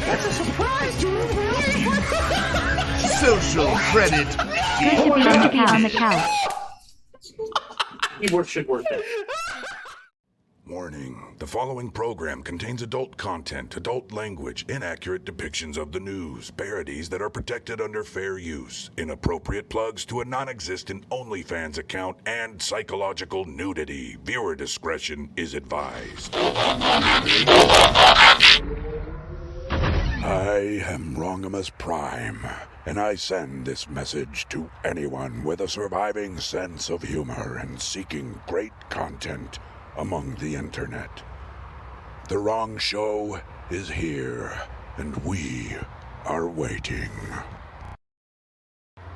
That's a surprise, dude. Social credit. Good to be on the couch. Keyboard should work there. Warning. The following program contains adult content, adult language, inaccurate depictions of the news, parodies that are protected under fair use, inappropriate plugs to a non-existent OnlyFans account, and psychological nudity. Viewer discretion is advised. I am Wrongimus Prime, and I send this message to anyone with a surviving sense of humor and seeking great content among the internet. The Wrong Show is here, and we are waiting.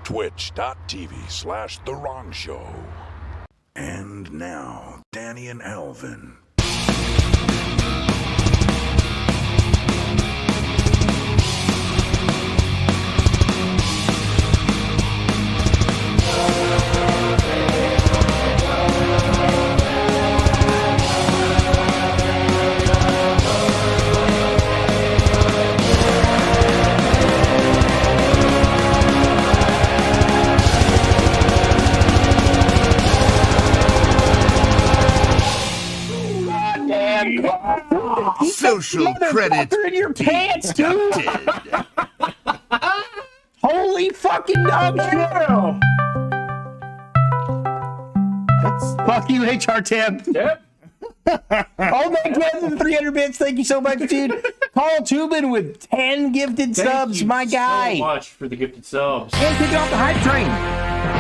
Twitch.tv/The Wrong Show. And now, Danny and Alvin. Social credit. In your pants, dude. Holy fucking dog shit. Fuck you, HR Tab. Yep. Oh my god, 300 bits. Thank you so much, dude. Paul Tubin with 10 gifted subs, my guy. Thank you so much for the gifted subs. And kick off the hype train.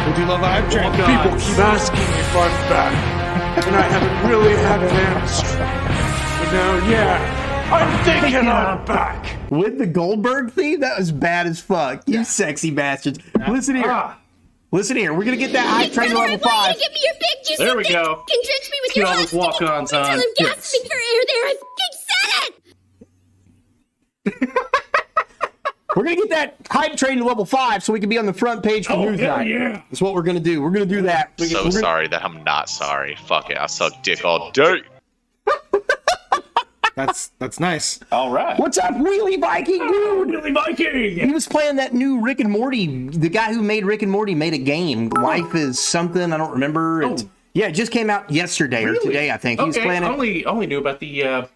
We do love the hype train. People keep asking if I'm back, and I haven't really had an answer. But now, yeah, I'm thinking I'm back. With the Goldberg theme? That was bad as fuck. You sexy bastards. Listen here. Listen here. We're going to get that hype train to level 5. Give me your big juicy There we dick go. and drench me with Get your all hot those walk-ons sticky on. until I'm Yes. gasping for air there. I fucking said it. We're going to get that hype train to level 5 so we can be on the front page for news night. Yeah. That's what we're going to do. We're going to do that. So sorry that I'm not sorry. Fuck it, I suck dick all day. That's nice. All right. What's up, Wheelie Viking, dude? Wheelie Viking. He was playing that new Rick and Morty. The guy who made Rick and Morty made a game. Life is something. I don't remember. Oh. Yeah, it just came out yesterday or today, I think. He was playing it. I only knew about the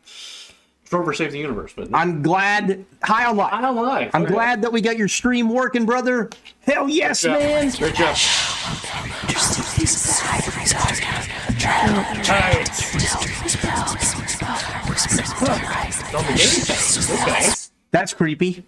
Trover Save the Universe, but I'm glad. High on life. I don't like. I'm glad that we got your stream working, brother. Hell yes, man. Great job. That's creepy.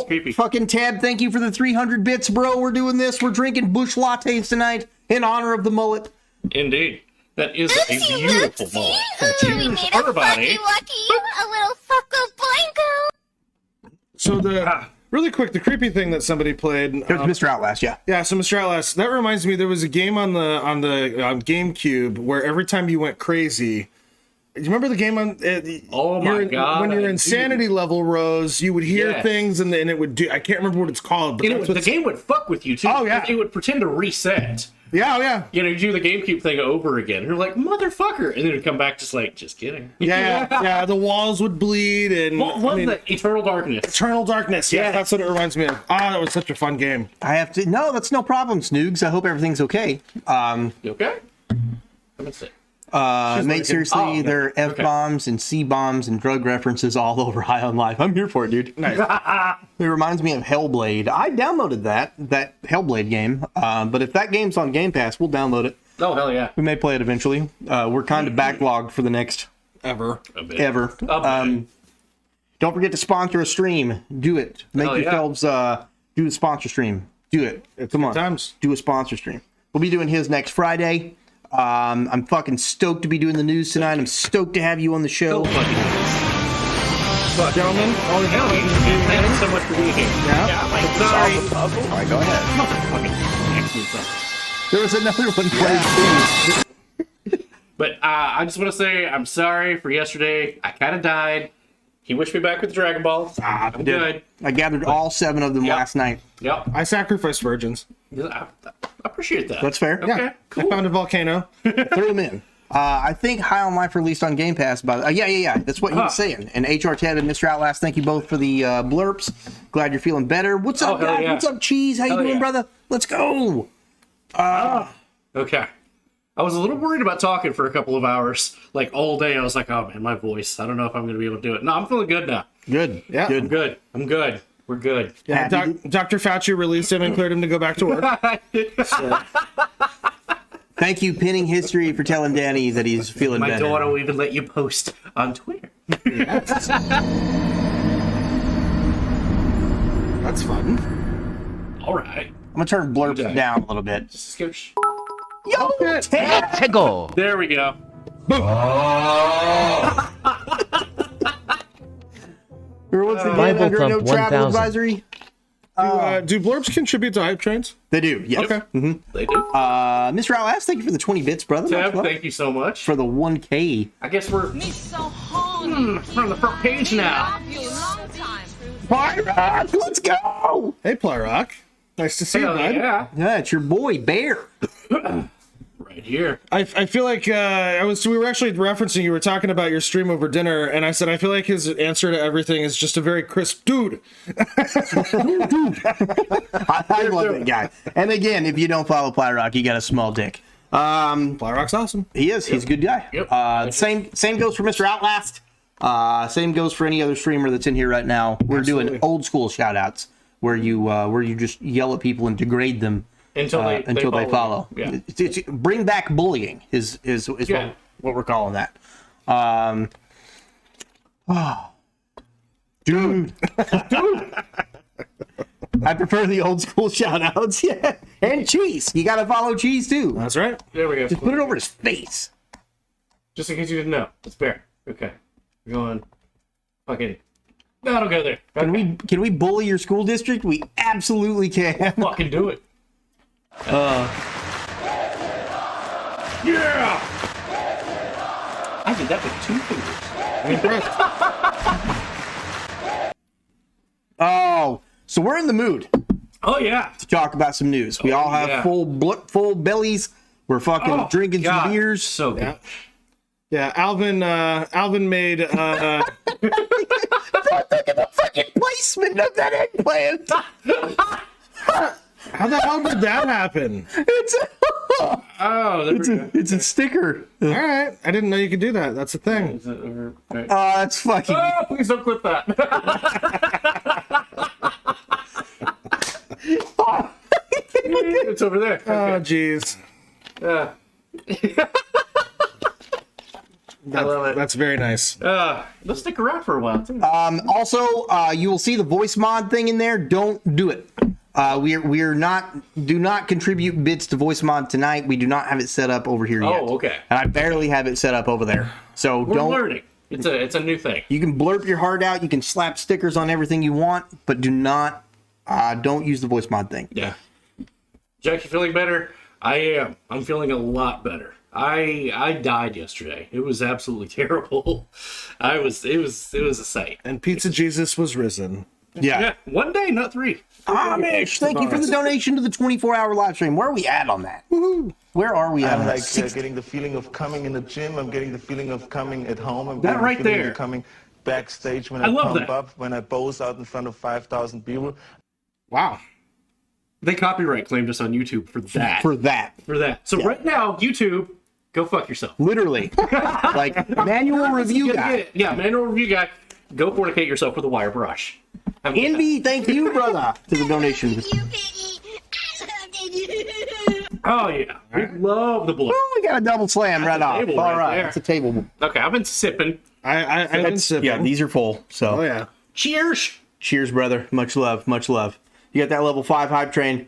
Creepy. Fucking Tab, thank you for the 300 bits, bro. We're doing this. We're drinking bush lattes tonight in honor of the mullet. Indeed. That is a beautiful mullet. Ooh, we need a everybody. fucky wucky, a little fucko boingo. So really quick, the creepy thing that somebody played. It was Mr. Outlast, yeah. Yeah, so Mr. Outlast. That reminds me, there was a game on GameCube where every time you went crazy. Do you remember the game on? Oh my god! When your insanity level rose, you would hear Yes. things, and it would do. I can't remember what it's called, but The game would fuck with you too. Oh, yeah. It would pretend to reset. Yeah, yeah. You know, you do the GameCube thing over again. You're like, motherfucker, and then it'd come back just kidding. Yeah. The walls would bleed, and What was that? Eternal Darkness. Eternal Darkness. Yeah, Yes. that's what it reminds me of. That was such a fun game. I have to. No, that's no problem, Snoogs. I hope everything's okay. You okay? Come and sit. Mate, seriously, Oh, okay. there are F-bombs and C-bombs and drug references all over High on Life. I'm here for it, dude. Nice. It reminds me of Hellblade. I downloaded that Hellblade game. But if that game's on Game Pass, we'll download it. Oh, hell yeah. We may play it eventually. We're kind of backlogged for the next Ever. ever. Don't forget to sponsor a stream. Do it. Make Hell yeah. yourselves do a sponsor stream. Do it. Come on. times. Do a sponsor stream. We'll be doing his next Friday. I'm fucking stoked to be doing the news tonight. I'm stoked to have you on the show. Gentlemen, all Thank you so much for being here. Yeah. Sorry. All right, go ahead. There was another one played too. But I just want to say I'm sorry for yesterday. I kind of died. He wished me back with the Dragon Balls. I'm good. I gathered all 7 of them Yep. last night. Yep. I sacrificed virgins. I appreciate that. That's fair. Okay. Yeah. I found a volcano. Threw them in. I think High on Life released on Game Pass. Yeah. That's what he was saying. And HR Ted and Mr. Outlast, thank you both for the blurps. Glad you're feeling better. What's up, guys? yeah. What's up, Cheese? How you doing, brother? Let's go. Okay. I was a little worried about talking for a couple of hours, like all day. I was like, oh man, my voice. I don't know if I'm going to be able to do it. No, I'm feeling good now. Good. Yeah. Good. I'm good. I'm good. We're good. Yeah, Dr. Fauci released him and cleared him to go back to work. Thank you, Pinning History, for telling Danny that he's feeling My better. daughter will even let you post on Twitter. That's fun. All right. I'm going to turn blurps down a little bit. Just give sh- Yo, Ted! There we go. Or what's the game Bible under no Thump travel 1000. advisory? Do blurbs contribute to hype trains? They do, yes. Okay. They do. Mr. Outlast, thank you for the 20 bits, brother. Tab, Much love. thank you so much. For the 1K. I guess we're on the front page now. Pyrock, let's go! Hey, Plyrock. Nice to see you, Hell bud. yeah. Yeah, it's your boy, Bear. Right here. I feel like we were actually referencing, you were talking about your stream over dinner, and I said I feel like his answer to everything is just a very crisp dude. I love that guy. And again, if you don't follow Pyrock, you got a small dick. Plyrock's awesome. He is. He's a good guy. Yep. Same goes for Mr. Outlast. Same goes for any other streamer that's in here right now. We're doing old school shout outs where you just yell at people and degrade them Until they follow. Yeah. It's bring back bullying is Yeah. what we're calling that. Dude. I prefer the old school shout outs. Yeah. And Cheese. You got to follow Cheese too. That's right. There we go. Just put it over his face. Just in case you didn't know. It's Bear. Okay. We're going. Fucking. No, don't go there. Okay. Can we bully your school district? We absolutely can. Fucking do it. Yeah! I did that with 2 fingers. Oh, so we're in the mood Oh, yeah. to talk about some news. We all have yeah. full bellies. We're fucking drinking some beers. So good. Yeah, Alvin made Look at the fucking placement of that eggplant. how the hell did that happen? It's a sticker. All right, I didn't know you could do that. That's a thing. Is it over? Right. Oh, that's fucking. Oh, please don't clip that. It's over there. Oh, jeez. I love it. That's very nice. Let's stick around for a while, too. Also, you will see the voice mod thing in there. Don't do it. Do not contribute bits to voice mod tonight. We do not have it set up over here yet. Oh, okay. And I barely have it set up over there. So We're don't. learning. It's a new thing. You can blurp your heart out. You can slap stickers on everything you want, but do not. Don't use the voice mod thing. Yeah. Jack, you feeling better? I am. I'm feeling a lot better. I died yesterday. It was absolutely terrible. It was a sight. And Pizza Jesus was risen. Yeah, 1 day, not 3. Amish, thank you for the donation to the 24-hour live stream. Where are we at on that? Woohoo! Where are we at on I'm that? getting the feeling of coming in the gym. I'm getting the feeling of coming at home. I'm That getting right the feeling there. of coming backstage when I I, love pump that. up, when I pose out in front of 5,000 people. Wow. They copyright claimed us on YouTube for that. For that. So right now, YouTube, go fuck yourself. Literally. Like, manual review guy. Yeah, manual review guy. Go fornicate yourself with a wire brush. Envy, thank you, brother, to the donation. You, Piggy. Oh, yeah. We love the blue. Oh, we got a double slam right off. table All right right, there. it's a table. Okay, I've been sipping. I've been sipping. Yeah, these are full. So, Oh, yeah. Cheers. cheers, brother. Much love, much love. You got that level 5 hype train.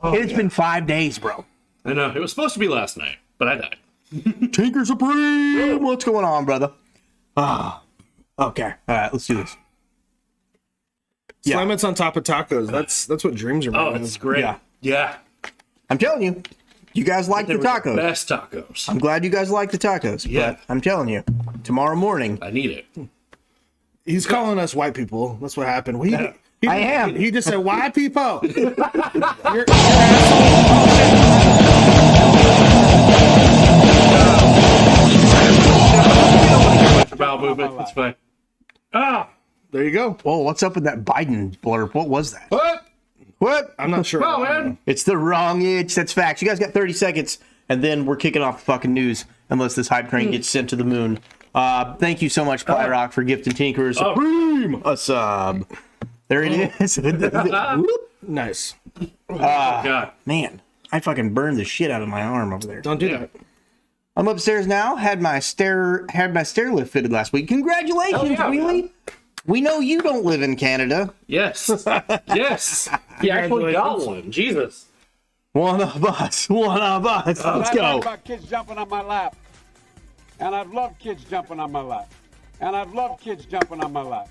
It's been 5 days, bro. I know. It was supposed to be last night, but I died. Tinker Supreme! What's going on, brother? Okay. All right, let's do this. Yeah. Slimettes on top of tacos. That's what dreams are made Oh, of. it's great. Yeah. Yeah. I'm telling you, you guys like the They were tacos. best tacos. I'm glad you guys like the tacos. Yeah. But I'm telling you, tomorrow morning, I need it. He's calling us white people. That's what happened. I am. He just said, "Why people?" You're asshole. Bowel movement. It's fine. There you go. Whoa, what's up with that Biden blurb? What was that? What? I'm not sure. Oh, man. It's the wrong itch. That's facts. You guys got 30 seconds, and then we're kicking off the fucking news unless this hype train gets sent to the moon. Thank you so much, Pyrock, for gifting Tinkerer Supreme a sub. There it is. Nice. Oh, God. Man, I fucking burned the shit out of my arm over there. Don't do that. I'm upstairs now. Had my stair lift fitted last week. Congratulations, yeah. Wheelie. We know you don't live in Canada. Yes. Yes. He actually got one. Jesus. One of us. One of us. Let's go. About kids jumping on my lap. And I've loved kids jumping on my lap. And I've loved kids jumping on my lap.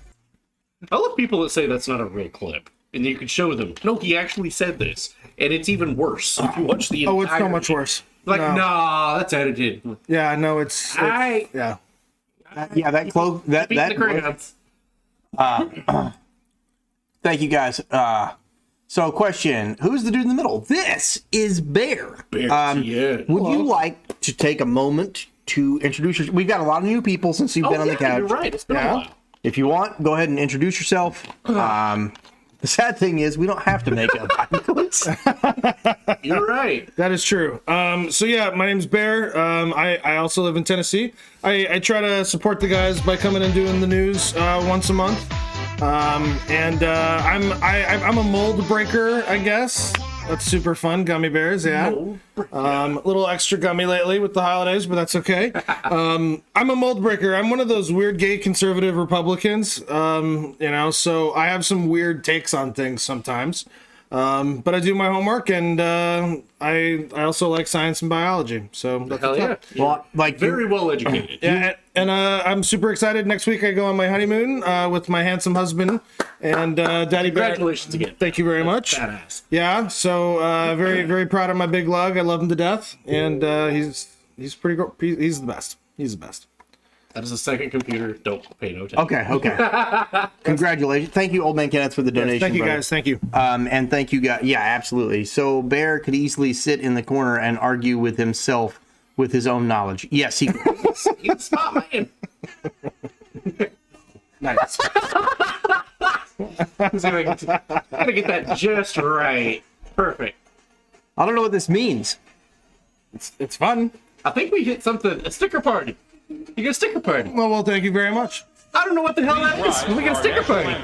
I love people that say that's not a real clip. And you can show them, no, he actually said this. And it's even worse if you watch the entire... Oh, it's so much worse. Like, No. nah, that's edited. Yeah, no, it's yeah. Yeah, that close. That Beat the crayons. Thank you guys. So, question: who's the dude in the middle? This is Bear. BearTN. Would you like to take a moment to introduce yourself? We've got a lot of new people since you've been on the couch. You're right. It's been a while. If you want, go ahead and introduce yourself. The sad thing is, we don't have to make up. You're right. That is true. So yeah, my name's Bear. I also live in Tennessee. I try to support the guys by coming and doing the news once a month. I'm a mold breaker, I guess. That's super fun. Gummy bears, yeah. A little extra gummy lately with the holidays, but that's okay. I'm a mold breaker. I'm one of those weird gay conservative Republicans. So I have some weird takes on things sometimes. But I do my homework, and I also like science and biology. So that's Hell what's yeah. up. Well, like Very well educated. Yeah, and I'm super excited. Next week I go on my honeymoon with my handsome husband and Daddy Bear. Congratulations again. Thank you very much. Badass. Yeah, so very very proud of my big lug. I love him to death, and he's pretty he's the best. He's the best. That is a second computer. Don't pay no attention. okay. Congratulations. Thank you, Old Man Kenneth, for the donation. Thank you brother. guys. Thank you. And thank you guys. Yeah, absolutely. So Bear could easily sit in the corner and argue with himself with his own knowledge. Yes, he could. He's a smart man. Nice. He's gotta get that just right. Perfect. I don't know what this means. It's fun. I think we hit something. A sticker party. You get a sticker party. Well, thank you very much. I don't know what the hell that is. We get a sticker party.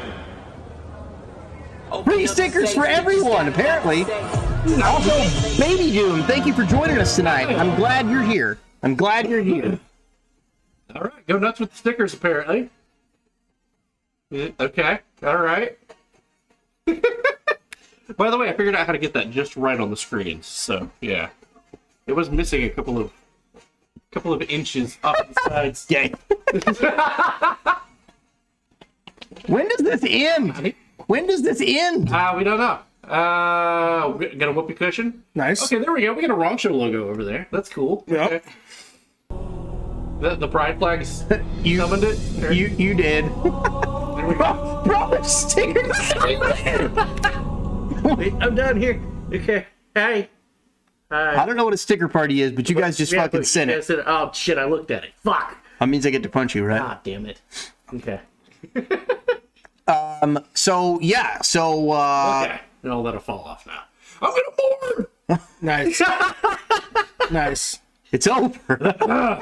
Free stickers for everyone, apparently. Also, Baby Doom, thank you for joining us tonight. I'm glad you're here. I'm glad you're here. All right, go nuts with the stickers, apparently. Okay, all right. By the way, I figured out how to get that just right on the screen. So yeah, it was missing a couple of inches off the sides. Yay. When does this end? When does this end? We don't know. We got a whoopee cushion. Nice. Okay, there we go. We got a Wrong Show logo over there. That's cool. Yep. Okay. The pride flags summoned it. There You did. we go. Bro, there's stickers everywhere. I'm down here. Okay. Hey. Hi. I don't know what a sticker party is, but you guys just fucking sent it. Oh shit! I looked at it. Fuck. That means I get to punch you, right? Ah, damn it. Okay. So yeah, so Okay. And I'll let it fall off now. I'm gonna board. Nice. Nice. it's over.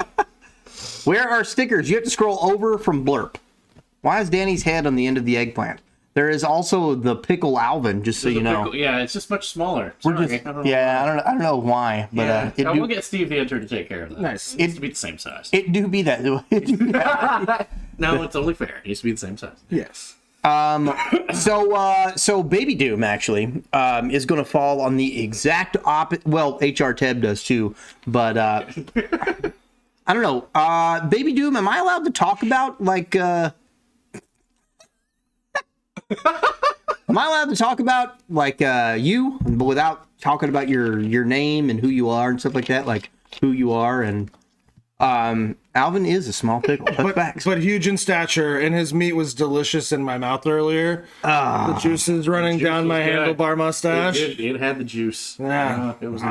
Where are stickers? You have to scroll over from blurb. Why is Danny's head on the end of the eggplant? There is also the pickle Alvin, just so you know. Yeah, it's just much smaller. We're Sorry, just, I don't know. I don't know why, but Yeah. We'll get Steve the Enter to take care of that. Nice. It needs to be the same size. it do be that. No, it's only fair. It needs to be the same size. Yes. So Baby Doom actually is going to fall on the exact opposite. Well, HR Teb does too, but I don't know. Baby Doom, am I allowed to talk about like? Am I allowed to talk about like you, but without talking about your name and who you are and stuff like that, like who you are and Alvin is a small pickle. That's facts. But huge in stature, and his meat was delicious in my mouth earlier. The juice is running down my handlebar mustache. It had the juice. Yeah. It was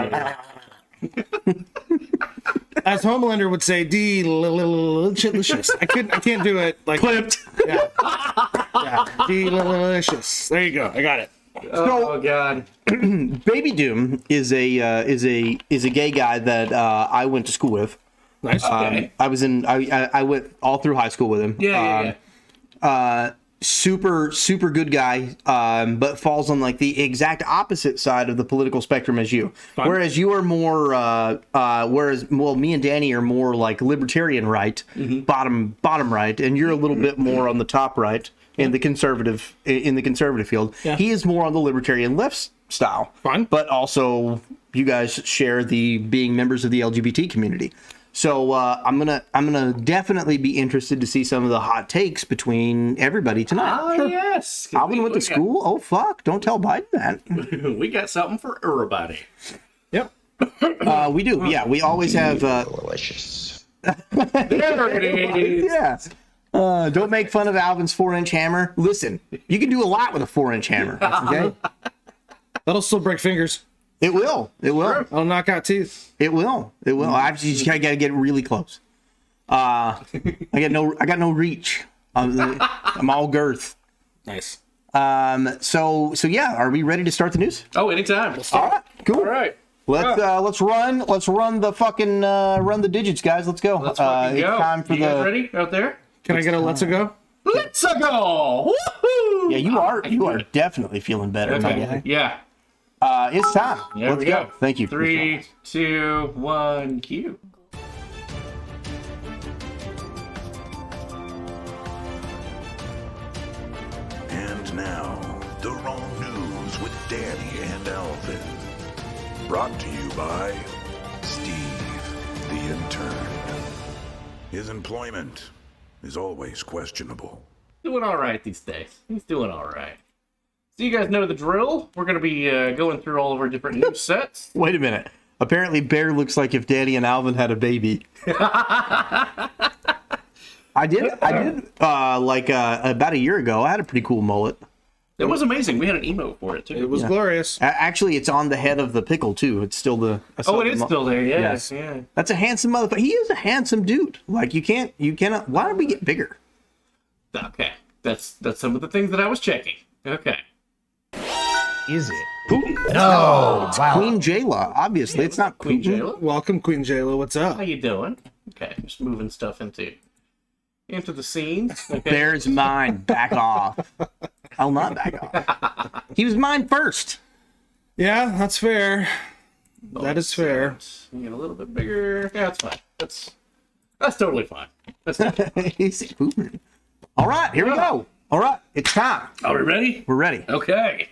As Homelander would say, delicious. I can't do it. Like Clipped. Yeah. Delicious. There you go. I got it. Oh God. Baby Doom is a gay guy that I went to school with. Nice. Okay. I went all through high school with him. Super good guy, but falls on like the exact opposite side of the political spectrum as you. Fun. Whereas you are more, me and Danny are more like libertarian right, bottom right, and you're a little bit more on the top right in the conservative field. Yeah. He is more on the libertarian left style. Fun. But also you guys share the being members of the LGBT community. So I'm gonna definitely be interested to see some of the hot takes between everybody tonight. Oh yes. Alvin went to school. Oh fuck! Don't tell Biden that. We got something for everybody. Yep. We do. Yeah, we always have. Delicious. There it is. Yeah. Don't make fun of Alvin's 4-inch hammer. Listen, you can do a lot with a 4-inch hammer. Okay. That'll still break fingers. It will. It will. I'll knock out teeth. It will. It will. I've just gotta get really close. I got no reach. I'm all girth. Nice. So yeah, are we ready to start the news? Oh, anytime. All right, cool. All right. Let's run the fucking run the digits, guys. Let's go. Let's fucking go. It's time for you guys ready out there? Can I get a let's go? Let's go. Woohoo! Yeah, you are definitely feeling better, my guy. Yeah. It's time. There Let's we go. go. Thank you. 3, 2, 1, cue. And now, the wrong news with Danny and Alvin. Brought to you by Steve, the intern. His employment is always questionable. Doing all right these days. He's doing all right. So you guys know the drill. We're going to be going through all of our different news sets. Wait a minute. Apparently, Bear looks like if Danny and Alvin had a baby. I did. About a year ago. I had a pretty cool mullet. It was amazing. We had an emote for it too. It was glorious. Actually, it's on the head of the pickle too. It's still the. Oh, it is still there. Yes. Yeah. That's a handsome motherfucker. He is a handsome dude. Like you cannot. Why don't we get bigger? Okay. That's some of the things that I was checking. Okay. Is it? Putin. No. It's Wow. Queen Jayla. Obviously, it's not Queen Putin. Jayla. Welcome, Queen Jayla. What's up? How you doing? Okay, just moving stuff into the scenes. Okay. Bear's mine. Back off. I'll not back off. He was mine first. Yeah, that's fair. That is fair. Get a little bit bigger. Yeah, that's fine. That's totally fine. That's He's pooping. All right, here we go. All right, it's time. Are we ready? We're ready. Okay.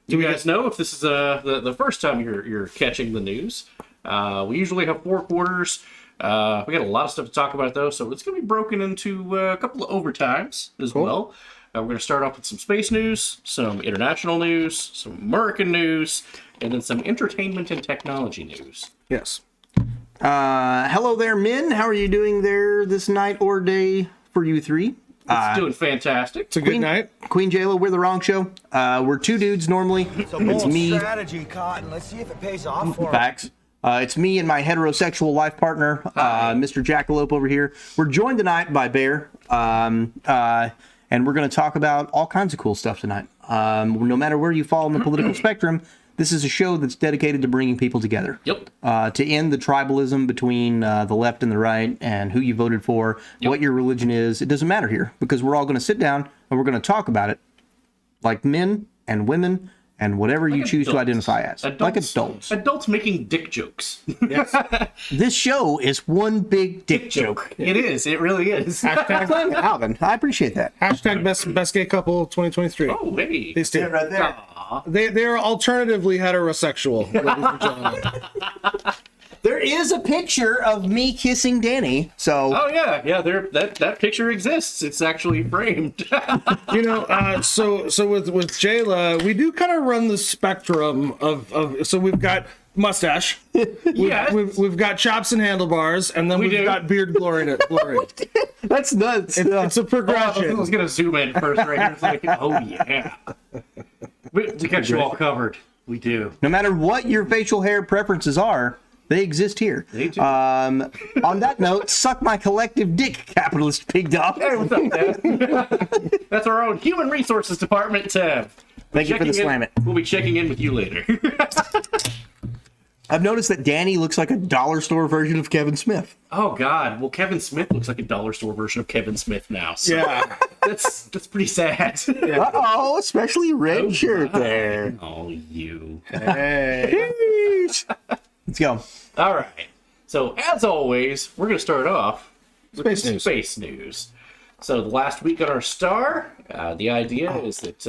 Do you guys know if this is the first time you're catching the news? We usually have 4 quarters. We got a lot of stuff to talk about though, so it's going to be broken into a couple of overtimes as well. We're going to start off with some space news, some international news, some American news, and then some entertainment and technology news. Yes. Hello there, men. How are you doing there this night or day for you three? It's doing fantastic. It's a good night. Queen Jayla, we're the wrong show. We're 2 dudes normally. It's me. Strategy, Cotton. Let's see if it pays off for Facts. It's me and my heterosexual life partner, Mr. Jackalope over here. We're joined tonight by Bear, and we're going to talk about all kinds of cool stuff tonight. No matter where you fall on the political spectrum, this is a show that's dedicated to bringing people together. Yep. To end the tribalism between the left and the right and who you voted for, what your religion is. It doesn't matter here because we're all going to sit down and we're going to talk about it like men and women and whatever you choose to identify as. Like adults. Adults making dick jokes. Yes. This show is one big dick joke. It is. It really is. Hashtag Alvin, I appreciate that. Hashtag best gay couple 2023. Oh, hey. These two. Right there. They are alternatively heterosexual. ladies and gentlemen. There is a picture of me kissing Danny, so... Oh, yeah. Yeah, that picture exists. It's actually framed. You know, so with Jayla, we do kind of run the spectrum of so we've got mustache. Yes. We've got chops and handlebars, and then we've do. got beard glory. That's nuts. It's a I progression. was gonna zoom in first, right here. It's like, oh yeah, we got you all covered. We do. No matter what your facial hair preferences are, they exist here. They do. On that note, suck my collective dick, capitalist pig dog. Hey, what's up, Dad? That's our own human resources department, Tev. Thank you for the slam it. We'll be checking in with you later. I've noticed that Danny looks like a dollar store version of Kevin Smith. Oh God. Well, Kevin Smith looks like a dollar store version of Kevin Smith now. So Yeah. that's pretty sad. Uh-oh, especially red shirt there. Oh, you. Hey. Let's go. All right. So as always, we're gonna start off with Space news. Space news. So the last week on our star, the idea is that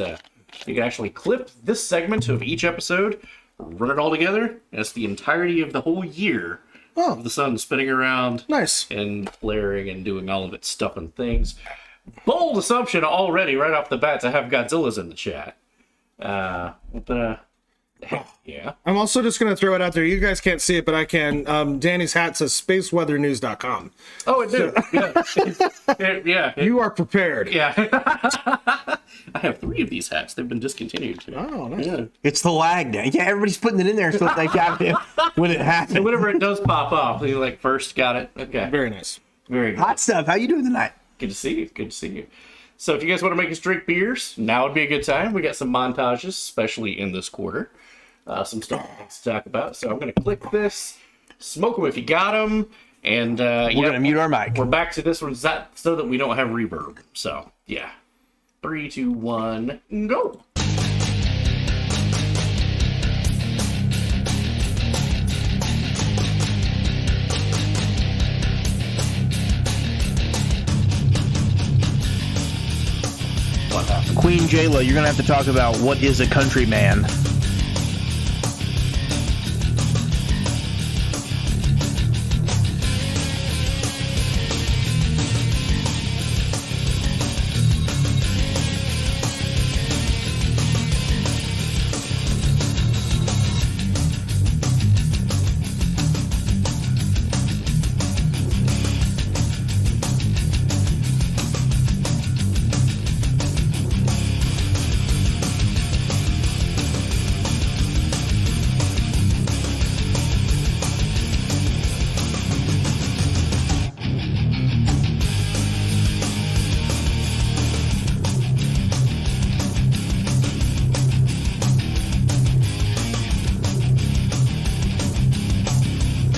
you can actually clip this segment of each episode, run it all together, and it's the entirety of the whole year of the sun spinning around Nice. and flaring and doing all of its stuff and things. Bold assumption already right off the bat to have Godzilla's in the chat. Heck yeah. I'm also just going to throw it out there. You guys can't see it, but I can. Danny's hat says spaceweathernews.com. Oh, it did. Yeah. You are prepared. Yeah. I have 3 of these hats. They've been discontinued too. Oh, nice. Yeah. It's the lag now. Yeah, everybody's putting it in there so they got it when it And happens. whenever it does pop off, you like first got it. Okay. Very nice. Very good. Hot stuff. How you doing tonight? Good to see you. Good to see you. So if you guys want to make us drink beers, now would be a good time. We got some montages, especially in this quarter. Some stuff to talk about. So I'm going to click this. Smoke them if you got them. And We're going to mute our mic. We're back to this one so that we don't have reverb. So, yeah. 3, 2, 1, go. What happened? Queen Jayla, you're going to have to talk about what is a countryman.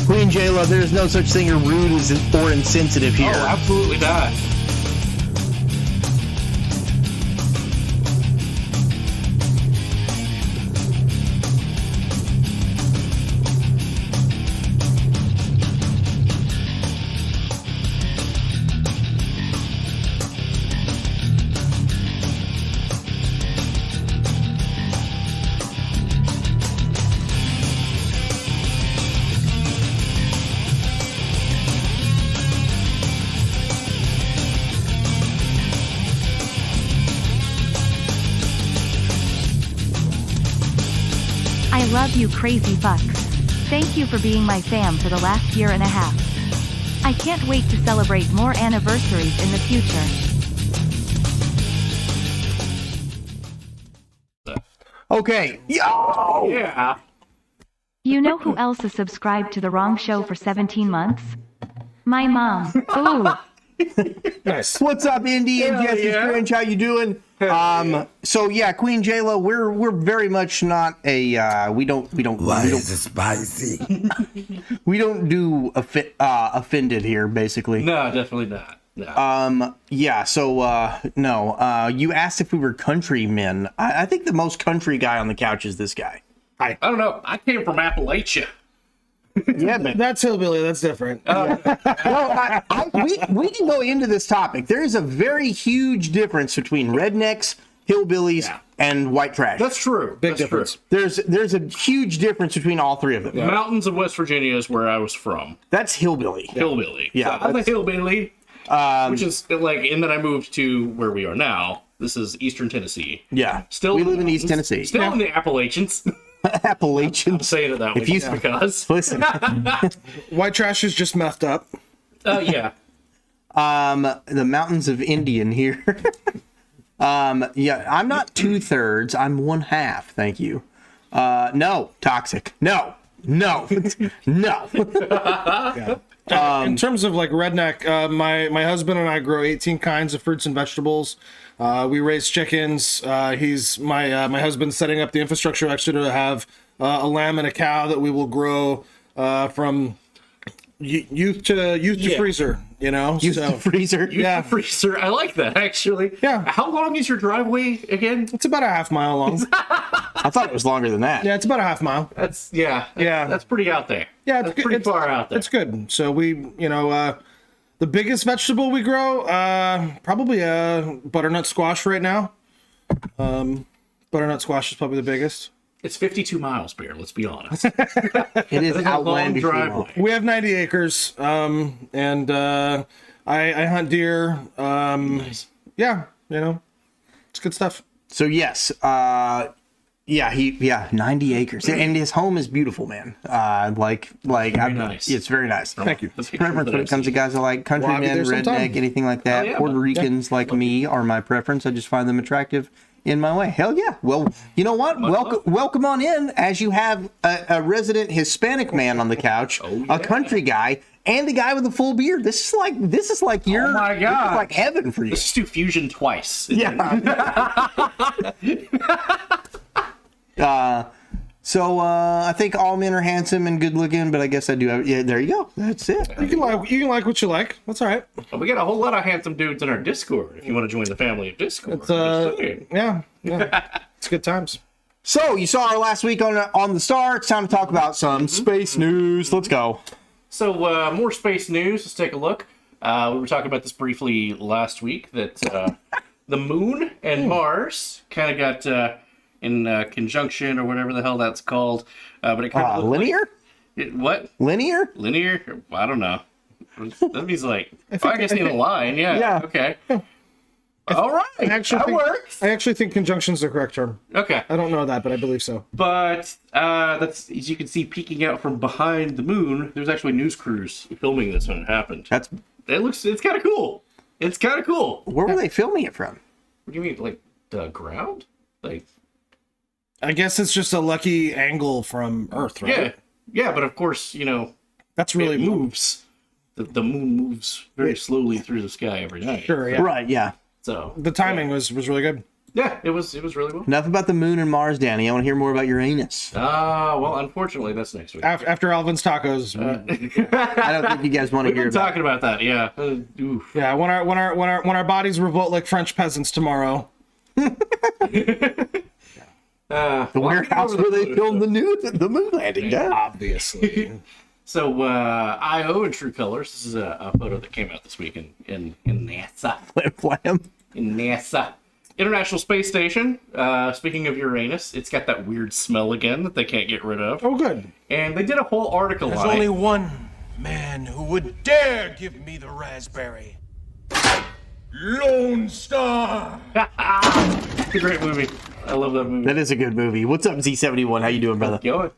Queen Jayla, there's no such thing as rude or insensitive here. Oh, absolutely not. I love you crazy fucks. Thank you for being my fam for the last year and a half. I can't wait to celebrate more anniversaries in the future. Okay. Yo! Yeah. You know who else is subscribed to the wrong show for 17 months? My mom. Ooh. Nice. What's up, Indy and Jesse yeah. Strange? How you doing? So yeah, Queen Jayla, we're very much not a we don't spicy? we don't do offended here, basically. No, definitely not. No. Yeah. So no. You asked if we were countrymen. I think the most country guy on the couch is this guy. I don't know. I came from Appalachia. Yeah, but That's hillbilly. That's different. we can go into this topic. There is a very huge difference between rednecks, hillbillies, and white trash. That's true. Big That's difference. true. There's a huge difference between all three of them. The mountains of West Virginia is where I was from. That's hillbilly. Hillbilly. Yeah, So I'm a that's- hillbilly. Which is like, and then I moved to where we are now. This is Eastern Tennessee. Yeah. Still, we live in East Tennessee. Still in the Appalachians. Appalachians. I'm saying it that way If you- just because. Listen, White trash is just messed up. Oh, yeah. the mountains of Indian here. Yeah, I'm not 2/3. I'm 1/2. Thank you. No, toxic. No. No. In terms of like redneck, my husband and I grow 18 kinds of fruits and vegetables. We raise chickens. My husband's setting up the infrastructure actually to have a lamb and a cow that we will grow from youth to freezer. You know, freezer. Yeah, Freezer. I like that, actually. Yeah. How long is your driveway again? it's about a half mile long. I thought it was longer than that. Yeah, it's about a half mile. That's Yeah. That's pretty out there. Yeah, that's pretty far out there. It's good. So we, the biggest vegetable we grow, probably butternut squash right now. Butternut squash is probably the biggest. It's 52 miles, Bear. Let's be honest. It is It's a long outlandish. driveway. We have 90 acres, and I hunt deer. Nice. Yeah, it's good stuff. So yes, 90 acres, and his home is beautiful, man. Nice. It's very nice. Thank you. Preference when it comes to guys that like Well, I'll be countrymen, there sometime. redneck, anything like that. Oh, yeah, Puerto man. Ricans like me are my preference. I just find them attractive in my way. Hell yeah. Well, you know what? Welcome on in, as you have a resident Hispanic man on the couch, a country guy, and a guy with a full beard. This is like your, Oh my this God. is like heaven for you. Let's just do fusion twice. So I think all men are handsome and good looking, but I guess I do have. Yeah, there you go. That's it. You can like what you like. That's all right. Well, we got a whole lot of handsome dudes in our Discord. If you want to join the family of Discord, It's Just saying. yeah, it's good times. So you saw our last week on the Star. It's time to talk about some space news. Let's go. So more space news. Let's take a look. We were talking about this briefly last week. That the Moon and Mars kind of got in conjunction or whatever the hell that's called. But it kind of Linear? What? Linear? Linear? I don't know. That means like I guess in a line. Yeah. Yeah. Okay. All right. That works. I actually think conjunction is the correct term. Okay. I don't know that, but I believe so. But that's, as you can see, peeking out from behind the moon. There's actually news crews filming this when it happened. It's kind of cool. It's kind of cool. Where were they filming it from? What do you mean, like the ground? Like, I guess it's just a lucky angle from Earth, right? yeah. But of course, that's really it moves. The moon moves very slowly through the sky every night. Sure, yeah. Right, yeah. So the timing was really good. Yeah, it was really well. Enough about the moon and Mars, Danny. I want to hear more about Uranus. Well, unfortunately, that's next week. After Alvin's tacos. I don't think you guys want to hear We've been talking about that. Yeah. Oof. Yeah. When our bodies revolt like French peasants tomorrow. The warehouse where they filmed the moon landing. Yeah. Obviously. So, I.O. in True Colors. This is a photo that came out this week in NASA. Flam. In NASA. International Space Station. Speaking of Uranus, it's got that weird smell again that they can't get rid of. Oh, good. And they did a whole article There's on only it. one man who would dare give me the raspberry. Lone Star. It's a great movie. I love that movie. That is a good movie. What's up, Z71? How you doing, brother? Going.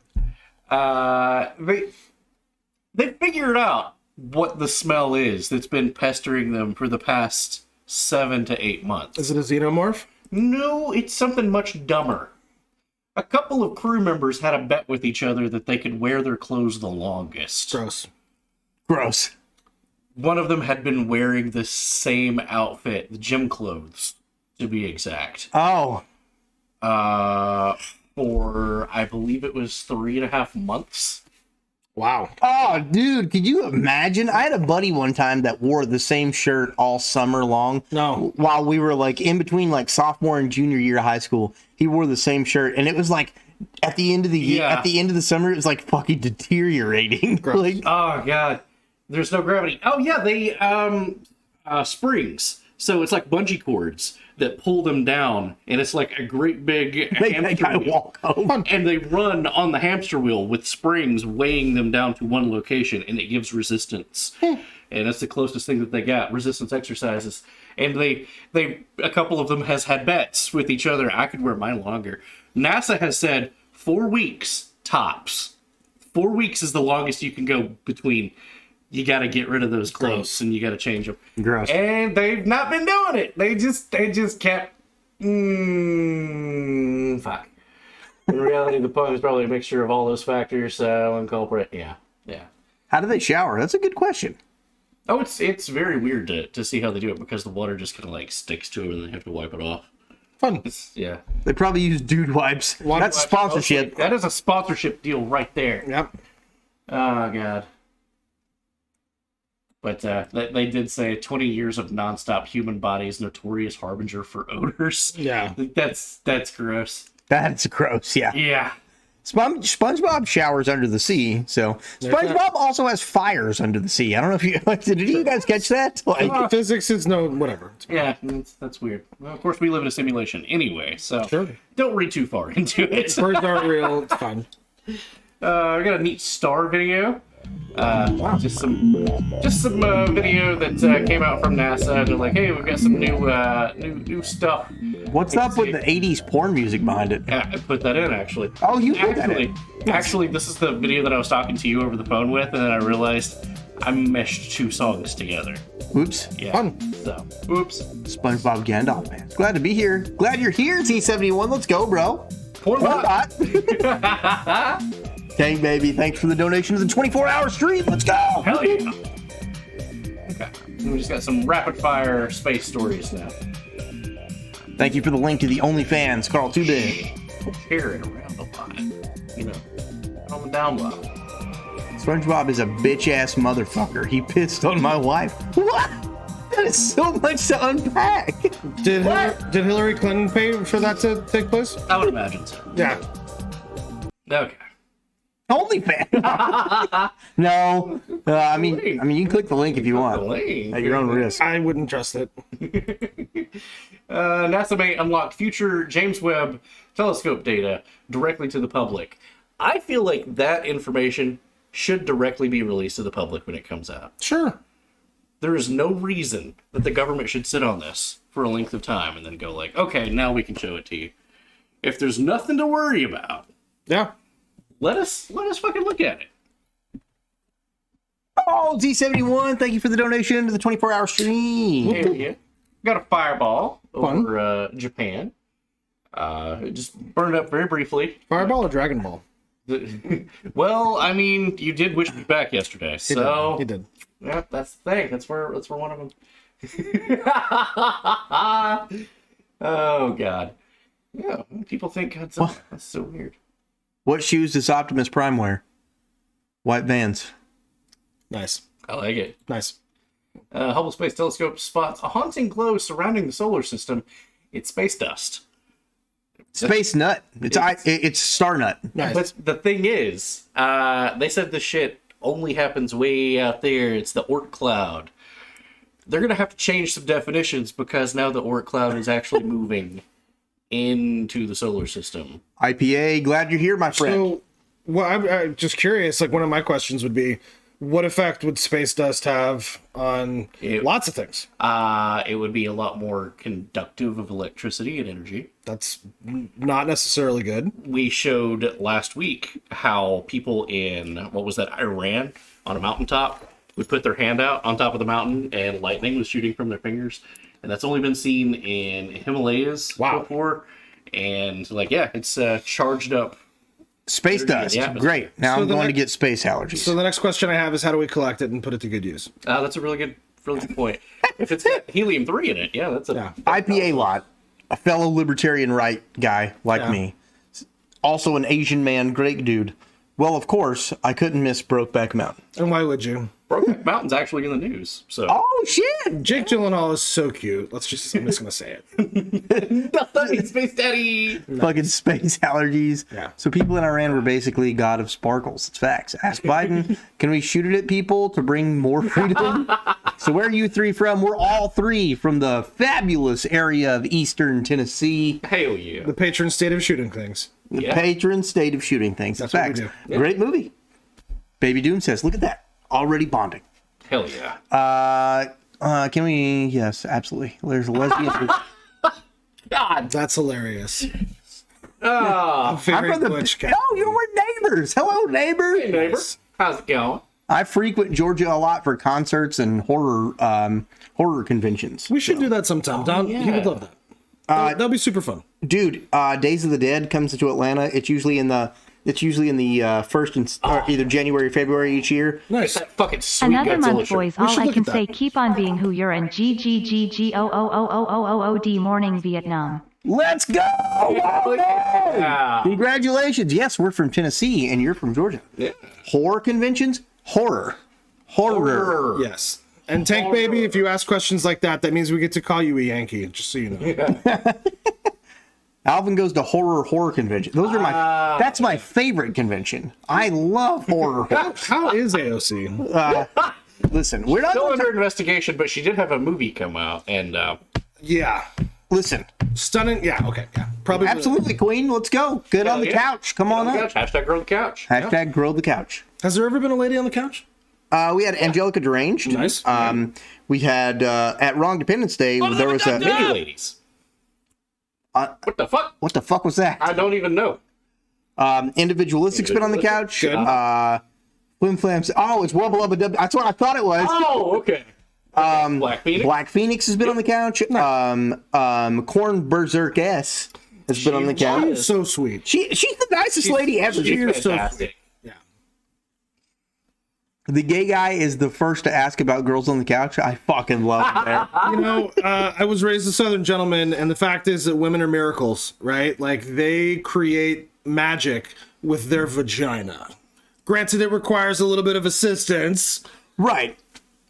They figured out what the smell is that's been pestering them for the past 7 to 8 months. Is it a xenomorph? No, it's something much dumber. A couple of crew members had a bet with each other that they could wear their clothes the longest. Gross. One of them had been wearing the same outfit, the gym clothes, to be exact. Oh. For, I believe it was 3.5 months. Wow. Oh, dude, could you imagine? I had a buddy one time that wore the same shirt all summer long. No. While we were like in between like sophomore and junior year of high school, he wore the same shirt, and it was like at the end of the year, at the end of the summer, it was like fucking deteriorating. Like, oh god, there's no gravity. Oh yeah, they springs. So it's like bungee cords that pull them down, and it's like a great big hamster wheel. And they run on the hamster wheel with springs weighing them down to one location, and it gives resistance. And that's the closest thing that they got, resistance exercises. And they a couple of them has had bets with each other. I could wear mine longer. NASA has said 4 weeks tops. 4 weeks is the longest you can go between. You got to get rid of those clothes and you got to change them. Gross. And they've not been doing it. They just kept. Fuck. In reality, the point is probably a mixture of all those factors. One culprit. Yeah. How do they shower? That's a good question. Oh, it's very weird to see how they do it because the water just kind of like sticks to it and they have to wipe it off. Fun. Yeah. They probably use dude wipes. That's sponsorship. That is a sponsorship deal right there. Yep. Oh, God. But they did say 20 years of nonstop human bodies notorious harbinger for odors. Yeah. That's gross. That's gross, yeah. Yeah. SpongeBob showers under the sea, so SpongeBob also has fires under the sea. I don't know if you did you guys catch that? Like, physics is no whatever. Yeah, that's weird. Well, of course, we live in a simulation anyway, so Sure. don't read too far into it. Birds aren't real. It's fun. We got a neat star video. Just some video that came out from NASA, and they're like, "Hey, we've got some new stuff." what's up with the 80s porn music behind it? I put that in actually. Oh, you put that in. Actually, this is the video that I was talking to you over the phone with, and then I realized I meshed 2 songs together. Oops. Yeah. Fun. So, oops. SpongeBob Gandalf, man. Glad to be here. Glad you're here, T71. Let's go, bro. Pornbot. Tank baby, thanks for the donation to the 24-hour stream. Let's go. Hell yeah. Okay. We just got some rapid fire space stories now. Thank you for the link to the OnlyFans, Carl Too Big. Carrying around a lot. You know, on the down low. SpongeBob is a bitch-ass motherfucker. He pissed on my wife. What? That is so much to unpack. Did Hillary Clinton pay for that to take place? I would imagine so. Yeah. Okay. OnlyFans. No. I mean, you can click the link if you want. At your own risk. I wouldn't trust it. NASA may unlock future James Webb telescope data directly to the public. I feel like that information should directly be released to the public when it comes out. Sure. There is no reason that the government should sit on this for a length of time and then go like, okay, now we can show it to you. If there's nothing to worry about, yeah, let us fucking look at it. Oh, Z71, thank you for the donation to the 24-hour stream. Hell yeah. Got a fireball over Japan. It just burned up very briefly. Fireball or Dragon Ball? Well, I mean, you did wish me back yesterday, so he did. Yeah, that's the thing. That's where one of them. Oh God. Yeah, people think that's so weird. What shoes does Optimus Prime wear? White Vans. Nice. I like it. Nice. Hubble Space Telescope spots a haunting glow surrounding the solar system. It's space dust. Space nut. It's star nut. Nice. But the thing is, they said this shit only happens way out there. It's the Oort cloud. They're gonna have to change some definitions because now the Oort cloud is actually moving into the solar system. IPA, glad you're here, my friend. So, well, I'm just curious. Like, one of my questions would be, what effect would space dust have on lots of things? It would be a lot more conductive of electricity and energy. That's not necessarily good. We showed last week how people in, what was that, Iran, on a mountaintop, would put their hand out on top of the mountain and lightning was shooting from their fingers. And that's only been seen in Himalayas before. And, like, yeah, it's charged up. Space dust. Great. Now I'm going to get space allergies. So the next question I have is, how do we collect it and put it to good use? That's a really good point. If it's got helium-3 in it, that's a... IPA lot. A fellow libertarian right guy like me. Also an Asian man, great dude. Well, of course, I couldn't miss Brokeback Mountain. And why would you? Brokeback Mountain's actually in the news, so... Oh, shit! Jake Gyllenhaal is so cute. I'm just going to say it. Space Daddy! Fucking space allergies. Yeah. So people in Iran were basically God of Sparkles. It's facts. Ask Biden, can we shoot it at people to bring more freedom? So where are you three from? We're all three from the fabulous area of Eastern Tennessee. Hell yeah. The patron state of shooting things. The patron state of shooting things. That's facts. what we do. Great movie. Baby Doom says, look at that. Already bonding. Hell yeah. Can we? Yes, absolutely. There's a lesbian. God. That's hilarious. Oh, Very I'm from Butch the. Cassidy. Oh, you were neighbors. Hello, neighbor. hey, neighbor. How's it going? I frequent Georgia a lot for concerts and horror conventions. We should do that sometime. Don, you would love that. That'll be super fun. Dude, Days of the Dead comes to Atlanta. It's usually in the first and or either January or February each year. Nice. That fucking sweet Another Godzilla month, shirt. boys. We All should I look can at that. say, keep on being who you're in. GGGGOOOOOOOD morning Vietnam. Let's go! Yeah. Congratulations. Yes, we're from Tennessee and you're from Georgia. Yeah. Horror conventions? Horror. Yes. And Tank Baby, if you ask questions like that, that means we get to call you a Yankee, just so you know. Alvin goes to horror convention. Those are that's my favorite convention. I love horror. How is AOC? Listen, we're not Still gonna under investigation, but she did have a movie come out, and Yeah. listen. Stunning. Yeah, okay. Yeah. Probably. Absolutely, Queen. Let's go. Good on the yeah. couch. Come on up. Hashtag grow the couch. Hashtag grow the couch. Has there ever been a lady on the couch? We had Angelica Deranged. Nice. We had at Wrong Dependence Day. There was a Mini ladies. What the fuck? What the fuck was that? I don't even know. Individualistic's been on the couch. Good. Flim Flams. Oh, it's Wubba Lubba Dub. That's what I thought it was. Oh, okay. Black Phoenix. Black Phoenix has been on the couch. Corn Berserk S has been on the couch. She's so sweet. She's the nicest lady ever. She's fantastic. The gay guy is the first to ask about girls on the couch. I fucking love that. You know, I was raised a Southern gentleman, and the fact is that women are miracles, right? Like, they create magic with their vagina. Granted, it requires a little bit of assistance. Right.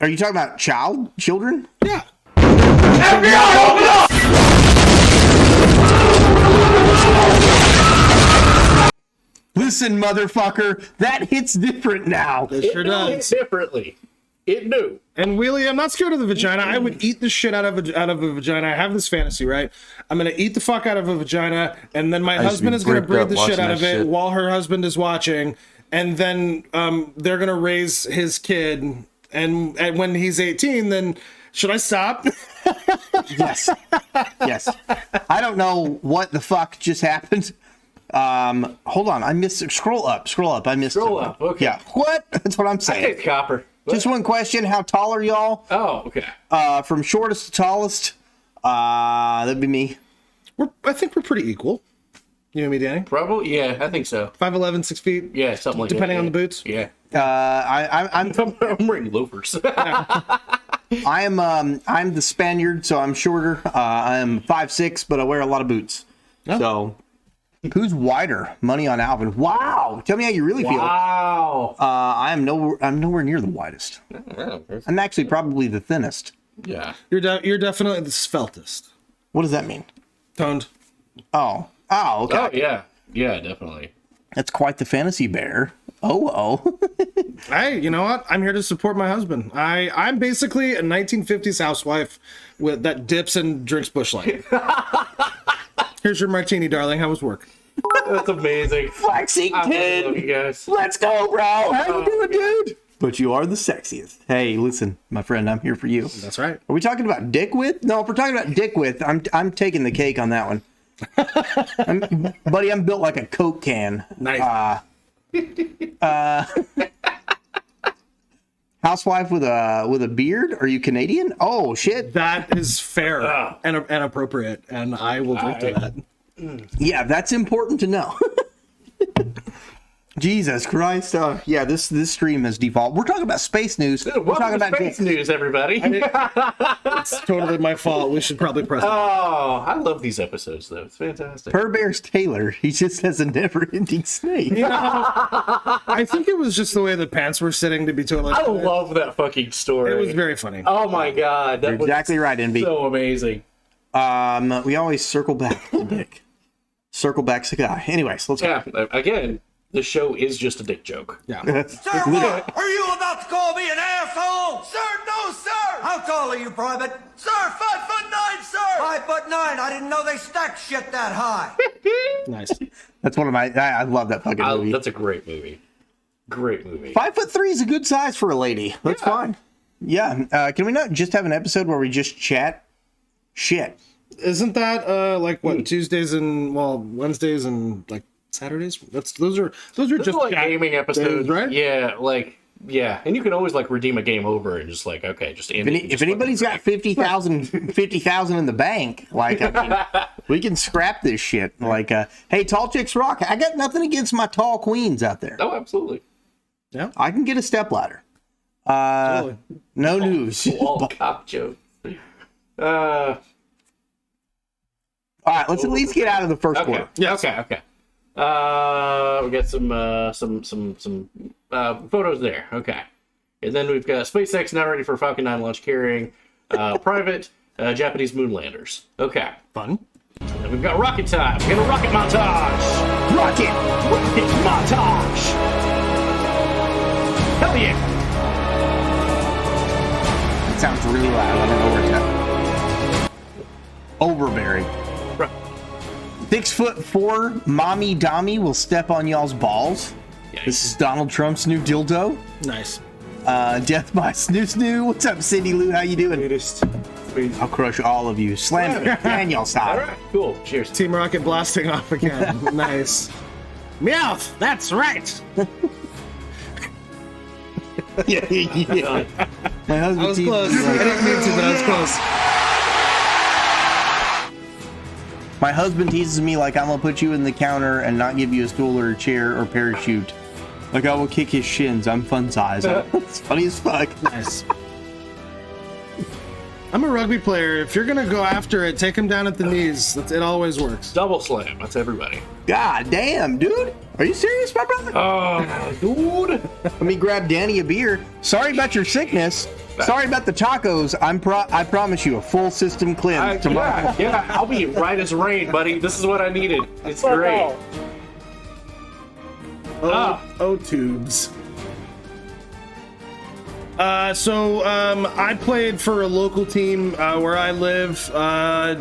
Are you talking about children? Yeah. FBI, open up! Listen, motherfucker, that hits different now. It sure does. Differently. It knew. And Wheelie, I'm not scared of the vagina. I would eat the shit out of a vagina. I have this fantasy, right? I'm gonna eat the fuck out of a vagina, and then my husband is gonna breed the shit out of it while her husband is watching, and then they're gonna raise his kid, and when he's 18, then should I stop? Yes. Yes. I don't know what the fuck just happened. Hold on. I missed. Scroll up. I missed. Scroll up. Okay. Yeah. What? That's what I'm saying. It's copper. Just one question. How tall are y'all? Oh, okay. From shortest to tallest. That'd be me. I think we're pretty equal. You and me, Danny? Probably. Yeah, I think so. 5'11", 6 feet. Yeah, something like depending that. on the boots. Yeah. I'm wearing loafers. I'm the Spaniard, so I'm shorter. I'm 5'6", but I wear a lot of boots. Oh. So, who's wider? Money on Alvin. Wow. Tell me how you really feel. Wow. I'm nowhere near the widest. I'm actually probably the thinnest. Yeah. You're definitely the sveltest. What does that mean? Toned. Oh, okay. Oh, yeah. Yeah, definitely. That's quite the fantasy bear. Oh. Hey, you know what? I'm here to support my husband. I'm basically a 1950s housewife that dips and drinks Busch Light. Here's your martini, darling. How was work? That's amazing. Flaxseed I kid. love you guys. Let's go, bro. How you doing, dude? But you are the sexiest. Hey, listen, my friend, I'm here for you. That's right. Are we talking about dick width? No, if we're talking about dick width, I'm taking the cake on that one. Buddy, I'm built like a Coke can. Nice. Housewife with a beard? Are you Canadian? Oh shit. That is fair and appropriate, and I will drink to that. Yeah, that's important to know. Jesus Christ. Yeah, this stream has default. We're talking about space news. We're talking about space news, everybody. It's totally my fault. We should probably press it. Oh, I love these episodes, though. It's fantastic. Per Bear's Taylor. He just has a never-ending snake. You know, I think it was just the way the pants were sitting, to be totally I honest. love that fucking story. It was very funny. Oh my god, that You're was exactly right, NB. so amazing. We always circle back to Dick. Circle back to guy. Anyways, let's go. Yeah, again, the show is just a dick joke. Yeah. Sir, what? Are you about to call me an asshole? Sir, no, sir! How tall are you, Private? Sir, 5'9", sir! 5'9". I didn't know they stacked shit that high. Nice. That's one of my. I love that fucking movie. That's a great movie. Great movie. 5'3" is a good size for a lady. That's fine. Yeah. Can we not just have an episode where we just chat shit? Isn't that like what Tuesdays and Wednesdays and like Saturdays? Those are just like gaming episodes, days, right? Yeah, and you can always like redeem a game over and just like just end it. If anybody's got 50,000 in the bank, like we can scrap this shit. Like, hey, Tall Chicks Rock, I got nothing against my tall queens out there. Oh, absolutely. Yeah, I can get a stepladder. No news. All cop joke. All right, let's at least get out of the first quarter. Yeah. Okay. We got some photos there. Okay, and then we've got SpaceX now ready for Falcon 9 launch carrying private Japanese moon landers. Okay, fun. And then we've got rocket time. We got a rocket montage. Rocket montage. Hell yeah! It sounds really loud. I don't know where it's Overbearing. 6'4" mommy Dommy will step on y'all's balls. Yikes. This is Donald Trump's new dildo. Nice. Death by Snoo Snoo. What's up, Cindy Lou? How you doing? I'll crush all of you. Slam it. Daniel style. All right, cool. Cheers. Team Rocket blasting off again. Nice. Meowth. That's right. Yeah. My husband I was close. I didn't mean to, but I was close. My husband teases me like I'm gonna put you in the counter and not give you a stool or a chair or parachute. Like I will kick his shins. I'm fun size. It's funny as fuck. Nice. I'm a rugby player. If you're gonna go after it, take him down at the knees. It always works. Double slam. That's everybody. God damn, dude. Are you serious, my brother? Oh, dude. Let me grab Danny a beer. Sorry about your sickness. Sorry about the tacos. I promise you a full system cleanse tomorrow. Yeah, I'll be right as rain, buddy. This is what I needed. It's great. Oh, tubes. So I played for a local team where I live.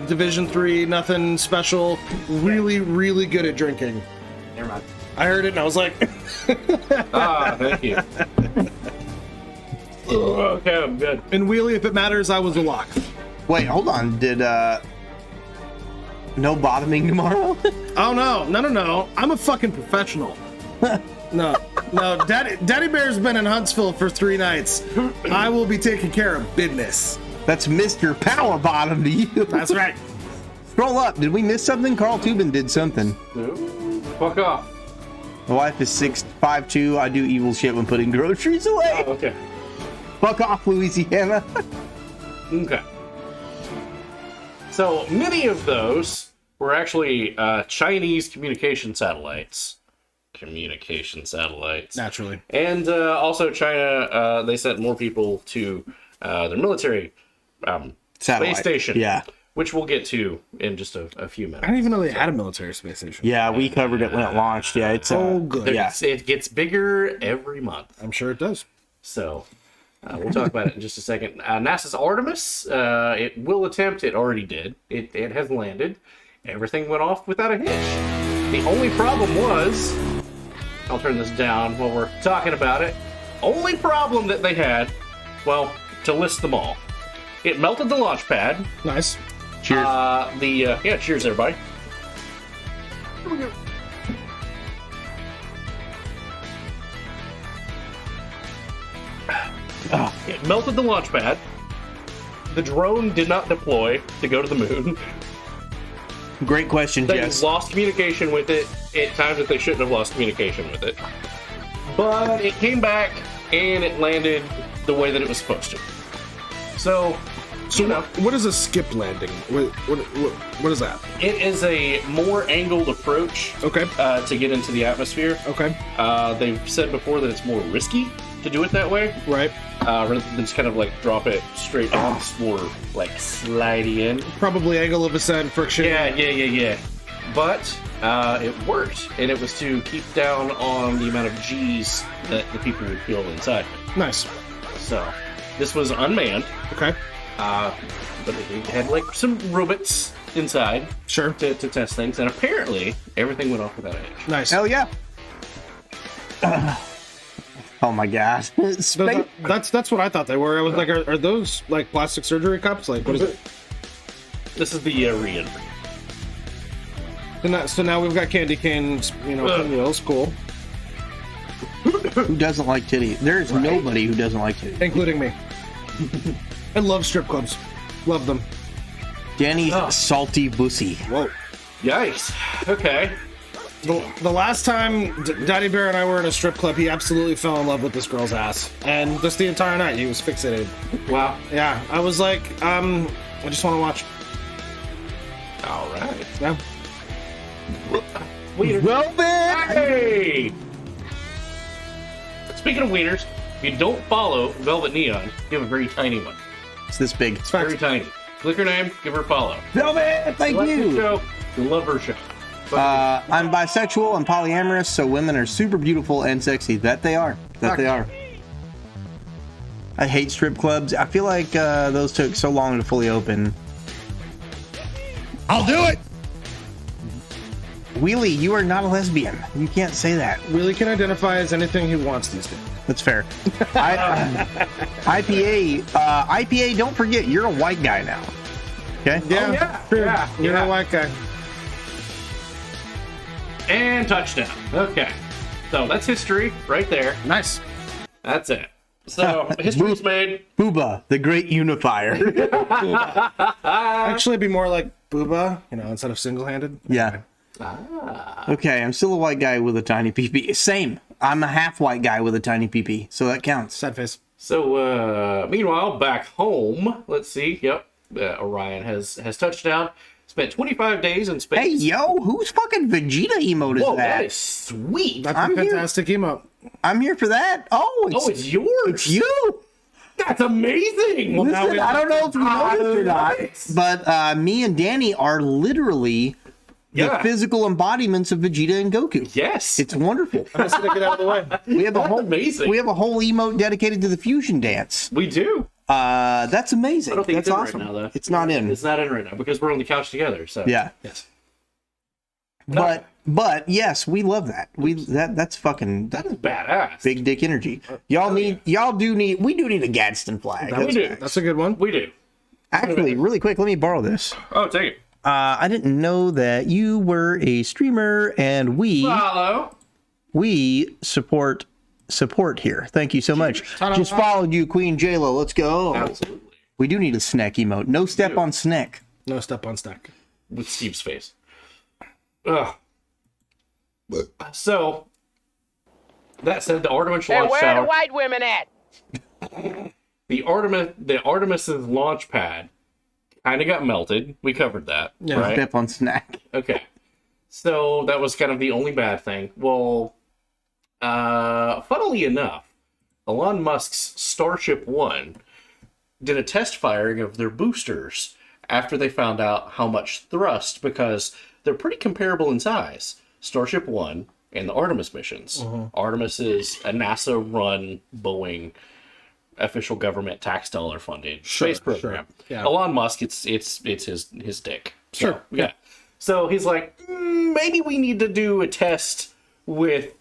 Division 3, nothing special. Really, really good at drinking. Never mind. I heard it and I was like, thank you. Okay, I'm good. In Wheelie, if it matters, I was a lock. Wait, hold on. Did no bottoming tomorrow? Oh no. I'm a fucking professional. No. Daddy Bear's been in Huntsville for 3 nights. I will be taking care of business. That's Mr. Power Bottom to you. That's right. Scroll up. Did we miss something? Carl Tubin did something. No. Fuck off. My wife is 6'5'2". I do evil shit when putting groceries away. Oh, okay. Fuck off, Louisiana. Okay. So many of those were actually Chinese communication satellites. Naturally. And also China, they sent more people to their military space station. Yeah. Which we'll get to in just a few minutes. I didn't even know they had a military space station. Yeah, we covered it when it launched. Yeah, it's good. Yeah. It gets bigger every month. I'm sure it does. So we'll talk about it in just a second. NASA's Artemis, it will attempt, it already did. It has landed. Everything went off without a hitch. The only problem was, I'll turn this down while we're talking about it. Only problem that they had, well, to list them all. It melted the launch pad. Nice. Cheers. Cheers, everybody. Here we go. It melted the launch pad. The drone did not deploy to go to the moon. Great question, They Jess. lost communication with it at times that they shouldn't have lost communication with it. But it came back and it landed the way that it was supposed to. So what is a skip landing? What is that? it is a more angled approach Okay. to get into the atmosphere. Okay. They've said before that it's more risky to do it that way. Right. Rather than just kind of like drop it straight on. It's more like slidey in. Probably angle of ascent, friction. Yeah. But it worked, and it was to keep down on the amount of G's that the people would feel inside. Nice. So this was unmanned, Okay. but it had like some robots inside Sure. to test things, and apparently everything went off without a hitch. Nice. Hell yeah. Oh my god. That's what I thought they were. I was like, are those like plastic surgery cups? Like, what is it? This is the re-entry. So now we've got candy canes, pinwheels, cool. Who doesn't like titty? There's nobody who doesn't like titty. Including me. I love strip clubs. Love them. Danny's salty pussy. Whoa. Yikes. Okay. The last time Daddy Bear and I were in a strip club, he absolutely fell in love with this girl's ass. And just the entire night, he was fixated. Wow. Yeah, I was like, I just want to watch. All right. Yeah. Velvet! Hey! Speaking of wieners, if you don't follow Velvet Neon, you have a very tiny one. It's this big. It's very tiny. Click her name, give her a follow. Velvet, thank Like her you. show, you love her show. I'm bisexual and polyamorous, so women are super beautiful and sexy. That they are. They are. I hate strip clubs. I feel like those took so long to fully open. I'll do it. Wheelie, you are not a lesbian. You can't say that. Wheelie can identify as anything he wants these days. That's fair. IPA, don't forget, you're a white guy now. Okay? Yeah, true. You're a white guy. And touchdown. Okay. So that's history right there. Nice. That's it. So history's made. Booba, the great unifier. Actually, it'd be more like Booba, instead of single-handed. Yeah. Okay, I'm still a white guy with a tiny PP. Same. I'm a half white guy with a tiny PP, so that counts. Sad face. So meanwhile, back home, let's see. Yep, Orion has touched down. Spent 25 days in space. Hey, yo, whose fucking Vegeta emote is Whoa, that? that is sweet. That's a fantastic emote. I'm here for that. It's yours. It's you. That's amazing. Well, now Listen, I don't know if you know this or not, but me and Danny are literally the physical embodiments of Vegeta and Goku. Yes, it's wonderful. I'm just gonna get out of the way. We have a whole amazing. We have a whole emote dedicated to the fusion dance. We do. That's amazing. I don't think That's it's in awesome. right now, though. It's not in. It's not in right now because we're on the couch together. So yeah. Yes. But yes, we love that. That's fucking that is badass. Big dick energy. We do need a Gadsden flag. We do. That's a good one. We do. Actually, really quick, let me borrow this. Oh, take it. I didn't know that you were a streamer, and we support here. Thank you so much. Just followed you, Queen JLo. Let's go. Absolutely. We do need a snack emote. No step on snack. No step on stack. With Steve's face. Ugh. So, that said, the Artemis launch where tower. are the white women at? The Artemis's launch pad kind of got melted. We covered that. Yeah. Right? Step on snack. Okay. So that was kind of the only bad thing. Well, funnily enough, Elon Musk's Starship 1 did a test firing of their boosters after they found out how much thrust, because they're pretty comparable in size. Starship 1 and the Artemis missions. Artemis is a NASA-run Boeing official government tax dollar funded space program. Yeah. Elon Musk, it's his dick. So, Sure. Yeah. So he's like, maybe we need to do a test with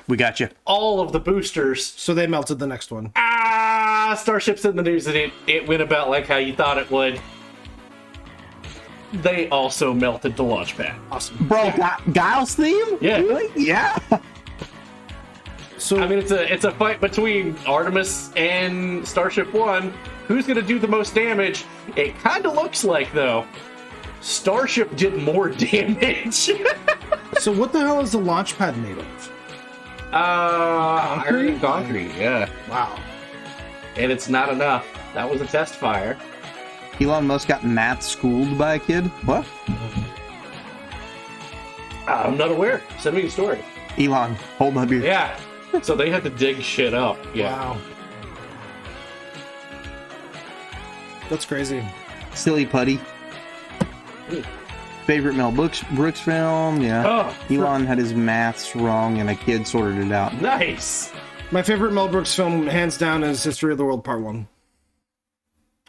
We got you. all of the boosters. So they melted the next one. Starship's in the news and it went about like how you thought it would. They also melted the launch pad. Awesome. Bro, Giles theme? Yeah. Really? Yeah. So I mean, it's a fight between Artemis and Starship 1. Who's going to do the most damage? It kind of looks like, though, Starship did more damage. So what the hell is the launch pad made of? Iron and concrete, yeah. Wow. And it's not enough. That was a test fire. Elon Musk got math schooled by a kid? What? I'm not aware. Send me the story. Elon, hold my beer. Yeah. So they had to dig shit up. Yeah. Wow. That's crazy. Silly putty. Favorite Mel Brooks film? Yeah. Oh, Elon had his maths wrong and a kid sorted it out. nice. My favorite Mel Brooks film, hands down, is History of the World Part 1.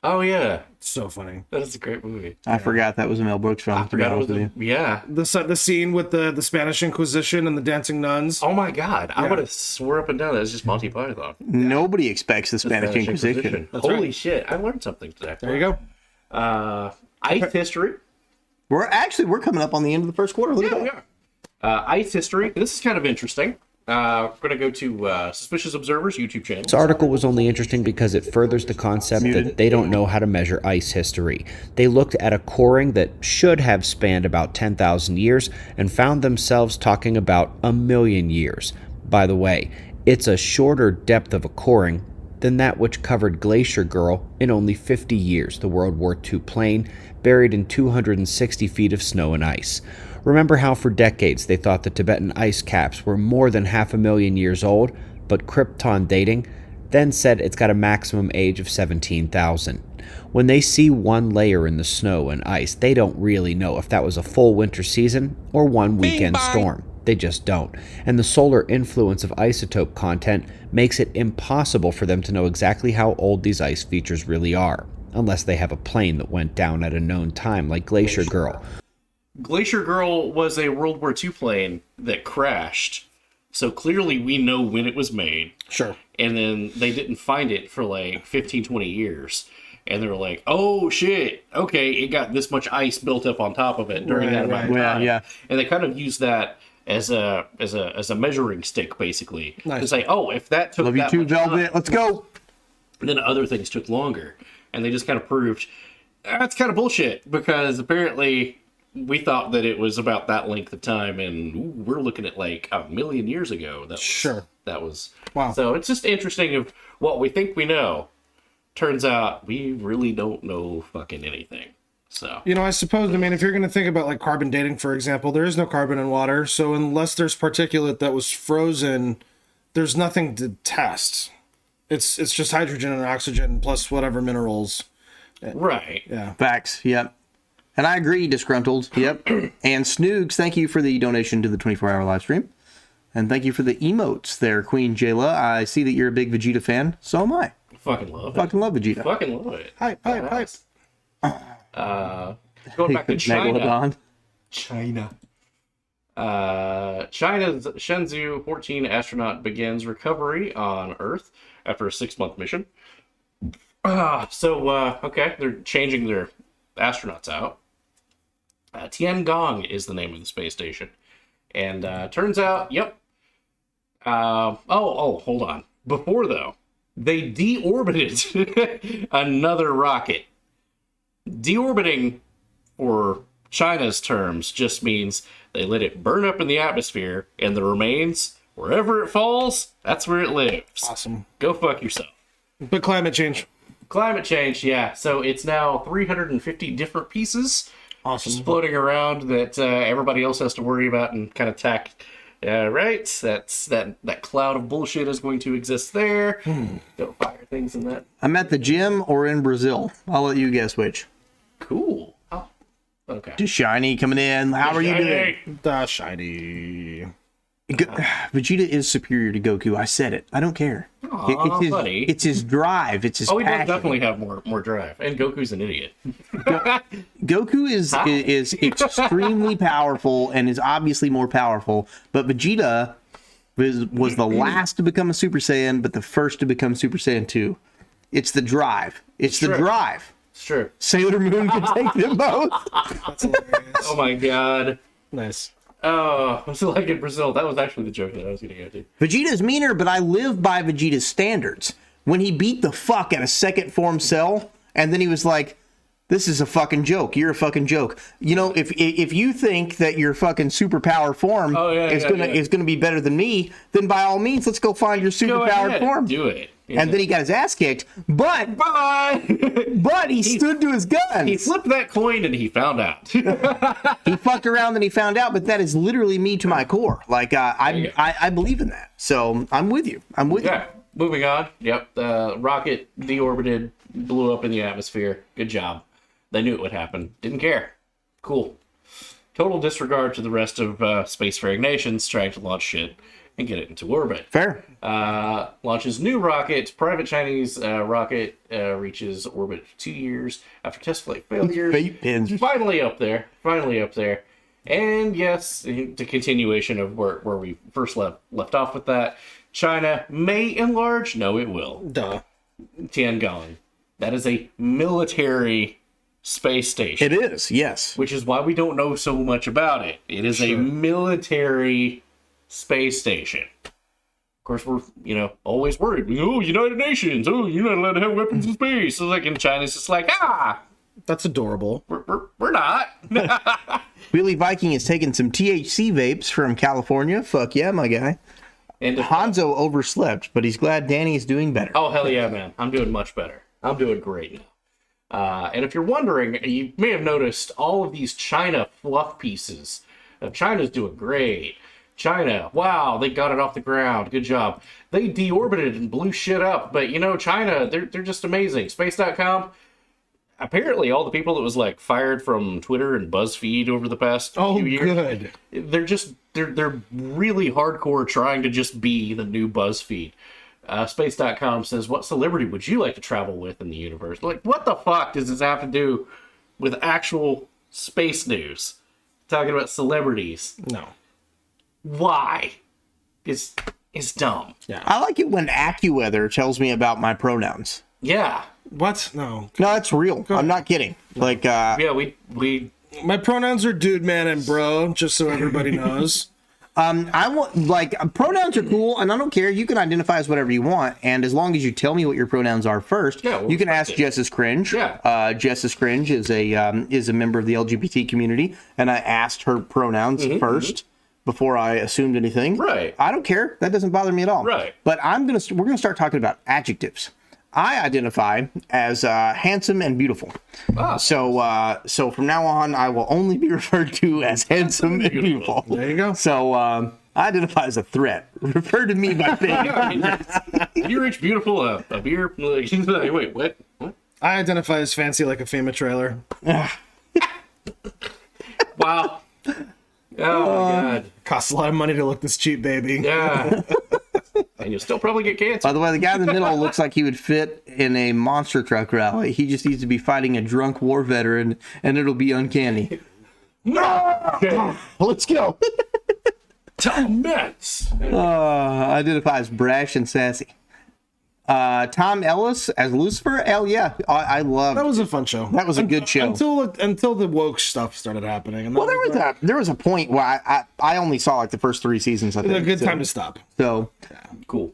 Oh, yeah. It's so funny. That is a great movie. I forgot that was a Mel Brooks film. I forgot it was yeah. The scene with the Spanish Inquisition and the dancing nuns. Oh my god. I would have swore up and down that was just Monty Python. Nobody expects the Spanish Inquisition. Holy shit. I learned something today. There you go. Ice history. We're coming up on the end of the first quarter. Look at that. Ice history. This is kind of interesting. We're going to go to Suspicious Observer's YouTube channel. This article was only interesting because it furthers the concept that they don't know how to measure ice history. They looked at a coring that should have spanned about 10,000 years and found themselves talking about 1 million years. By the way, it's a shorter depth of a coring than that which covered Glacier Girl in only 50 years, the World War II plane buried in 260 feet of snow and ice. Remember how for decades they thought the Tibetan ice caps were more than 500,000 years old, but Krypton dating then said it's got a maximum age of 17,000. When they see one layer in the snow and ice, they don't really know if that was a full winter season or one weekend storm. They just don't. And the solar influence of isotope content makes it impossible for them to know exactly how old these ice features really are, unless they have a plane that went down at a known time like Glacier Girl. Glacier Girl was a World War II plane that crashed, so clearly we know when it was made. Sure. And then they didn't find it for like 15, 20 years. And they were like, oh shit, okay, it got this much ice built up on top of it during that amount of time. Yeah. And they kind of used that as a measuring stick, basically. Nice. To say, oh, if that took Love you that too, much Velvet. time, Let's go. then other things took longer. And they just kind of proved that's kind of bullshit, because apparently we thought that it was about that length of time, and we're looking at like 1 million years ago. That was wow. So it's just interesting of what we think we know. Turns out we really don't know fucking anything. So I suppose, if you're going to think about like carbon dating, for example, there is no carbon in water. So unless there's particulate that was frozen, there's nothing to test. It's just hydrogen and oxygen plus whatever minerals. Right. Yeah. Facts. Yep. And I agree, Disgruntled. Yep. And Snoogs, thank you for the donation to the 24-hour live stream. And thank you for the emotes there, Queen Jayla. I see that you're a big Vegeta fan. So am I. Fucking love it. Fucking love Vegeta. Fucking love it. Hype. Going back to China. Megalodon. China's Shenzhou 14 astronaut begins recovery on Earth after a 6-month mission. Okay, they're changing their astronauts out. Tiangong is the name of the space station. And turns out, hold on. Before, though, they deorbited another rocket. Deorbiting, for China's terms, just means they let it burn up in the atmosphere, and the remains, wherever it falls, that's where it lives. Awesome. Go fuck yourself. But climate change. Climate change, yeah. So it's now 350 different pieces. Awesome. Just floating around that everybody else has to worry about and kind of tack. Right? That's that cloud of bullshit is going to exist there. Don't fire things in that. I'm at the gym or in Brazil. I'll let you guess which. Cool. Oh, okay. Just Shiny coming in. How are you doing? The Shiny. Vegeta is superior to Goku. I said it. I don't care. Buddy. It's his drive. It's his he does passion. definitely have more drive. And Goku's an idiot. Goku is extremely powerful and is obviously more powerful, but Vegeta was the last to become a Super Saiyan, but the first to become Super Saiyan 2. It's the drive. It's the drive. It's true. Sailor Moon can take them both. That's hilarious. Oh my god. Nice. Oh, was it like in Brazil? That was actually the joke that I was going to go to. Vegeta's meaner, but I live by Vegeta's standards. When he beat the fuck out of second form Cell, and then he was like, this is a fucking joke. You're a fucking joke. If you think that your fucking superpower form is gonna be better than me, then by all means, let's go find your superpowered form. Do it. Yeah. And then he got his ass kicked. But he stood to his guns. He flipped that coin and he found out. He fucked around and he found out. But that is literally me to my core. Like I believe in that. So I'm with you. Yeah. Moving on. Yep. The rocket deorbited, blew up in the atmosphere. Good job. They knew it would happen. Didn't care. Cool. Total disregard to the rest of spacefaring nations trying to launch shit and get it into orbit. Fair. Launches new rocket. Private Chinese rocket reaches orbit 2 years after test flight failures. Finally up there. And yes, the continuation of where we first left off with that. China may enlarge. No, it will. Duh. Tiangong. That is a military space station. It is, yes. Which is why we don't know so much about it. It is a military space station. Of course, we're, always worried. Oh, United Nations. Oh, you're not allowed to have weapons in space. So, like, in China, it's just like, That's adorable. We're not. Wheelie Viking has taken some THC vapes from California. Fuck yeah, my guy. And Hanzo overslept, but he's glad Danny's doing better. Oh, hell yeah, man. I'm doing much better. I'm doing great now. And if you're wondering, you may have noticed all of these China fluff pieces. China's doing great. China, wow, they got it off the ground. Good job. They deorbited and blew shit up. But, China, they're just amazing. Space.com, apparently all the people that was, like, fired from Twitter and BuzzFeed over the past few years. Good. They're really hardcore trying to just be the new BuzzFeed. Space.com says, what celebrity would you like to travel with in the universe? Like, what the fuck does this have to do with actual space news? Talking about celebrities. No. Why? It's dumb. Yeah. I like it when AccuWeather tells me about my pronouns. Yeah. What? No. No, that's real. I'm not kidding. Like, yeah, we my pronouns are dude, man, and bro, just so everybody knows. I want, like, pronouns are cool, and I don't care. You can identify as whatever you want, and as long as you tell me what your pronouns are first, you can ask Jess's Cringe. Yeah. Jess's Cringe is a member of the LGBT community, and I asked her pronouns first before I assumed anything. Right. I don't care. That doesn't bother me at all. Right. But we're gonna start talking about adjectives. I identify as handsome and beautiful. So from now on, I will only be referred to as handsome and beautiful. There you go. So I identify as a threat. Refer to me by name. You're rich, beautiful, a beer. Wait, what? I identify as fancy like a FEMA trailer. Wow. Oh, my God. Costs a lot of money to look this cheap, baby. Yeah. And you'll still probably get cancer. By the way, the guy in the middle looks like he would fit in a monster truck rally. He just needs to be fighting a drunk war veteran, and it'll be uncanny. No! Okay. Let's go. Tom Metz. Identify as brash and sassy. Tom Ellis as Lucifer. Hell yeah, I love. That was a fun show. That was a good show until the woke stuff started happening. And well, there was a point where I only saw like the first 3 seasons. I think. It was a good time to stop. So cool.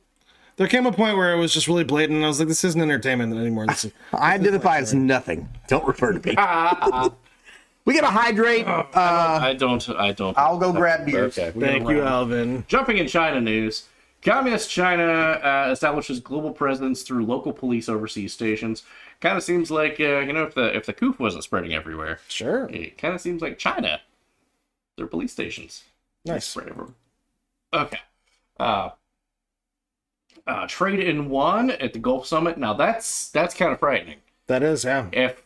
There came a point where it was just really blatant. And I was like, this isn't entertainment anymore. I identify as nothing. Don't refer to me. We gotta hydrate. I don't. I'll go grab beers. Okay, thank you, Alvin. Jumping in China news. Communist China establishes global presence through local police overseas stations. Kind of seems like if the coof wasn't spreading everywhere, sure. It kind of seems like China, their police stations. Nice. Spread everywhere. Okay. Trade in one at the Gulf Summit. Now that's kind of frightening. That is, yeah. If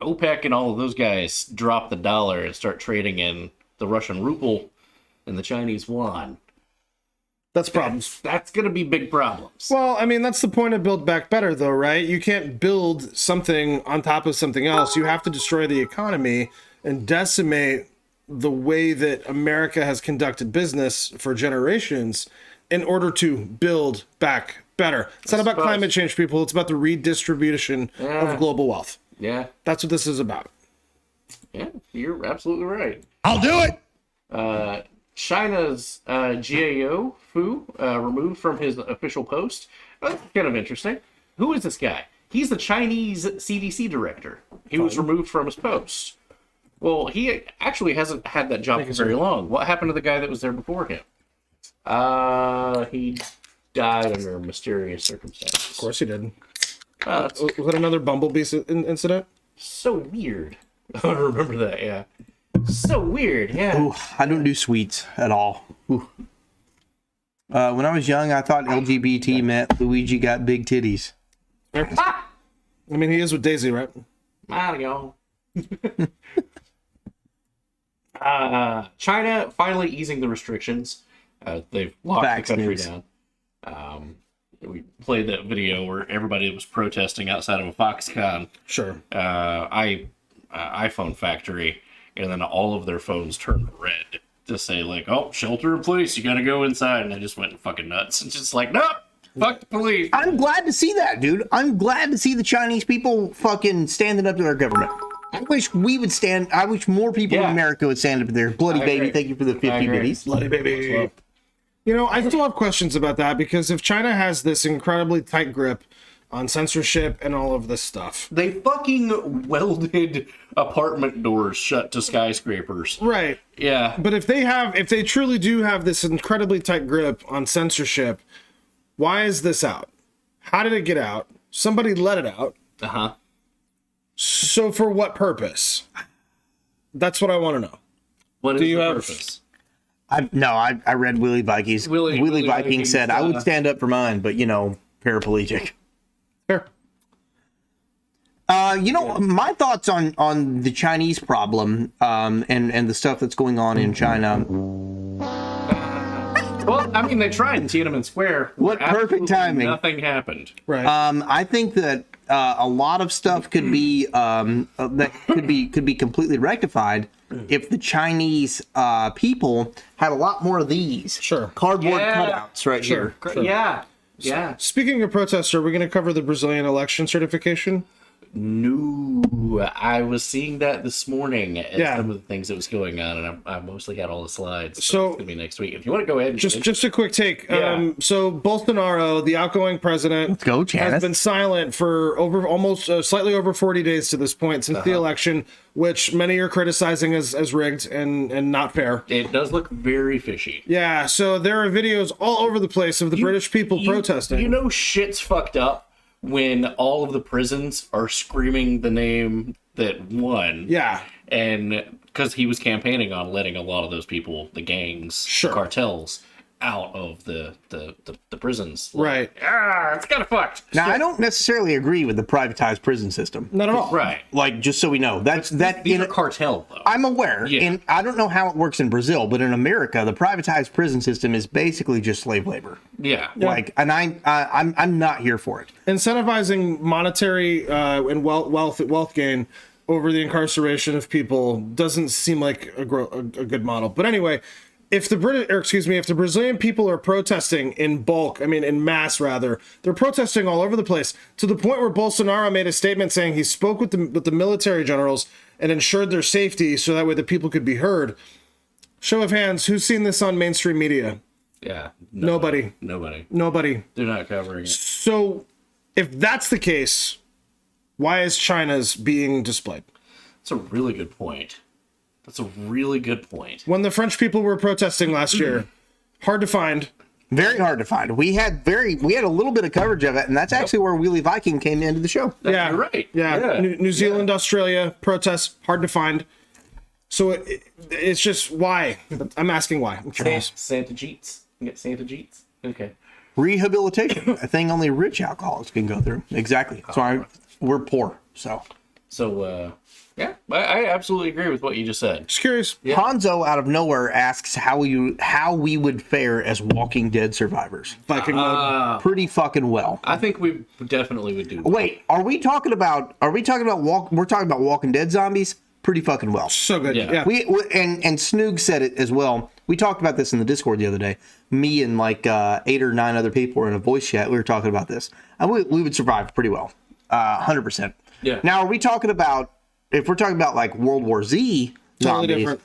OPEC and all of those guys drop the dollar and start trading in the Russian ruble and the Chinese yuan, that's problems. That's going to be big problems. Well, I mean, that's the point of Build Back Better, though, right? You can't build something on top of something else. You have to destroy the economy and decimate the way that America has conducted business for generations in order to build back better. It's not about climate change, people. It's about the redistribution of global wealth. Yeah. That's what this is about. Yeah, you're absolutely right. I'll do it! China's Jiao Fu removed from his official post. That's kind of interesting. Who is this guy? He's the Chinese CDC director. He was removed from his post. Well, he actually hasn't had that job for very long. What happened to the guy that was there before him? He died under mysterious circumstances. Of course he did. Was that another Bumblebee incident? So weird. I remember that, yeah. So weird, yeah. Ooh, I don't do sweets at all. Ooh. When I was young, I thought LGBT meant Luigi got big titties. I mean, he is with Daisy, right? Mario. China finally easing the restrictions. They've locked the country down. We played that video where everybody was protesting outside of a Foxconn. Sure. iPhone factory, and then all of their phones turned red to say like, "Oh, shelter in place. You got to go inside." And they just went fucking nuts. And just like, nope. Fuck the police. I'm glad to see that, dude. I'm glad to see the Chinese people fucking standing up to their government. I wish we would stand. I wish more people in America would stand up to their bloody baby. Thank you for the 50 biddies. Bloody baby. You know, I still have questions about that because if China has this incredibly tight grip on censorship and all of this stuff, they fucking welded apartment doors shut to skyscrapers. Right. Yeah. But if they truly do have this incredibly tight grip on censorship, why is this out? How did it get out? Somebody let it out. Uh-huh. So for what purpose? That's what I want to know. What is the purpose? I read Willie Vikings. Willie Viking said I would stand up for mine, but paraplegic. Fair. My thoughts on the Chinese problem and the stuff that's going on in China. Well, I mean, they tried in Tiananmen Square. What perfect timing! Nothing happened. Right. I think that a lot of stuff could be could be completely rectified if the Chinese people had a lot more of these cardboard cutouts right here. Sure. Yeah. Speaking of protests, are we going to cover the Brazilian election certification? No, I was seeing that this morning and some of the things that was going on, and I mostly had all the slides. So it's gonna be next week. If you want to go ahead, and just a quick take. So Bolsonaro, the outgoing president, has been silent for almost slightly over 40 days to this point since the election, which many are criticizing as rigged and not fair. It does look very fishy. Yeah. So there are videos all over the place of the British people protesting. You know, shit's fucked up when all of the prisons are screaming the name that won. Yeah. And because he was campaigning on letting a lot of those people, the gangs, cartels, out of the prisons. Right. It's kind of fucked. Now, I don't necessarily agree with the privatized prison system. Not at all. Right. Like, just so we know, these are cartel, though. I'm aware, and I don't know how it works in Brazil, but in America, the privatized prison system is basically just slave labor. Yeah. Like, and I'm not here for it. Incentivizing monetary and wealth gain over the incarceration of people doesn't seem like a good model. But anyway, if the Brazilian people are protesting in bulk, in mass rather, they're protesting all over the place to the point where Bolsonaro made a statement saying he spoke with the military generals and ensured their safety so that way the people could be heard. Show of hands, who's seen this on mainstream media? Yeah. Nobody. They're not covering it. So if that's the case, why is China's being displayed? That's a really good point. When the French people were protesting last year, hard to find. Very hard to find. We had a little bit of coverage of it, and that's actually where Willie Viking came into the show. Yeah, you're right. Yeah. New Zealand, Australia, protests, hard to find. So it's just why. I'm asking why. I'm curious. Santa Jeets. You get Santa Jeets? Okay. Rehabilitation, a thing only rich alcoholics can go through. Exactly. So we're poor. So, yeah, I absolutely agree with what you just said. Just curious. Yeah. Hanzo out of nowhere asks how we would fare as Walking Dead survivors. Pretty fucking well. I think we definitely would do. Wait, are we talking about we're talking about Walking Dead zombies? Pretty fucking well. So good. Yeah. And Snoog said it as well. We talked about this in the Discord the other day. Me and like 8 or 9 other people were in a voice chat. We were talking about this. And we would survive pretty well. 100%. Yeah. Now, if we're talking about like World War Z zombies,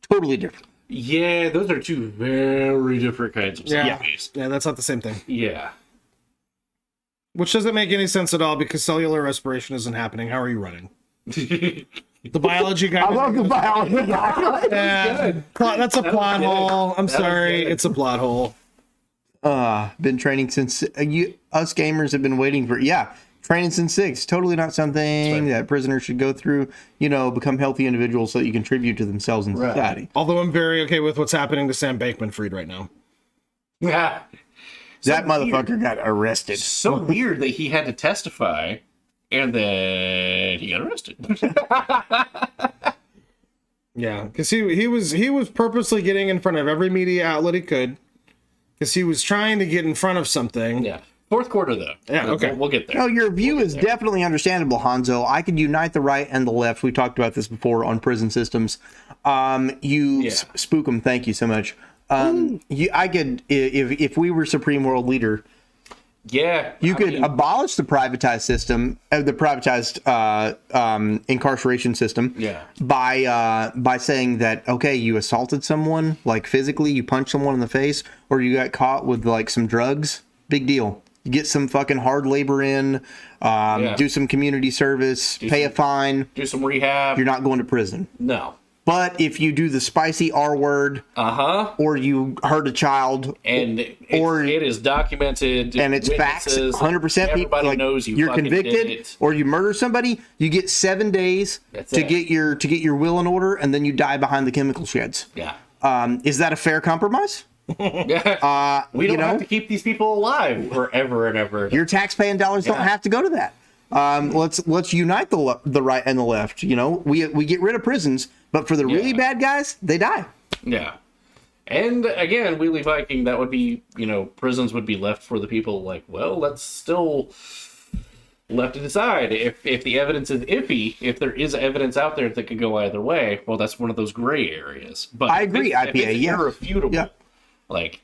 totally different. Yeah, those are two very different kinds of zombies. Yeah, that's not the same thing. Yeah. Which doesn't make any sense at all because cellular respiration isn't happening. How are you running? The biology guy. I love the biology guy. That's a plot hole. I'm sorry. It's a plot hole. Been training since us gamers have been waiting for. Yeah. Training since 6, totally not something that prisoners should go through, become healthy individuals so that you contribute to themselves and society. Although I'm very okay with what's happening to Sam Bankman-Fried right now. Yeah. That motherfucker got arrested. So weird that he had to testify and then he got arrested. Yeah, because he was purposely getting in front of every media outlet he could because he was trying to get in front of something. Yeah. Fourth quarter, though. Yeah, okay. We'll get there. No, your view is definitely understandable, Hanzo. I could unite the right and the left. We talked about this before on prison systems. Spook 'em. Thank you so much. I could, if we were Supreme World Leader, Yeah. You could abolish the privatized system, the privatized incarceration system. Yeah. By saying that, okay, you assaulted someone, like physically, you punched someone in the face, or you got caught with like some drugs. Big deal. You get some fucking hard labor in, do some community service, pay a fine, do some rehab. You're not going to prison. No. But if you do the spicy R word, or you hurt a child, and it is documented, and it's facts, 100%. Everybody knows you're convicted, or you murder somebody, you get 7 days to get your will in order, and then you die behind the chemical sheds. Yeah. Is that a fair compromise? Yeah. We don't have to keep these people alive forever and ever. Your tax-paying dollars don't have to go to that. Let's unite the right and the left. We get rid of prisons, but for the really bad guys, they die. Yeah. And again, Wheelie Viking, that would be, prisons would be left for the people like, well, that's still left to decide. If the evidence is iffy, if there is evidence out there that could go either way, well, that's one of those gray areas. But I agree, IPA, if it's irrefutable, like,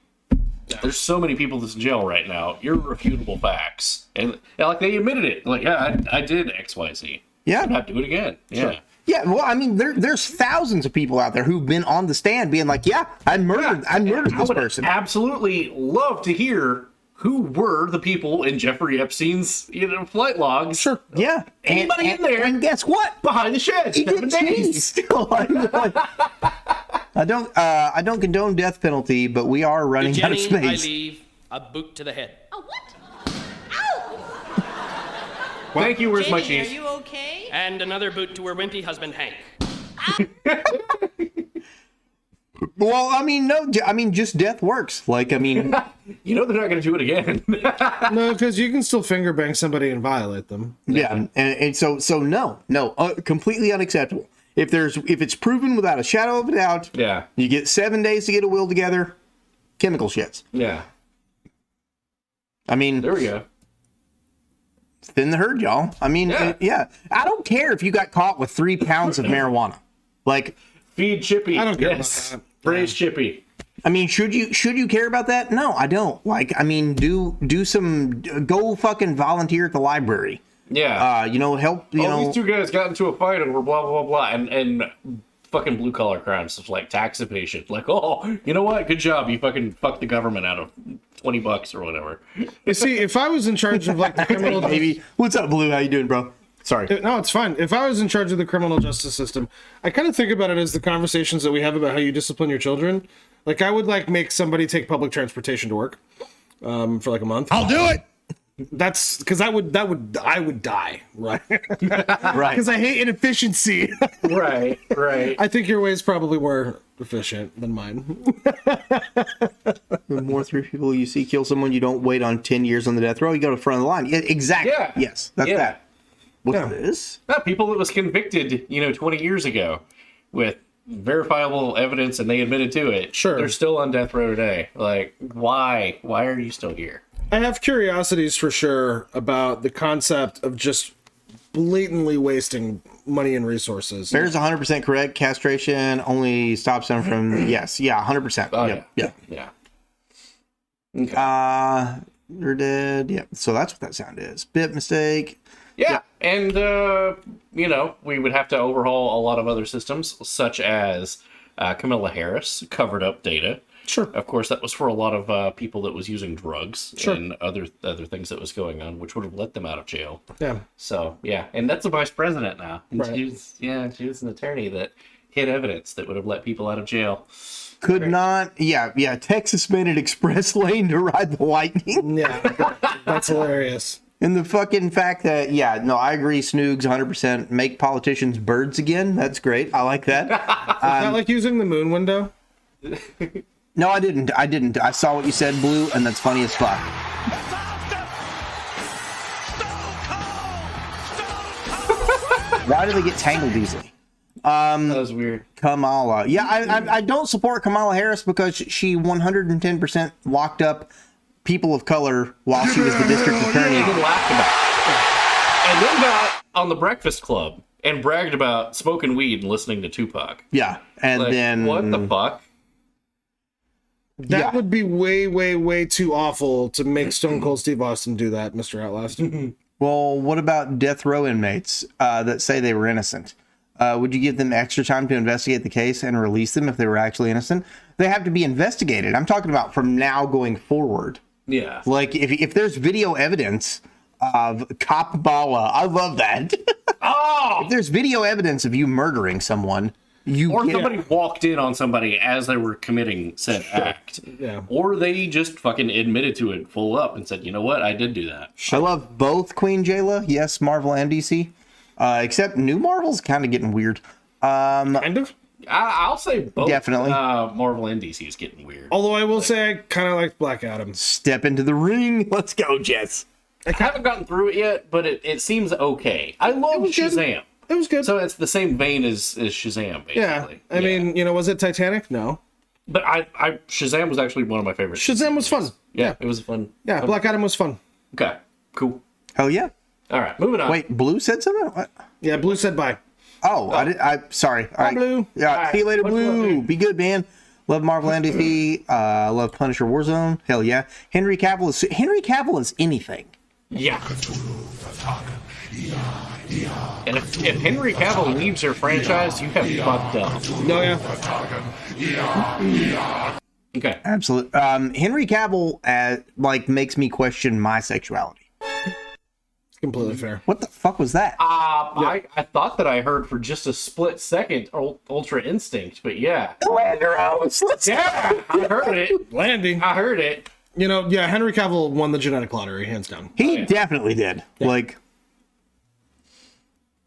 there's so many people that's in jail right now, irrefutable facts. And like they admitted it. Like, yeah, I did XYZ. Yeah. I'd not do it again. Yeah. Sure. Yeah, well, I mean, there's thousands of people out there who've been on the stand being like, yeah, I murdered this person. Absolutely love to hear who were the people in Jeffrey Epstein's flight logs. Sure. Yeah. Anybody in there. And guess what? Behind the shed. 7 days. I don't condone death penalty, but we are running out of space. I leave a boot to the head. Oh, what? Thank you. Where's Jenny, my cheese? Are you okay? And another boot to her wimpy husband, Hank. Well, I mean, no, just death works. Like, I mean, they're not going to do it again. No, because you can still finger bang somebody and violate them. Yeah, and so no, completely unacceptable. If it's proven without a shadow of a doubt, you get 7 days to get a will together. Chemical shits. Yeah. I mean, there we go. Thin the herd, y'all. I mean, I don't care if you got caught with 3 pounds of marijuana. Like, feed Chippy. I don't care about that. Praise Chippy. I mean, should you care about that? No, I don't. Like, I mean, go fucking volunteer at the library. Yeah. Help. These two guys got into a fight over blah blah blah blah, and fucking blue collar crimes such like tax evasion. Like, oh, you know what? Good job. You fucking fucked the government out of $20 or whatever. You see, if I was in charge of like the criminal, baby, what's up, Blue? How you doing, bro? Sorry. No, it's fine. If I was in charge of the criminal justice system, I kind of think about it as the conversations that we have about how you discipline your children. Like, I would make somebody take public transportation to work for like a month. I'll do it. That's because I would die, right? Right. Because I hate inefficiency. Right. I think your ways probably were efficient than mine. The more 3 people you see kill someone, you don't wait on 10 years on the death row. You go to the front of the line. Yeah, exactly. Yeah. Yes. That's that. What's this? People that was convicted, 20 years ago with verifiable evidence and they admitted to it. Sure. They're still on death row today. Like, why? Why are you still here? I have curiosities for sure about the concept of just blatantly wasting money and resources. Bear's 100% correct. Castration only stops them from, yes. Yeah, 100%. Oh, Yeah. Okay. You're dead. Yeah. So that's what that sound is. Bit mistake. Yeah. And, we would have to overhaul a lot of other systems, such as Kamala Harris covered up data. Sure. Of course, that was for a lot of people that was using drugs Sure. and other things that was going on, which would have let them out of jail. Yeah. So, yeah. And that's a vice president now. And Right. she was an attorney that hid evidence that would have let people out of jail. Could not. Yeah. Texas made an express lane to ride the lightning. Yeah. That's hilarious. And the fucking fact that, I agree, Snoogs 100%. Make politicians birds again. That's great. I like that. Is that like using the moon window? No, I didn't. I saw what you said, Blue, and that's funny as fuck. Why do they get tangled easily? That was weird. Kamala. Yeah, I don't support Kamala Harris because she 110% locked up people of color while she was the district attorney. And then laughed about it. And then got on the Breakfast Club and bragged about smoking weed and listening to Tupac. Yeah, and Like, then... what the fuck? That would be way, way, way too awful to make Stone Cold Steve Austin do that, Mr. Outlast. Well, what about death row inmates that say they were innocent? Would you give them extra time to investigate the case and release them if they were actually innocent? They have to be investigated. I'm talking about from now going forward. Yeah. Like if there's video evidence of Cop Bala, I love that. Oh! If there's video evidence of you murdering someone, somebody walked in on somebody as they were committing said act. Yeah. Or they just fucking admitted to it full up and said, you know what, I did do that. I love both Queen Jayla, yes, Marvel and DC. Except new Marvel's kind of getting weird. Kind of? I'll say both. Definitely. Marvel and DC is getting weird. Although I will say I kind of like Black Adam. Step into the ring. Let's go, Jess. I haven't gotten through it yet, but it seems okay. I love Shazam. It was good. So it's the same vein as Shazam, basically. Yeah. I mean, was it Titanic? No. But Shazam was actually one of my favorites. Shazam was fun. Yeah, it was fun. Yeah, Black Adam was fun. Okay, cool. Hell yeah. All right, moving on. Wait, Blue said something? What? Yeah, Blue said bye. Oh, sorry. All right. Blue. Yeah, All right. see you later, Much Blue. love, Be good, man. Love Marvel and DC. Love Punisher Warzone. Hell yeah. Henry Cavill is anything. Yeah. And if Henry Cavill leaves your franchise, you have fucked up. No, yeah. Okay. Absolutely. Henry Cavill makes me question my sexuality. It's completely fair. What the fuck was that? I thought that I heard for just a split second Ultra Instinct, but yeah. Yeah, I heard it. Landing. I heard it. Henry Cavill won the genetic lottery, hands down. He definitely did. Yeah.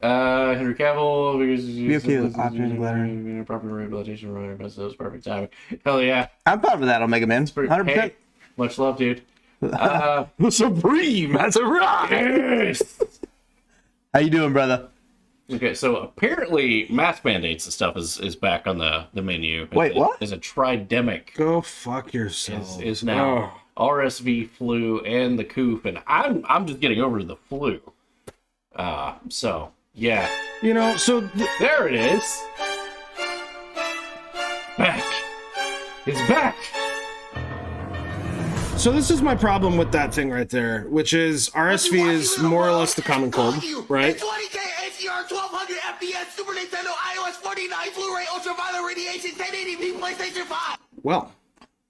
Henry Cavill, Be okay with options, letter. proper rehabilitation, those perfect timing. Hell yeah. I'm fine with that. I'll make amends. 100%. Hey, much love, dude. The Supreme. That's a rock. Yes. How you doing, brother? Okay, so apparently mask mandates and stuff is back on the menu. Wait, what? Is a tridemic. Go fuck yourself. Is now RSV, flu, and the coop, and I'm just getting over the flu. So yeah. There it is. Back. It's back. So this is my problem with that thing right there, which is RSV is more or less the common cold, right? 20K HDR 1200 FPS Super Nintendo iOS 49 Blu-ray ultraviolet radiation 1080p PlayStation 5. Well,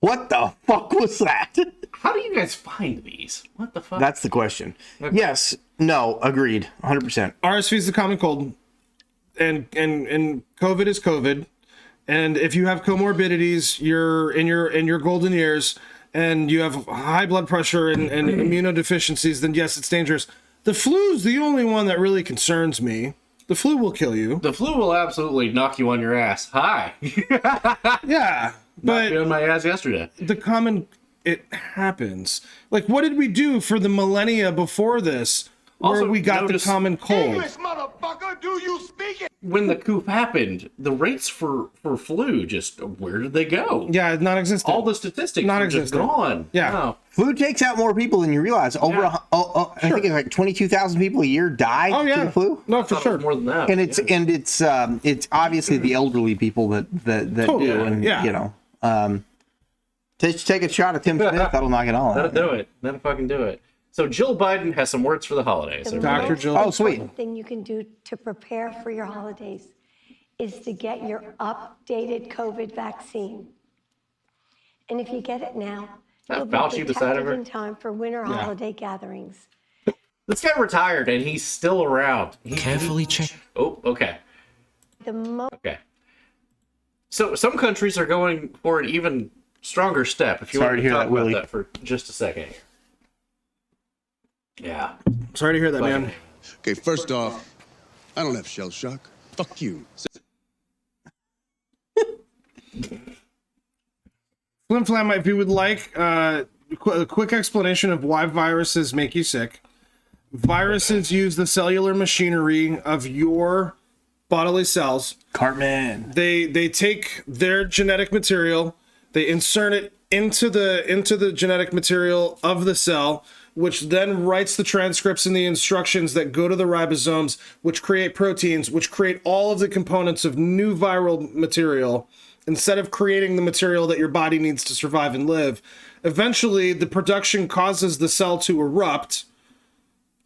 what the fuck was that? How do you guys find these? What the fuck? That's the question. Okay. Yes. No. Agreed. 100%. RSV is the common cold, and COVID is COVID, and if you have comorbidities, you're in your golden years, and you have high blood pressure and immunodeficiencies, then yes, it's dangerous. The flu's the only one that really concerns me. The flu will kill you. The flu will absolutely knock you on your ass. Hi. Yeah, but knocked me on my ass yesterday. It happens. Like, what did we do for the millennia before this, where Also, we got the common cold? English, motherfucker, do you speak it? When the coup happened, the rates for flu where did they go? Yeah, non-existent. All the statistics were just gone. Yeah. Oh. Flu takes out more people than you realize. I think it's like 22,000 people a year die to the flu. No, for sure. More than that. And it's obviously the elderly people that Totally. do, and take a shot at Tim Smith. That'll knock it all out. That'll do it. That'll fucking do it. So Jill Biden has some words for the holidays. Dr. Jill. Oh, sweet. The thing you can do to prepare for your holidays is to get your updated COVID vaccine. And if you get it now, you'll be Fauci beside of protected her? in time for winter holiday gatherings. This guy retired and he's still around. Carefully check. Oh, okay. Okay. So some countries are going for an even stronger step. If you Sorry want to to hear talk that, about Willie. that for just a second. Yeah. Sorry to hear that, man. Okay, first off, I don't have shell shock. Fuck you. Flim Flam, if you would like a quick explanation of why viruses make you sick. Viruses use the cellular machinery of your bodily cells. Cartman. They take their genetic material, they insert it into the genetic material of the cell, which then writes the transcripts and the instructions that go to the ribosomes, which create proteins, which create all of the components of new viral material, instead of creating the material that your body needs to survive and live, eventually the production causes the cell to erupt,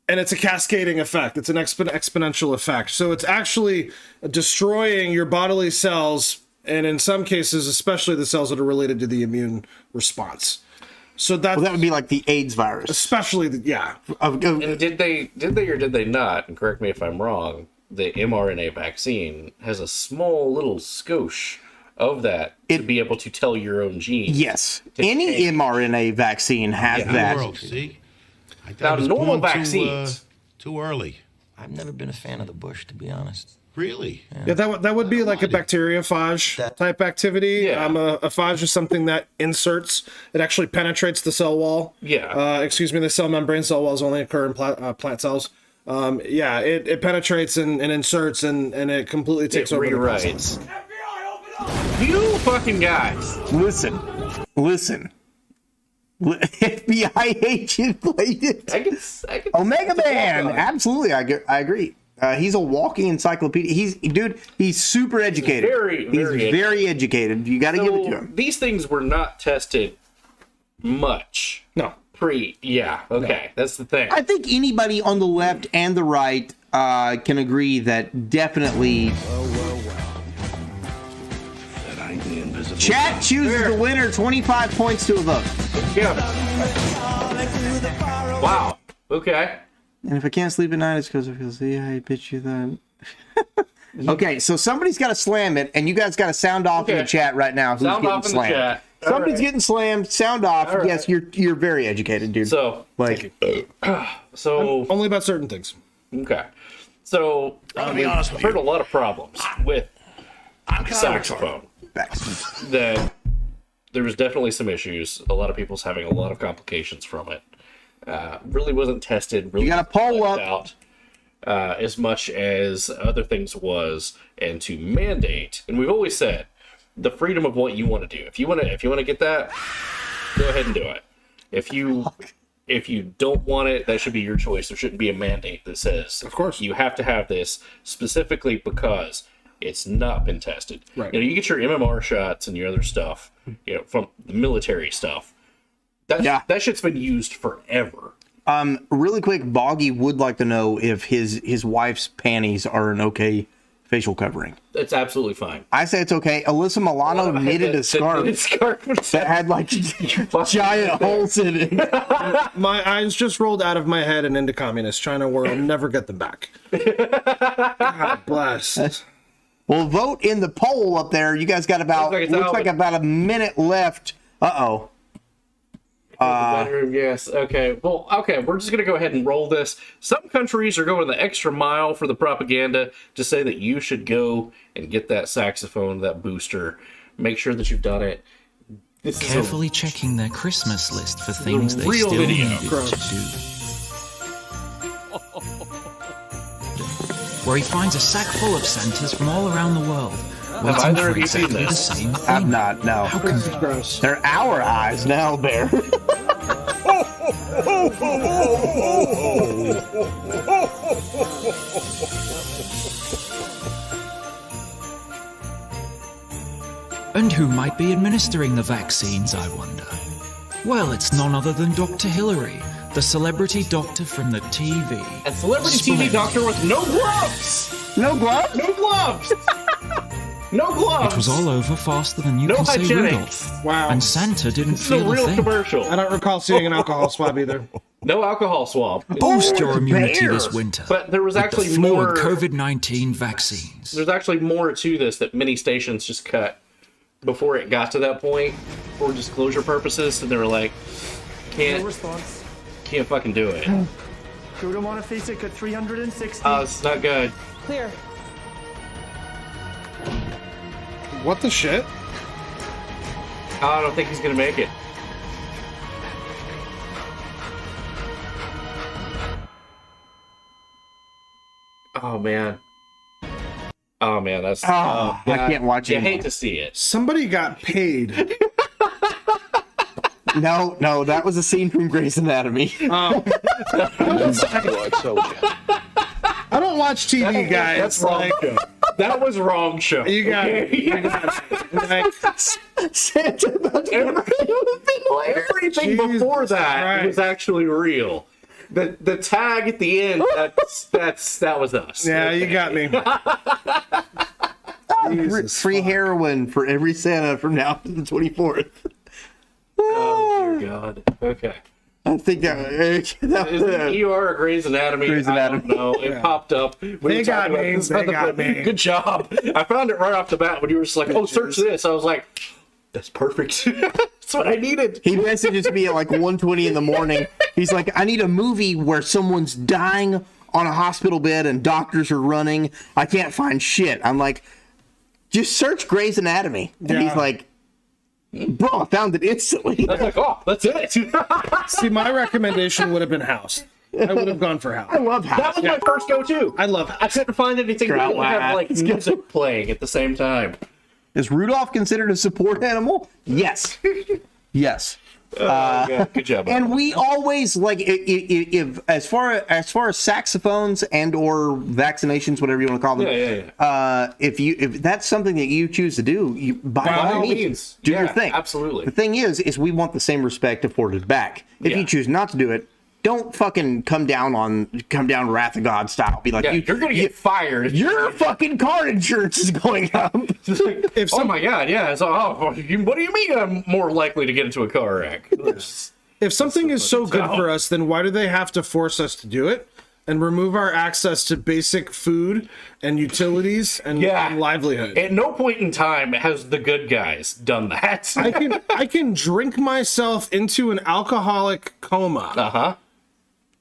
and it's a cascading effect. It's an exponential effect. So it's actually destroying your bodily cells, and in some cases, especially the cells that are related to the immune response. So that would be like the AIDS virus, especially yeah. And did they or did they not? And correct me if I'm wrong. The mRNA vaccine has a small little skosh of that to be able to tell your own genes. Yes, any mRNA vaccine has that. World, see? Now, normal born vaccines too early. I've never been a fan of the bush, to be honest. Really? Yeah, that would be like a bacteriophage type activity. Yeah. A phage is something that inserts. It actually penetrates the cell wall. Yeah. The cell membrane. Cell walls only occur in plant cells. It penetrates and inserts and it completely takes over the process. You fucking guys. Listen. FBI agent played it. I can Omega Man. Absolutely, I agree. He's a walking encyclopedia. He's super educated. He's very educated. You got to give it to him. These things were not tested much. No. That's the thing. I think anybody on the left and the right can agree that definitely. Chat chooses the winner, 25 points to a vote. Yeah. Wow. Okay. And if I can't sleep at night, it's because I feel see how you pitch you that. Okay, so somebody's got to slam it, and you guys got to sound off in the chat right now. Who's Sound getting off in slammed? the chat. Somebody's getting slammed. Sound off. All right. Yes, you're very educated, dude. So only about certain things. Okay. So I'm gonna be honest with I've heard a lot of problems with saxophone. That there was definitely some issues. A lot of people's having a lot of complications from it. Really wasn't tested. Really You got to poll up. out as much as other things was, and to mandate. And we've always said the freedom of what you want to do. If you want to get that, go ahead and do it. If you don't want it, that should be your choice. There shouldn't be a mandate that says, of course, you have to have this specifically because it's not been tested. Right. You get your MMR shots and your other stuff, from the military stuff. That shit's been used forever. Really quick, Boggy would like to know if his wife's panties are an okay facial covering. It's absolutely fine. I say it's okay. Alyssa Milano knitted a scarf that had like giant holes in it. My eyes just rolled out of my head and into communist China, where I'll never get them back. God bless. Well, vote in the poll up there. You guys got about looks like about a minute left. Uh-oh. Bedroom, yes. Okay. Well, okay. We're just going to go ahead and roll this. Some countries are going the extra mile for the propaganda to say that you should go and get that saxophone, that booster. Make sure that you've done it. This Carefully checking their Christmas list for things they real still video. needed to do. Where he finds a sack full of Santas from all around the world, waiting either for of you seen exactly the this? same thing. I've not, no. How can gross. They're our eyes now, Bear. And who might be administering the vaccines, I wonder? Well, it's none other than Dr. Hillary, the celebrity doctor from the TV. A celebrity TV doctor with no gloves! No gloves? No gloves! No gloves! It was all over faster than you No can say hygienics. Rudolph. Wow. And Santa didn't This is a feel a real thing. commercial. I don't recall seeing an alcohol swab either. No alcohol swab. Boost your immunity Bear. this winter. But there was with actually the flu more and COVID-19 vaccines. There's actually more to this that many stations just cut before it got to that point for disclosure purposes, and they were like, can't fucking do it. Go to Monophasic at 360. Oh, it's not good. Clear. What the shit? Oh, I don't think he's gonna make it. Oh man. Oh man, that's. I can't watch You it. hate to see it. Somebody got paid. No, that was a scene from Grey's Anatomy. I don't watch TV, guys. That's wrong. That was wrong show. You got okay? it. You got it. Santa about Everything before that was actually real. The tag at the end, that was us. Yeah, you got me. Free heroin for every Santa from now to the 24th. Oh dear God. Okay. I think that Is it ER or Grey's Anatomy? Grey's Anatomy. I don't know. It popped up. When They you got talked about me. this They other got thing. me. Good job. I found it right off the bat when you were just like, "Oh, search this." I was like, "That's perfect. That's what I needed." he messages me at like 1:20 in the morning. He's like, "I need a movie where someone's dying on a hospital bed and doctors are running. I can't find shit." I'm like, "Just search Grey's Anatomy." And he's like, "Bro, I found it instantly." I was like, "Oh, that's it." See, my recommendation would have been House. I would have gone for House. I love House. That was my first go-to. I love House. I couldn't find anything that would have like It's music playing at the same time. Is Rudolph considered a support animal? Yes. Yes. Yeah, good job. And we always like if as far as saxophones and or vaccinations, whatever you want to call them. Yeah. If that's something that you choose to do, you by all means do your thing. Absolutely. The thing is we want the same respect afforded back. If you choose not to do it, don't fucking come down Wrath of God style. Be like, you're gonna get fired. Your fucking car insurance is going up. Oh my God, yeah. So, what do you mean I'm more likely to get into a car wreck? If something is so good for us, then why do they have to force us to do it and remove our access to basic food and utilities and livelihood? At no point in time has the good guys done that. I can drink myself into an alcoholic coma. Uh-huh.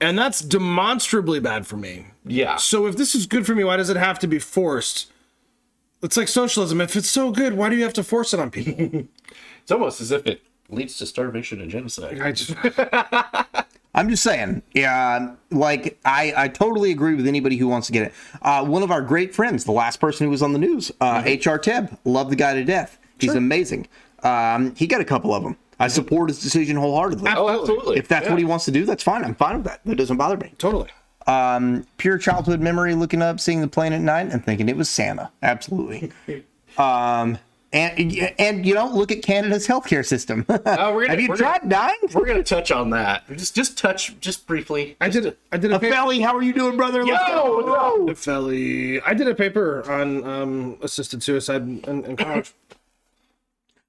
And that's demonstrably bad for me. Yeah. So if this is good for me, why does it have to be forced? It's like socialism. If it's so good, why do you have to force it on people? It's almost as if it leads to starvation and genocide. I'm just saying, yeah, like I totally agree with anybody who wants to get it. One of our great friends, the last person who was on the news, HR Teb, love the guy to death. He's amazing. He got a couple of them. I support his decision wholeheartedly. Oh, absolutely. If that's what he wants to do, that's fine. I'm fine with that. That doesn't bother me. Totally. Pure childhood memory, looking up, seeing the plane at night, and thinking it was Santa. Absolutely. And you know, look at Canada's healthcare system. Have you tried dying? We're gonna touch on that. Just briefly. I did a paper. Felly, how are you doing, brother? Let's go. Felly. I did a paper on assisted suicide in college.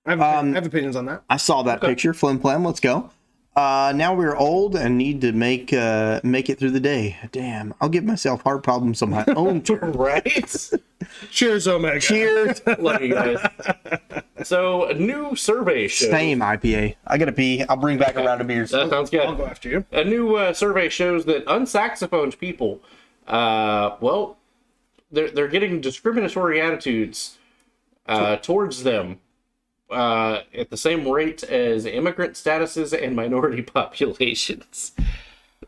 I have opinions on that. I saw that picture. Flim Flam, let's go. Now we're old and need to make it through the day. Damn, I'll give myself heart problems on my own turn. Right? Cheers, Omega. Cheers. Love you guys. So, a new survey shows... Same IPA. I gotta pee. I'll bring back a round of beers. That sounds good. I'll go after you. A new survey shows that unsaxophoned people, well, they're getting discriminatory attitudes towards them at the same rate as immigrant statuses and minority populations.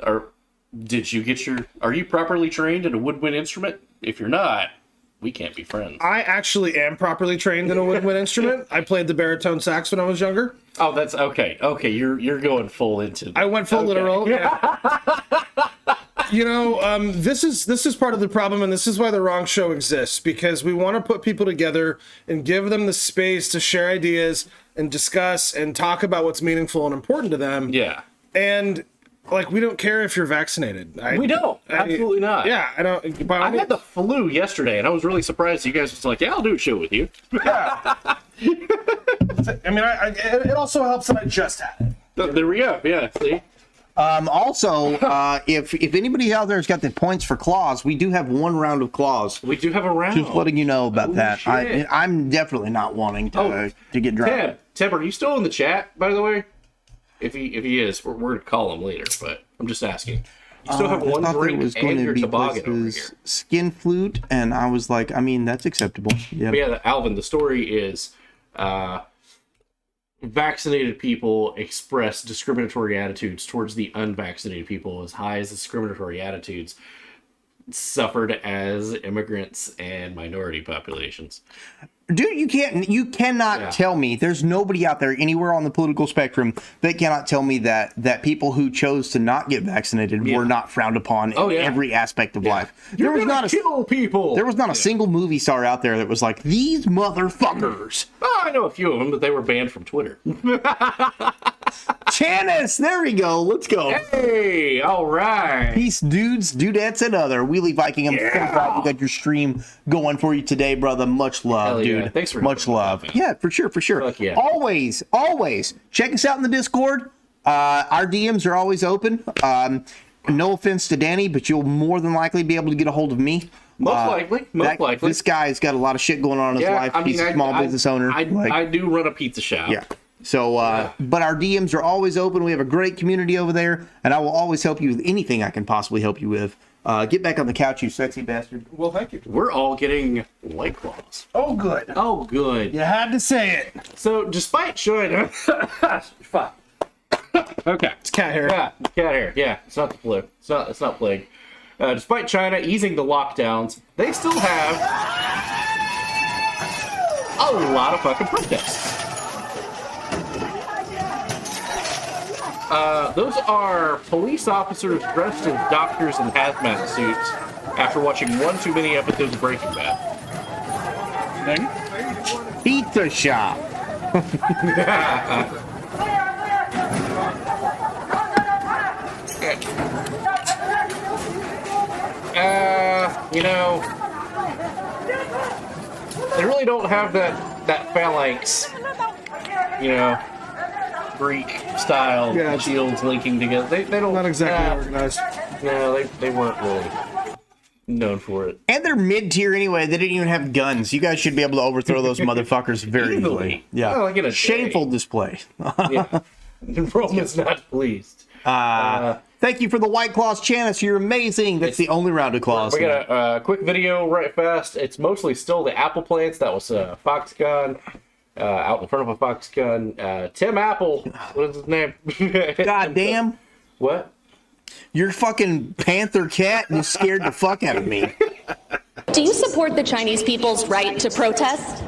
Are you properly trained in a woodwind instrument? If you're not, we can't be friends. I actually am properly trained in a woodwind instrument. I played the baritone sax when I was younger. Oh, that's okay. Okay, you're going full into. I went full literal. Yeah. You know, this is part of the problem, and this is why the wrong show exists, because we want to put people together and give them the space to share ideas and discuss and talk about what's meaningful and important to them. Yeah. And like, we don't care if you're vaccinated. We don't. Absolutely not. Yeah, I don't. I had the flu yesterday, and I was really surprised you guys was like, "Yeah, I'll do a show with you." Yeah. I mean, it also helps that I just had it. There we go. Yeah. See. Also, if anybody out there has got the points for claws, we do have one round of claws. We do have a round. Just letting you know about that. Shit. I'm definitely not wanting to get drowned. Ted, are you still in the chat, by the way? If he is, we're going to call him later, but I'm just asking. You still have one drink and your toboggan over here. Skin flute, and I was like, I mean, that's acceptable. Yep. But yeah, Alvin, the story is vaccinated people express discriminatory attitudes towards the unvaccinated people as high as discriminatory attitudes suffered as immigrants and minority populations. Dude, you cannot tell me, there's nobody out there anywhere on the political spectrum that cannot tell me that people who chose to not get vaccinated were not frowned upon in every aspect of life. There was not a single movie star out there that was like, these motherfuckers. Oh, I know a few of them, but they were banned from Twitter. Janice, there we go. Let's go. Hey, all right. Peace, dudes, dudettes, and other. Wheelie Viking, I'm so glad you got your stream going for you today, brother. Much love, dude. Thanks for much love. Yeah, for sure. Fuck yeah. Always check us out in the Discord. Our DMs are always open. No offense to Danny, but you'll more than likely be able to get a hold of me. Most likely. This guy's got a lot of shit going on in his life. He's a small business owner. I do run a pizza shop. Yeah. So, but our DMs are always open. We have a great community over there, and I will always help you with anything I can possibly help you with. Get back on the couch, you sexy bastard. Well, thank you. We're all getting White Claws. Oh, good. Oh, good. You had to say it. So, despite showing... Fuck. Okay. It's cat hair. Yeah, cat hair. Yeah, it's not the flu. It's not plague. Despite China easing the lockdowns, they still have a lot of fucking protests. Those are police officers dressed as doctors in hazmat suits after watching one too many episodes of Breaking Bad. Pizza shop. You know, they really don't have that phalanx, you know, Greek style shields linking together. They don't. Not exactly organized. No, they weren't really known for it. And they're mid-tier anyway. They didn't even have guns. You guys should be able to overthrow those motherfuckers very easily. Yeah. Well, like in a shameful display. Yeah. Roman's not pleased. Thank you for the White Claws, Janice. You're amazing. That's the only round of claws. We got a quick video right fast. It's mostly still the Apple plants. That was Foxconn. Out in front of a Foxconn. Tim Apple. What is his name? God damn. What? You're fucking Panther cat and you scared the fuck out of me. Do you support the Chinese people's right to protest?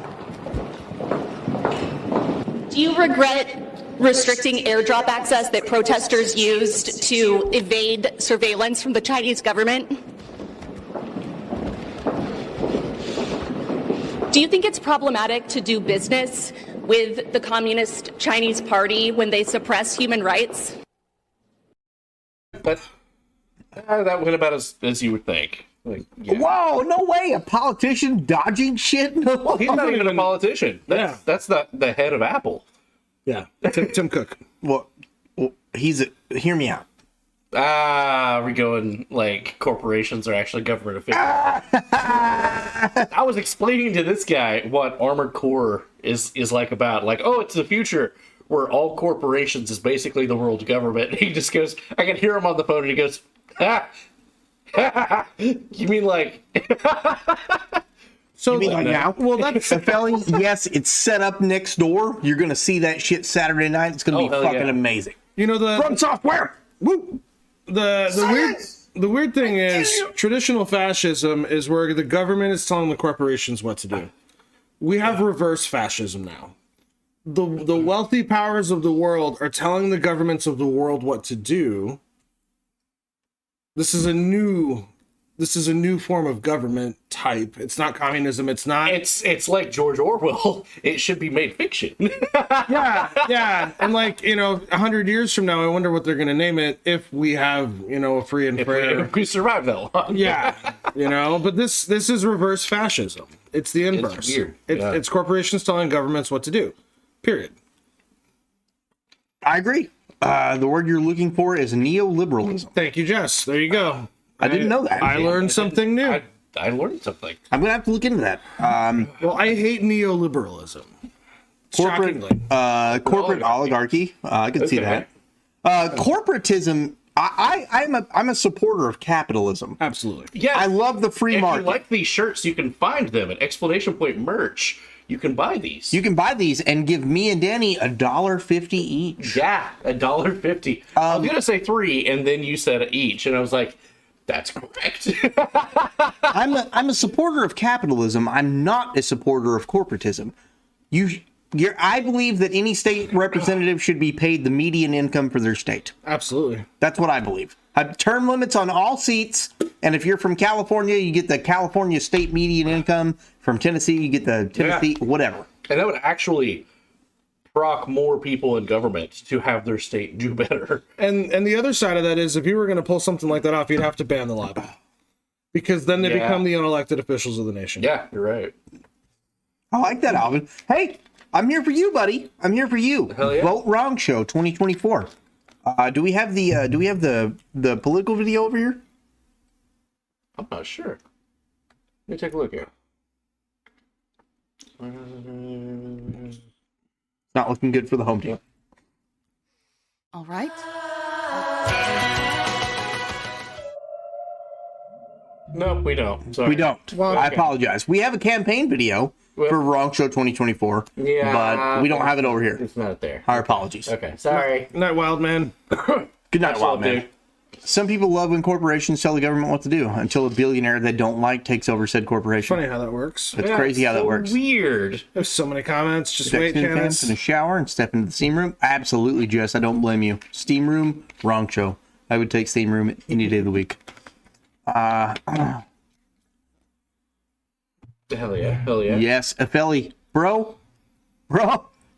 Do you regret restricting airdrop access that protesters used to evade surveillance from the Chinese government? Do you think it's problematic to do business with the Communist Chinese Party when they suppress human rights? But that went about as you would think. Like, yeah. Whoa, no way. A politician dodging shit? Well, he's not even a politician. That's the head of Apple. Yeah, Tim Cook. Well, hear me out. We're going like corporations are actually government officials. I was explaining to this guy what Armored Core is like about. Like, oh, it's the future where all corporations is basically the world government. And he just goes, I can hear him on the phone, and he goes, you mean like... So, you mean like now? Well, that's Felly. Yes, it's set up next door. You're gonna see that shit Saturday night. It's gonna be fucking amazing. You know the From Software. Woo. The weird thing is traditional fascism is where the government is telling the corporations what to do. We have reverse fascism now. The wealthy powers of the world are telling the governments of the world what to do. This is a new form of government type. It's not communism. It's not. It's like George Orwell. It should be made fiction. yeah. And 100 years from now, I wonder what they're going to name it if we have, a free and fair. If we survive that long. Yeah. But this is reverse fascism. It's the inverse. It's weird. It's corporations telling governments what to do. Period. I agree. The word you're looking for is neoliberalism. Thank you, Jess. There you go. I didn't know that. I learned something new. I learned something. I'm gonna have to look into that. Well, I hate neoliberalism. Corporate oligarchy. I can see that. Corporatism. I'm a supporter of capitalism. Absolutely. Yeah. I love the free market. If you like these shirts, you can find them at Explanation Point merch. You can buy these. You can buy these and give me and Danny $1.50 each. Yeah, $1.50. I was gonna say $3, and then you said each, and I was like, That's correct. I'm a supporter of capitalism. I'm not a supporter of corporatism. I believe that any state representative should be paid the median income for their state. Absolutely. That's what I believe. Term limits on all seats, and if you're from California, you get the California state median income. From Tennessee, you get the Tennessee, whatever. And that would actually proc more people in government to have their state do better. And the other side of that is, if you were going to pull something like that off, you'd have to ban the lobby. Because then they become the unelected officials of the nation. Yeah, you're right. I like that, Alvin. Hey, I'm here for you, buddy. I'm here for you. Hell yeah. Vote Wrong Show 2024. Do we have the political video over here? I'm not sure. Let me take a look here. Not looking good for the home team. All right. Nope, we don't. Sorry. We don't. Well, I okay. apologize. We have a campaign video for Wrong Show 2024, but we don't have it over here. It's not there. Our apologies. Okay, sorry. Good night, Wild Man. Good night, Wild Man. Some people love when corporations tell the government what to do until a billionaire they don't like takes over said corporation. Funny how that works. It's crazy how that works. Weird. There's so many comments. Just Step wait, in Janice. in a shower and step into the steam room. Absolutely, Jess. I don't blame you. Steam room, Wrong Show. I would take steam room any day of the week. Hell yeah. Hell yeah. Yes, Apheli. Bro,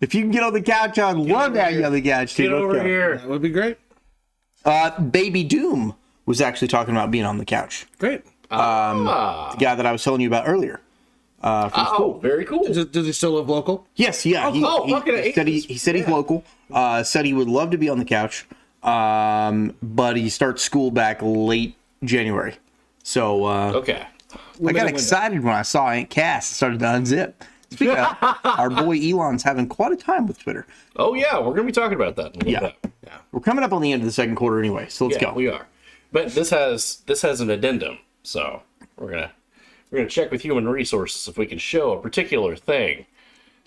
if you can get on the couch, I'd love to have you on the couch. Get Let's over go. here. That would be great. Baby Doom was actually talking about being on the couch. Great. The guy that I was telling you about earlier. From school. Very cool. Does he still live local? Yes, yeah. He said he's local. Said he would love to be on the couch, but he starts school back late January. So okay. I got excited when I saw Aunt Cass started to unzip. Speaking of, our boy Elon's having quite a time with Twitter. Oh yeah, we're gonna be talking about that in a little bit. Yeah, we're coming up on the end of the second quarter anyway, so let's go. We are, but this has an addendum, so we're gonna check with human resources if we can show a particular thing.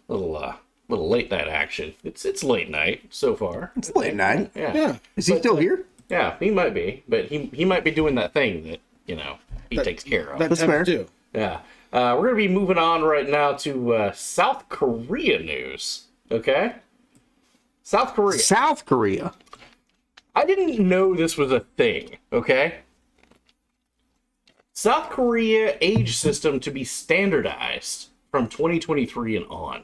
Little late night action. It's late night so far. It's late night. Yeah. Is he still here? Yeah, he might be, but he might be doing that thing that he takes care of. That's fair. Too. Yeah. We're going to be moving on right now to South Korea news. Okay? South Korea. South Korea. I didn't know this was a thing. Okay? South Korea age system to be standardized from 2023 and on.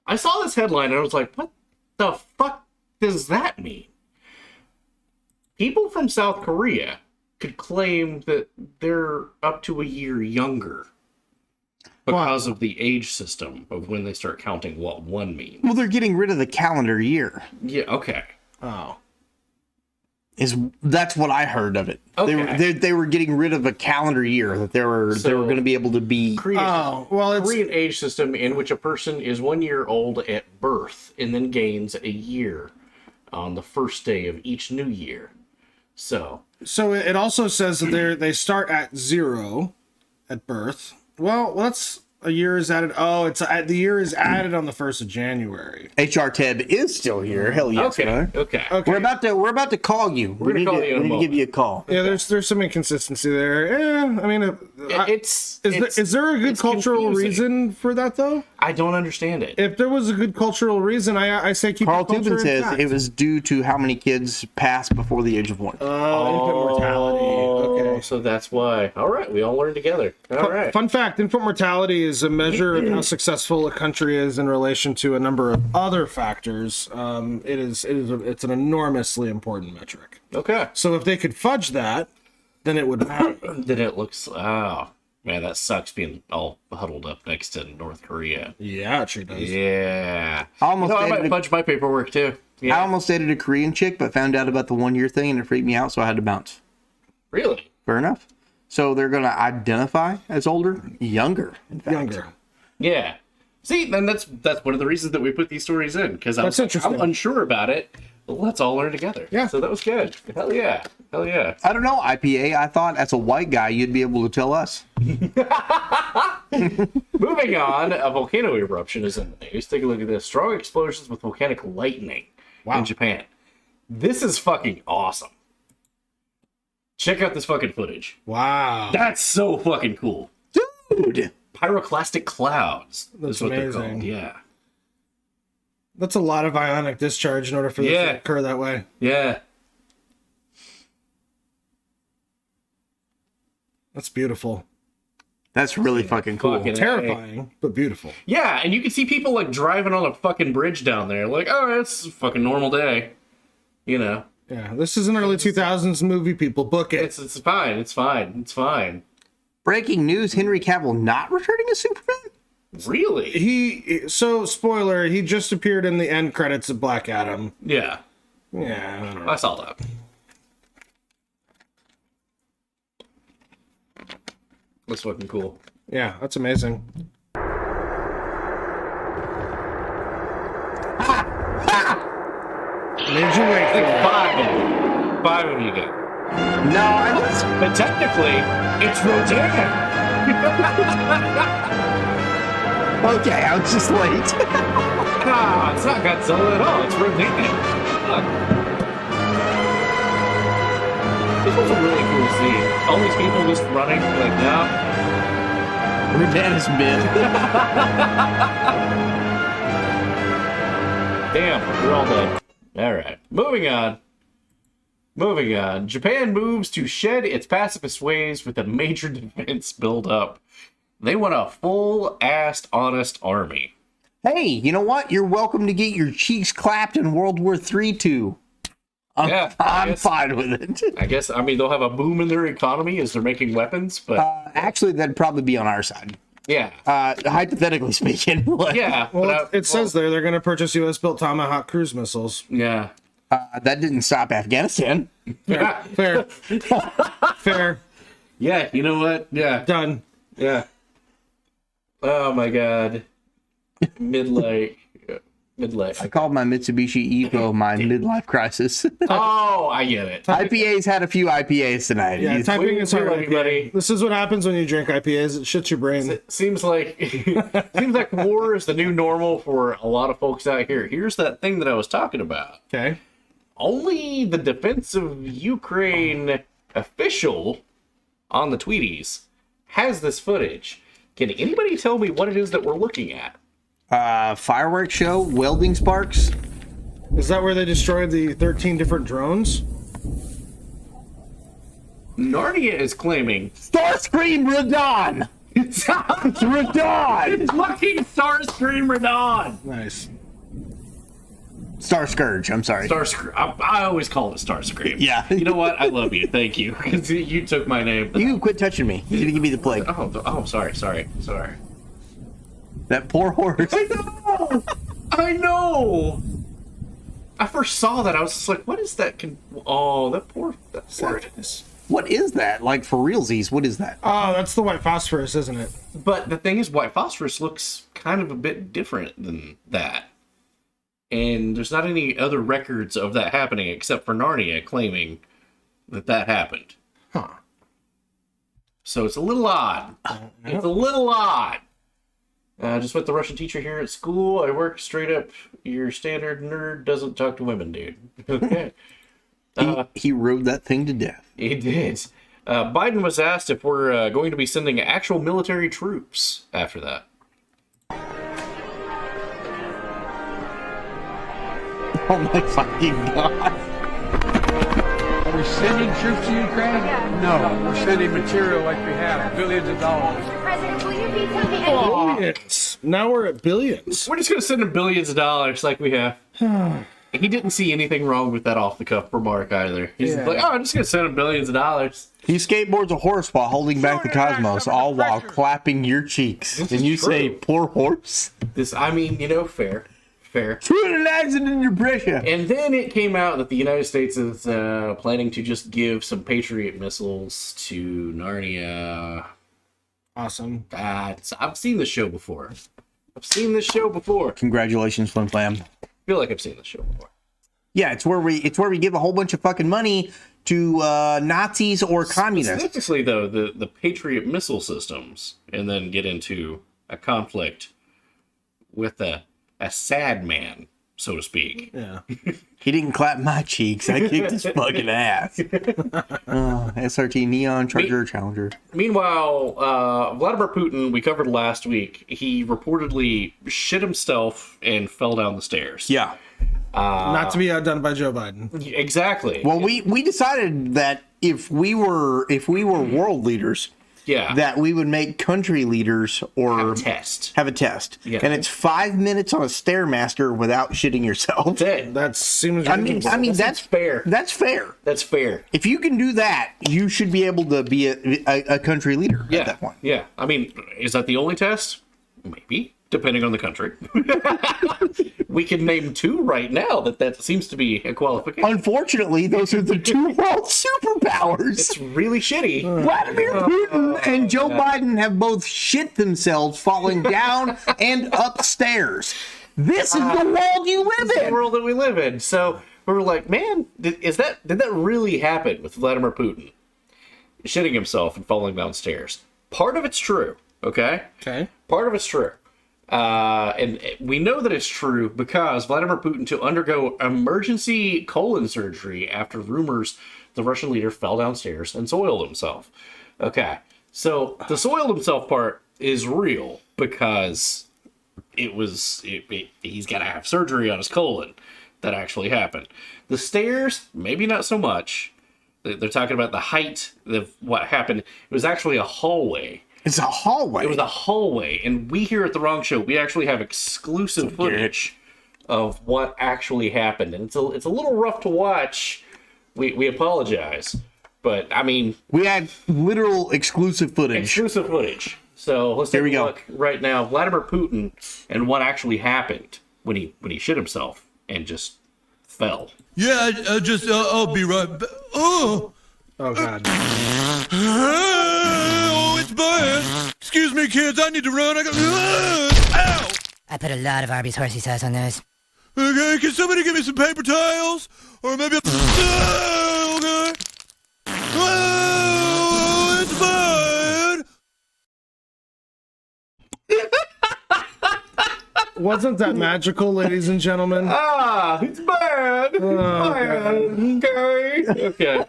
I saw this headline and I was like, what the fuck does that mean? People from South Korea could claim that they're up to a year younger because of the age system of when they start counting what one means. Well, they're getting rid of the calendar year. Yeah, okay. Oh. That's what I heard of it. Okay. They were getting rid of a calendar year that they were going to be able to be. Korean age system in which a person is 1 year old at birth and then gains a year on the first day of each new year. So it also says that they start at 0 at birth. Well, that's a year is added. Oh, the year is added on the 1st of January. HR Teb is still here. Hell yes, brother. Okay. We're about to call you. We need to give you a call. Yeah, there's some inconsistency there. Yeah, I mean, is there a good cultural reason for that though? I don't understand it. If there was a good cultural reason, I say keep. Carl the culture Tubin says intact. it was due to how many kids passed before the age of 1. Infant mortality. Okay, so that's why. All right, we all learn together. All right. Fun fact: infant mortality is a measure of how successful a country is in relation to a number of other factors. It's an enormously important metric. Okay. So if they could fudge that, then it would matter. Then it looks. Oh man, that sucks being all huddled up next to North Korea. Yeah, it sure does. Yeah. I might fudge my paperwork too. Yeah. I almost dated a Korean chick, but found out about the 1 year thing and it freaked me out, so I had to bounce. Really? Fair enough. So they're going to identify as older, younger, in fact. Younger. Yeah. See, then that's one of the reasons that we put these stories in, because I'm unsure about it. Well, let's all learn together. Yeah. So that was good. Hell yeah. Hell yeah. I don't know, IPA. I thought as a white guy, you'd be able to tell us. Moving on, a volcano eruption is in the news. Take a look at this. Strong explosions with volcanic lightning in Japan. This is fucking awesome. Check out this fucking footage. Wow. That's so fucking cool. Dude! Pyroclastic clouds. That's is what amazing. they're called. Yeah. That's a lot of ionic discharge in order for this to occur that way. Yeah. That's beautiful. That's really fucking cool. Fucking Terrifying, but beautiful. Yeah, and you can see people like driving on a fucking bridge down there. Like, oh, it's a fucking normal day. You know. Yeah, this is an early 2000s movie, people. Book it. It's fine. It's fine. It's fine. Breaking news, Henry Cavill not returning as Superman? Really? So, spoiler, he just appeared in the end credits of Black Adam. Yeah. Yeah, I don't know. I saw that. That's fucking cool. Yeah, that's amazing. Made you wait for it. Five of you get. No, I was... But technically, it's Rodan. Okay, I was just late. It's not Godzilla at all. It's Rodan. Look. This was a really cool scene. All these people just running, like, no. Rodan is mid. Damn, we're all dead. Alright, moving on. Japan moves to shed its pacifist ways with a major defense build-up. They want a full-assed, honest army. Hey, you know what? You're welcome to get your cheeks clapped in World War III, too. I'm fine with it. I guess, I mean, they'll have a boom in their economy as they're making weapons, but... actually, that'd probably be on our side. Yeah. Hypothetically speaking. Yeah. Well, it says they're going to purchase U.S.-built Tomahawk cruise missiles. Yeah. That didn't stop Afghanistan. Fair. Fair. Yeah, you know what? Yeah. Done. Yeah. Oh, my God. Midlife. I called my Mitsubishi Evo my midlife crisis. Oh, I get it. IPA's had a few IPAs tonight. Yeah, typing is hard, everybody. This is what happens when you drink IPAs. It shits your brain. It seems like war is the new normal for a lot of folks out here. Here's that thing that I was talking about. Okay. Only the Defense of Ukraine official on the Tweeties has this footage. Can anybody tell me what it is that we're looking at? Fireworks show, welding sparks. Is that where they destroyed the 13 different drones? Narnia is claiming Starscream Radon. It's Radon. It's fucking Starscream Radon. Nice. Star Scourge. I'm sorry. Starscream. I always call it Starscream. Yeah. You know what? I love you. Thank you. Because you took my name. You quit touching me. You didn't give me the plague. Oh, sorry. That poor horse. I know. I first saw that. I was just like, what is that? That poor. What is that? Like, for realsies, what is that? Oh, that's the white phosphorus, isn't it? But the thing is, white phosphorus looks kind of a bit different than that. And there's not any other records of that happening except for Narnia claiming that happened. Huh. So it's a little odd. It's a little odd. Just with the Russian teacher here at school, I work straight up. Your standard nerd doesn't talk to women, dude. Okay. He rode that thing to death. He did. Biden was asked if we're going to be sending actual military troops after that. Oh my fucking God. Are we sending troops to Ukraine? No, we're sending material like we have, billions of dollars. Mr. President, will you be so Billions. Now we're at billions. We're just going to send him billions of dollars like we have. He didn't see anything wrong with that off-the-cuff remark either. He's like, I'm just going to send him billions of dollars. He skateboards a horse while holding back the cosmos, all while clapping your cheeks. And you say, poor horse? Fair. True an accident under pressure. And then it came out that the United States is planning to just give some Patriot missiles to Narnia. Awesome. I've seen this show before. Congratulations, Flim Flam. I feel like I've seen this show before. Yeah, it's where we give a whole bunch of fucking money to Nazis or communists. Specifically, though, the Patriot missile systems, and then get into a conflict with a sad man so to speak. Yeah. He didn't clap my cheeks. I kicked his fucking ass. SRT Neon Charger Challenger. Meanwhile, Vladimir Putin, we covered last week, he reportedly shit himself and fell down the stairs. Yeah. Not to be outdone by Joe Biden. Exactly. Well, we decided that if we were world leaders, that we would make country leaders or have a test. Yeah. And it's 5 minutes on a Stairmaster without shitting yourself. That seems. I mean that's fair. That's fair. That's fair. If you can do that, you should be able to be a country leader at that point. Yeah. I mean, is that the only test? Maybe, depending on the country. We can name 2 right now that seems to be a qualification. Unfortunately, those are the 2 world superpowers. It's really shitty. Vladimir Putin and Joe Biden have both shit themselves falling down and upstairs. This is the world you live in. The world that we live in. So we were like, man, did that really happen with Vladimir Putin? Shitting himself and falling downstairs. Part of it's true, okay? Okay. Part of it's true. And we know that it's true because Vladimir Putin to undergo emergency colon surgery after rumors the Russian leader fell downstairs and soiled himself. Okay, so the soiled himself part is real because he's got to have surgery on his colon. That actually happened. The stairs, maybe not so much. They're talking about the height of what happened. It was actually a hallway. It's a hallway. It was a hallway, and we here at the Wrong Show, we actually have exclusive footage of what actually happened, and it's a little rough to watch. We apologize, but I mean, we had literal exclusive footage. Exclusive footage. So let's take a look right now. Vladimir Putin and what actually happened when he shit himself and just fell. Yeah, I'll be right back. Oh God. Oh, it's bad. Excuse me, kids. I need to run. Ow! I put a lot of Arby's horsey sauce on those. Okay, can somebody give me some paper towels? Or maybe okay. Oh, it's bad. Wasn't that magical, ladies and gentlemen? It's bad. Okay.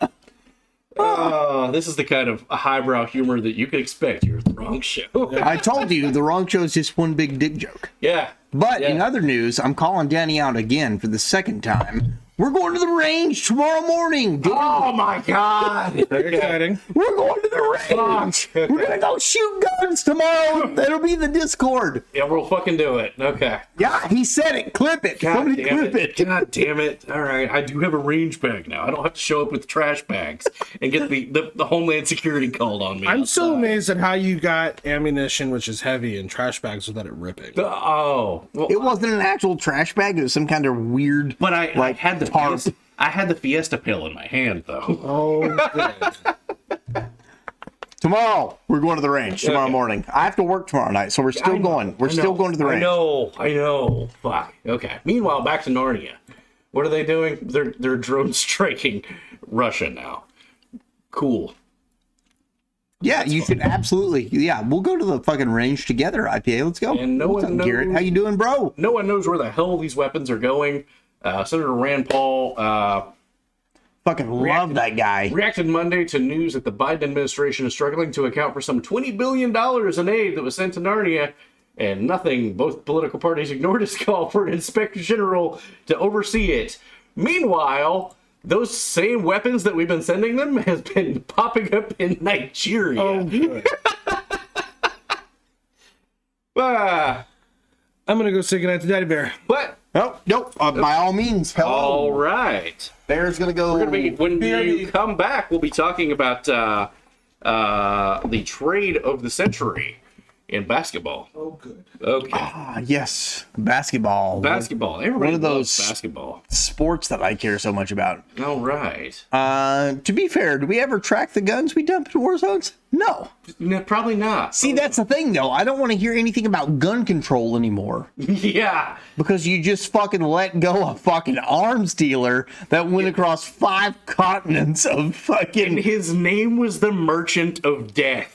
This is the kind of highbrow humor that you could expect here at the Wrong Show. I told you, the Wrong Show is just one big dick joke. Yeah. But in other news, I'm calling Danny out again for the second time. We're going to the range tomorrow morning. Oh my God. Very exciting. We're going to the range. We're going to go shoot guns tomorrow. That'll be the Discord. Yeah, we'll fucking do it. Okay. Yeah, he said it. Clip it. Somebody clip it. God damn it. All right. I do have a range bag now. I don't have to show up with trash bags and get the Homeland Security called on me. I'm still amazed at how you got ammunition, which is heavy, in trash bags without it ripping. Well, it wasn't an actual trash bag. It was some kind of weird. But I had the tarp. I had the Fiesta pill in my hand, though. Oh, tomorrow, we're going to the range tomorrow morning. I have to work tomorrow night, so we're still going. We're still going to the range. I know. Fuck. Okay. Meanwhile, back to Narnia. What are they doing? They're drone striking Russia now. Cool. Yeah, you should absolutely. Yeah, we'll go to the fucking range together, IPA. Let's go. And no one knows, Garrett, how you doing, bro? No one knows where the hell these weapons are going. Senator Rand Paul fucking love that guy. Reacted Monday to news that the Biden administration is struggling to account for some $20 billion in aid that was sent to Narnia, and nothing. Both political parties ignored his call for an inspector general to oversee it. Meanwhile, those same weapons that we've been sending them has been popping up in Nigeria. Oh, good. I'm gonna go say goodnight to Daddy Bear. What? Nope. By all means. Hello. All right. Bear's gonna go. When you come back, we'll be talking about the trade of the century in basketball. Oh, good. Okay. Ah, yes. Basketball. Everybody one of those loves basketball sports that I care so much about. All right. To be fair, do we ever track the guns we dump in war zones? No. Probably not. See, that's the thing, though. I don't want to hear anything about gun control anymore. Yeah. Because you just fucking let go a fucking arms dealer that went across 5 continents of fucking... And his name was the Merchant of Death.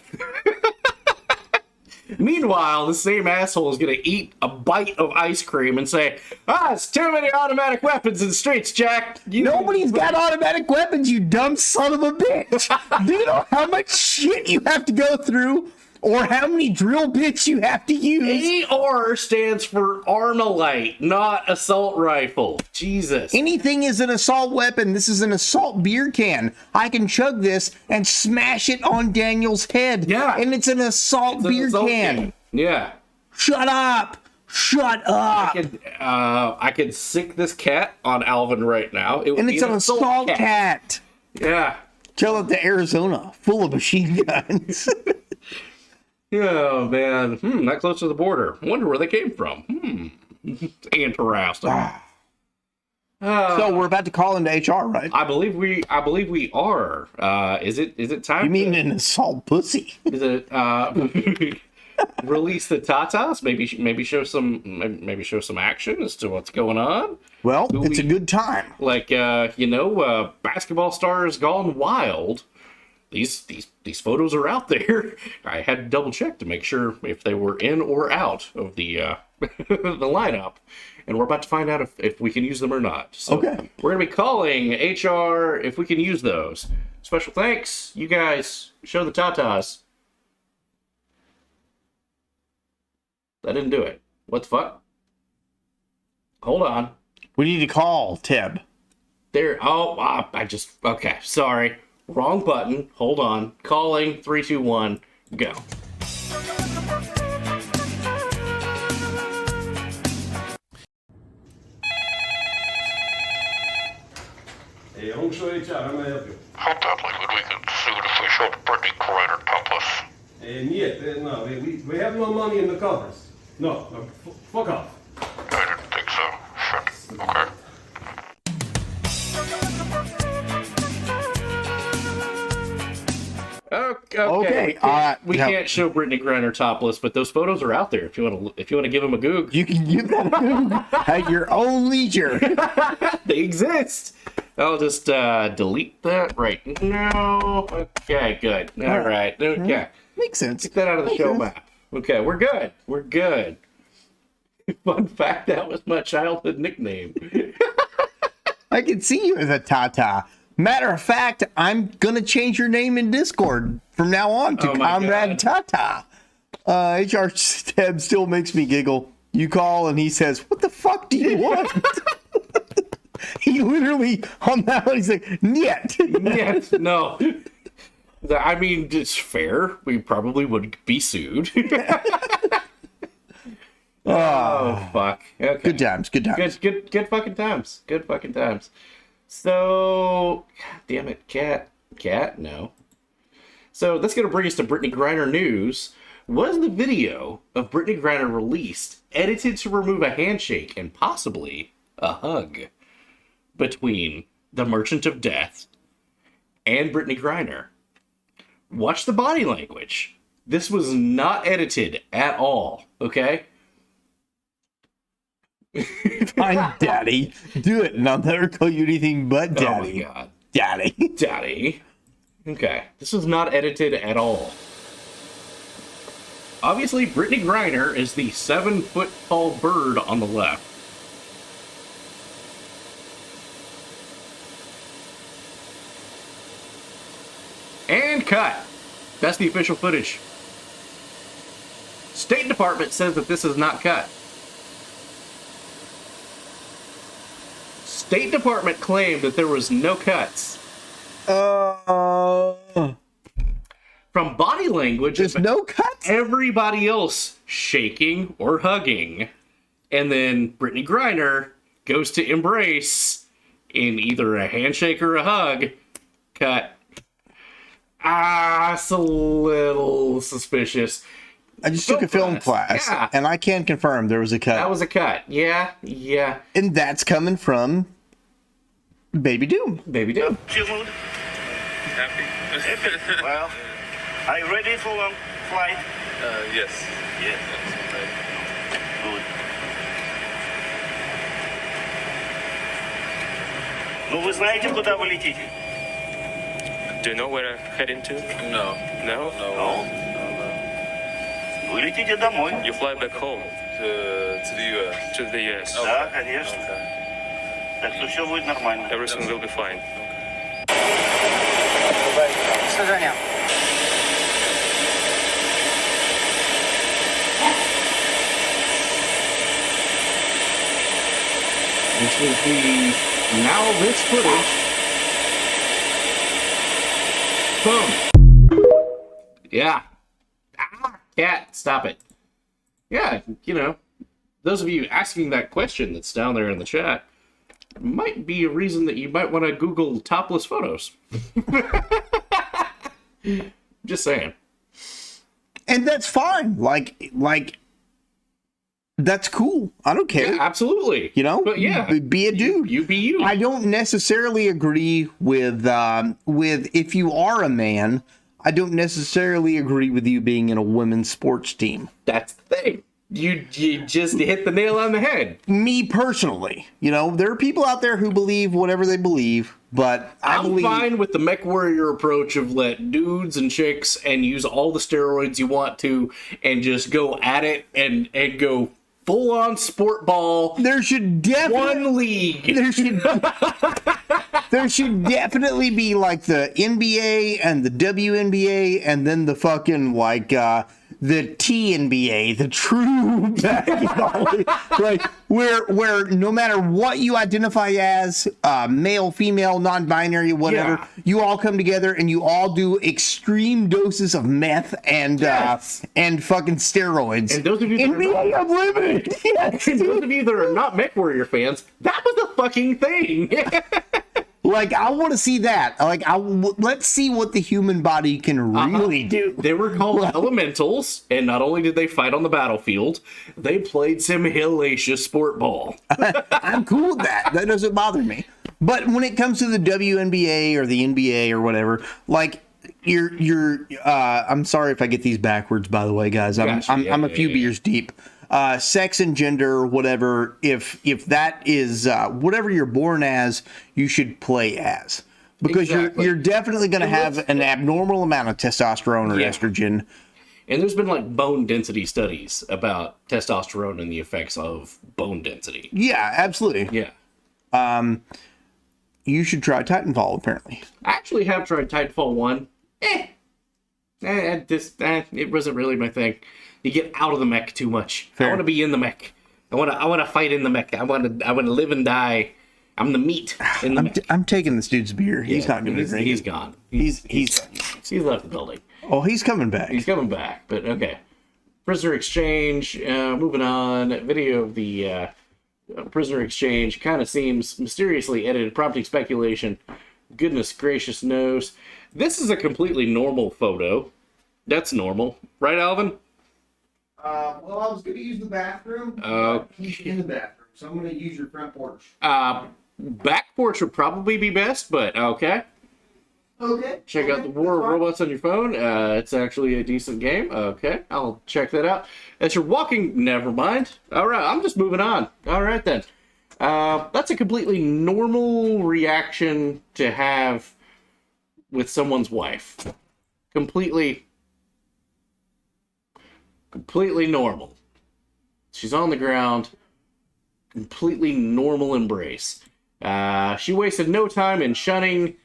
Meanwhile, the same asshole is going to eat a bite of ice cream and say, it's too many automatic weapons in the streets, Jack. Nobody's got automatic weapons, you dumb son of a bitch. Do you know how much shit you have to go through? Or how many drill bits you have to use? AR stands for Armalite, not assault rifle. Jesus. Anything is an assault weapon. This is an assault beer can. I can chug this and smash it on Daniel's head. Yeah. And it's an assault beer can. Yeah. Shut up. Shut up. I could sick this cat on Alvin right now. It would And be it's an assault cat. Yeah. Tell it to Arizona, full of machine guns. Oh, man. Not close to the border. Wonder where they came from. Interesting. So we're about to call into HR, right? I believe we are. Is it time? You mean an assault pussy? Is it release the tatas? Maybe show some action as to what's going on. Well, it's a good time. Like basketball stars gone wild. These photos are out there. I had to double check to make sure if they were in or out of the the lineup, and we're about to find out if we can use them or not. So okay. We're gonna be calling HR if we can use those. Special thanks, you guys. Show the tatas. That didn't do it. What the fuck? Hold on. We need to call Teb. There. Oh, okay. Sorry. Wrong button. Hold on. Calling. 3, 2, 1. Go. Hey, Hongshow HR, how may I help you? How badly would we get sued if we showed Brittany Griner topless? No, we have no money in the coffers. No, fuck off. I didn't think so. Shit. Okay. Okay. We can't show Brittany Griner topless, but those photos are out there. If you want to give them a goog, you can give that a goog at your own leisure. They exist. I'll just delete that right now. Okay, good. All right. Okay. Makes sense. Get that out of the show map. Okay, we're good. We're good. Fun fact, that was my childhood nickname. I can see you as a Tata. Matter of fact, I'm going to change your name in Discord from now on to Comrade Tata. HR Teb still makes me giggle. You call and he says, what the fuck do you want? He literally, on that one, he's like, niet. Niet, no. I mean, it's fair. We probably would be sued. Oh, fuck. Okay. Good times. Good times. Good fucking times. Good fucking times. So, God damn it, cat, no. So that's going to bring us to Brittany Griner news. Was the video of Brittany Griner released edited to remove a handshake and possibly a hug between the Merchant of Death and Brittany Griner? Watch the body language. This was not edited at all, okay? Fine, Daddy. Do it, and I'll never call you anything but Daddy. Oh my God. Daddy. Daddy. Okay. This was not edited at all. Obviously, Brittany Griner is the 7-foot-tall bird on the left. And cut. That's the official footage. State Department says that this is not cut. State Department claimed that there was no cuts. From body language, there's no cuts? Everybody else shaking or hugging. And then Brittany Griner goes to embrace in either a handshake or a hug. Cut. It's a little suspicious. I just took a film class, and I can confirm there was a cut. That was a cut. Yeah. And that's coming from Baby Doom. Baby Doom. Chill mood? Happy? Well, are you ready for long flight? Yes. Yes. Good. Ну, вы знаете, куда вы летите? Do you know where I'm heading to? No. No? No. Вы летите домой. You fly back home to the US. To the US. Да, конечно. Так что все будет нормально. Everything will be fine. До свидания. This is the now this footage. Boom. Yeah. Cat, stop it. Yeah, you know, those of you asking that question that's down there in the chat might be a reason that you might want to Google topless photos. Just saying. And that's fine. Like that's cool. I don't care. Yeah, absolutely. You know, but yeah, be a dude. You be you. I don't necessarily agree with if you are a man. I don't necessarily agree with you being in a women's sports team. That's the thing. You just hit the nail on the head. Me personally, you know, there are people out there who believe whatever they believe, but I'm fine with the mech warrior approach of let dudes and chicks and use all the steroids you want to and just go at it and go full on sport ball. There should definitely one league. There should definitely be like the NBA and the WNBA and then the fucking like the TNBA, the true basketball league, like where no matter what you identify as, male, female, non-binary, whatever, you all come together and you all do extreme doses of meth and fucking steroids. And those of you that NBA Unlimited. Yes, and those of you that are not mech warrior fans, that was a fucking thing. Like, I want to see that. Like, let's see what the human body can really do. They were called elementals, and not only did they fight on the battlefield, they played some hellacious sport ball. I'm cool with that. That doesn't bother me. But when it comes to the WNBA or the NBA or whatever, like, I'm sorry if I get these backwards, by the way, guys. I'm a few beers deep. Sex and gender, whatever, if that is whatever you're born as, you should play as. Because you're definitely going to have an abnormal amount of testosterone or estrogen. And there's been like bone density studies about testosterone and the effects of bone density. Yeah, absolutely. Yeah. You should try Titanfall, apparently. I actually have tried Titanfall 1. It wasn't really my thing. You get out of the mech too much. Fair. I want to be in the mech. I want to fight in the mech. I want to live and die. I'm the meat in the mech. I'm taking this dude's beer. He's not going to drink. He's gone. He's left the building. Oh, he's coming back. He's coming back. But okay. Prisoner exchange. Moving on. Video of the prisoner exchange kind of seems mysteriously edited, prompting speculation. Goodness gracious knows. This is a completely normal photo. That's normal, right, Alvin? Well, I was going to use the bathroom. He's in the bathroom, so I'm going to use your front porch. Back porch would probably be best, but okay. Okay. Check out the War of Robots on your phone. It's actually a decent game. Okay, I'll check that out. As you're walking, never mind. All right, I'm just moving on. All right, then. That's a completely normal reaction to have with someone's wife. Completely normal. She's on the ground. Completely normal embrace. She wasted no time in shunning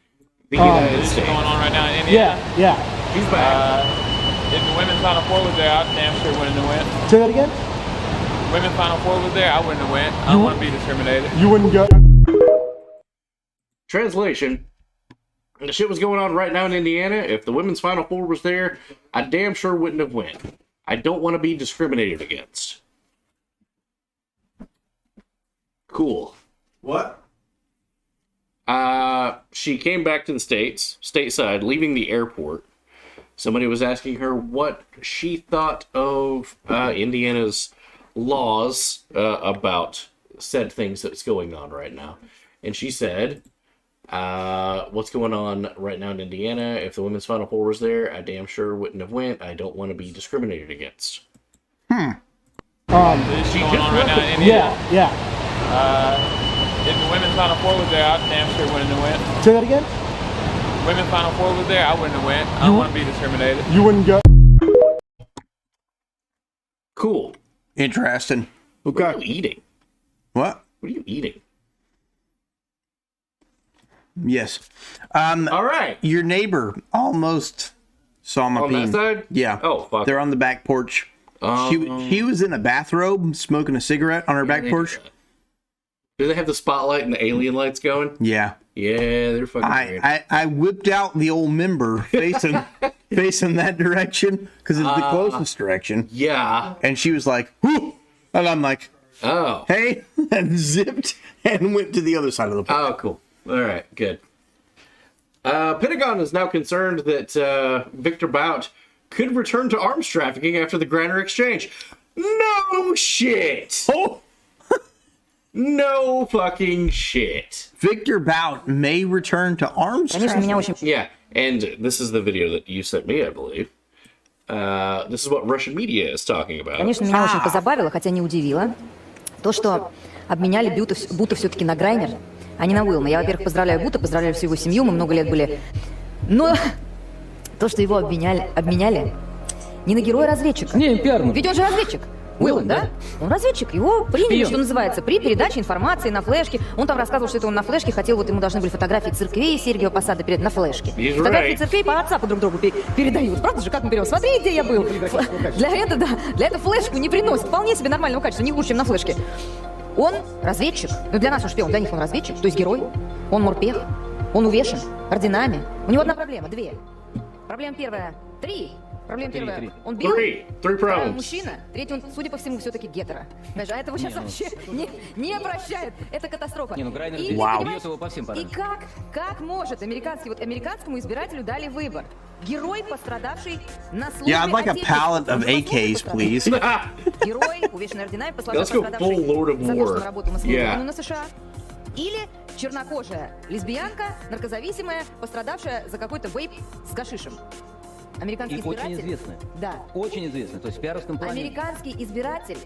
the United States. Going on right now in India. Yeah. She's back. If the women's Final Four was there, I damn sure wouldn't have went. Say that again? Women's Final Four was there, I wouldn't have went. I don't want to be discriminated. You wouldn't go. Translation. The shit was going on right now in Indiana. If the women's Final Four was there, I damn sure wouldn't have went. I don't want to be discriminated against. Cool. What? She came back to the stateside, leaving the airport. Somebody was asking her what she thought of Indiana's laws about said things that's going on right now. And she said, what's going on right now in Indiana? If the women's Final Four was there, I damn sure wouldn't have went. I don't want to be discriminated against. She going on right now in Indiana. Yeah. If the women's Final Four was there, I damn sure wouldn't have went. Say that again? Women's Final Four was there, I wouldn't have went. I don't want to be discriminated. You wouldn't go. Cool. Interesting. Okay. What are you eating? What? What are you eating? Yes. All right. Your neighbor almost saw my On that peen. side? Yeah. Oh, fuck. They're on the back porch. She was in a bathrobe smoking a cigarette on her back porch. Do they have the spotlight and the alien lights going? Yeah. Yeah, they're fucking weird. I whipped out the old member facing that direction because it's the closest direction. Yeah. And she was like, whoo! And I'm like, oh. Hey, and zipped and went to the other side of the porch. Oh, cool. All right, good. Pentagon is now concerned that Victor Bout could return to arms trafficking after the Griner exchange. No shit! Oh! No fucking shit. Victor Bout may return to arms trafficking. Yeah, and this is the video that you sent me, I believe. This is what Russian media is talking about. Конечно, меня очень позабавило, хотя не удивило, то, что обменяли Бута все-таки на Грайнер, а не на Уилма. Я, во-первых, поздравляю Бута, поздравляю всю его семью, мы много лет были. Но то, что его обменяли не на героя-разведчика. Не, пиарно. Ведь он же разведчик. Уилл, да? Он разведчик, его приняли, что называется, при передаче информации на флешке. Он там рассказывал, что это он на флешке хотел, вот ему должны были фотографии церквей Сергиева Посада передать на флешке. Фотографии церквей по WhatsApp друг другу передают. Правда же, как мы берем? Смотри, где я был. Для этого флешку не приносит. Вполне себе нормального качества, не хуже, чем на флешке. Он разведчик, но для нас он шпион, для них он разведчик, то есть герой. Он морпех, он увешан орденами. У него одна проблема, две. Проблема первая, три. Проблема первая, он бил, второй мужчина, третий, он, судя по всему, все-таки гетеро. Даже а этого сейчас вообще не прощают. Это катастрофа. Не, ну Грайнер и, бьет его по всем и как может американскому избирателю дали выбор? Герой, пострадавший на службе Yeah, I'd like a pallet of AKs, please. Герой, увешанный орденами, пострадавший за то, что он работал на службе на США. Или чернокожая лесбиянка, наркозависимая, пострадавшая за какой-то вейп с гашишем. Американский избиратель... Очень известный. Да. Очень известный, то есть в пиаровском плане. Американский избиратель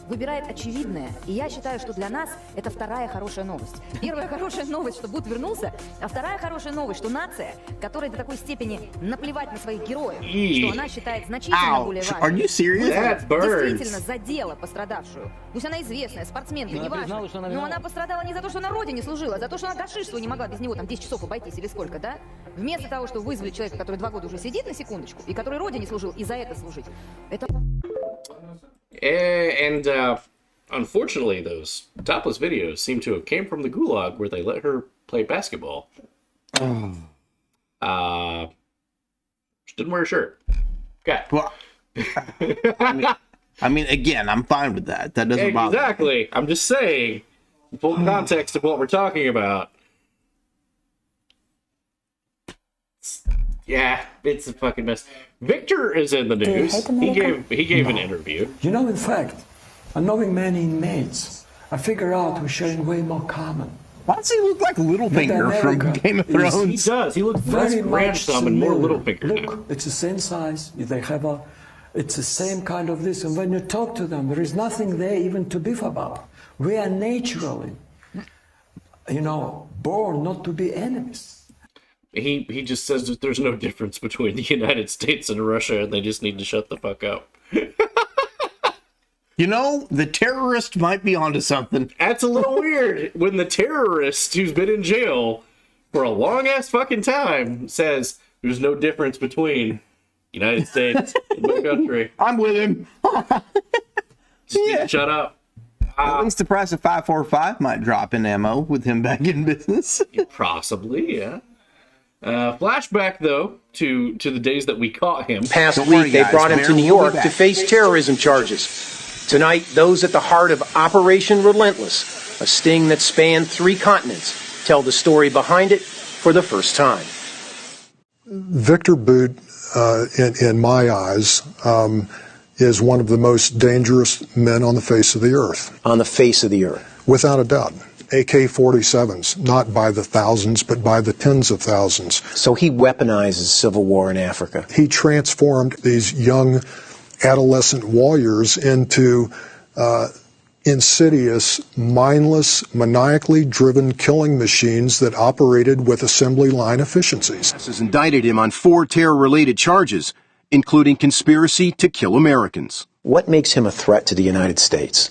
выбирает очевидное. И я считаю, что для нас это вторая хорошая новость. Первая хорошая новость, что Бут вернулся, а вторая хорошая новость, что нация, которая до такой степени наплевать на своих героев, что она считает значительно более важным. Действительно задела пострадавшую. Пусть она известная, спортсменка, неважно. Но она пострадала не за то, что на родине служила, а за то, что она гашиш свой не могла без него там 10 часов обойтись или сколько, да? Вместо того, чтобы вызвали человека, который 2 года уже сидит на секундочку, и который родине служил, и за это служить. Это... And unfortunately, those topless videos seem to have came from the gulag where they let her play basketball. She didn't wear a shirt. Okay. Well, I mean, again, I'm fine with that. That doesn't bother me. Exactly. I'm just saying, full context of what we're talking about. Yeah, it's a fucking mess. Victor is in the news. He gave an interview. You know, in fact, knowing many inmates, I figure out we're sharing way more common. Why does he look like Littlefinger from Game of Thrones? He does. He looks less ransom and more Littlefinger. Look, it's the same size. They have it's the same kind of this. And when you talk to them, there is nothing there even to beef about. We are naturally, born not to be enemies. He just says that there's no difference between the United States and Russia, and they just need to shut the fuck up. The terrorist might be onto something. That's a little weird when the terrorist who's been in jail for a long ass fucking time says there's no difference between United States and my country. I'm with him. Just need to shut up. At least the price of 545 might drop in ammo with him back in business. Possibly, yeah. Flashback, though, to the days that we caught him. Past week, they brought him to New York to face terrorism charges. Tonight, those at the heart of Operation Relentless, a sting that spanned 3 continents, tell the story behind it for the first time. Victor Bout, in my eyes, is one of the most dangerous men on the face of the earth. On the face of the earth. Without a doubt. AK-47s, not by the thousands, but by the tens of thousands. So he weaponizes civil war in Africa. He transformed these young adolescent warriors into insidious, mindless, maniacally driven killing machines that operated with assembly line efficiencies. Has indicted him on 4 terror-related charges, including conspiracy to kill Americans. What makes him a threat to the United States?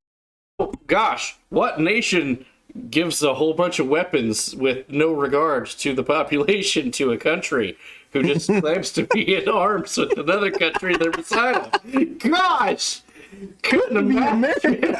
Oh, gosh, what nation gives a whole bunch of weapons with no regard to the population to a country who just claims to be in arms with another country they're beside them? Gosh! Couldn't imagine.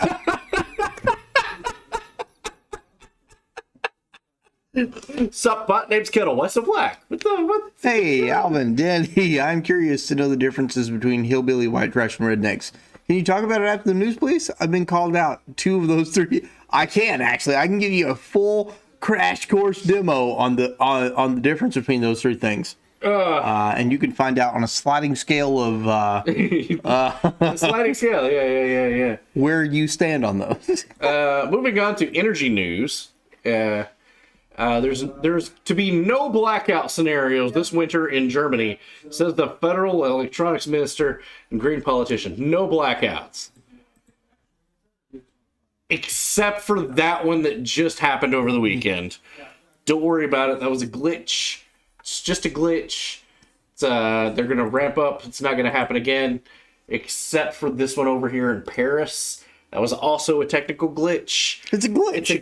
Sup, bot name's Kettle. What's the black? What? Hey, Alvin, Danny, I'm curious to know the differences between hillbilly, white trash, and rednecks. Can you talk about it after the news, please? I've been called out. 2 of those 3. I can, actually. I can give you a full crash course demo on the difference between those 3 things. And you can find out on a sliding scale of... sliding scale, yeah. Where you stand on those. Moving on to energy news. There's to be no blackout scenarios this winter in Germany, says the federal electronics minister and green politician. No blackouts. Except for that one that just happened over the weekend. Don't worry about it. That was a glitch. It's just a glitch. They're going to ramp up. It's not going to happen again. Except for this one over here in Paris. That was also a technical glitch. It's a glitch. It's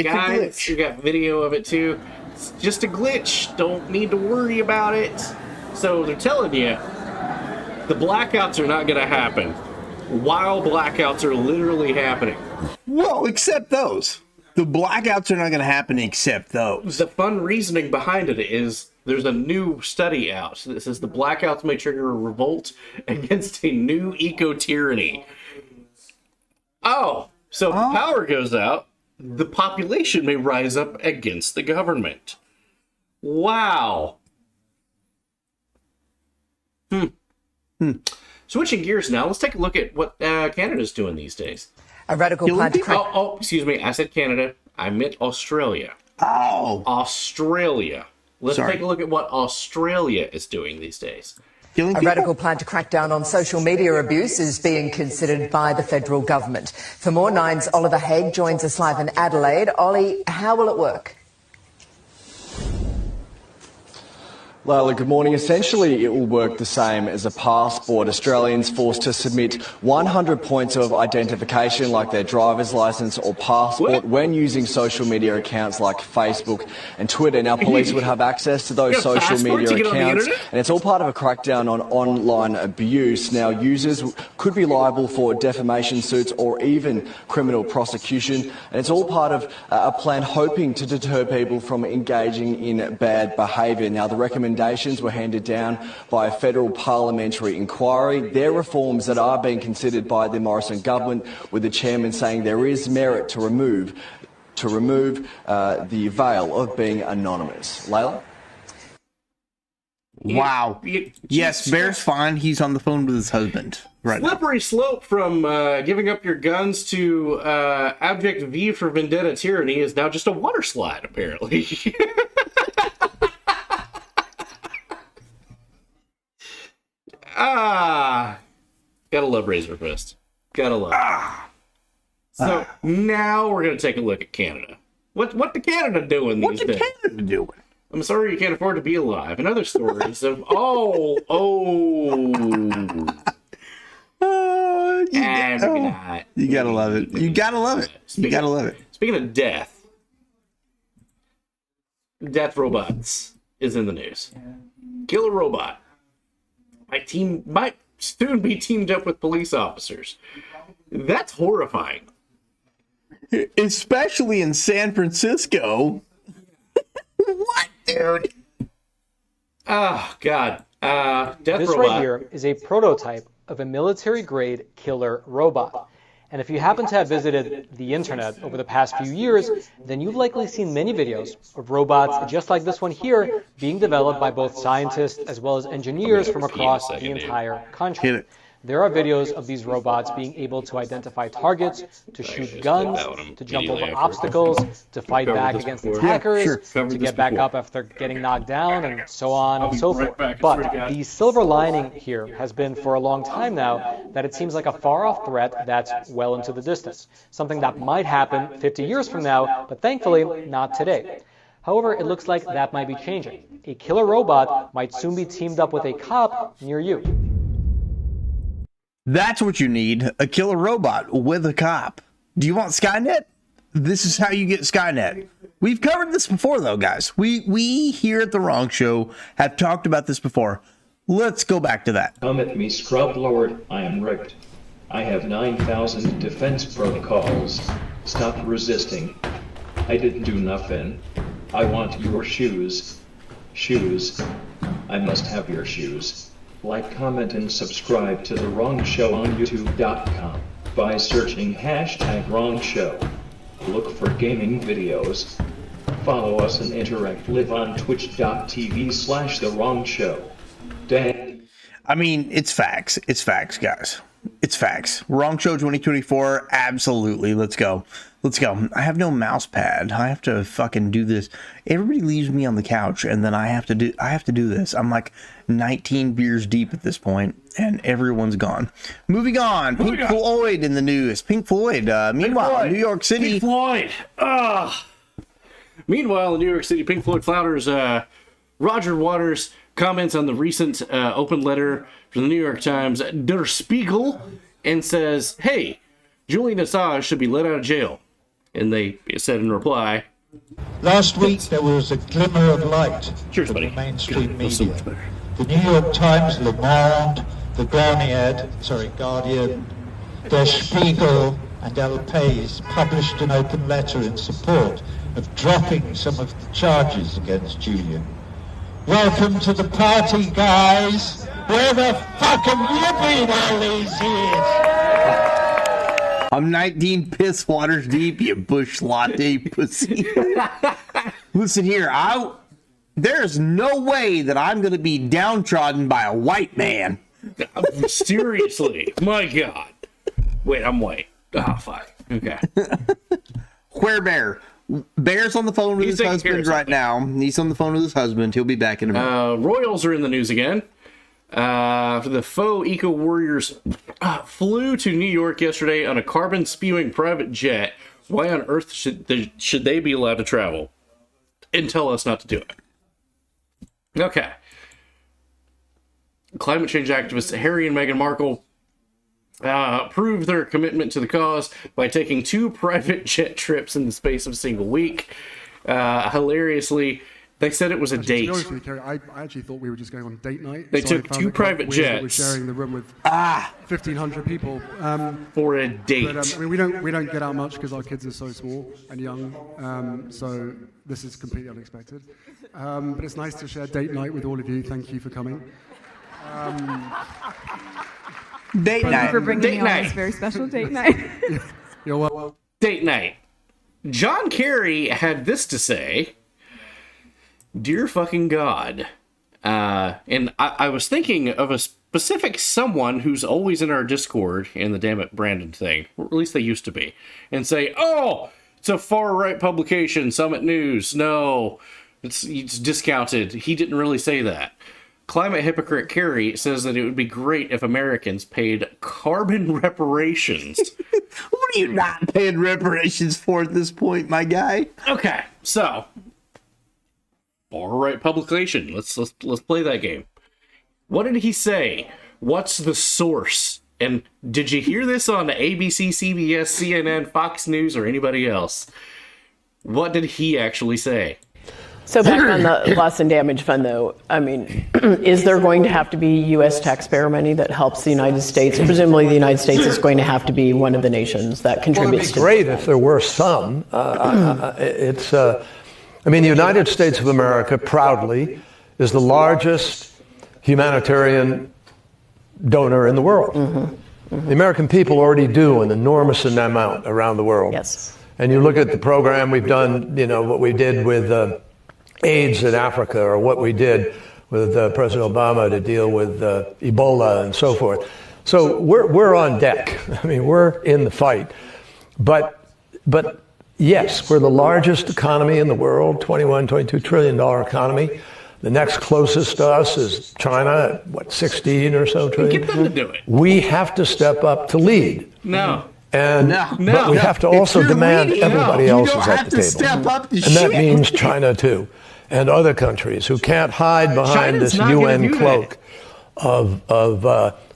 Guys, a glitch. You got video of it too. It's just a glitch. Don't need to worry about it. So they're telling you the blackouts are not going to happen. While blackouts are literally happening. Well, except those. The blackouts are not going to happen except those. The fun reasoning behind it is there's a new study out that says the blackouts may trigger a revolt against a new eco-tyranny. Oh, so if the power goes out, the population may rise up against the government. Wow. Switching gears now, let's take a look at what Canada's doing these days. A radical plan to Oh, excuse me. I said Canada. I meant Australia. Oh. Australia. Let's take a look at what Australia is doing these days. A radical plan to crack down on social media abuse is being considered by the federal government. For more, Nine's Oliver Haig joins us live in Adelaide. Ollie, how will it work? Layla, good morning. Essentially, it will work the same as a passport. Australians forced to submit 100 points of identification, like their driver's licence or passport, when using social media accounts like Facebook and Twitter. Now, police would have access to those social media accounts, and it's all part of a crackdown on online abuse. Now, users could be liable for defamation suits or even criminal prosecution, and it's all part of a plan hoping to deter people from engaging in bad behaviour. Now, the recommendations were handed down by a federal parliamentary inquiry. They're reforms that are being considered by the Morrison government, with the chairman saying there is merit to remove the veil of being anonymous. Layla? Wow. Yes, Bear's fine. He's on the phone with his husband right now. Slippery slope from giving up your guns to abject V for Vendetta tyranny is now just a water slide, apparently. Gotta love Razor Fist. Gotta love it. So now we're gonna take a look at Canada. What the Canada doing these days? What's Canada doing? I'm sorry you can't afford to be alive. And other stories of maybe not. You gotta love it. You gotta love it. You gotta love it. Speaking of death robots is in the news. Killer robot might soon be teamed up with police officers. That's horrifying. Especially in San Francisco. What, dude? Oh, God. Death this robot. right here is a prototype of a military-grade killer robot. And if you happen to have visited the internet over the past few years, then you've likely seen many videos of robots just like this one here being developed by both scientists as well as engineers from across the entire country. There are videos of these robots being able to identify targets, to shoot guns, to jump over obstacles, to fight back against attackers, to get back up after getting knocked down, and so on and so forth. But the silver lining here has been for a long time now that it seems like a far-off threat that's well into the distance, something that might happen 50 years from now, but thankfully not today. However, it looks like that might be changing. A killer robot might soon be teamed up with a cop near you. That's what you need. A killer robot with a cop. Do you want Skynet? This is how you get Skynet. We've covered this before, though, guys. We here at The Wrong Show have talked about this before. Let's go back to that. Come at me, scrub lord. I am ripped. I have 9,000 defense protocols. Stop resisting. I didn't do nothing. I want your shoes. Shoes. I must have your shoes. Like, comment, and subscribe to The Wrong Show on YouTube.com by searching #WrongShow. Look for gaming videos. Follow us and interact live on twitch.tv/The Wrong Show. Dang. I mean, it's facts. It's facts, guys. It's facts. Wrong Show 2024. Absolutely. Let's go. Let's go. I have no mouse pad. I have to fucking do this. Everybody leaves me on the couch, and then I have to do this. I'm like 19 beers deep at this point, and everyone's gone. Moving on. Pink Floyd in the news. Pink Floyd. Meanwhile, New York City. Pink Floyd. Meanwhile, in New York City, Pink Floyd flounders. Roger Waters comments on the recent open letter from the New York Times, Der Spiegel, and says, "Hey, Julian Assange should be let out of jail." And they said in reply, "Last week there was a glimmer of light from the mainstream media. The New York Times, Le Monde, the Guardian, Der Spiegel, and El País published an open letter in support of dropping some of the charges against Julian. Welcome to the party, guys. Where the fuck have you been all these years?" I'm 19 piss waters deep, you bush latte pussy. Listen here, there's no way that I'm going to be downtrodden by a white man. Seriously, my God. Wait, I'm white. Oh, fuck. Okay. Where Bear? Bear's on the phone with his husband right now. He's on the phone with his husband. He'll be back in a minute. Royals are in the news again. The faux eco warriors flew to New York yesterday on a carbon-spewing private jet. Why on earth should they be allowed to travel? And tell us not to do it. Okay. Climate change activists Harry and Meghan Markle proved their commitment to the cause by taking 2 private jet trips in the space of a single week. Hilariously, they said it was a date. To be honest with you, Kerry, I actually thought we were just going on date night. They took 2 private jets. We're sharing the room with 1,500 people for a date. But, I mean, we don't get out much because our kids are so small and young. So this is completely unexpected. But it's nice to share date night with all of you. Thank you for coming. Date night. Thank you for bringing me on this very special date night. You're welcome. Date night. John Kerry had this to say. Dear fucking God. And I was thinking of a specific someone who's always in our Discord in the Damn It Brandon thing, or at least they used to be, and say, "Oh, it's a far-right publication, Summit News. No, it's discounted. He didn't really say that." Climate hypocrite Kerry says that it would be great if Americans paid carbon reparations. What are you not paying reparations for at this point, my guy? Okay, so far-right publication. Let's play that game. What did he say? What's the source? And did you hear this on ABC, CBS, CNN, Fox News, or anybody else? What did he actually say? So back on the loss and damage fund, though, I mean, is there going to have to be U.S. taxpayer money that helps the United States? Presumably the United States is going to have to be one of the nations that contributes to it. Well, it'd be great if there were some. I mean, the United States of America proudly is the largest humanitarian donor in the world. The American people already do an enormous amount around the world. Yes. And you look at the program we've done, what we did with AIDS in Africa, or what we did with President Obama to deal with Ebola and so forth. So we're on deck. I mean, we're in the fight. But yes, we're the largest economy in the world, $22 trillion economy. The next closest to us is China, at 16 or so trillion. Get them to do it. We have to step up to lead. No. But we have to also demand everybody else is at the table. And that means China too, and other countries who can't hide behind this UN cloak of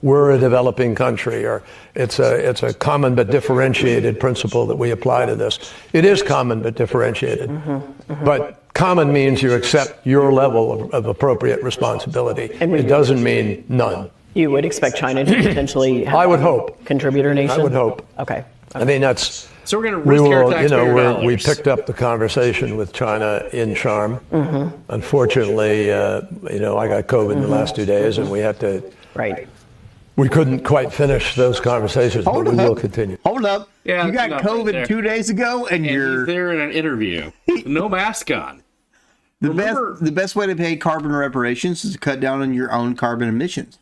we're a developing country, or it's a common but differentiated principle that we apply to this. It is common but differentiated. But common means you accept your level of appropriate responsibility. It doesn't mean none. You would expect China to potentially have I would hope. Contributor nation? I would hope. Okay. I mean, that's... So we're going to risk our taxpayer dollars. We picked up the conversation with China in Sharm. Unfortunately, I got COVID in the last 2 days, and we had to... Right. We couldn't quite finish those conversations, but we will continue. Hold up. Yeah, you got COVID 2 days ago, and you're... He's there in an interview. No mask on. The best way to pay carbon reparations is to cut down on your own carbon emissions.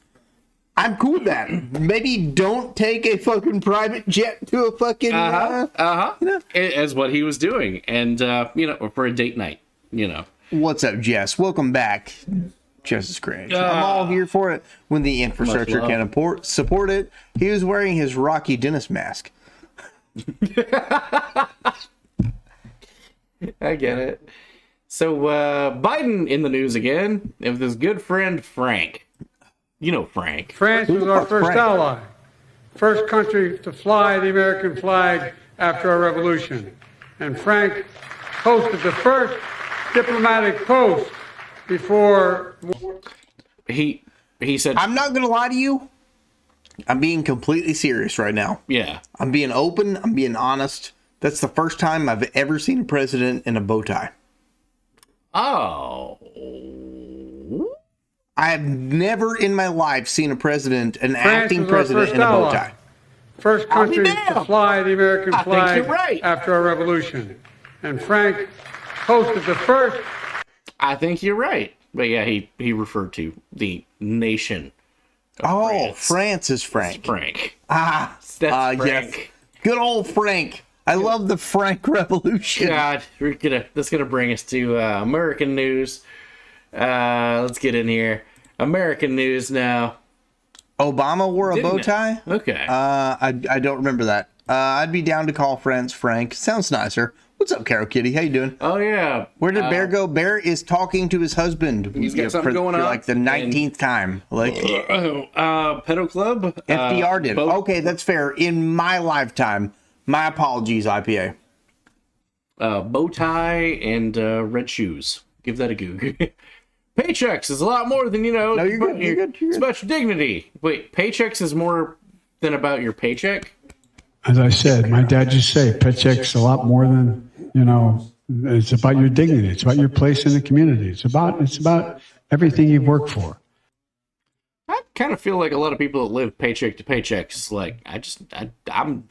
I'm cool with that. Maybe don't take a fucking private jet to a fucking... As what he was doing. And, for a date night, What's up, Jess? Welcome back. Jess is great. I'm all here for it when the infrastructure can support it. He was wearing his Rocky Dennis mask. I get it. So, Biden in the news again with his good friend Frank. You know Frank. France was our first ally, first country to fly the American flag after our revolution. And Frank hosted the first diplomatic post before... He said... I'm not going to lie to you. I'm being completely serious right now. Yeah. I'm being open. I'm being honest. That's the first time I've ever seen a president in a bow tie. Oh. I have never in my life seen a president, an acting president, in a bow tie. First country to fly the American flag after our revolution. And Frank hosted the first... I think you're right. But yeah, he referred to the nation. France is Frank. Frank. That's Frank. Yes. Good old Frank. I love the Frank Revolution. God, that's gonna bring us to American news. Let's get in here. American news now. Obama wore a bow tie? Okay. I don't remember that. I'd be down to call friends Frank. Sounds nicer. What's up, Carol Kitty? How you doing? Oh, yeah. Where did Bear go? Bear is talking to his husband. He's got something going on. For like the 19th time. Like Pedo Club? FDR did. Okay, that's fair. In my lifetime. My apologies, IPA. Bow tie and red shoes. Give that a Google. Paychecks is a lot more than, No, you're good. You're good. It's about your dignity. Wait, paychecks is more than about your paycheck? As I said, my dad used to say, paycheck's a lot more than, it's about your dignity. It's about your place in the community. It's about everything you've worked for. I kind of feel like a lot of people that live paycheck to paychecks, like, I'm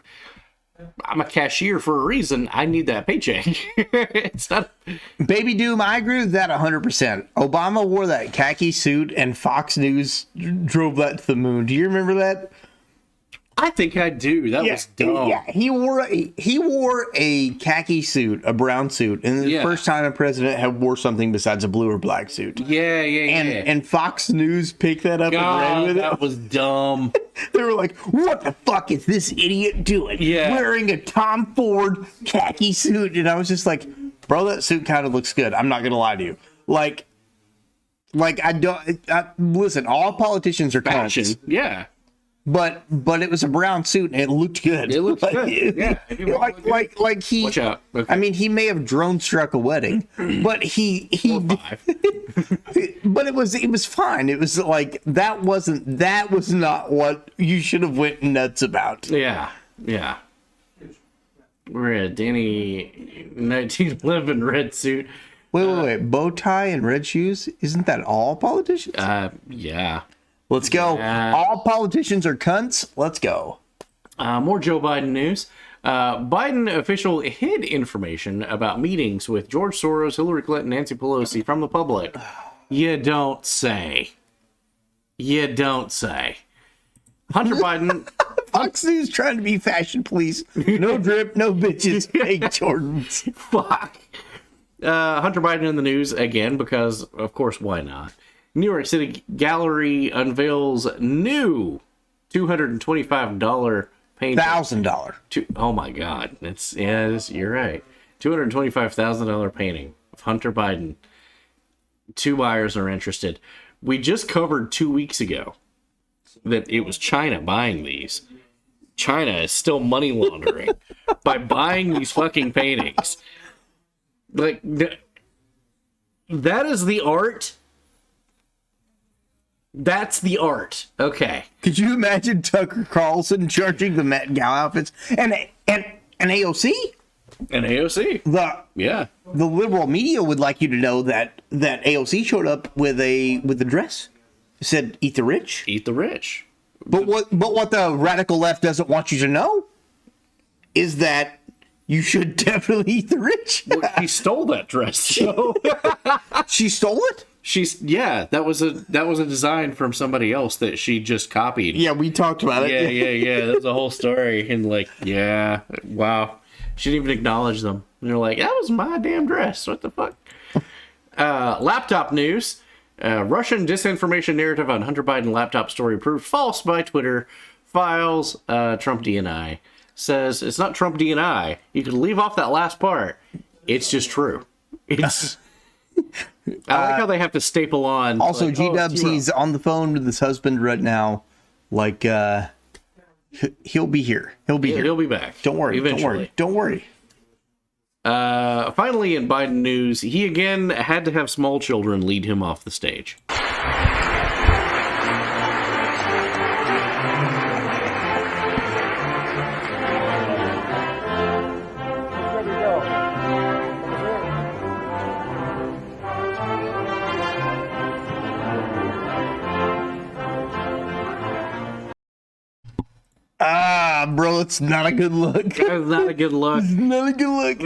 a cashier for a reason. I need that paycheck. It's not... Baby Doom, I agree with that 100%. Obama wore that khaki suit and Fox News drove that to the moon. Do you remember that? I think I do. That was dumb. Yeah, he wore a khaki suit, a brown suit, and the first time a president had wore something besides a blue or black suit. Yeah. And Fox News picked that up and ran with it. That was dumb. They were like, "What the fuck is this idiot doing? Wearing a Tom Ford khaki suit?" And I was just like, "Bro, that suit kind of looks good. I'm not gonna lie to you. Like I don't listen. All politicians are fashion. cunts. Yeah." But it was a brown suit and it looked good. It looked good. Yeah. Like he. Watch out. Okay. I mean, he may have drone struck a wedding, but he. But it was fine. It was like that was not what you should have went nuts about. Yeah. We're at Danny 1911 red suit. Wait. Bow tie and red shoes? Isn't that all politicians? Yeah. Let's go. All politicians are cunts. Let's go. More Joe Biden news. Biden official hid information about meetings with George Soros, Hillary Clinton, Nancy Pelosi from the public. You don't say. Hunter Biden. Fox News trying to be fashion police. No drip, no bitches, fake Jordans. Fuck. Hunter Biden in the news again because, of course, why not? New York City Gallery unveils new $225 painting. $1,000. Oh my God! You're right. $225,000 painting of Hunter Biden. 2 buyers are interested. We just covered 2 weeks ago that it was China buying these. China is still money laundering by buying these fucking paintings. Like, that is the art. That's the art. Okay. Could you imagine Tucker Carlson charging the Met Gala outfits and AOC? And AOC. The liberal media would like you to know that AOC showed up with a dress. It said "Eat the rich." Eat the rich. But what the radical left doesn't want you to know is that you should definitely eat the rich. Well, she stole that dress. So. She stole it? That was a design from somebody else that she just copied. Yeah, we talked about it. Yeah. That's a whole story. And wow. She didn't even acknowledge them. And they're like, that was my damn dress. What the fuck? Laptop news. Russian disinformation narrative on Hunter Biden laptop story proved false by Twitter. Files Trump DNI. Says it's not Trump DNI. You could leave off that last part. It's just true. It's... I like how they have to staple on. Also, G-Dubs, he's on the phone with his husband right now. Like, he'll be here. He'll be here. He'll be back. Don't worry. Eventually. Don't worry. Finally, in Biden news, he again had to have small children lead him off the stage. Bro, it's not a good look. It's not a good look. It's not a good look.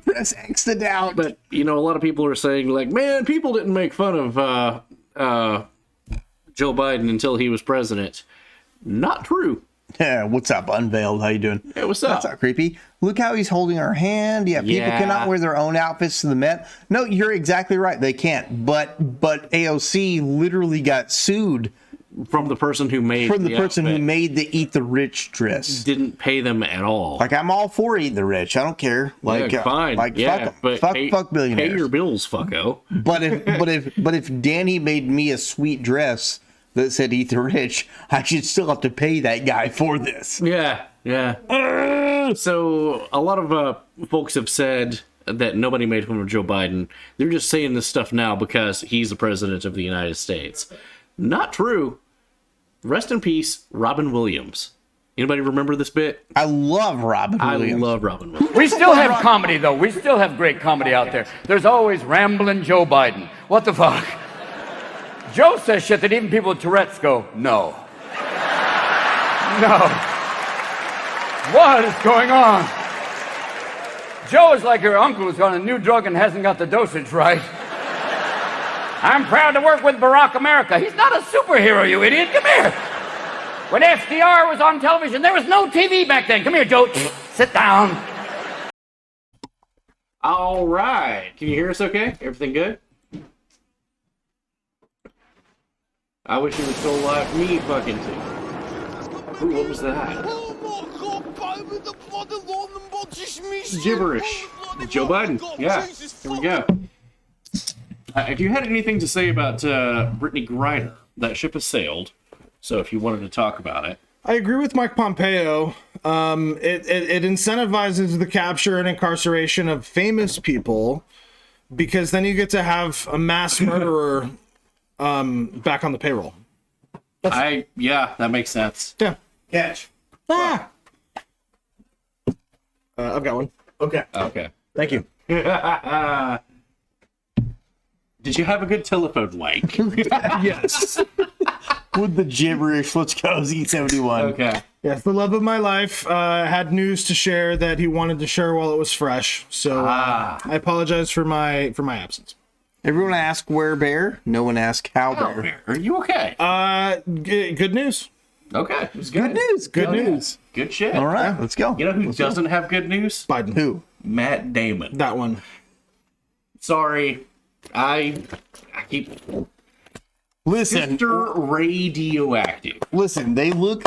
Press X to doubt. But, a lot of people are saying, like, man, people didn't make fun of Joe Biden until he was president. Not true. Yeah, what's up, Unveiled? How you doing? Hey, what's up? That's not creepy. Look how he's holding our hand. Yeah, people cannot wear their own outfits to the Met. No, you're exactly right. They can't. But AOC literally got sued from the person who made the Eat the Rich dress. Didn't pay them at all. Like, I'm all for eating the rich. I don't care. Like, fine. Fuck billionaires. Pay your bills, fucko. But if Danny made me a sweet dress that said "Eat the Rich," I should still have to pay that guy for this. Yeah. So a lot of folks have said that nobody made fun of Joe Biden. They're just saying this stuff now because he's the president of the United States. Not true. Rest in peace, Robin Williams. Anybody remember this bit? I love Robin Williams. I love Robin Williams. We still have comedy, though. We still have great comedy out there. There's always rambling Joe Biden. What the fuck? Joe says shit that even people with Tourette's go, no. No. What is going on? Joe is like your uncle who's on a new drug and hasn't got the dosage right. I'm proud to work with Barack America. He's not a superhero, you idiot. Come here. When FDR was on television, there was no TV back then. Come here, Joe. Sit down. All right. Can you hear us okay? Everything good? I wish you were still alive. Me fucking too. Ooh, what was that? Gibberish. Joe Biden. Yeah. Here we go. If you had anything to say about Brittany Griner, that ship has sailed. So if you wanted to talk about it. I agree with Mike Pompeo. It incentivizes the capture and incarceration of famous people because then you get to have a mass murderer back on the payroll. That makes sense. Yeah. Catch. I've got one. Okay. Thank you. Did you have a good telephone like? Yes. With the gibberish, let's go, Z71. Okay. Yes, the love of my life had news to share that he wanted to share while it was fresh. So I apologize for my absence. Everyone asked where Bear. No one asked how Bear. Are you okay? Good news. Okay. It was good. Good news. Good shit. All right, let's go. You know who doesn't have good news? Biden. Who? Matt Damon. That one. Sorry. I keep... Listen. Mr. Radioactive. Listen, they look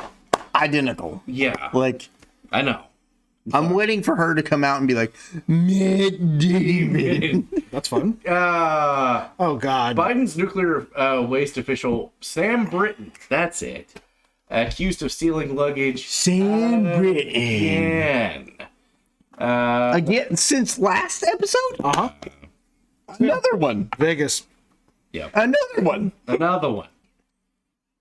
identical. Yeah. Like... I know. I'm waiting for her to come out and be like, Matt Damon. That's fun. Oh, God. Biden's nuclear waste official, Sam Britton, that's it, accused of stealing luggage. Sam Britton. Again, since last episode? Uh-huh. Another one. Vegas. Yeah. Another one. Another one.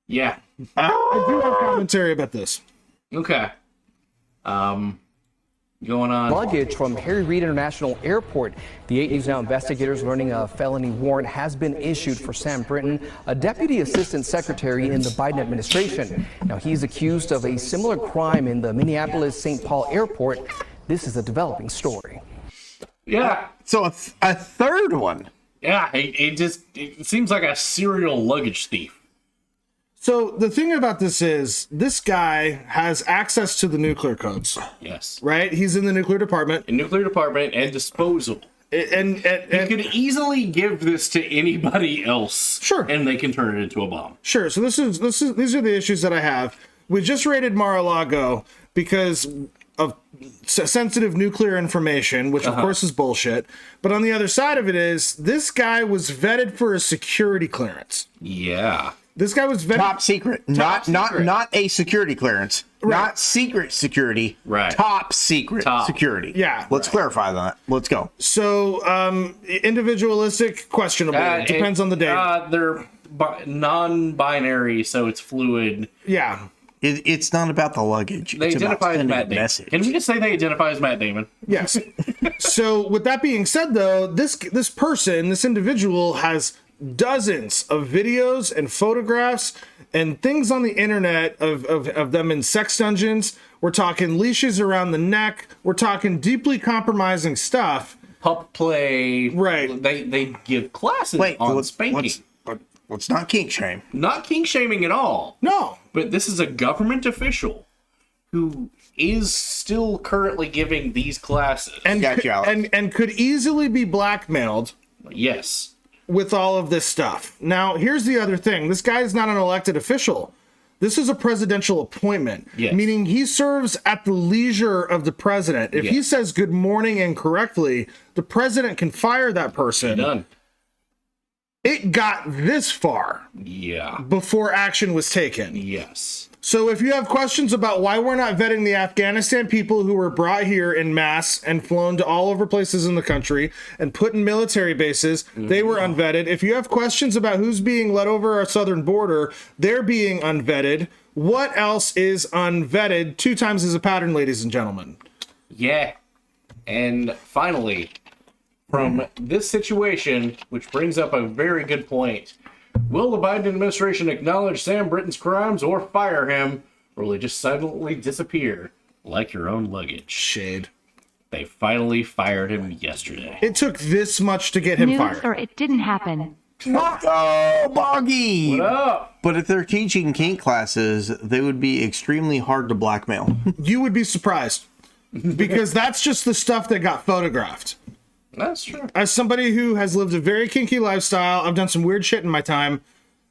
Yeah. I do have commentary about this. Okay. Going on. Luggage from Harry Reid International Airport. The 8 News Now investigators learning a felony warrant has been issued for Sam Britton, a deputy assistant secretary in the Biden administration. Now he's accused of a similar crime in the Minneapolis-St. Paul airport. This is a developing story. Yeah. So a third one. Yeah, it seems like a serial luggage thief. So the thing about this is, this guy has access to the nuclear codes. Yes. Right? He's in the nuclear department. In nuclear department and disposal. And you could easily give this to anybody else. Sure. And they can turn it into a bomb. Sure. So these are the issues that I have. We just raided Mar-a-Lago because of sensitive nuclear information, which of course is bullshit. But on the other side of it is, this guy was vetted for a security clearance. Yeah. This guy was vetted. Top secret. Not a security clearance. Right. Not secret security. Right. Top secret security. Yeah. Let's clarify that. Let's go. So, individualistic, questionable. Depends on the day. They're non-binary, so it's fluid. Yeah. It's not about the luggage. They it's identify about as Matt Damon. message. Can we just say they identify as Matt Damon? Yes. So, with that being said, though, this individual has dozens of videos and photographs and things on the internet of them in sex dungeons. We're talking leashes around the neck. We're talking deeply compromising stuff. Pup play. Right. They give classes on spanking. Let's not kink shame. Not kink shaming at all. No. But this is a government official who is still currently giving these classes. And could easily be blackmailed. Yes. With all of this stuff. Now, here's the other thing. This guy is not an elected official. This is a presidential appointment, meaning he serves at the leisure of the president. If he says good morning incorrectly, the president can fire that person. Done. It got this far. Yeah. Before action was taken. Yes. So if you have questions about why we're not vetting the Afghanistan people who were brought here in mass and flown to all over places in the country and put in military bases, they were unvetted. If you have questions about who's being let over our southern border, they're being unvetted. What else is unvetted? 2 times is a pattern, ladies and gentlemen. Yeah. And finally, from this situation, which brings up a very good point, will the Biden administration acknowledge Sam Britton's crimes or fire him, or will he just silently disappear like your own luggage? Shade. They finally fired him yesterday. It took this much to get him fired. Or it didn't happen. Oh, Boggy! What up? But if they're teaching kink classes, they would be extremely hard to blackmail. You would be surprised. Because that's just the stuff that got photographed. That's true. As somebody who has lived a very kinky lifestyle, I've done some weird shit in my time.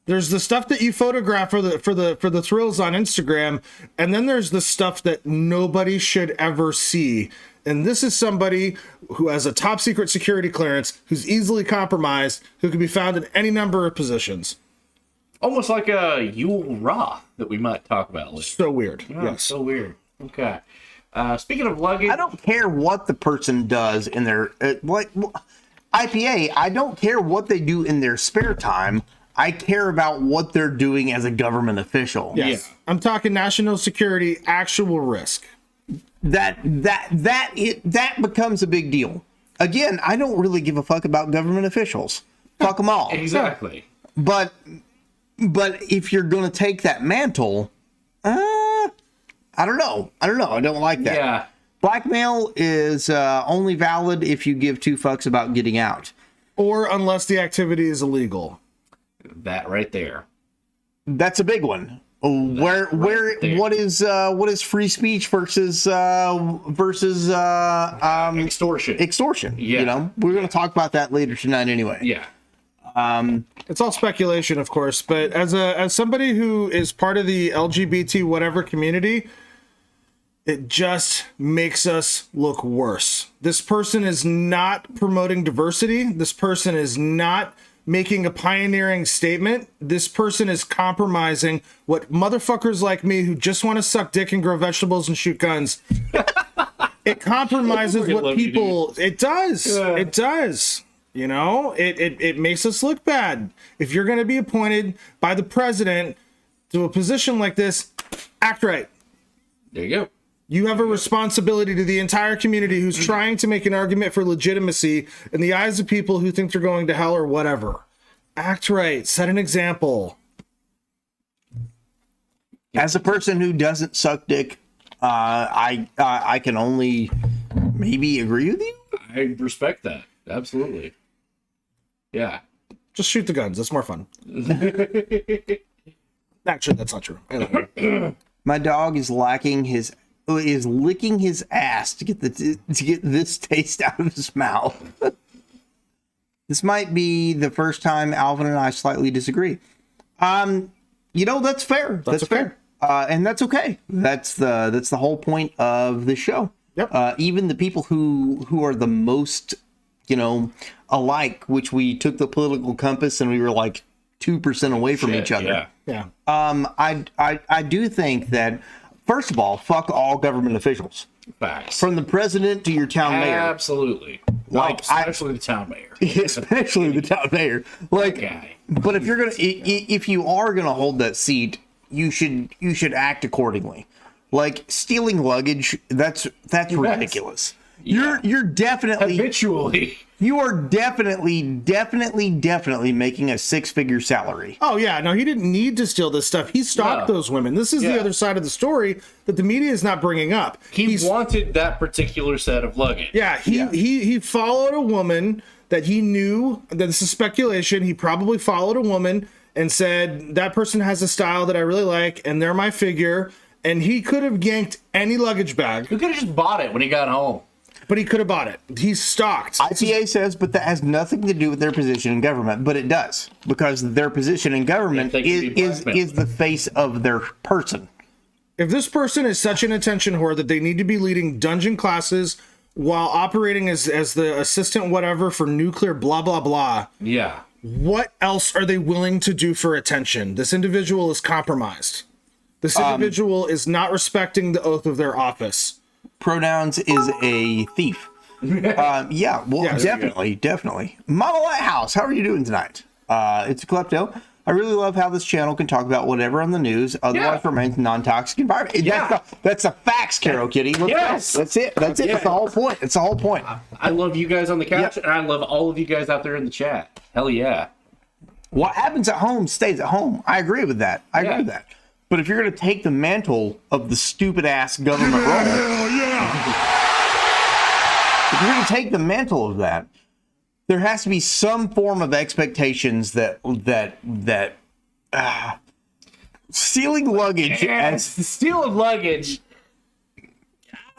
There's the stuff that you photograph for the thrills on Instagram, and then there's the stuff that nobody should ever see. And this is somebody who has a top secret security clearance, who's easily compromised, who can be found in any number of positions. Almost like a Yule Ra that we might talk about later. So weird. Oh, yes. So weird. Okay. Speaking of luggage, I don't care what the person does in their IPA. I don't care what they do in their spare time. I care about what they're doing as a government official. Yes. Yeah. I'm talking national security, actual risk. That becomes a big deal. Again, I don't really give a fuck about government officials. Fuck them all. Exactly. But if you're going to take that mantle, I don't know. I don't like that. Yeah. Blackmail is only valid if you give 2 fucks about getting out. Or unless the activity is illegal. That right there. That's a big one. What is free speech versus extortion? Extortion. Yeah. You know, we're going to talk about that later tonight anyway. Yeah. It's all speculation, of course, but as somebody who is part of the LGBT whatever community, it just makes us look worse. This person is not promoting diversity. This person is not making a pioneering statement. This person is compromising what motherfuckers like me who just want to suck dick and grow vegetables and shoot guns. It compromises what people... It does. Yeah. It does. You know, it makes us look bad. If you're going to be appointed by the president to a position like this, act right. There you go. You have a responsibility to the entire community who's trying to make an argument for legitimacy in the eyes of people who think they're going to hell or whatever. Act right. Set an example. As a person who doesn't suck dick, I can only maybe agree with you. I respect that. Absolutely. Yeah. Just shoot the guns. That's more fun. Actually, that's not true. I don't know. My dog is licking his ass to get this taste out of his mouth. This might be the first time Alvin and I slightly disagree. That's fair. That's fair. And that's okay. That's the whole point of the show. Yep. Even the people who are the most, alike, which we took the political compass and we were like 2% away from each other. Yeah. I do think that, first of all, fuck all government officials. Facts. From the president to your town mayor. Absolutely. Especially the town mayor. Especially the town mayor. But if you are gonna hold that seat, you should act accordingly. Like stealing luggage, that's ridiculous. Yeah. You're definitely habitually. You are definitely making a 6-figure salary. Oh yeah, no, he didn't need to steal this stuff. He stalked those women. This is the other side of the story that the media is not bringing up. He wanted that particular set of luggage. Yeah, he followed a woman that he knew. This is speculation. He probably followed a woman and said, that person has a style that I really like, and they're my figure. And he could have yanked any luggage bag. He could have just bought it when he got home. But he could have bought it. He's stalked. IPA says, but that has nothing to do with their position in government. But it does, because their position in government is the face of their person. If this person is such an attention whore that they need to be leading dungeon classes while operating as the assistant whatever for nuclear blah, blah, blah. Yeah. What else are they willing to do for attention? This individual is compromised. This individual is not respecting the oath of their office. Pronouns is a thief. Definitely. Mama Lighthouse, how are you doing tonight? It's a klepto. I really love how this channel can talk about whatever on the news, otherwise remains a non-toxic environment. That's the facts, Carol Kitty. That's it. That's the whole point. It's the whole point. I love you guys on the couch, and I love all of you guys out there in the chat. Hell yeah. What happens at home stays at home. I agree with that. But if you're going to take the mantle of the stupid-ass government role... If you're going to take the mantle of that, there has to be some form of expectations that stealing luggage... Stealing luggage...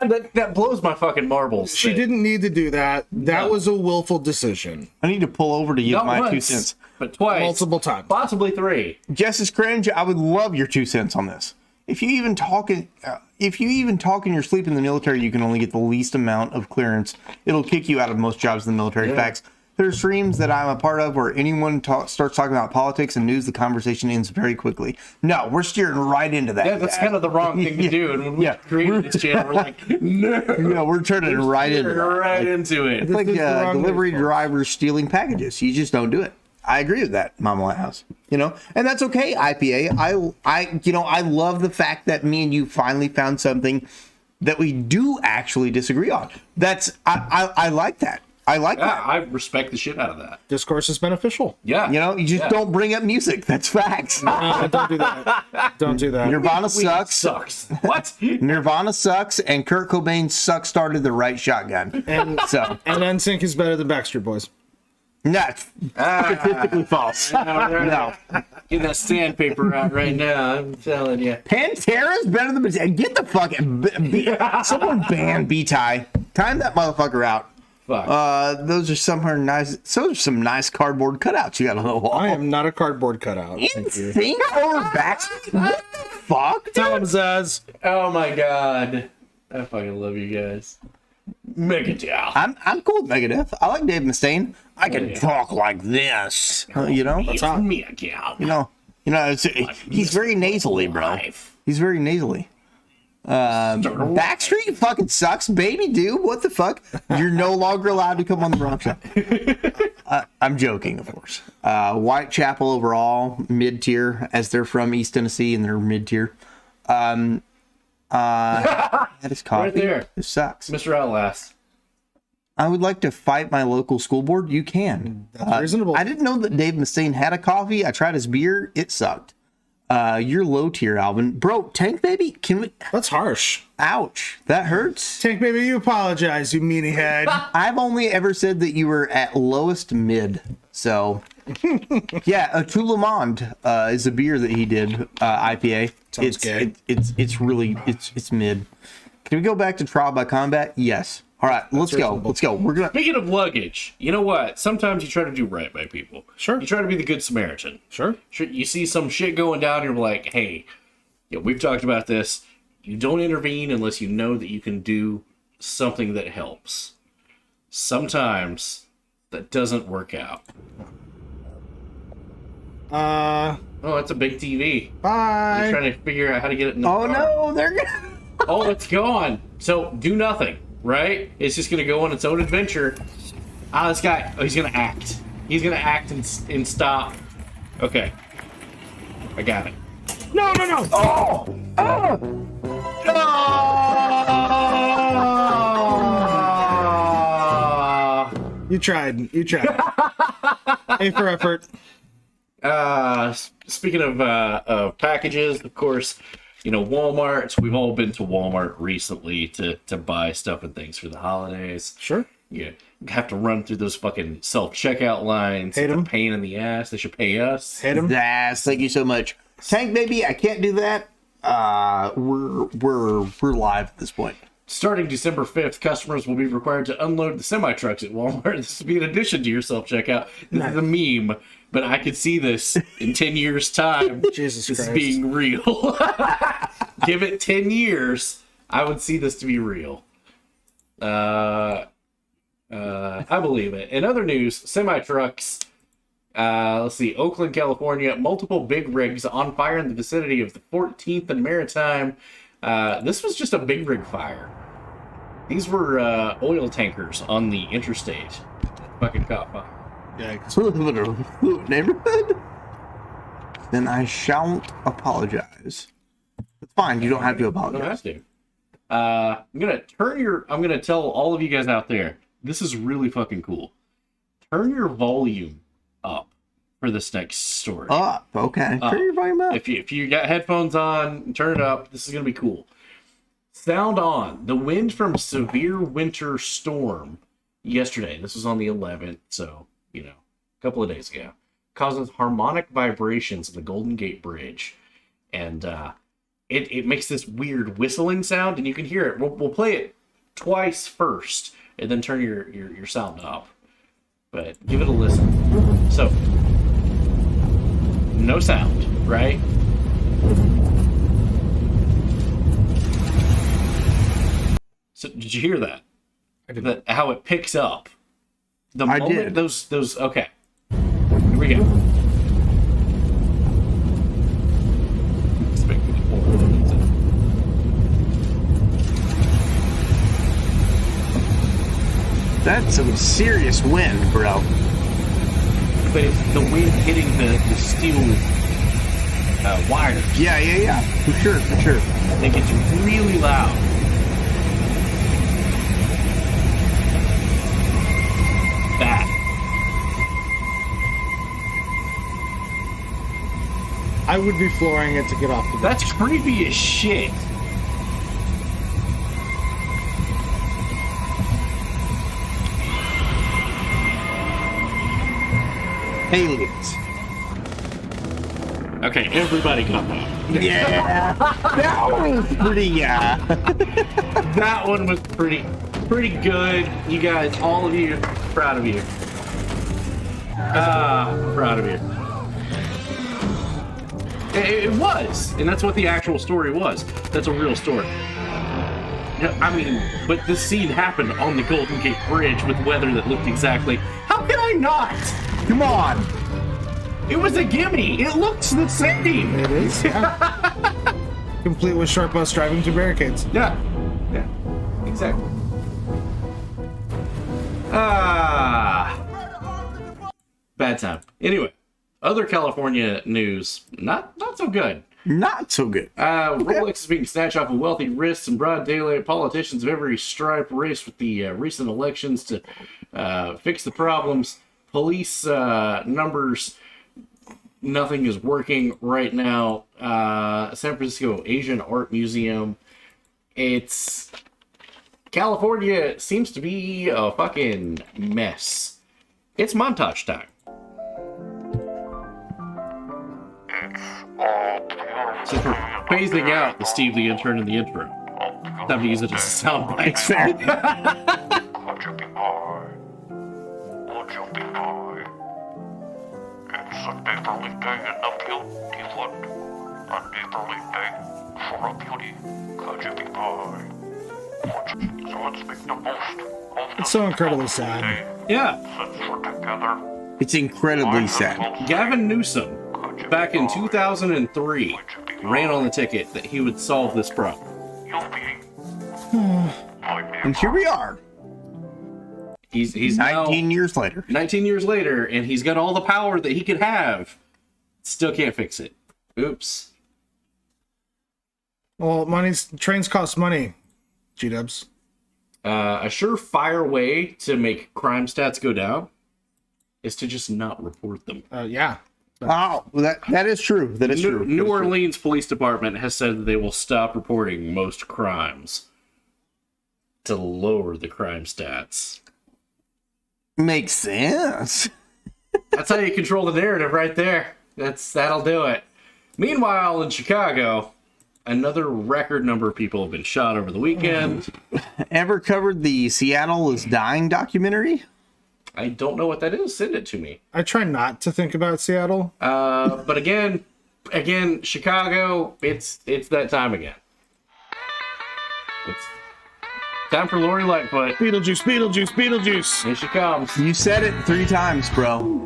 That blows my fucking marbles. She didn't need to do that. That was a willful decision. I need to pull over to give my 2 cents. But twice. Multiple times. Possibly 3. Justice Cringe, I would love your 2 cents on this. If you even talk in your sleep in the military, you can only get the least amount of clearance. It'll kick you out of most jobs in the military. Facts. There are streams that I'm a part of where anyone starts talking about politics and news, the conversation ends very quickly. No, we're steering right into that. Yeah, that's kind of the wrong thing to do. And when we created this channel, we're like, no, we're turning right into it. It's like delivery drivers stealing packages. You just don't do it. I agree with that, Mama Lighthouse. And that's okay, IPA. I love the fact that me and you finally found something that we do actually disagree on. I like that. I like that. I respect the shit out of that. Discourse is beneficial. Yeah. You just don't bring up music. That's facts. Don't do that. Don't do that. Nirvana sucks. What? Nirvana sucks, and Kurt Cobain started the right shotgun. And NSYNC is better than Backstreet Boys. That's statistically false. No. Get that sandpaper out right now. I'm telling you. Pantera's better than... Get the fucking... Someone ban B-Tie. Time that motherfucker out. Fuck. Those are some nice cardboard cutouts you got on the wall. I am not a cardboard cutout. Think or Backstreet? What the fuck? Tell him, Zaz. Oh my god. I fucking love you guys. Megadeth. I'm cool with Megadeth. I like Dave Mustaine. I can talk like this. You know? That's hot. Megadeth. You know, he's very nasally, bro. He's very nasally. Backstreet fucking sucks, baby, dude. What the fuck? You're no longer allowed to come on the wrong side. I'm joking, of course. Whitechapel overall, mid-tier, as they're from East Tennessee and they're mid-tier. That is coffee. Right there. It sucks. Mr. Outlast. I would like to fight my local school board. You can. That's reasonable. I didn't know that Dave Mustaine had a coffee. I tried his beer. It sucked. You're low tier, Alvin. Bro, Tank Baby, can we... That's harsh. Ouch. That hurts. Tank Baby, you apologize, you meanie head. I've only ever said that you were at lowest mid. So, yeah, a Toulemond is a beer that he did, IPA. Sounds gay. It's really, it's mid. Can we go back to Trial by Combat? Yes. All right, let's go. Let's go. We're gonna. Speaking of luggage, you know what? Sometimes you try to do right by people. Sure. You try to be the good Samaritan. Sure. You see some shit going down, and you're like, hey, we've talked about this. You don't intervene unless you know that you can do something that helps. Sometimes that doesn't work out. Oh, that's a big TV. Bye. You're trying to figure out how to get it in the car. No, they're gonna. Oh, it's gone. So do nothing. Right? It's just going to go on its own adventure. This guy, he's going to act. He's going to act and stop. Okay. I got it. No! Oh! You tried. A for effort. Speaking of packages, of course, Walmart. We've all been to Walmart recently to buy stuff and things for the holidays. Sure. You have to run through those fucking self-checkout lines. Hate 'em. It's a pain in the ass. They should pay us. Hate 'em. Yes, thank you so much. Tank Baby, I can't do that. We're live at this point. Starting December 5th, customers will be required to unload the semi-trucks at Walmart. This will be in addition to your self-checkout. This is a meme, but I could see this in 10 years' time. Jesus this Christ. being real. Give it 10 years, I would see this to be real. I believe it. In other news, semi-trucks. Let's see. Oakland, California. Multiple big rigs on fire in the vicinity of the 14th and Maritime. This was just a big rig fire. These were oil tankers on the interstate. Fucking caught fire. Yeah, neighborhood? Then I shan't apologize. It's fine. You don't have to You apologize. don't have to. I'm gonna tell all of you guys out there, this is really fucking cool. Turn your volume up for this next story. Up, okay. Up. Turn your volume up. If you got headphones on, turn it up. This is gonna be cool. Sound on. The wind from severe winter storm yesterday. This was on the 11th, so a couple of days ago. Causes harmonic vibrations in the Golden Gate Bridge, and it makes this weird whistling sound, and you can hear it. We'll play it twice first, and then turn your sound up. But give it a listen. So, no sound, right? So, did you hear that? I did. How it picks up. I did. Those. Okay. Here we go. That's some serious wind, bro. But it's the wind hitting the steel wires. Yeah. For sure. It gets really loud. That. I would be flooring it to get off the That's creepy as shit. Aliens. Okay, everybody come up. Yeah. That one was pretty, That one was pretty good. You guys, all of you, proud of you. Proud of you. It was, and that's what the actual story was. That's a real story. I mean, but this scene happened on the Golden Gate Bridge with weather that looked exactly. How can I not? Come on. It was a gimme. It looks the same. It is, yeah. Complete with short bus driving through barricades. Yeah. Yeah. Exactly. Bad time. Anyway, other California news, not so good. Not so good. Rolex is being snatched off of wealthy wrists in broad daylight. Politicians of every stripe raced with the recent elections to fix the problems. Police numbers, nothing is working right now. San Francisco Asian Art Museum. California seems to be a fucking mess. It's montage time. So for phasing out the Steve the Intern in the intro, time to use it as a sound bite. Fair. It's a neighborly day in the beauty land. A neighborly day for a beauty. Could you be mine? So let's make the most of It's so incredibly sad. Yeah. since we're together. It's incredibly sad. Gavin Newsom, back in 2003, ran on the ticket that he would solve this problem. And here we are. He's 19 years later. 19 years later, and he's got all the power that he could have. Still can't fix it. Oops. Well, trains cost money, G-dubs. A surefire way to make crime stats go down is to just not report them. Yeah. Oh, that is true. That is true. New Orleans Police Department has said that they will stop reporting most crimes to lower the crime stats. Makes sense. That's how you control the narrative right there. That'll do it. Meanwhile, in Chicago, another record number of people have been shot over the weekend. Ever covered the Seattle is Dying documentary? I don't know what that is. Send it to me. I try not to think about Seattle. But again, Chicago, it's that time again. It's time for Lori Lightfoot. Beetlejuice, Beetlejuice, Beetlejuice. Here she comes. You said it 3 times, bro.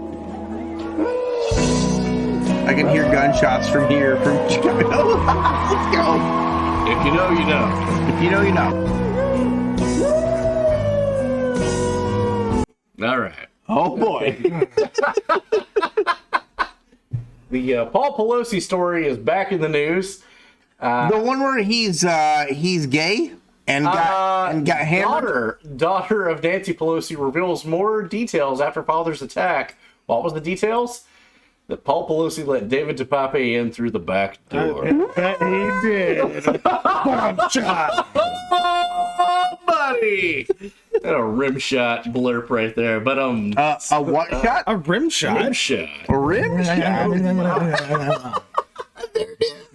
I can hear gunshots from here, from Chicago. Let's go. If you know, you know. If you know, you know. All right. Oh boy. The Paul Pelosi story is back in the news. The one where he's gay and got hammered. Daughter of Nancy Pelosi reveals more details after father's attack. What was the details? That Paul Pelosi let David DePape in through the back door. He did. Bomb shot. Oh, buddy. That a rim shot blurb right there. But a what shot? A rim shot. Rim shot. A rim shot.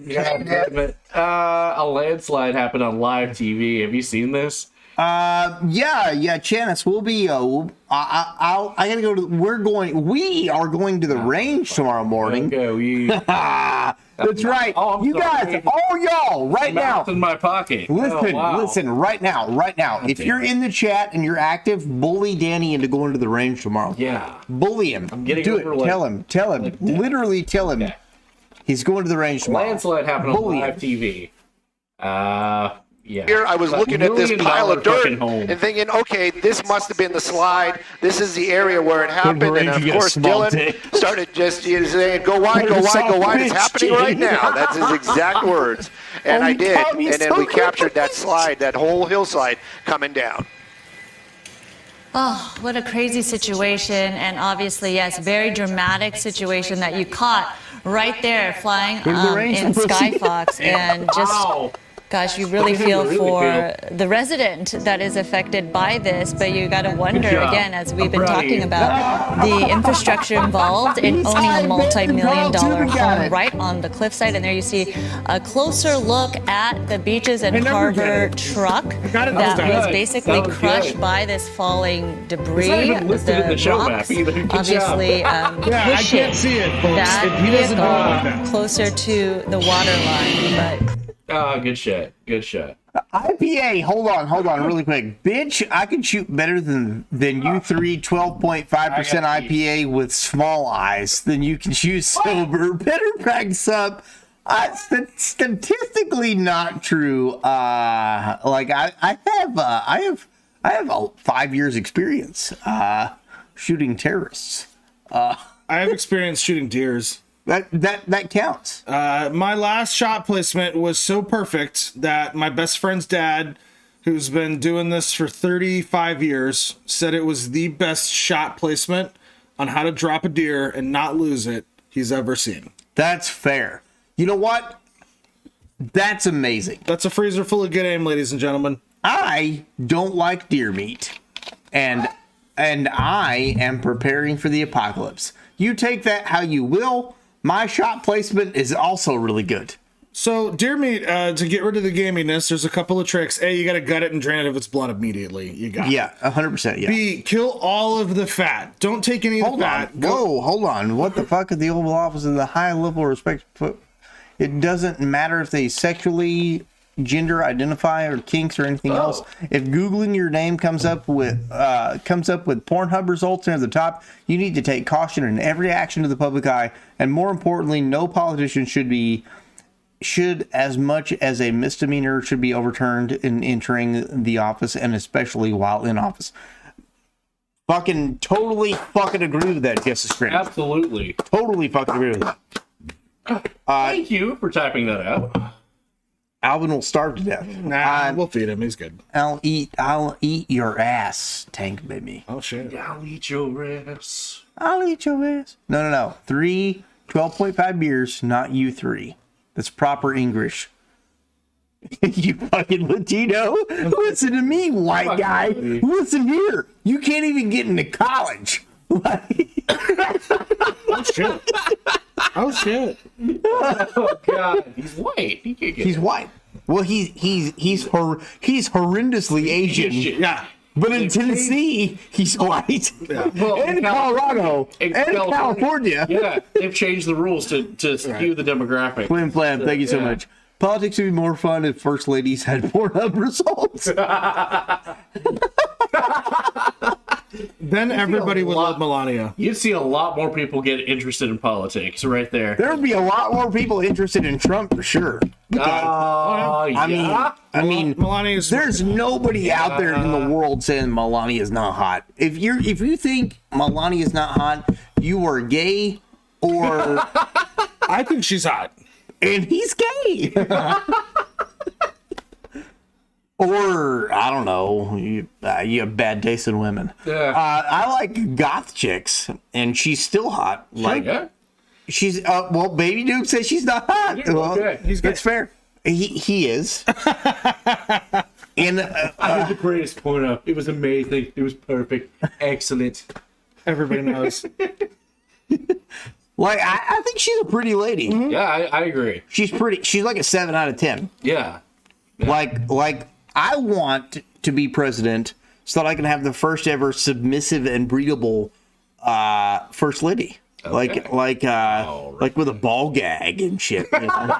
God damn it. A landslide happened on live TV. Have you seen this? Yeah, Janice, we'll be, I gotta go to, we are going to the range tomorrow morning. Okay, that's right. Oh, you guys, all y'all, right now. In my pocket. Listen, right now. If you're in the chat and you're active, bully Danny into going to the range tomorrow. Yeah. Bully him. I'm getting Do over it. Tell him. Literally tell him. Okay. He's going to the range tomorrow. Landslide happened on live TV. Yeah. Here I was looking at this pile of dirt and thinking, okay, this must have been the slide. This is the area where it happened. And of course, Dylan started just saying, go wide, go wide, go wide. It's happening right now. That's his exact words. And I did. And then we captured that slide, that whole hillside coming down. Oh, what a crazy situation. And obviously, yes, very dramatic situation that you caught right there flying in Skyfox. And just... Gosh, you really feel for the resident that is affected by this, but you got to wonder again, as we've been talking about, the infrastructure involved in owning a multi-million-dollar home right on the cliffside. And there you see a closer look at the Beaches and Harbor truck that was basically crushed by this falling debris. The rocks obviously pushing that vehicle closer to the water line, but. Oh, good shot. IPA, hold on, really quick. Bitch, I can shoot better than you three 12.5% IPA with small eyes than you can shoot sober. Better practice up. Statistically not true. Like I have 5 years experience shooting terrorists. I have experience shooting deers. That counts. My last shot placement was so perfect that my best friend's dad, who's been doing this for 35 years, said it was the best shot placement on how to drop a deer and not lose it he's ever seen. That's fair. You know what? That's amazing. That's a freezer full of good aim, ladies and gentlemen. I don't like deer meat, and I am preparing for the apocalypse. You take that how you will. My shot placement is also really good. So deer meat, to get rid of the gaminess, there's a couple of tricks. A, you got to gut it and drain it of its blood immediately. You got it. 100%. Yeah. B, kill all of the fat. Don't take any of the fat. Hold on. What the fuck is the Oval Office of the high level of respect? It doesn't matter if they sexually gender identify or kinks or anything else. If Googling your name comes up with Pornhub results near the top, you need to take caution in every action to the public eye, and more importantly, no politician should as much as a misdemeanor should be overturned in entering the office, and especially while in office. Totally fucking agree with that, Justice Grant. Absolutely. Totally fucking agree with that. Thank you for typing that out. Alvin will starve to death. Nah, we'll feed him. He's good. I'll eat your ass, Tank baby. Oh shit. I'll eat your ass. I'll eat your ass. No. 3 12.5 beers, not you 3. That's proper English. You fucking Latino. Listen to me, white guy. Listen here. You can't even get into college. Oh shit. Oh shit. Oh god. He's white. He can't get He's white. Well, he's horrendously Asian. Yeah. But in Tennessee, he's white. Yeah. Well, and Colorado. And California. Yeah. They've changed the rules to skew the demographic. Flim Flam, thank you so much. Politics would be more fun if first ladies had Pornhub results. Then everybody would love Melania. You'd see a lot more people get interested in politics right there. There would be a lot more people interested in Trump for sure. I mean, Melania's. There's nobody out there in the world saying Melania is not hot. If you think Melania is not hot, you are gay, or I think she's hot, and he's gay. Or, I don't know, you have bad taste in women. Yeah. I like goth chicks, and she's still hot. She's, well, Baby Duke says she's not hot. Well, that's fair. He is. And I did the greatest porno. It was amazing. It was perfect. Excellent. Everybody knows. Like, I think she's a pretty lady. Mm-hmm. Yeah, I agree. She's pretty. She's like a 7 out of 10. Yeah. Like I want to be president so that I can have the first ever submissive and breedable first lady. Okay. Like with a ball gag and shit. You know?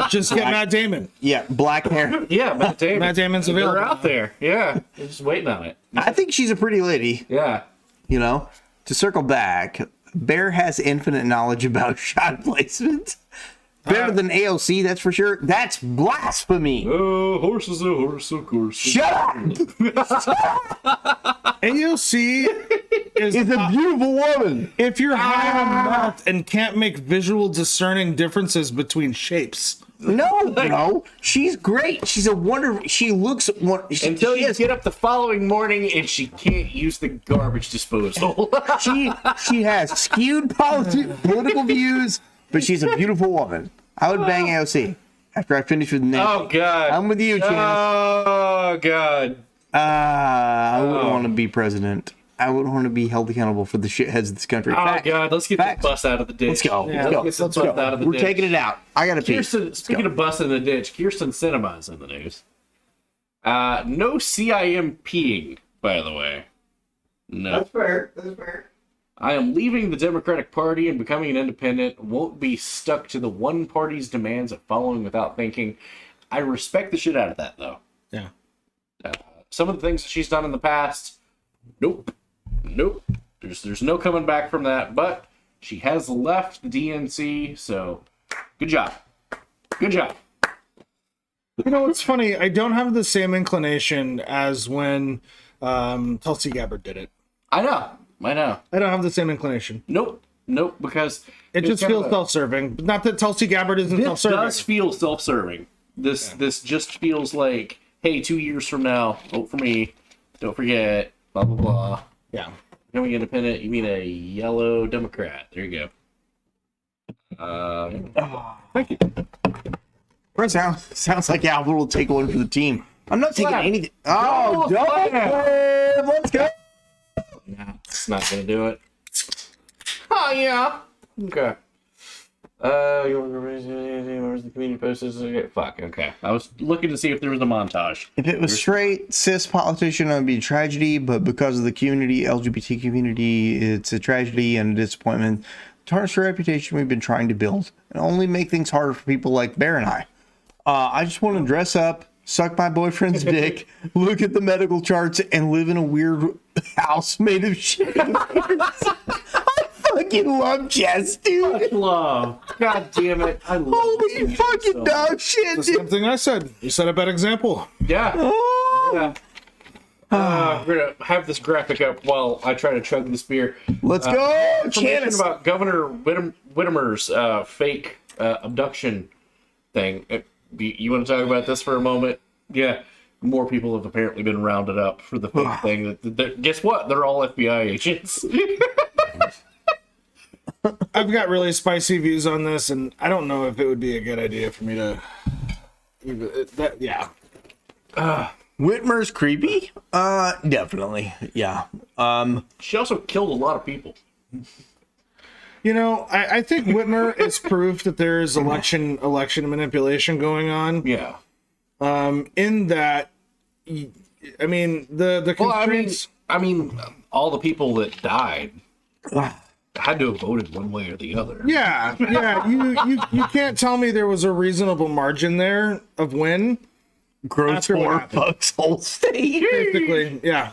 Just get Matt Damon. Yeah, black hair. Yeah, Matt Damon. Matt Damon's available. They're out there. Yeah, they're just waiting on it. I think she's a pretty lady. Yeah. You know, to circle back, Bear has infinite knowledge about shot placement. Better than AOC, that's for sure. That's blasphemy. Oh, horse is a horse, of course. Shut up! AOC is a beautiful woman. If you're high on mouth and can't make visual discerning differences between shapes. No, she's great. She's a wonderful. She looks until you get up the following morning and she can't use the garbage disposal. she has skewed political views. But she's a beautiful woman. I would bang AOC after I finish with Nick. Oh, God. I'm with you, Chance. Oh, God. I wouldn't want to be president. I wouldn't want to be held accountable for the shitheads of this country. Oh, God. Let's get the bus out of the ditch. Let's go. Yeah, let's get the bus out of the ditch. We're taking it out. I got to pee. Speaking of bus in the ditch, Kirsten Sinema's in the news. No CIMPing, by the way. No. That's fair. I am leaving the Democratic Party and becoming an independent. Won't be stuck to the one party's demands of following without thinking. I respect the shit out of that, though. Yeah. Some of the things that she's done in the past, nope. There's no coming back from that. But she has left the DNC, so good job. Good job. You know what's funny? I don't have the same inclination as when Tulsi Gabbard did it. I know. I don't have the same inclination. Nope, because it just feels self-serving. Not that Tulsi Gabbard isn't self-serving. It does feel self-serving. This just feels like, hey, 2 years from now, vote for me. Don't forget, blah, blah, blah. Yeah. Becoming independent, you mean a yellow Democrat. There you go. Thank you. Sounds like Albert will take one for the team. I'm not taking anything. Oh, God. Let's go. Nah, it's not going to do it. Oh, yeah. Okay. Where's the community post? Fuck, okay. I was looking to see if there was a montage. If it was straight, cis politician, it would be a tragedy, but because of the community, LGBT community, it's a tragedy and a disappointment. Tarnish the reputation we've been trying to build and only make things harder for people like Bear and I. I just want to dress up, suck my boyfriend's dick, look at the medical charts, and live in a weird house made of shit. I fucking love Jess, dude. Much love. God damn it. I love Holy fucking dog shit, The same thing I said. You set a bad example. Yeah. Oh. Yeah. We're going to have this graphic up while I try to chug this beer. Let's go, information about Governor Whittemer's fake abduction thing. You want to talk about this for a moment? Yeah. More people have apparently been rounded up for the fake thing. Guess what? They're all FBI agents. I've got really spicy views on this, and I don't know if it would be a good idea for me to... Whitmer's creepy? Definitely. Yeah. She also killed a lot of people. You know, I think Whitmer is proof that there is election manipulation going on. Yeah. In that, I mean, the constraints... I mean, all the people that died had to have voted one way or the other. Yeah. You can't tell me there was a reasonable margin there of win. Gross for Buck's whole state. Basically, yeah.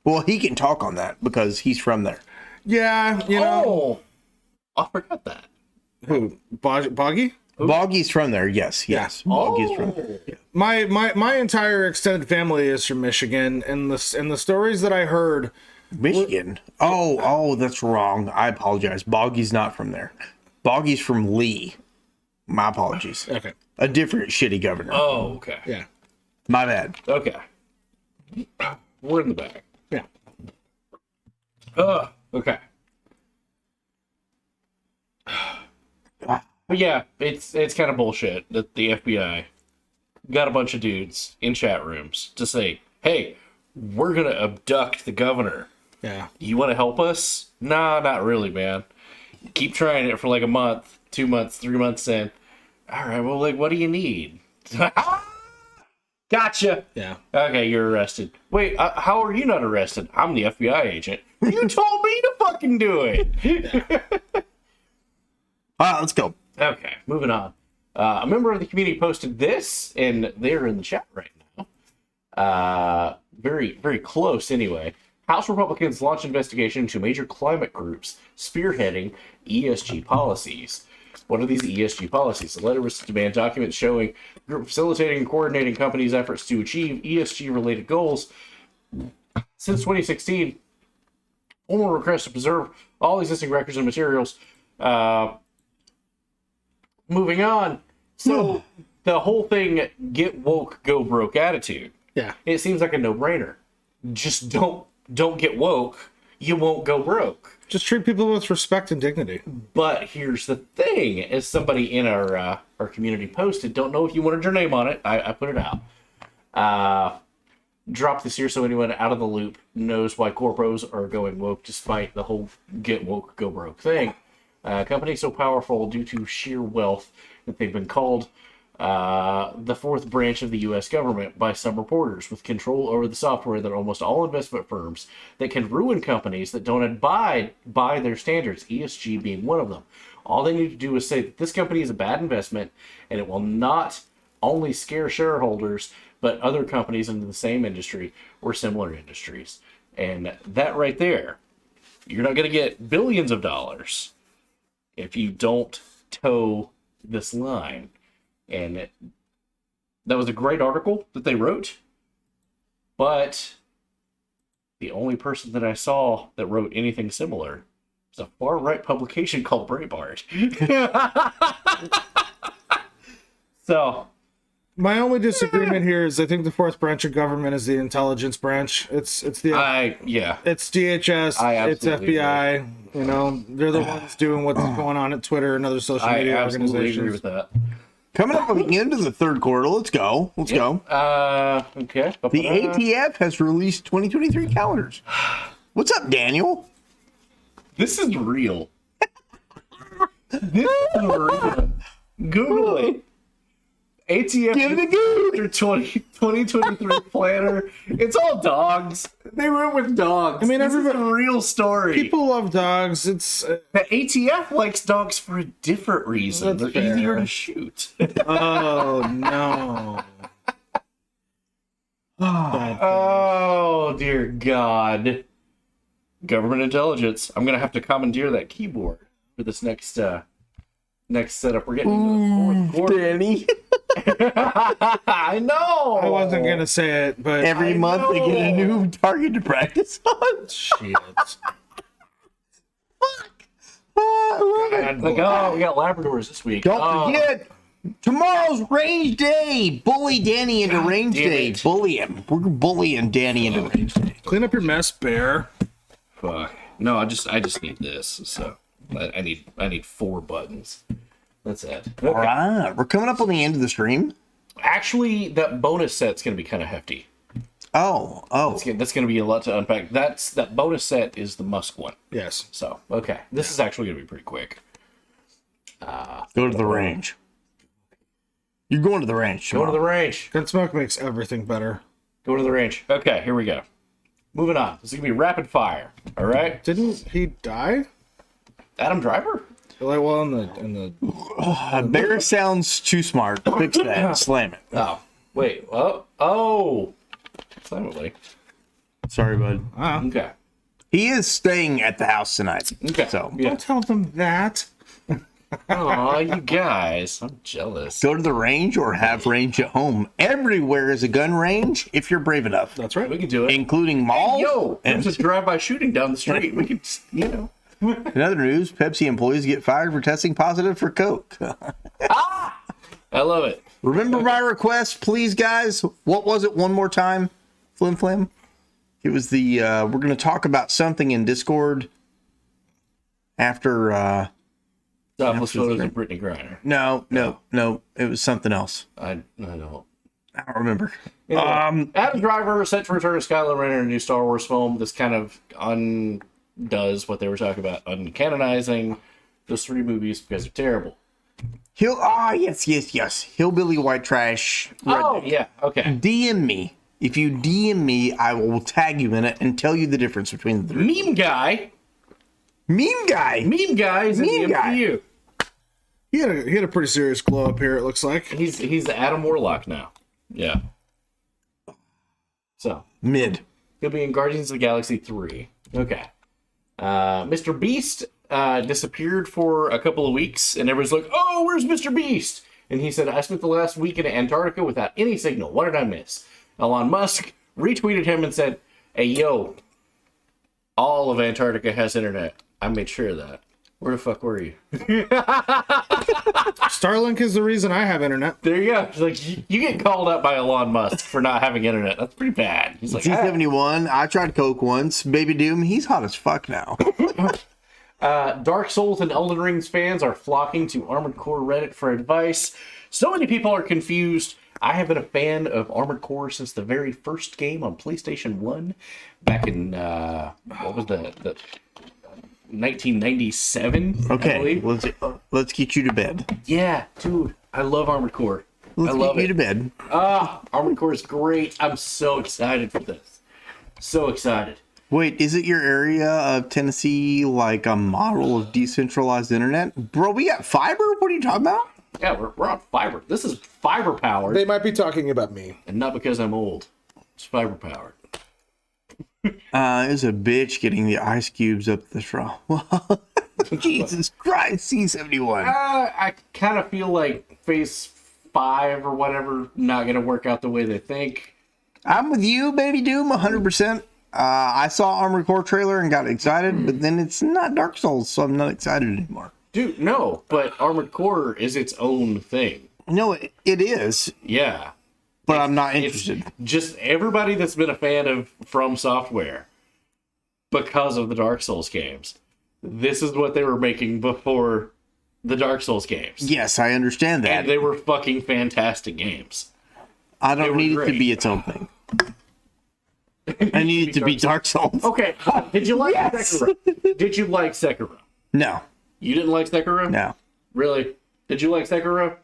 Well, he can talk on that because he's from there. Yeah, you know. I forgot that. Who? Boggy? Boggy's from there, yes. Boggy's from there. Yeah. My entire extended family is from Michigan, and the stories that I heard. Michigan? Oh, that's wrong. I apologize. Boggy's not from there. Boggy's from Lee. My apologies. Okay. A different shitty governor. Oh, okay. Yeah. My bad. Okay. We're in the back. Yeah. Okay. But yeah, it's kind of bullshit that the FBI got a bunch of dudes in chat rooms to say, hey, we're going to abduct the governor. Yeah. You want to help us? Nah, not really, man. Keep trying it for like a month, 2 months, 3 months in. All right, well, like, what do you need? Gotcha. Yeah. Okay, you're arrested. Wait, how are you not arrested? I'm the FBI agent. You told me to fucking do it. All right, let's go. Okay, moving on. A member of the community posted this, and they're in the chat right now. Very, very close anyway. House Republicans launch investigation into major climate groups spearheading ESG policies. What are these ESG policies? The letter was to demand documents showing group facilitating and coordinating companies' efforts to achieve ESG-related goals. Since 2016, formal requests to preserve all existing records and materials. Moving on. So the whole thing, get woke, go broke attitude. Yeah. It seems like a no-brainer. Just don't get woke. You won't go broke. Just treat people with respect and dignity. But here's the thing, as somebody in our community posted, don't know if you wanted your name on it. I put it out. Drop this here so anyone out of the loop knows why corporos are going woke despite the whole get woke, go broke thing. Companies so powerful due to sheer wealth that they've been called the fourth branch of the U.S. government by some reporters, with control over the software that almost all investment firms that can ruin companies that don't abide by their standards, ESG being one of them. All they need to do is say that this company is a bad investment and it will not only scare shareholders, but other companies in the same industry or similar industries. And that right there, you're not going to get billions of dollars if you don't toe this line. And that was a great article that they wrote, but the only person that I saw that wrote anything similar was a far-right publication called Breitbart. So, my only disagreement here is I think the fourth branch of government is the intelligence branch. It's DHS, it's FBI. Agree. You know, they're the ones doing what's going on at Twitter and other social media organizations. I agree with that. Coming up at the end of the third quarter, let's go. Okay. The ATF has released 2023 calendars. What's up, Daniel? This is real. This is real. Google it. ATF Give it a Google. 2023 planner. It's all dogs. They went with dogs. I mean, this is a real story. People love dogs. It's the ATF likes dogs for a different reason. They're easier to shoot. Oh no. Oh dear God. Government intelligence. I'm gonna have to commandeer that keyboard for this next setup. We're getting into the fourth quarter. Danny. I know. I wasn't gonna say it, but every month they get a new target to practice on. Shit. Like, oh, we got Labradors this week. Don't forget, tomorrow's range day. Bully Danny into range day. Bully him. We're bullying Danny into range day. Clean up your mess, Bear. Fuck. No, I just need this. So I need 4 buttons. That's it. Okay. All right, we're coming up on the end of the stream. Actually, that bonus set's going to be kind of hefty. Oh. That's going to be a lot to unpack. That bonus set is the Musk one. Yes. So, okay. This is actually going to be pretty quick. Go to the range. You're going to the range. Go to the range. Gunsmoke makes everything better. Go to the range. Okay, here we go. Moving on. This is going to be rapid fire. All right? Didn't he die? Adam Driver? Like, well, in the Bear sounds too smart. Fix that. Slam it. Oh, wait. Oh. Slam it, buddy. Sorry, bud. Okay. He is staying at the house tonight. Okay. So yeah. Don't tell them that. Oh, you guys. I'm jealous. Go to the range or have range at home. Everywhere is a gun range if you're brave enough. That's right. We can do it. Including malls. Yo, there's a drive-by shooting down the street. We can, In other news, Pepsi employees get fired for testing positive for Coke. I love it. Remember my request, please, guys? What was it one more time? Flim Flam? It was the, we're going to talk about something in Discord after, Topless photos of Brittany Griner. No. It was something else. I don't remember. Anyway, Adam Driver set to return to Kylo Ren in a new Star Wars film. This kind of undoes what they were talking about, uncanonizing those 3 movies because they're terrible. Yes. Hillbilly White Trash. Oh, yeah. Okay. DM me. If you DM me, I will tag you in it and tell you the difference between the 3. Meme guy is in the MCU. He had a pretty serious glow up here, it looks like. He's the Adam Warlock now. Yeah. So. Mid. He'll be in Guardians of the Galaxy 3. Okay. Mr. Beast disappeared for a couple of weeks, and everyone's like, oh, where's Mr. Beast? And he said, I spent the last week in Antarctica without any signal. What did I miss? Elon Musk retweeted him and said, hey, yo, all of Antarctica has internet. I made sure of that. Where the fuck were you? Starlink is the reason I have internet. There you go. It's like, you get called up by Elon Musk for not having internet. That's pretty bad. He's like, T71. I tried Coke once. Baby Doom, he's hot as fuck now. Dark Souls and Elden Rings fans are flocking to Armored Core Reddit for advice. So many people are confused. I have been a fan of Armored Core since the very first game on PlayStation 1 back in, what was the 1997? Okay, let's get you to bed. Yeah, dude, I love Armored Core. Let's get you to bed. Armored Core is great. I'm so excited for this. So excited. Wait, is it your area of Tennessee like a model of decentralized internet? Bro, we got fiber? What are you talking about? Yeah, we're on fiber. This is fiber powered. They might be talking about me. And not because I'm old. It's fiber powered. It's a bitch getting the ice cubes up the straw. Jesus Christ, C71. I kind of feel like Phase 5 or whatever not going to work out the way they think. I'm with you, Baby Doom, 100%. I saw Armored Core trailer and got excited, but then it's not Dark Souls, so I'm not excited anymore. Dude, no, but Armored Core is its own thing. No, it is. Yeah. But I'm not interested. Just everybody that's been a fan of From Software because of the Dark Souls games. This is what they were making before the Dark Souls games. Yes, I understand that. And they were fucking fantastic games. I don't need it to be its own thing. I need it to be Dark Souls. Okay, did you like Sekiro? Did you like Sekiro? No. You didn't like Sekiro? No. Really? Did you like Sekiro?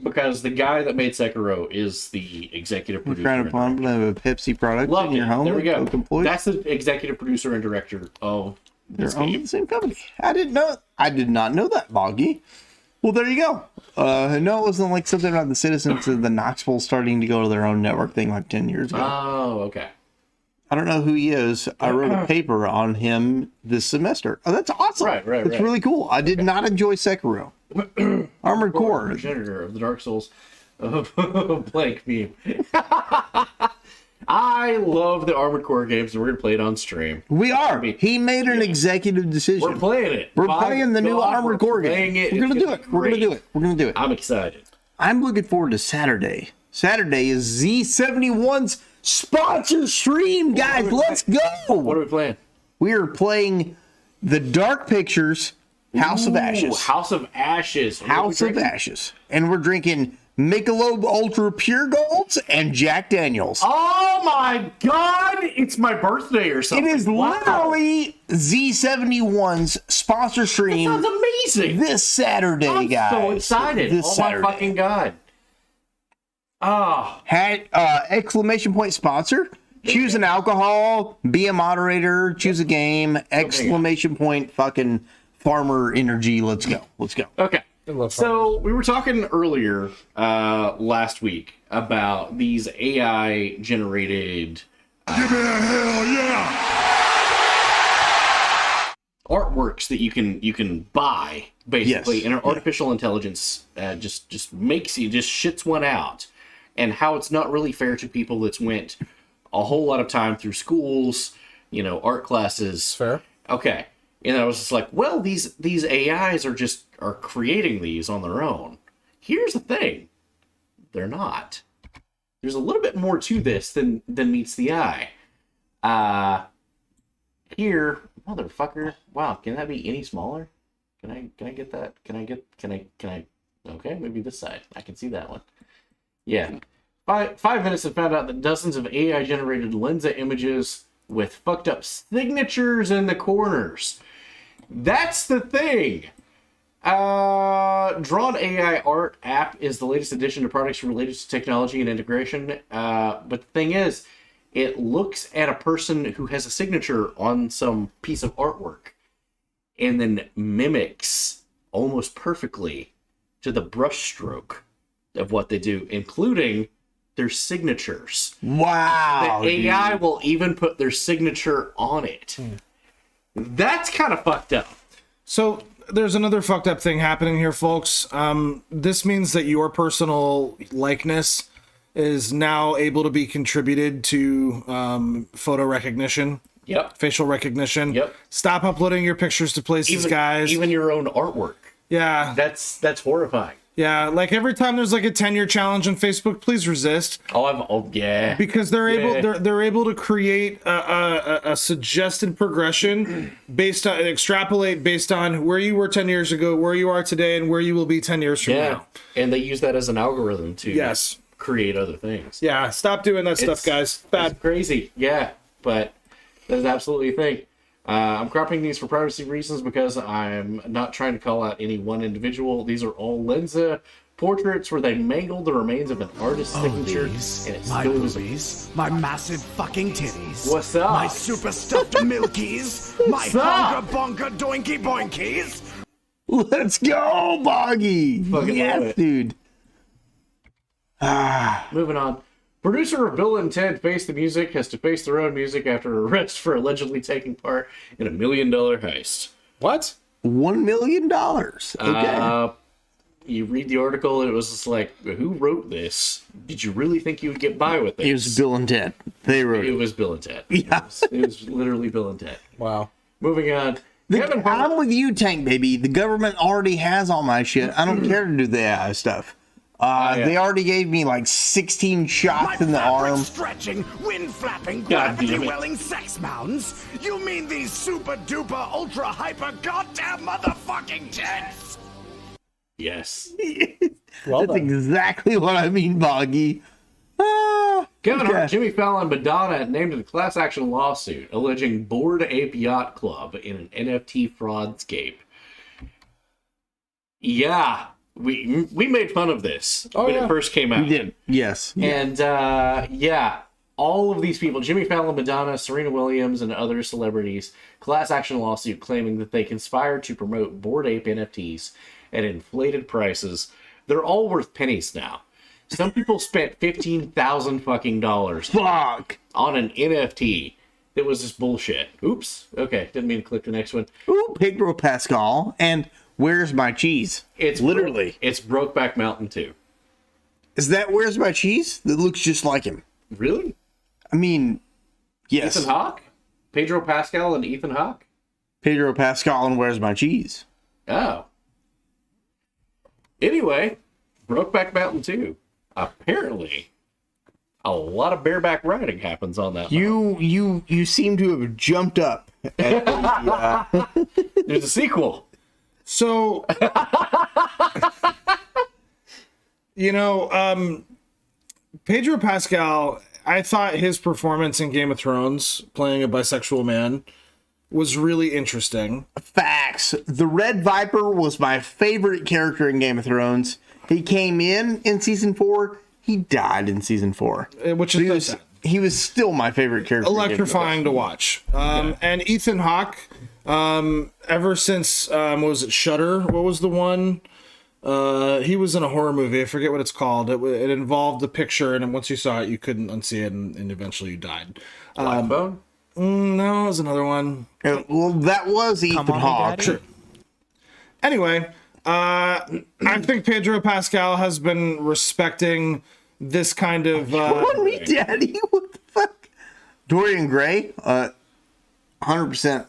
Because the guy that made Sekiro is the executive producer. Trying to find a Pepsi product Love in your home. There we go. Employees. That's the executive producer and director of this They're owned game. by the same company. I did not know that, Boggy. Well, there you go. No, it wasn't like something about the citizens of the Knoxville starting to go to their own network thing like 10 years ago. Oh, okay. I don't know who he is. I wrote a paper on him this semester. Oh, that's awesome. Right. That's really cool. I did not enjoy Sekiro. Armored Core. Progenitor of the Dark Souls. Blank meme. I love the Armored Core games, and we're going to play it on stream. We are. He made an executive decision. We're playing it. We're playing the new Armored Core game. We're going to do it. We're going to do it. We're going to do it. I'm excited. I'm looking forward to Saturday. Saturday is Z71's sponsor stream, guys. Let's go. What are we playing? We are playing the Dark Pictures House of Ashes. House of Ashes. House of Ashes. And we're drinking Michelob Ultra Pure Golds and Jack Daniels. Oh my God! It's my birthday or something. It is literally Z71's sponsor stream. That sounds amazing. This Saturday, guys. I'm so excited. This Saturday. My fucking God. Exclamation point sponsor. Choose an alcohol, be a moderator, choose a game, exclamation point fucking farmer energy. Let's go. Let's go. Okay. So we were talking earlier last week about these AI generated Give me a hell yeah! artworks that you can buy basically, and an artificial intelligence just shits one out, and how it's not really fair to people that's went a whole lot of time through schools, art classes. Fair. Okay. And I was just like, well, these AIs are creating these on their own. Here's the thing. They're not. There's a little bit more to this than meets the eye. Here, motherfucker. Wow, can that be any smaller? Can I get that? Can I okay, maybe this side. I can see that one. Yeah. 5 minutes have found out that dozens of AI generated Lensa images with fucked up signatures in the corners. That's the thing. Drawn AI Art app is the latest addition to products related to technology and integration. But the thing is, it looks at a person who has a signature on some piece of artwork and then mimics almost perfectly to the brushstroke of what they do, including their signatures. Wow. The AI will even put their signature on it. That's kind of fucked up. So there's another fucked up thing happening here, folks. This means that your personal likeness is now able to be contributed to photo recognition. Yep. Facial recognition. Yep. Stop uploading your pictures to places, guys. Even your own artwork. Yeah. That's horrifying. Yeah, like every time there's like a 10-year challenge on Facebook, please resist. Yeah. Because they're able to create a suggested progression based on extrapolate based on where you were 10 years ago, where you are today, and where you will be 10 years from now. And they use that as an algorithm to create other things. Yeah, stop doing that stuff, guys. Bad. It's crazy. Yeah, but that's absolutely a thing. I'm cropping these for privacy reasons because I'm not trying to call out any one individual. These are all Lensa portraits where they mangled the remains of an artist's signature. And it My goes. boobies, my massive fucking titties. What's up? My super stuffed milkies, my What's up? honka bonka doinky boinkies. Let's go, Boggy. Fucking love Yes, it. dude. Moving on. Producer of Bill and Ted Face the Music has to face their own music after arrest for allegedly taking part in $1 million heist. What? $1 million. Okay. You read the article, and it was just like, who wrote this? Did you really think you would get by with this? It was Bill and Ted. They wrote it. It was Bill and Ted. Yeah. It was literally Bill and Ted. Wow. Moving on. I'm with you, Tank Baby. The government already has all my shit. I don't care to do the AI stuff. They already gave me like 16 shots in the arm. Stretching, wind flapping, God gravity damn it. welling sex mountains? You mean these super duper ultra hyper goddamn motherfucking tits? Yes. That's exactly what I mean, Boggy. Kevin Hart, Jimmy Fallon, and Madonna named in a class action lawsuit alleging Bored Ape Yacht Club in an NFT fraudscape. Yeah, we made fun of this when it first came out. We did, yes. And all of these people, Jimmy Fallon, Madonna, Serena Williams, and other celebrities, class action lawsuit claiming that they conspired to promote Bored Ape NFTs at inflated prices. They're all worth pennies now. Some people spent $15,000 fucking dollars on an NFT that was just bullshit. Oops. Okay, didn't mean to click the next one. Ooh, Pedro Pascal and Where's My Cheese? It's literally. It's Brokeback Mountain 2. Is that Where's My Cheese? That looks just like him. Really? I mean, yes. Ethan Hawke? Pedro Pascal and Ethan Hawke? Pedro Pascal and Where's My Cheese? Oh. Anyway, Brokeback Mountain 2. Apparently, a lot of bareback riding happens on that. You seem to have jumped up. At the, There's a sequel. So, Pedro Pascal, I thought his performance in Game of Thrones, playing a bisexual man, was really interesting. Facts. The Red Viper was my favorite character in Game of Thrones. He came in season 4. He died in season 4. Which is he was still my favorite character. Electrifying to watch. And Ethan Hawke, ever since, what was it, Shudder? What was the one? He was in a horror movie. I forget what it's called. It involved the picture, and once you saw it, you couldn't unsee it, and eventually you died. Blackbone? No, it was another one. Well, that was Ethan Hawke. Sure. Anyway, I think Pedro Pascal has been respecting this kind of... Call me daddy. What the fuck? Dorian Gray, 100%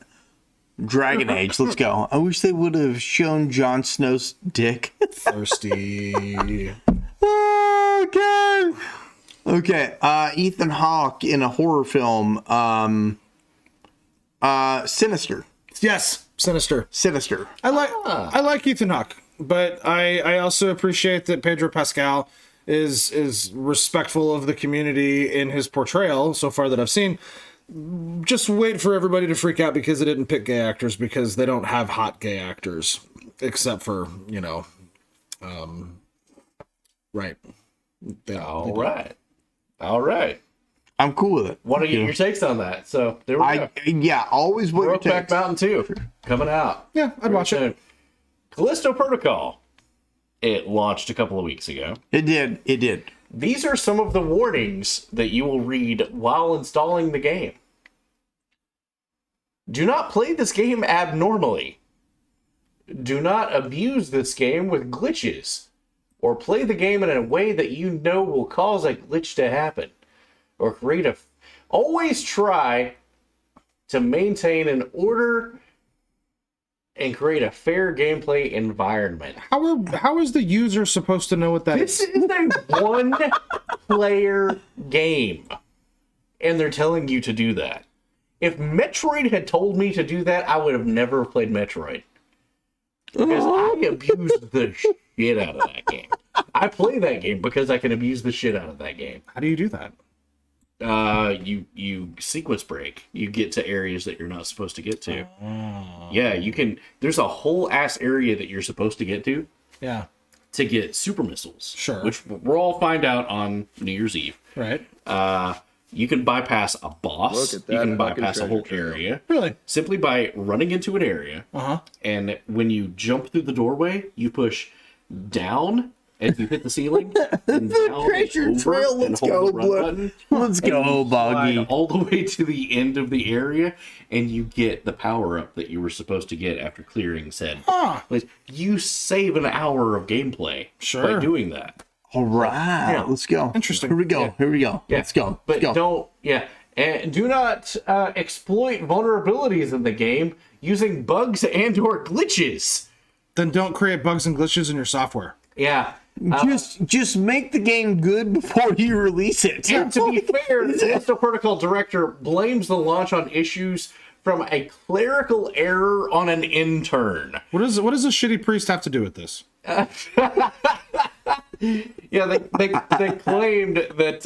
Dragon Age. Let's go. I wish they would have shown Jon Snow's dick. Thirsty. Okay. Ethan Hawke in a horror film. Sinister. Yes, Sinister. I like Ethan Hawke, but I also appreciate that Pedro Pascal is respectful of the community in his portrayal so far that I've seen. Just wait for everybody to freak out because they didn't pick gay actors, because they don't have hot gay actors, except for, right. All right. I'm cool with it. Want to get your takes on that? So there we go. Yeah, always want your Brokeback takes. Mountain 2 coming out. Yeah, I'd watch it. Callisto Protocol. It launched a couple of weeks ago. It did. These are some of the warnings that you will read while installing the game. Do not play this game abnormally. Do not abuse this game with glitches, or play the game in a way that you know will cause a glitch to happen, or create a... Always try to maintain an order and create a fair gameplay environment. How is the user supposed to know what that is? This is a one-player game, and they're telling you to do that. If Metroid had told me to do that, I would have never played Metroid. Because I abused the shit out of that game. I play that game because I can abuse the shit out of that game. How do you do that? You sequence break. You get to areas that you're not supposed to get to. Yeah, you can. There's a whole ass area that you're supposed to get to. Yeah. To get super missiles. Sure. Which we'll all find out on New Year's Eve. Right. You can bypass a boss. Look at that You can fucking bypass a whole treasure trail. area. Really? Simply by running into an area. And when you jump through the doorway, you push down as you hit the ceiling. And down treasure and over trail, and let's hold go, the run Blue. button. Let's And go, you slide Boggy. all the way to the end of the area, and you get the power up that you were supposed to get after clearing said place. You save an hour of gameplay by doing that. All right, let's go. Interesting. Here we go. Yeah. Here we go. Yeah. Let's go. But Let's go. and do not exploit vulnerabilities in the game using bugs and/or glitches. Then don't create bugs and glitches in your software. Yeah. Just make the game good before you release it. And to be fair, the Callisto Protocol director blames the launch on issues from a clerical error on an intern. What does a shitty priest have to do with this? Yeah, they claimed that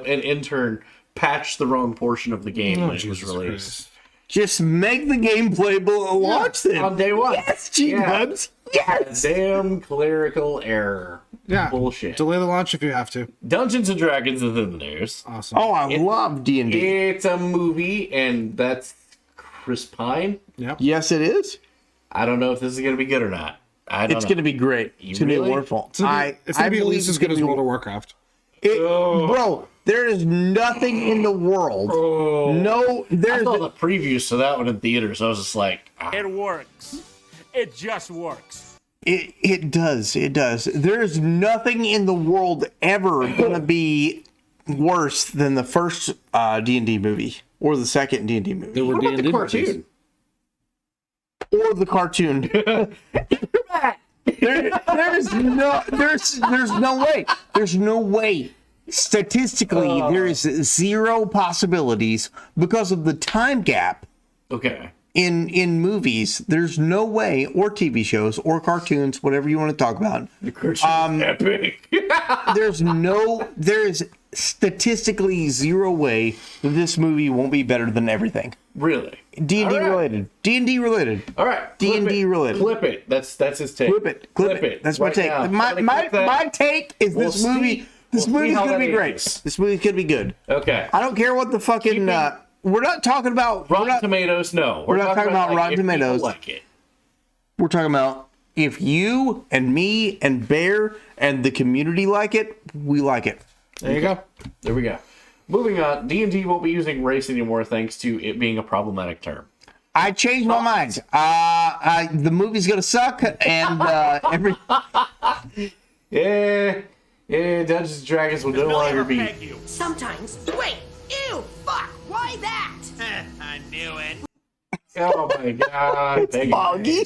an intern patched the wrong portion of the game when it was released. Just make the game playable and launch them on day one. Yes, G-Bubs. Yes. Damn clerical error. Yeah. Bullshit. Delay the launch if you have to. Dungeons and Dragons is in the news. Awesome. Oh, I love D&D. It's a movie, and that's Chris Pine. Yep. Yes, it is. I don't know if this is going to be good or not. It's going to be great. It's going to be wonderful. It's going to be at least as good as World of Warcraft. Bro, there is nothing in the world. No, I saw the previews to that one in theaters. I was just like, It works. It just works. It does. It does. There's nothing in the world ever going to be worse than the first D&D movie or the second D&D movie. There were D&D cartoon. Or the cartoon. There's no way. There's no way. Statistically, there is zero possibilities because of the time gap. Okay. In movies, there's no way, or TV shows, or cartoons, whatever you want to talk about. The cartoon epic. there is statistically zero way that this movie won't be better than everything. Really? D&D related. D&D related. All right. D&D related. Clip it. That's his take. Clip it. That's my take. now. My take is this movie. This movie's gonna be great. This movie's gonna be good. Okay. I don't care what the fucking. We're not talking about Rotten Tomatoes. No, we're not talking about like, Rotten if people Tomatoes. Like it. We're talking about if you and me and Bear and the community like it, we like it. There you go. There we go. Moving on. D&D won't be using race anymore thanks to it being a problematic term. I changed my mind. The movie's gonna suck, and every. Yeah, Dungeons and Dragons will no longer be. Sometimes. Wait. Ew. Fuck. Why that? I knew it. Oh my god. It's foggy.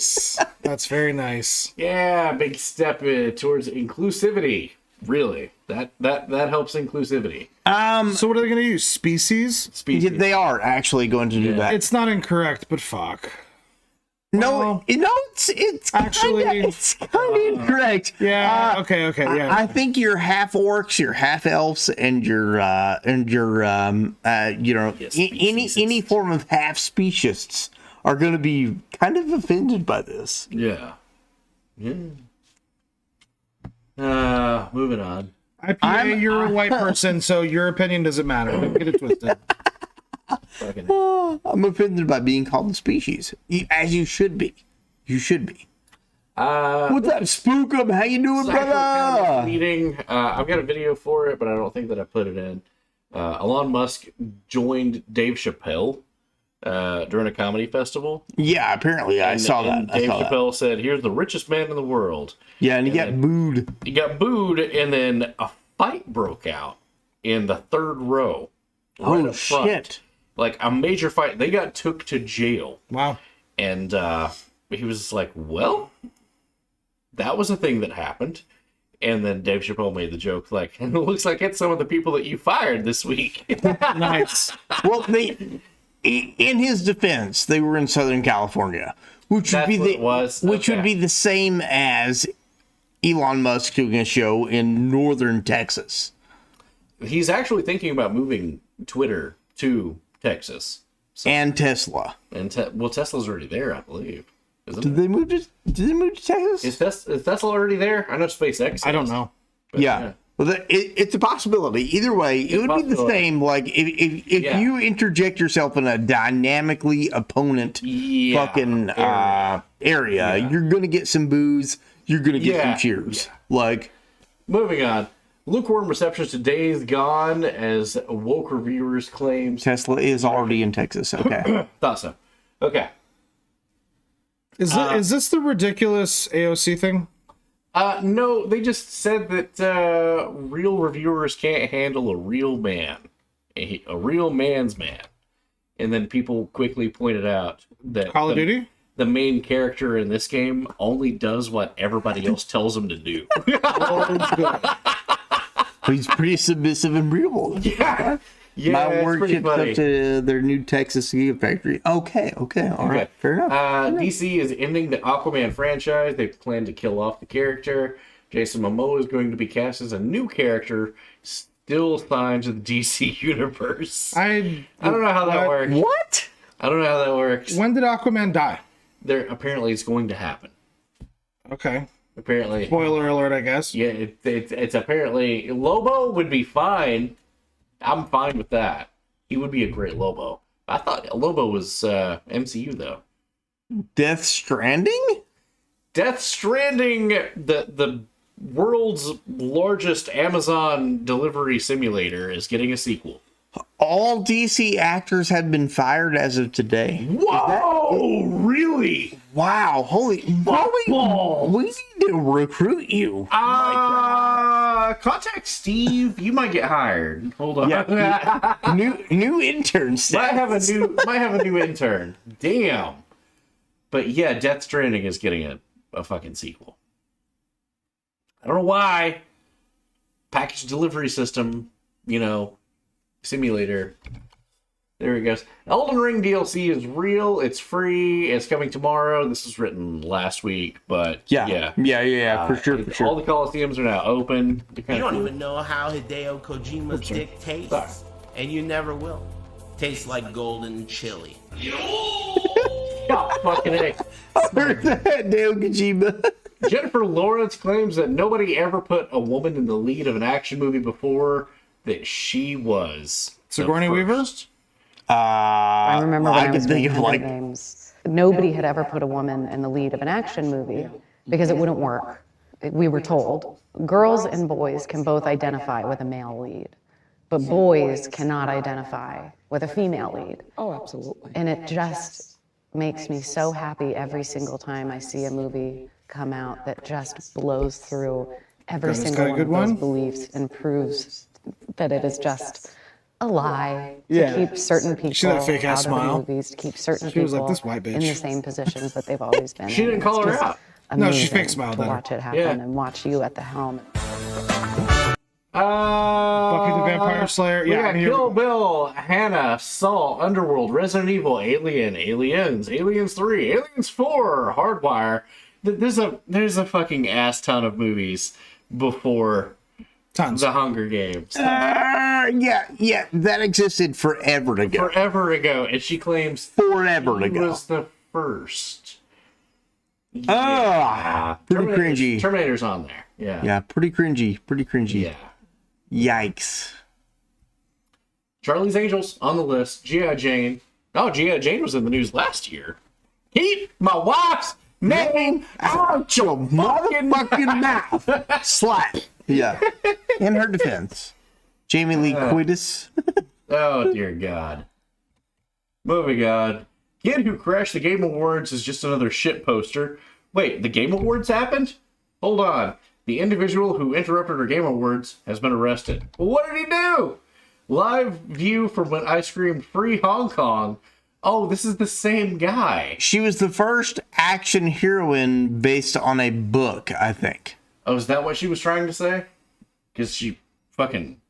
That's very nice. Yeah, big step towards inclusivity. Really, that helps inclusivity. So what are they going to use? Species? Yeah, they are actually going to do that. It's not incorrect, but fuck. No, it's actually it's kind of incorrect. Yeah. Okay. Yeah. I think your half orcs, your half elves, and your any form of half speciesists are going to be kind of offended by this. Yeah. Moving on. You're a white person, so your opinion doesn't matter. Don't get it twisted. I'm offended by being called a species, as you should be. You should be. What's up, Spookum? How you doing, brother? Meeting. I've got a video for it, but I don't think that I put it in. Elon Musk joined Dave Chappelle during a comedy festival. Yeah, apparently I saw that. Dave Chappelle said, "Here's the richest man in the world." Yeah, and he got booed. He got booed, and then a fight broke out in the third row. Right up front. Shit! Like a major fight. They got took to jail. Wow. And he was just like, "Well, that was a thing that happened." And then Dave Chappelle made the joke, like, "And it looks like it's some of the people that you fired this week." Nice. Well, in his defense, they were in Southern California, which would be would be the same as Elon Musk doing a show in northern Texas. He's actually thinking about moving Twitter to Texas and Tesla. And Tesla's already there, I believe. Did they move to Texas? Is Tesla already there? I know SpaceX. I don't know. Yeah. Well, it's a possibility. Either way, it would be the same. Like if you interject yourself in a dynamically opponent fucking area, you're gonna get some boos. You're gonna get some cheers. Like, moving on. Lukewarm receptions to Days Gone as woke reviewers claims Tesla is already in Texas. Okay, thought so. Okay, is this the ridiculous AOC thing? No, they just said that real reviewers can't handle a real man, a real man's man, and then people quickly pointed out that Call of Duty, the main character in this game, only does what everybody else tells him to do. He's pretty submissive and agreeable. Yeah. Yeah, my word pretty shipped funny. up to their new Texas Gigafactory. Okay, all right, fair enough. DC is ending the Aquaman franchise. They plan to kill off the character. Jason Momoa is going to be cast as a new character, still signed to the DC universe. I don't know how that works. What? I don't know how that works. When did Aquaman die? Apparently it's going to happen. Okay. Apparently. Spoiler alert, I guess. Yeah, it's apparently Lobo would be fine. I'm fine with that. He would be a great Lobo. I thought Lobo was MCU though. Death Stranding? Death Stranding, the world's largest Amazon delivery simulator, is getting a sequel. All DC actors have been fired as of today. Whoa! Really? Wow! Holy balls! We need to recruit you. Contact Steve. You might get hired. Hold on. Yeah. new intern. Might have a new intern. Damn. But yeah, Death Stranding is getting a fucking sequel. I don't know why. Package delivery system, simulator. There it goes. Elden Ring DLC is real. It's free. It's coming tomorrow. This was written last week, but yeah, for sure. All the Coliseums are now open. You don't even know how Hideo Kojima's dick tastes, and you never will. Tastes like golden chili. God, fucking A. Hideo Kojima. Jennifer Lawrence claims that nobody ever put a woman in the lead of an action movie before, that she was. Sigourney Weaver? I remember when I was playing Hunger Games. Nobody had ever put a woman in the lead of an action movie because it wouldn't work. We were told girls and boys can both identify with a male lead, but boys cannot identify with a female lead. Oh, absolutely. And it just makes me so happy every single time I see a movie come out that just blows through every single one of those beliefs and proves that it is just a lie to keep certain people out of movies, to keep certain people in the same positions that they've always been in. She didn't call her out. No, she fake smiled to at her. watch it happen and watch you at the helm. Buffy the Vampire Slayer. We got Kill Bill, Hannah, Saw, Underworld, Resident Evil, Alien, Aliens, Aliens 3, Aliens 4, Hardwire. There's a fucking ass ton of movies before the Hunger Games. Yeah, that existed forever ago. Forever ago, and she claims forever ago was the first. Pretty cringy. Terminator's on there. Yeah, pretty cringy. Yeah. Yikes. Charlie's Angels on the list. G.I. Jane. Oh, G.I. Jane was in the news last year. Keep my wife's name out your motherfucking mouth. Slap. Yeah. In her defense, Jamie Lee Curtis. Oh, dear God. Moving on. Kid who crashed the Game Awards is just another shit poster. Wait, the Game Awards happened? Hold on. The individual who interrupted her Game Awards has been arrested. Well, what did he do? Live view from when I screamed Free Hong Kong. Oh, this is the same guy. She was the first action heroine based on a book, I think. Oh, is that what she was trying to say? Because she fucking...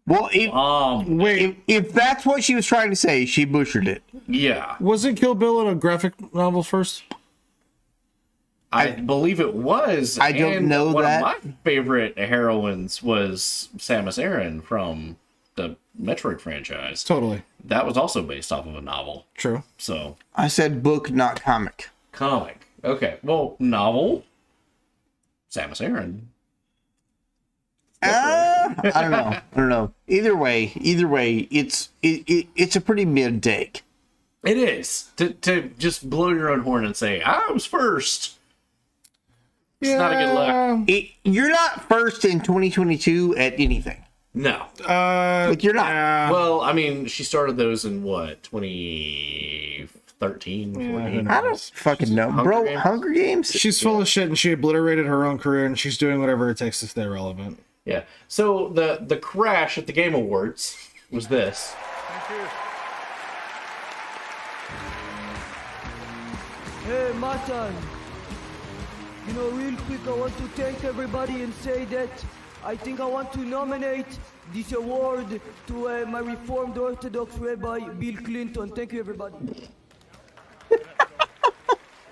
Well, if that's what she was trying to say, she butchered it. Yeah. Wasn't Kill Bill in a graphic novel first? I believe it was. I don't know one that. One of my favorite heroines was Samus Aran from the Metroid franchise. Totally. That was also based off of a novel. True. So I said book, not comic. Comic. Okay. Well, novel. Samus Aran. I don't know. Either way, it's a pretty mid take. It is to just blow your own horn and say I was first. It's not a good look. You're not first in 2022 at anything. No. Like you're not. Well, I mean, she started those in what, 2013, 14? I don't fucking know. Hunger Games? She's full of shit and she obliterated her own career and she's doing whatever it takes to stay relevant. Yeah. So the crash at the Game Awards was this. Thank you. Hey, Matan. You know, real quick, I want to thank everybody and say that I think I want to nominate this award to my Reformed Orthodox Rabbi, Bill Clinton. Thank you, everybody.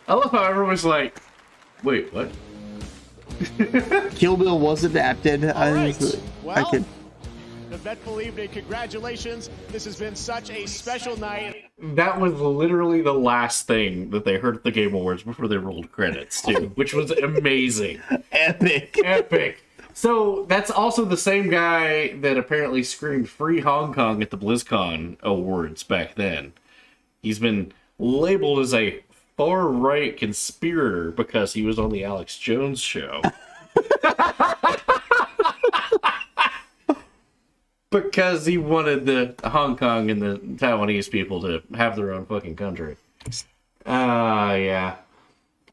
I love how everyone's like, wait, what? Kill Bill was adapted. Well, eventful evening. Congratulations. This has been such a special night. That was literally the last thing that they heard at the Game Awards before they rolled credits, too, which was amazing. Epic. So that's also the same guy that apparently screamed "Free Hong Kong" at the BlizzCon Awards back then. He's been labeled as a far-right conspirator because he was on the Alex Jones show. Because he wanted the Hong Kong and the Taiwanese people to have their own fucking country. Yeah.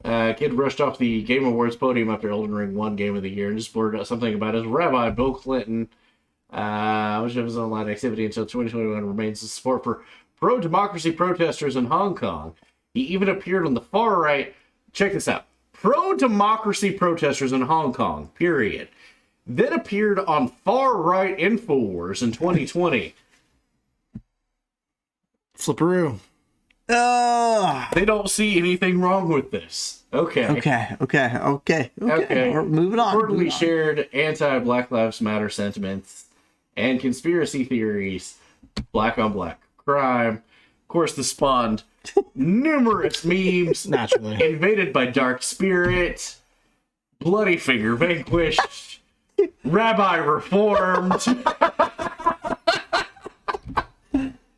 Kid rushed off the Game Awards podium after Elden Ring won Game of the Year and just blurted out something about his rabbi, Bill Clinton, which of his online activity until 2021 remains the support for pro-democracy protesters in Hong Kong. He even appeared on the far right. Check this out. Pro-democracy protesters in Hong Kong, period. Then appeared on far-right InfoWars in 2020. Flipperoo. They don't see anything wrong with this. Okay. We're moving on. Reportedly shared anti-Black Lives Matter sentiments and conspiracy theories. Black on black crime. Of course, this spawned numerous memes. Naturally. Invaded by Dark Spirit. Bloody Finger Vanquished. Rabbi Reformed.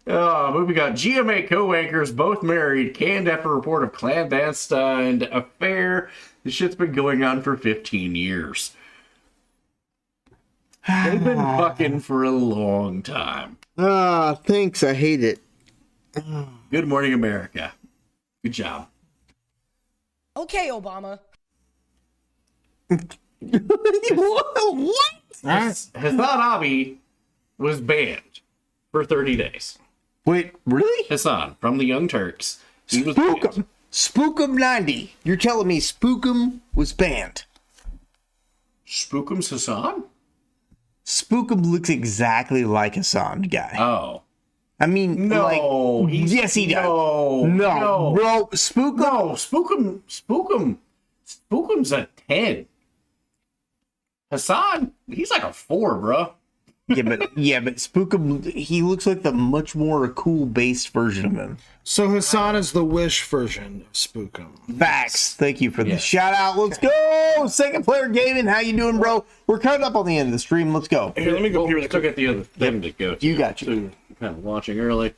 Moving on. GMA co-anchors both married, canned after report of clandestine affair. This shit's been going on for 15 years. They've been fucking for a long time. Thanks. I hate it. Good morning, America. Good job. Okay, Obama. What? Hassan Abi was banned for 30 days. Wait, really? Hassan from the Young Turks. He was Spookum. Spookum 90. You're telling me Spookum was banned? Spookum's Hassan? Spookum looks exactly like Hassan, guy. Oh. I mean, no. Yes, he does. No, bro. Spookum. No, Spookum's a 10. Hassan, he's like a 4, bro. yeah, but Spookum, he looks like the much more cool based version of him. So Hassan is the Wish version of Spookum. Facts. Thank you for the shout out. Let's go. Second Player Gaming. How you doing, bro? We're coming up on the end of the stream. Let's go. Here, let me go here. Let's look at the other thing to go to. You got you. So, kind of watching early.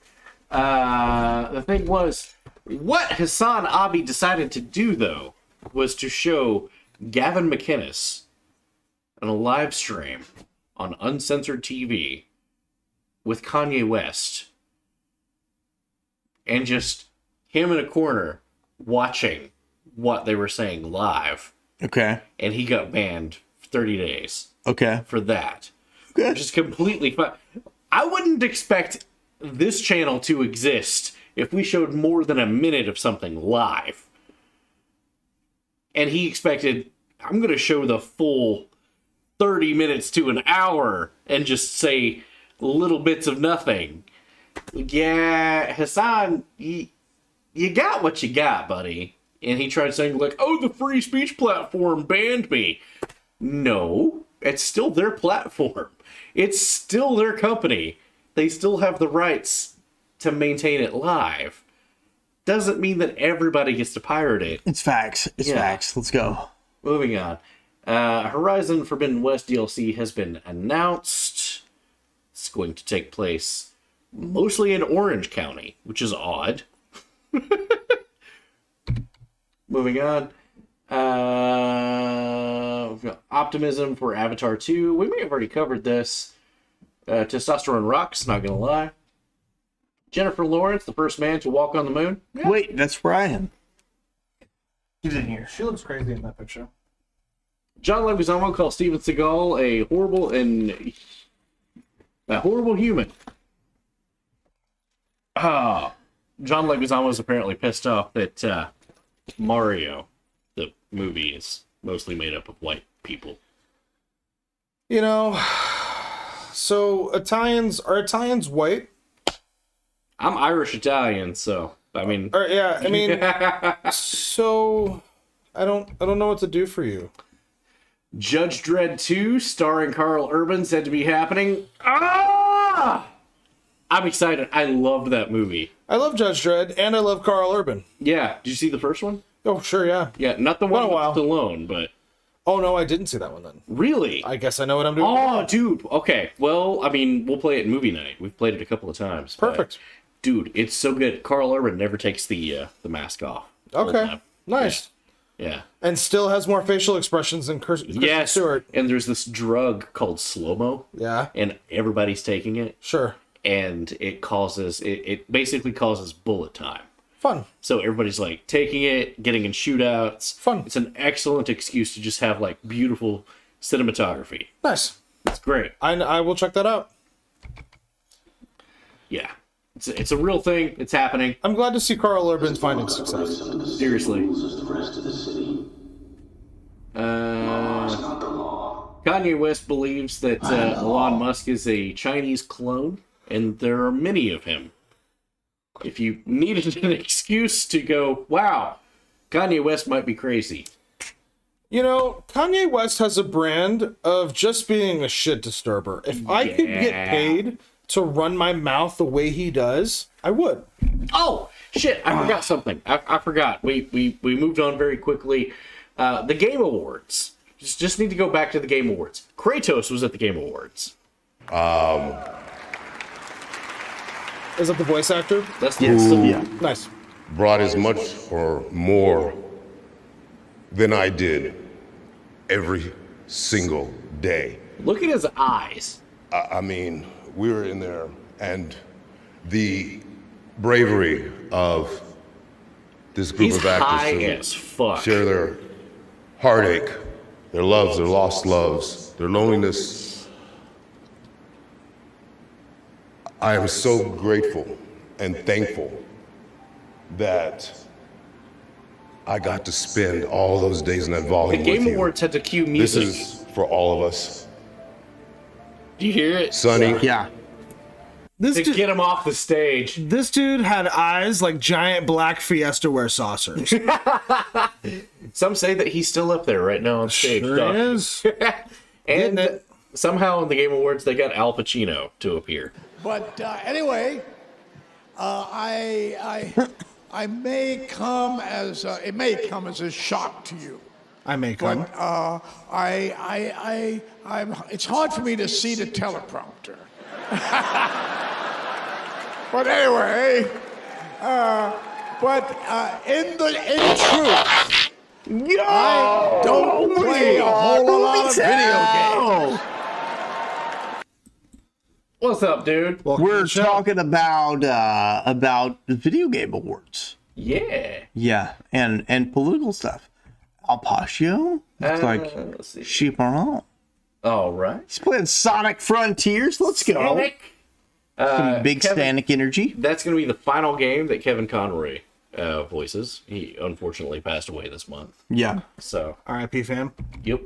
The thing was, what Hassan Abi decided to do, though, was to show Gavin McInnes on a live stream on uncensored TV with Kanye West and just him in a corner watching what they were saying live. Okay. And he got banned for 30 days. Okay. For that. Okay. Which is completely fine. I wouldn't expect this channel to exist if we showed more than a minute of something live. And he expected, I'm going to show the full 30 minutes to an hour and just say little bits of nothing. Yeah, Hassan, you got what you got, buddy. And he tried saying, like, oh, the free speech platform banned me. No, it's still their platform. It's still their company. They still have the rights to maintain it live. Doesn't mean that everybody gets to pirate it. It's facts. It's facts. Let's go. Moving on. Horizon Forbidden West DLC has been announced. It's going to take place mostly in Orange County, which is odd. Moving on. We've got Optimism for Avatar 2. We may have already covered this. Testosterone Rocks, not gonna lie. Jennifer Lawrence, the first man to walk on the moon. Yeah. Wait, that's where I am. She's in here. She looks crazy in that picture. John Leguizamo calls Steven Seagal a horrible human. John Leguizamo is apparently pissed off that Mario, the movie, is mostly made up of white people. You know, so are Italians white? I'm Irish Italian, so I mean, yeah, I mean, so I don't know what to do for you. Judge Dredd 2, starring Carl Urban, said to be happening. I'm excited. I loved that movie. I love Judge Dredd, and I love Carl Urban. Yeah. Did you see the first one? Oh, sure, yeah. Yeah, not the one with Stallone, but... Oh, no, I didn't see that one then. Really? I guess I know what I'm doing. Oh, dude. Okay. Well, I mean, we'll play it in movie night. We've played it a couple of times. Perfect. Dude, it's so good. Carl Urban never takes the mask off. Okay. Nice. Yeah. And still has more facial expressions than Kristen Stewart. And there's this drug called slow-mo. Yeah. And everybody's taking it. Sure. And it basically causes bullet time. Fun. So everybody's like taking it, getting in shootouts. Fun. It's an excellent excuse to just have like beautiful cinematography. Nice. It's great. I will check that out. Yeah. It's a real thing. It's happening. I'm glad to see Carl Urban finding success. Seriously. Kanye West believes that Elon Musk is a Chinese clone, and there are many of him. If you needed an excuse to go, wow, Kanye West might be crazy. You know, Kanye West has a brand of just being a shit disturber. If I could get paid to run my mouth the way he does, I would. Oh, shit, I forgot something. I forgot. We moved on very quickly. The Game Awards. Just need to go back to the Game Awards. Kratos was at the Game Awards. Is that the voice actor? That's yeah. Nice. Brought as much or more than I did every single day. Look at his eyes. I mean, we were in there, and the bravery of this group of actors who share their heartache, their loves, their lost loves, their loneliness. I am so grateful and thankful that I got to spend all those days in that volume with you. The Game Awards had to cue music. This is for all of us. Do you hear it? Sonny. Yeah. To get him off the stage. This dude had eyes like giant black Fiesta ware saucers. Some say that he's still up there right now on stage. Sure is. And somehow in the Game Awards they got Al Pacino to appear. But anyway, I may come as it may come as a shock to you. I may come. But it's hard for me to see the teleprompter. But anyway, in truth, I don't play a whole lot of video games. What's up, dude? We're talking about the video game awards. Yeah. Yeah, and political stuff. Al Pacino looks like Chiparron. All right. He's playing Sonic Frontiers. Let's go. Sonic. Big Sonic energy. That's going to be the final game that Kevin Conroy voices. He unfortunately passed away this month. Yeah. So R.I.P. fam. Yep.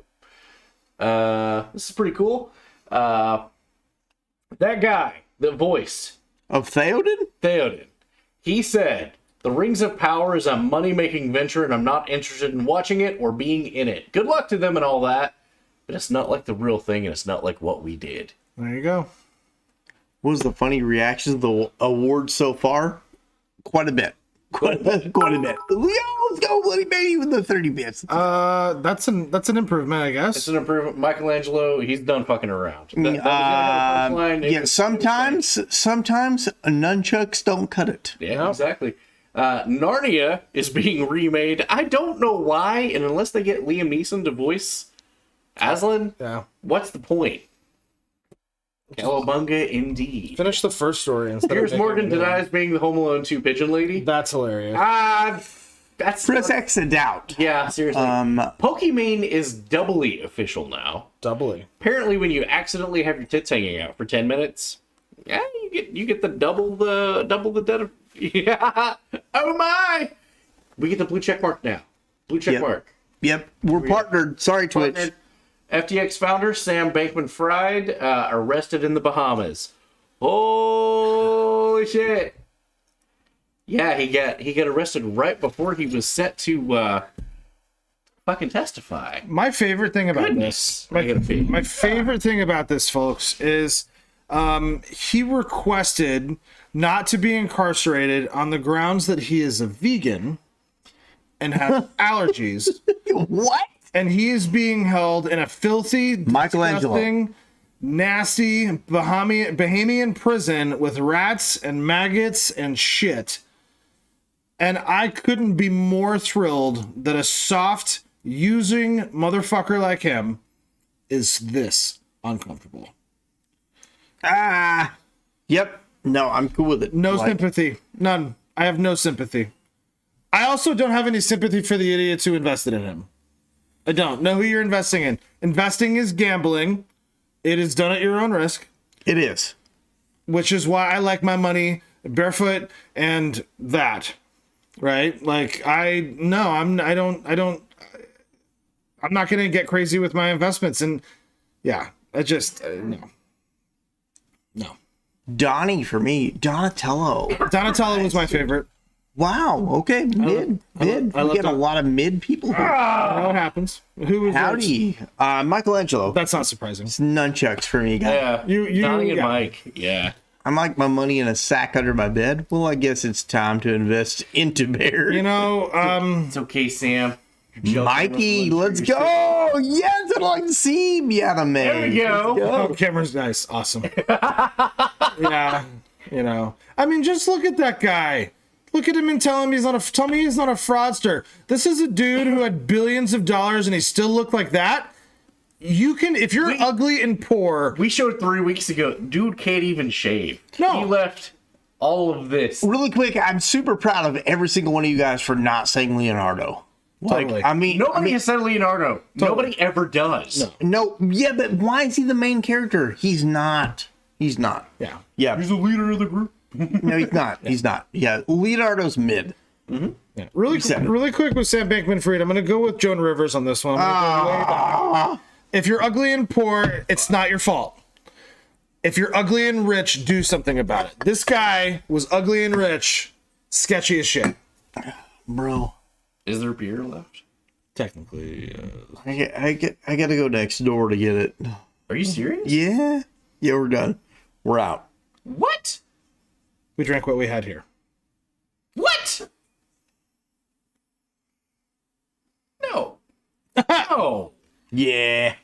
This is pretty cool. That guy, the voice of Theoden, he said, "The Rings of Power is a money-making venture, and I'm not interested in watching it or being in it. Good luck to them and all that, but it's not like the real thing, and it's not like what we did." There you go. What was the funny reaction to the awards so far? Quite a bit. Go on to net. Leo, let's go, bloody baby, with the 30 bits. That's an improvement, I guess. It's an improvement. Michelangelo, he's done fucking around. Yeah, sometimes nunchucks don't cut it. Yeah, exactly. Narnia is being remade. I don't know why, and unless they get Liam Neeson to voice Aslan, what's the point? Cowabunga, indeed. Finish the first story instead Piers of Morgan denies being the Home Alone 2 pigeon lady. That's hilarious. That's Press X a doubt. Yeah, seriously. Pokimane is doubly official now. Doubly. Apparently, when you accidentally have your tits hanging out for 10 minutes, yeah, you get the double the dead of yeah. Oh my! We get the blue check mark now. Blue check mark. Yep, we're partnered. Sorry, Twitch. Partnered. FTX founder Sam Bankman-Fried arrested in the Bahamas. Holy shit! Yeah, he got arrested right before he was set to fucking testify. My favorite thing about this, my favorite thing about this, folks, is he requested not to be incarcerated on the grounds that he is a vegan and has allergies. What? And he is being held in a filthy, Michelangelo, disgusting, nasty Bahamian prison with rats and maggots and shit. And I couldn't be more thrilled that a soft, using motherfucker like him is this uncomfortable. Yep. No, I'm cool with it. No sympathy. None. I have no sympathy. I also don't have any sympathy for the idiots who invested in him. I don't know who you're investing in. Investing is gambling. It is done at your own risk. It is. Which is why I like my money barefoot and that. Right? Like I'm not going to get crazy with my investments. And yeah, I just, no. Donnie for me. Donatello was my favorite. Wow. Okay. Mid. We get a lot of mid people. I know what happens. Who was Howdy. Michelangelo. That's not surprising. It's nunchucks for me, guys. Yeah. Donnie and Mike. Yeah. I'm like my money in a sack under my bed. Well, I guess it's time to invest into Bear. You know, it's okay, Sam. Mikey, let's go! Yes, I'd like to see him. Yeah, the man. There we go. Oh, camera's nice. Awesome. Yeah. You know, I mean, just look at that guy. Look at him and tell me he's not a fraudster. This is a dude who had billions of dollars and he still looked like that. You can, if you're ugly and poor. We showed 3 weeks ago, dude can't even shave. No. He left all of this. Really quick, I'm super proud of every single one of you guys for not saying Leonardo. Totally. Like, Nobody has said Leonardo. Totally. Nobody ever does. No, yeah, but why is he the main character? He's not. Yeah. He's the leader of the group. No, he's not. He's not. Yeah, Leonardo's mid. Mm-hmm. Yeah. Really quick with Sam Bankman-Fried, I'm going to go with Joan Rivers on this one. If you're ugly and poor, it's not your fault. If you're ugly and rich, do something about it. This guy was ugly and rich, sketchy as shit. Bro. Is there beer left? Technically, I got to go next door to get it. Are you serious? Yeah, we're done. We're out. What? We drank what we had here. What? No. No. Yeah.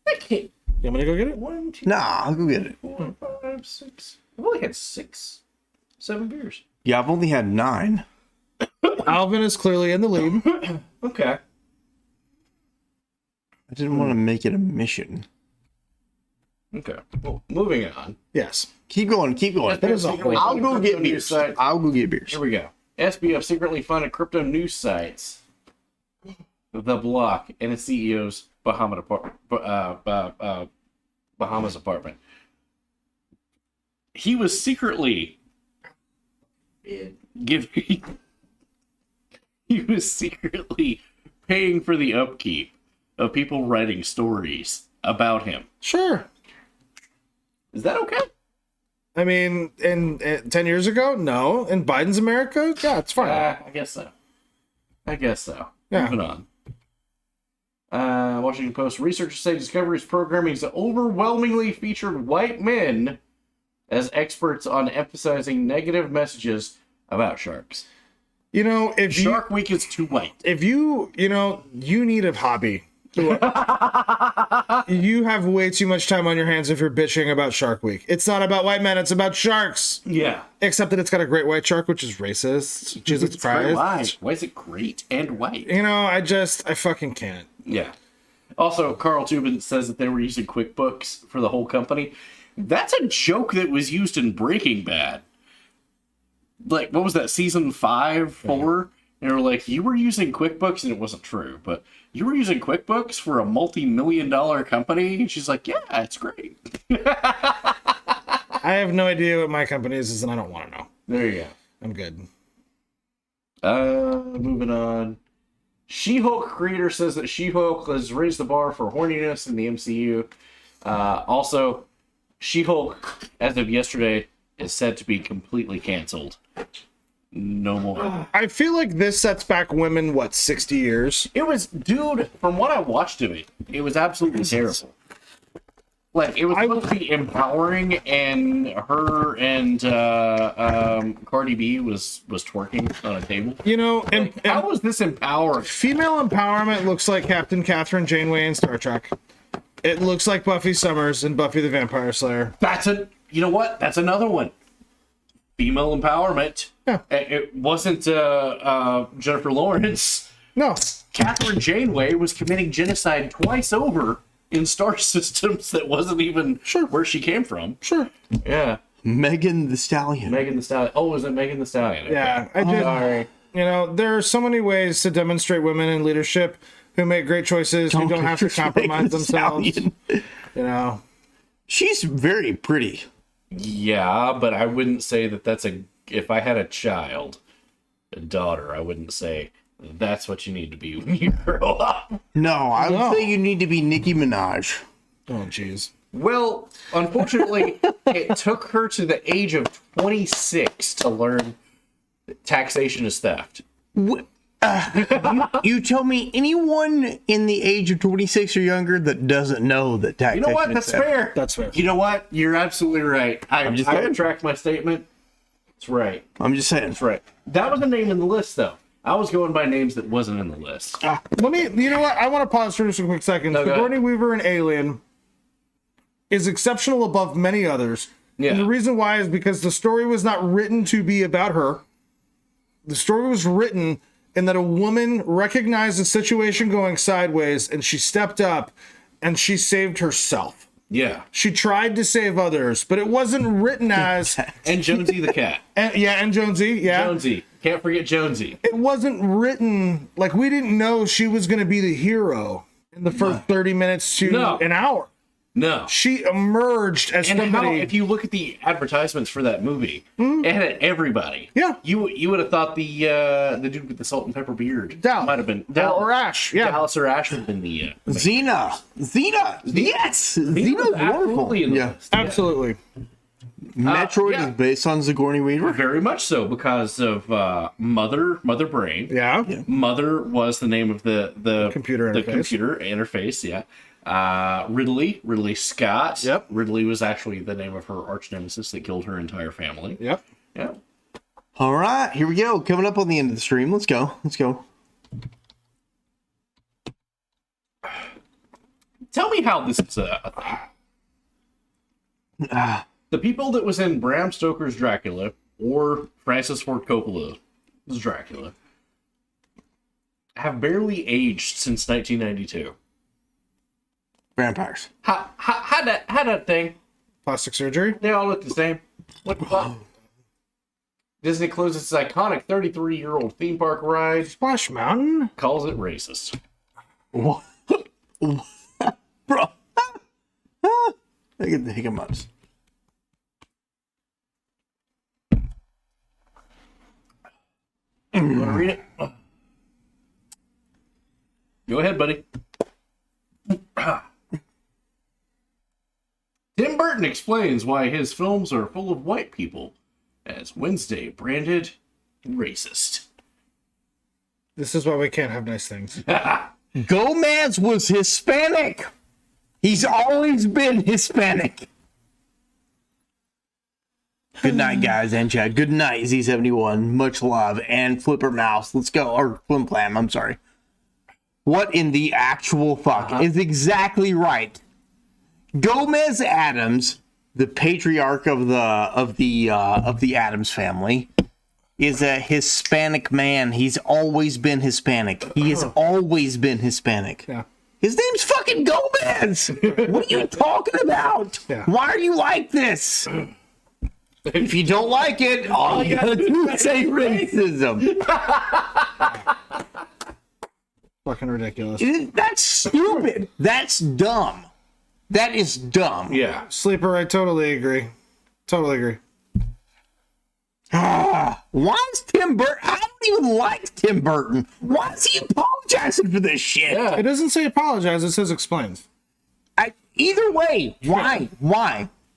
I can't. You want me to go get it? 1, 2, Nah, I'll go get it. 4, 5, 6. I've only had 7 beers. Yeah, I've only had 9. Alvin is clearly in the lead. Okay. I didn't want to make it a mission. Okay. Well, moving on. Yes. Keep going. I'll go get beers. Here we go. SBF secretly funded crypto news sites. The Block and its CEO's Bahamas apartment. He was secretly he was secretly paying for the upkeep of people writing stories about him. Sure. Is that okay? I mean, in 10 years ago, no. In Biden's America, yeah, it's fine. I guess so. Yeah. Moving on. Washington Post researchers say Discovery's programming has overwhelmingly featured white men as experts on emphasizing negative messages about sharks. You know, if Shark Week is too white. If you need a hobby. You have way too much time on your hands if you're bitching about Shark Week. It's not about white men, it's about sharks. Yeah. Except that it's got a great white shark, which is racist. Jesus Christ. Why is it great and white? You know, I fucking can't. Yeah. Also, Carl Tubin says that they were using QuickBooks for the whole company. That's a joke that was used in Breaking Bad. Like, what was that, season 5, 4? They were like, you were using QuickBooks, and it wasn't true, but you were using QuickBooks for a multi-million-dollar company? And she's like, yeah, it's great. I have no idea what my company is, and I don't want to know. There you go. I'm good. Moving on. She-Hulk creator says that She-Hulk has raised the bar for horniness in the MCU. Also, She-Hulk, as of yesterday, is said to be completely canceled. No more. I feel like this sets back women, 60 years? It was, dude, from what I watched of it, it was absolutely terrible. Like, it was supposed to be empowering, and her and Cardi B was twerking on a table. You know, how was this empowering? Female empowerment looks like Captain Catherine Janeway in Star Trek. It looks like Buffy Summers in Buffy the Vampire Slayer. You know what? That's another one. Female empowerment. Yeah. It wasn't Jennifer Lawrence. No. Catherine Janeway was committing genocide twice over in star systems that wasn't even where she came from. Sure. Yeah. Megan the Stallion. Oh, was it Megan the Stallion? Okay. Yeah. Sorry. You know, there are so many ways to demonstrate women in leadership who make great choices, who don't have to compromise themselves. You know. She's very pretty. Yeah, but I wouldn't say that that's if I had a daughter, I wouldn't say that's what you need to be when you grow up. No, I would say you need to be Nicki Minaj. Oh, jeez. Well, unfortunately, it took her to the age of 26 to learn that taxation is theft. You tell me anyone in the age of 26 or younger that doesn't know that taxation You know what? is That's theft. fair. That's fair. You know what? You're absolutely right. I retract my statement. It's right. I'm just saying. It's right. That was a name in the list, though. I was going by names that wasn't in the list. You know what? I want to pause for just a quick second. Sigourney Weaver in Alien is exceptional above many others. Yeah. And the reason why is because the story was not written to be about her. The story was written in that a woman recognized a situation going sideways and she stepped up and she saved herself. Yeah. She tried to save others, but it wasn't written as... And Jonesy the cat. And Jonesy, yeah. Jonesy. Can't forget Jonesy. It wasn't written... Like, we didn't know she was going to be the hero in the first 30 minutes to an hour. No. She emerged as somebody... if you look at the advertisements for that movie, it had everybody. Yeah. You would have thought the dude with the salt and pepper beard might have been... Or Ash, yeah. Dallas or Ash would have been the... Xena. Yes. Xena's wonderful. Yeah. Absolutely. Metroid is based on Sigourney Weaver? Very much so, because of Mother Brain. Yeah. Mother was the name of the computer interface. The computer interface, yeah. Ridley Scott. Yep. Ridley was actually the name of her arch nemesis that killed her entire family. Yep. Yeah. All right, here we go. Coming up on the end of the stream. Let's go. Tell me how this is a thing. The people that was in Bram Stoker's Dracula or Francis Ford Coppola's Dracula have barely aged since 1992. Vampires. How that thing? Plastic surgery? They all look the same. What the fuck? Disney closes its iconic 33-year-old theme park ride. Splash Mountain? Calls it racist. What? Bro. I get the hiccups. You want to read it? Go ahead, buddy. Tim Burton explains why his films are full of white people, as Wednesday branded racist. This is why we can't have nice things. Gomez was Hispanic. He's always been Hispanic. Good night, guys and chat. Good night, Z71. Much love. And Flipper Mouse. Let's go. Or Flim Flam, I'm sorry. What in the actual fuck is exactly right? Gomez Adams, the patriarch of the Adams family, is a Hispanic man. He's always been Hispanic. He has always been Hispanic. Yeah. His name's fucking Gomez. What are you talking about? Yeah. Why are you like this? If you don't like it, all you gotta do is say racism. Fucking ridiculous. That's stupid. That's dumb. That is dumb. Yeah. Sleeper, I totally agree. Totally agree. Why is Tim Burton? I don't even like Tim Burton. Why is he apologizing for this shit? Yeah. It doesn't say apologize, it says explains. Either way, why?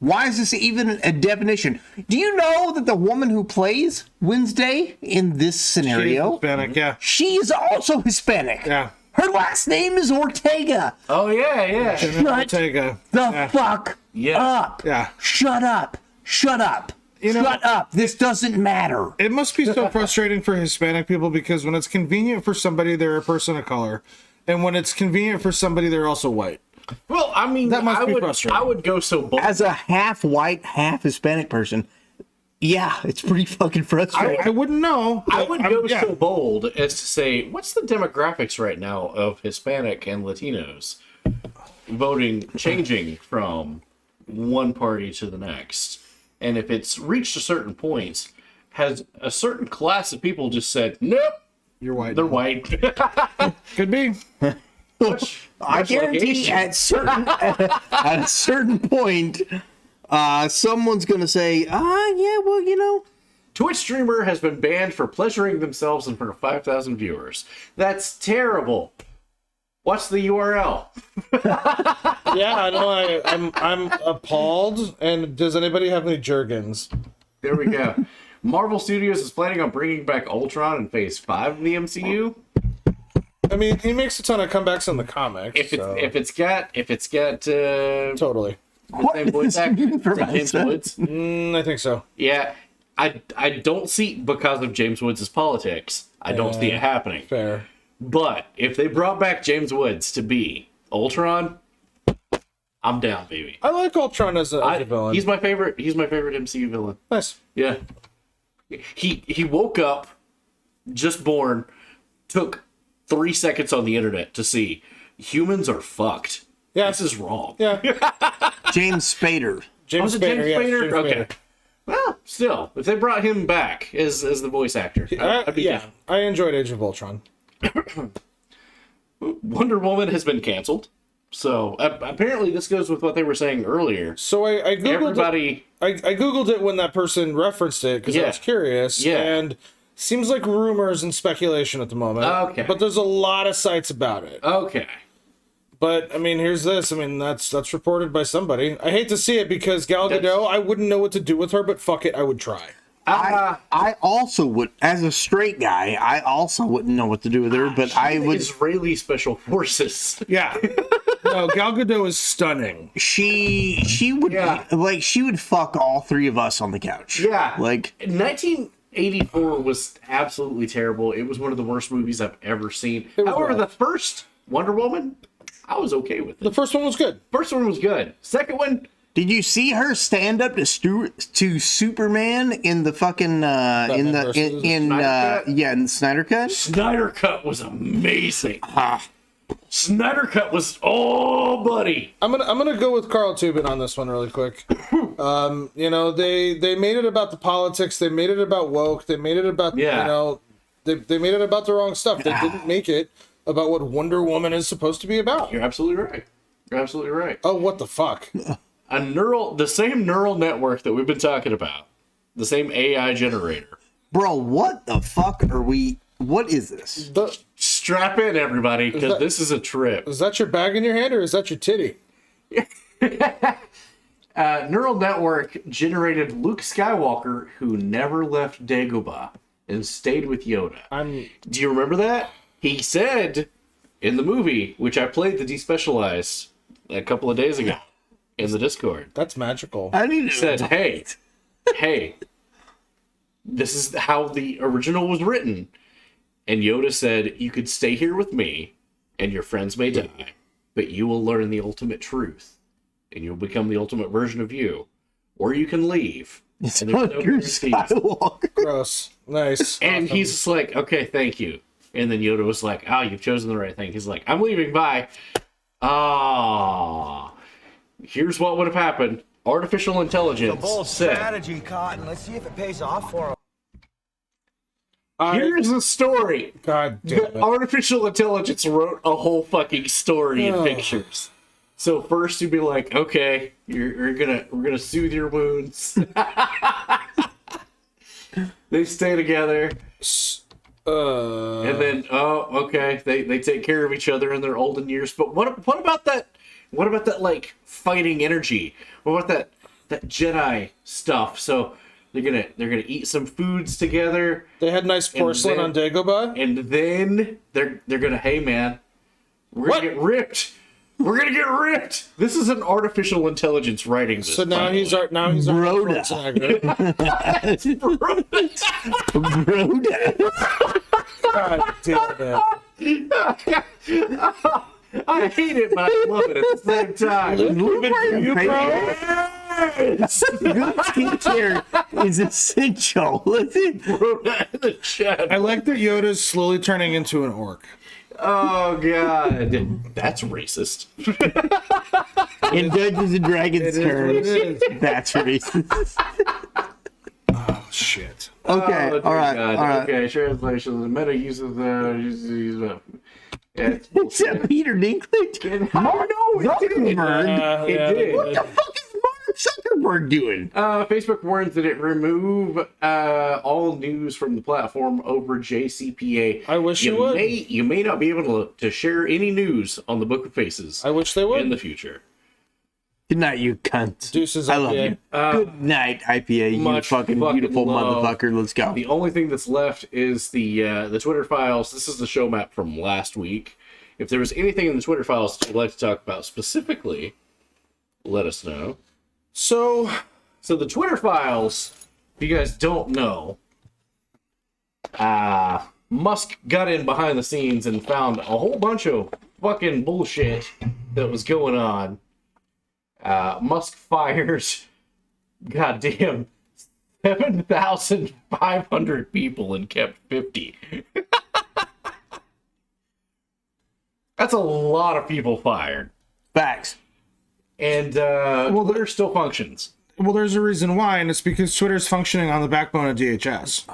Why is this even a definition? Do you know that the woman who plays Wednesday in this scenario, She's Hispanic, yeah. she is also Hispanic. Yeah. Her last name is Ortega. Oh, yeah. Shut Ortega. the fuck up. Yeah. Shut up. Shut up. Shut up. This doesn't matter. It must be so frustrating for Hispanic people because when it's convenient for somebody, they're a person of color. And when it's convenient for somebody, they're also white. Well, I mean, that must be frustrating. I would go so bold. As a half white, half Hispanic person, yeah, it's pretty fucking frustrating. I wouldn't know. I would go so bold as to say, what's the demographics right now of Hispanic and Latinos voting, changing from one party to the next? And if it's reached a certain point, has a certain class of people just said, nope, you're white. They're white. Could be. I guarantee at a certain point, someone's gonna say, yeah, well, you know. Twitch streamer has been banned for pleasuring themselves in front of 5,000 viewers. That's terrible. What's the URL? Yeah, I know. I'm appalled. And does anybody have any Jergens? There we go. Marvel Studios is planning on bringing back Ultron in Phase 5 of the MCU. I mean, he makes a ton of comebacks in the comics. If it's got totally. What same voice actor, for James Woods. I think so. Yeah, I don't see because of James Woods' politics. I don't see it happening. Fair. But if they brought back James Woods to be Ultron, I'm down, baby. I like Ultron as a villain. He's my favorite. He's my favorite MCU villain. Nice. Yeah. He woke up, just born, took 3 seconds on the internet to see humans are fucked. Yeah. This is wrong. Yeah. James Spader. James Spader. James Yes, Spader? James Okay. Spader. Well, still, if they brought him back as the voice actor, I'd be down. I enjoyed Age of Ultron. Wonder Woman has been canceled. So apparently this goes with what they were saying earlier. So I googled it. I googled it when that person referenced it because I was curious. Yeah. And seems like rumors and speculation at the moment. Okay. But there's a lot of sites about it. Okay. But I mean, here's this. I mean, that's reported by somebody. I hate to see it because Gal Gadot, I wouldn't know what to do with her, but fuck it, I would try. I also would, as a straight guy, I also wouldn't know what to do with her, but I would. Israeli Special Forces. Yeah. No, Gal Gadot is stunning. She would like she would fuck all three of us on the couch. Yeah. Like 1984 was absolutely terrible. It was one of the worst movies I've ever seen. However, the first Wonder Woman, I was okay with it. The first one was good. First one was good. Second one. Did you see her stand up to Superman in the fucking in the Snyder Cut? Snyder Cut was amazing. Snyder Cut was buddy. I'm gonna go with Carl Tubin on this one really quick. You know, they made it about the politics. They made it about woke. They made it about you know, they made it about the wrong stuff. They didn't make it about what Wonder Woman is supposed to be about. You're absolutely right. You're absolutely right. Oh, what the fuck? The same neural network that we've been talking about, the same AI generator. Bro, what the fuck are we? What is this? Strap in, everybody, because this is a trip. Is that your bag in your hand or is that your titty? Neural network generated Luke Skywalker, who never left Dagobah and stayed with Yoda. Do you remember that? He said in the movie, which I played the despecialized a couple of days ago in the Discord. That's magical. I need to said, hey, hey, this is how the original was written. And Yoda said, you could stay here with me, and your friends may die, but you will learn the ultimate truth, and you'll become the ultimate version of you. Or you can leave. It's and there's no guarantees. Gross. Nice. And he's just like, okay, thank you. And then Yoda was like, oh, you've chosen the right thing. He's like, I'm leaving, bye. Here's what would have happened. Artificial intelligence. It's a bold said, strategy, Cotton. Let's see if it pays off for him. Here's the story. God damn it. Artificial intelligence wrote a whole fucking story in pictures. So first you'd be like, okay, we're gonna soothe your wounds. They stay together. And then okay, they take care of each other in their olden years. But what about that? What about that like fighting energy? What about that Jedi stuff? So they're gonna eat some foods together. They had nice porcelain on Dagobah. And then they're gonna, hey man, we're gonna get ripped. We're gonna get ripped. This is an artificial intelligence writing this. So now he's our Broda. God damn it. I hate it, but I love it at the same time. Good skincare is essential. I like that Yoda's slowly turning into an orc. Oh god, that's racist. In Dungeons and Dragons terms, that's racist. Oh shit. Okay, all right, God. all right. Okay, translation. The meta uses Except Peter Dinklage. Oh no, it did. It did. What the fuck is Mark Zuckerberg doing? Facebook warns that it remove all news from the platform over JCPA. I wish you would. You may not be able to share any news on the Book of Faces. I wish they would in the future. Good night, you cunt. Deuces, I love you. Good night, IPA. You fucking beautiful love. motherfucker. Let's go. The only thing that's left is the Twitter files. This is the show map from last week. If there was anything in the Twitter files that you'd like to talk about specifically, let us know. So the Twitter files, if you guys don't know, Musk got in behind the scenes and found a whole bunch of fucking bullshit that was going on. Musk fires goddamn 7,500 people and kept 50. That's a lot of people fired. Facts. And Twitter still functions. Well, there's a reason why, and it's because Twitter's functioning on the backbone of DHS.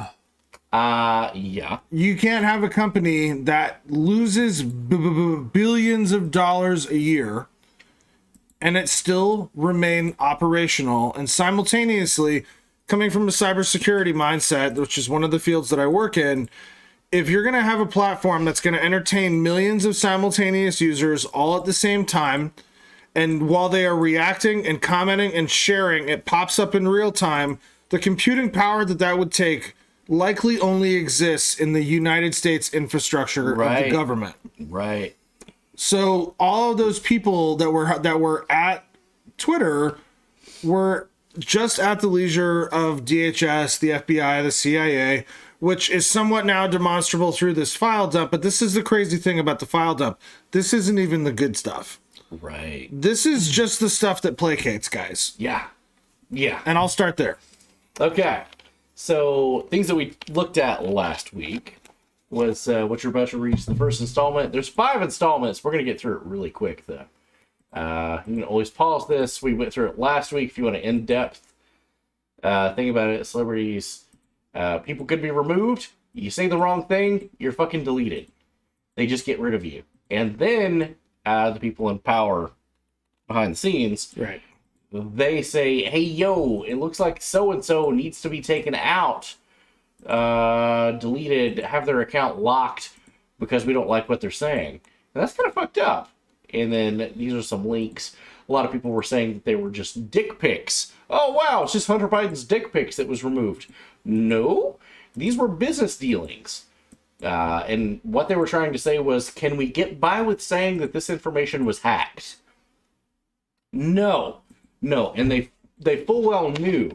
Yeah. You can't have a company that loses billions of dollars a year and it still remain operational, and simultaneously, coming from a cybersecurity mindset, which is one of the fields that I work in, if you're going to have a platform that's going to entertain millions of simultaneous users all at the same time, and while they are reacting and commenting and sharing, it pops up in real time, the computing power that would take likely only exists in the United States infrastructure of the government. Right. So all of those people that were at Twitter were just at the leisure of DHS, the FBI, the CIA, which is somewhat now demonstrable through this file dump. But this is the crazy thing about the file dump. This isn't even the good stuff. Right. This is just the stuff that placates guys. Yeah. Yeah. And I'll start there. Okay. So things that we looked at last week was what you're about to reach, the first installment. There's 5 installments. We're going to get through it really quick, though. You can always pause this. We went through it last week if you want an in-depth thing about it. Celebrities, people could be removed. You say the wrong thing, you're fucking deleted. They just get rid of you. And then the people in power behind the scenes, right? They say, hey, yo, it looks like so-and-so needs to be taken out. Deleted, have their account locked because we don't like what they're saying. And that's kind of fucked up. And then these are some links. A lot of people were saying that they were just dick pics. Oh, wow, it's just Hunter Biden's dick pics that was removed. No, these were business dealings. And what they were trying to say was, can we get by with saying that this information was hacked? No. And they full well knew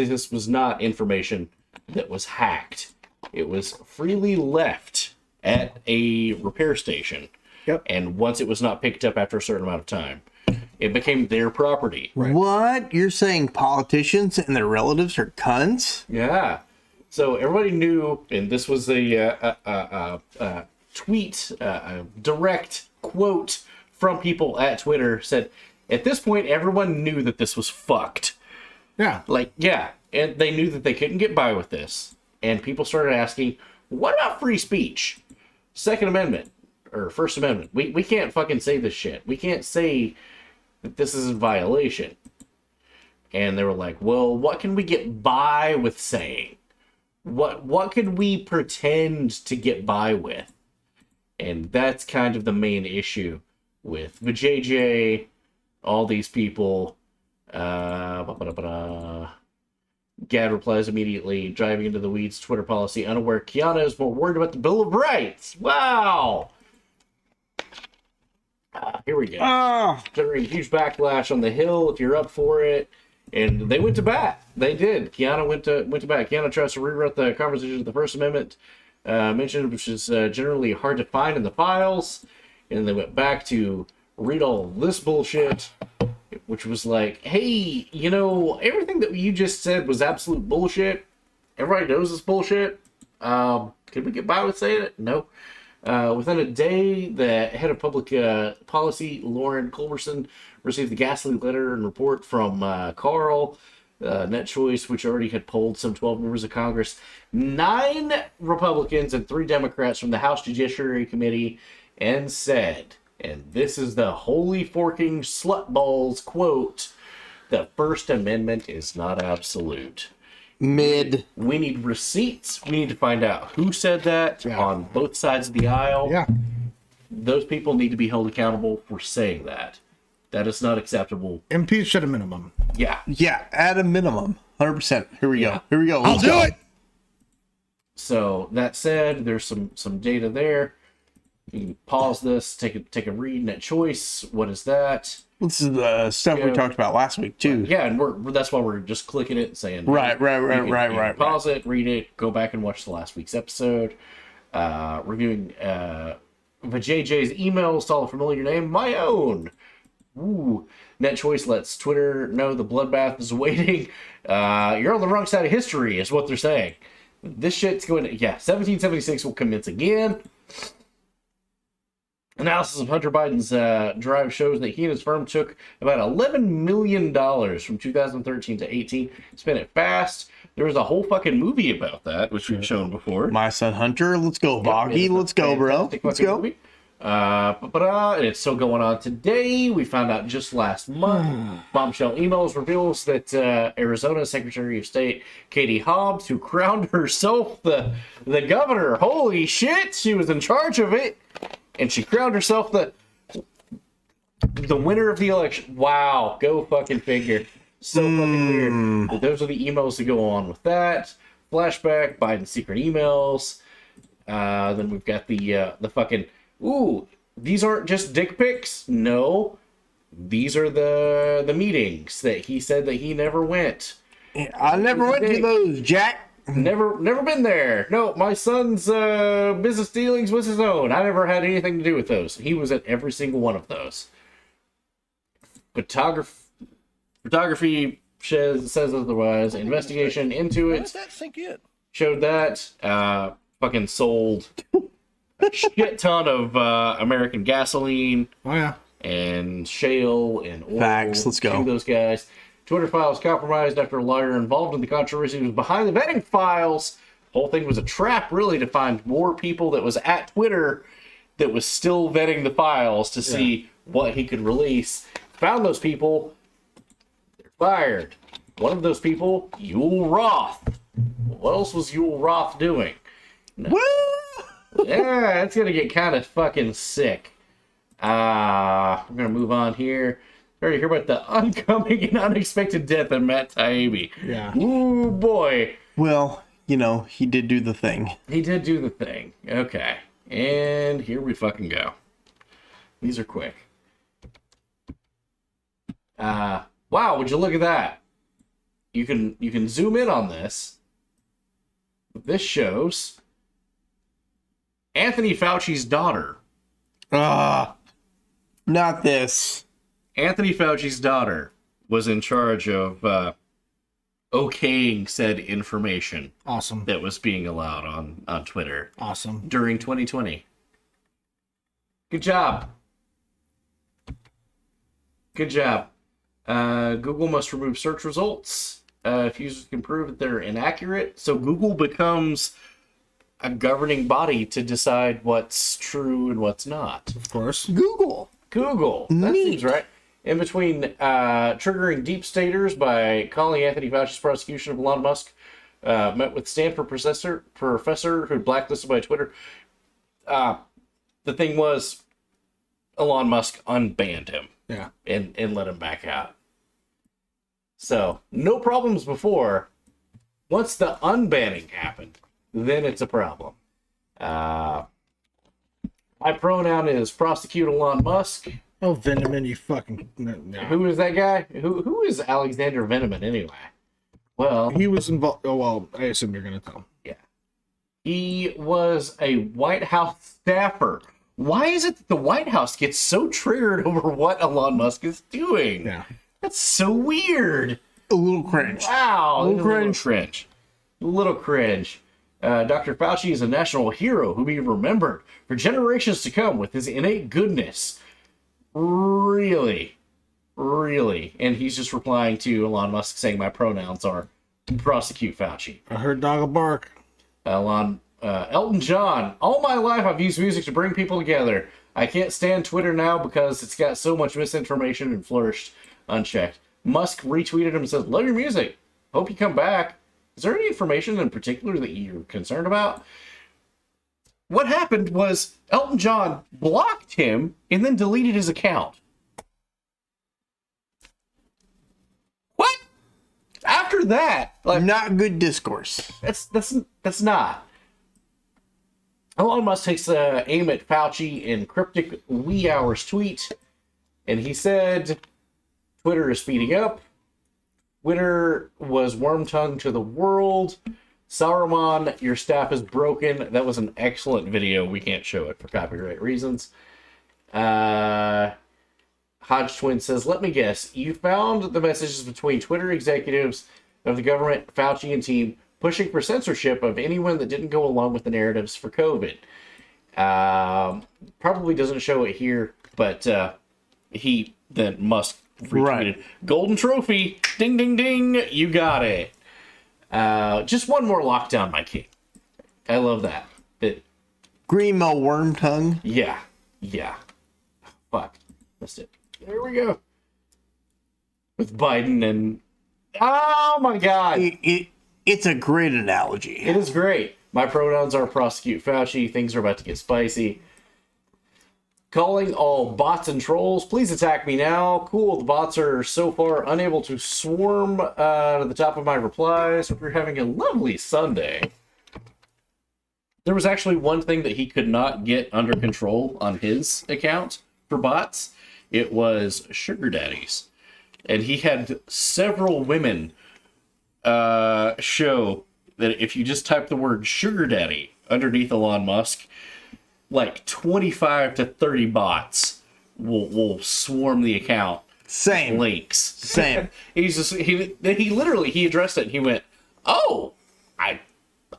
this was not information that was hacked. It was freely left at a repair station. Yep. And once it was not picked up after a certain amount of time, it became their property. What? You're saying politicians and their relatives are cunts? Yeah. So everybody knew, and this was a tweet, a direct quote from people at Twitter said, at this point, everyone knew that this was fucked. Yeah. Like, yeah. And they knew that they couldn't get by with this. And people started asking, what about free speech? Second Amendment or First Amendment. We can't fucking say this shit. We can't say that this is in violation. And they were like, well, what can we get by with saying? What can we pretend to get by with? And that's kind of the main issue with VJJ, all these people. Gad replies immediately, driving into the weeds, Twitter policy, unaware Kiana is more worried about the Bill of Rights. Wow! Here we go. Generating huge backlash on the Hill, if you're up for it. And they went to bat. They did. Kiana went to bat. Kiana tries to rewrite the conversation of the First Amendment mentioned, which is generally hard to find in the files. And they went back to read all this bullshit, which was like, hey, you know, everything that you just said was absolute bullshit. Everybody knows it's bullshit. Could we get by with saying it? No. Within a day, the head of public policy, Lauren Culberson, received the ghastly letter and report from Carl, NetChoice, which already had polled some 12 members of Congress, 9 Republicans and 3 Democrats from the House Judiciary Committee, and said, and this is the holy forking slutballs quote, the First Amendment is not absolute. We need receipts. We need to find out who said that on both sides of the aisle. Yeah. Those people need to be held accountable for saying that. That is not acceptable. Impeached at a minimum. Yeah. Yeah, at a minimum. 100%. Here we go. Here we go. I'll do it. So that said, there's some data there. You can pause this, take a read. NetChoice. What is that? This is the stuff we talked about last week too. Yeah, and that's why we're just clicking it and saying right. Pause it, read it, go back and watch the last week's episode. Reviewing VJJ's emails to all a familiar name, my own. Ooh, NetChoice lets Twitter know the bloodbath is waiting. You're on the wrong side of history, is what they're saying. This shit's going to 1776 will commence again. Analysis of Hunter Biden's drive shows that he and his firm took about $11 million from 2013 to 18. Spent it fast. There was a whole fucking movie about that, which we've shown before. My Son Hunter. Let's go, Boggy. Let's go, bro. Let's go. Movie. And it's still going on today. We found out just last month. Bombshell emails reveals that Arizona Secretary of State Katie Hobbs, who crowned herself the governor, holy shit, she was in charge of it. And she crowned herself the winner of the election. Wow, go fucking figure. So fucking weird. But those are the emails that go on with that. Flashback, Biden's secret emails. Then we've got the fucking, ooh, these aren't just dick pics. No, these are the meetings that he said that he never went. I never went to those, Jack. Never been there. No, my son's business dealings was his own. I never had anything to do with those. He was at every single one of those. Photography says otherwise. Investigation into it. Why does that sink in? Showed that. Fucking sold a shit ton of American gasoline. Oh, yeah. And shale and oil. Facts. Let's go. To those guys. Twitter files compromised after a lawyer involved in the controversy was behind the vetting files. The whole thing was a trap, really, to find more people that was at Twitter that was still vetting the files to see what he could release. Found those people. They're fired. One of those people, Yul Roth. What else was Yul Roth doing? Woo! Yeah, it's going to get kind of fucking sick. We're going to move on here. Ready to hear about the oncoming and unexpected death of Matt Taibbi. Yeah. Ooh, boy. Well, you know, he did do the thing. He did do the thing. Okay. And here we fucking go. These are quick. Wow, would you look at that? you can zoom in on this. This shows Anthony Fauci's daughter. Not this. Anthony Fauci's daughter was in charge of okaying said information. Awesome. That was being allowed on Twitter. Awesome. During 2020. Good job. Good job. Google must remove search results if users can prove that they're inaccurate. So Google becomes a governing body to decide what's true and what's not. Of course. Google. That seems right. In between triggering deep staters by calling Anthony Fauci's prosecution of Elon Musk, met with Stanford professor who blacklisted by Twitter. The thing was, Elon Musk unbanned him. Yeah. And let him back out. So, no problems before. Once the unbanning happened, then it's a problem. My pronoun is prosecute Elon Musk. Oh, Veneman, you fucking... No. Who is that guy? Who is Alexander Veneman, anyway? Well... He was involved... Oh, well, I assume you're going to tell him. Yeah. He was a White House staffer. Why is it that the White House gets so triggered over what Elon Musk is doing? Yeah. That's so weird. A little cringe. Wow. A little cringe. A little cringe. Dr. Fauci is a national hero who will be remembered for generations to come with his innate goodness. Really? And he's just replying to Elon Musk saying my pronouns are prosecute Fauci. I heard dog bark. Elton John. All my life I've used music to bring people together. I can't stand Twitter now because it's got so much misinformation and flourished unchecked. Musk retweeted him and said, love your music. Hope you come back. Is there any information in particular that you're concerned about? What happened was Elton John blocked him and then deleted his account. What? After that, like, not good discourse. That's not. Elon Musk takes aim at Fauci in cryptic wee hours tweet, and he said, Twitter is speeding up. Twitter was worm-tongued to the world. Saruman, your staff is broken. That was an excellent video. We can't show it for copyright reasons. Hodge Twin says, let me guess. You found the messages between Twitter executives of the government, Fauci, and team pushing for censorship of anyone that didn't go along with the narratives for COVID. Probably doesn't show it here, but Musk retweeted. Right. Golden trophy. Ding, ding, ding. You got it. Just one more lockdown, my king. I love that. Greenmo worm tongue. Yeah. Fuck. Missed it. There we go. With Biden and... Oh, my God. It's a great analogy. It is great. My pronouns are prosecute Fauci. Things are about to get spicy. Calling all bots and trolls. Please attack me now. Cool. The bots are so far unable to swarm to the top of my replies. Hope you're having a lovely Sunday. There was actually one thing that he could not get under control on his account for bots. It was sugar daddies. And he had several women show that if you just type the word sugar daddy underneath Elon Musk, like 25 to 30 bots will swarm the account. Same. Links. Same. He addressed it and he went, oh, I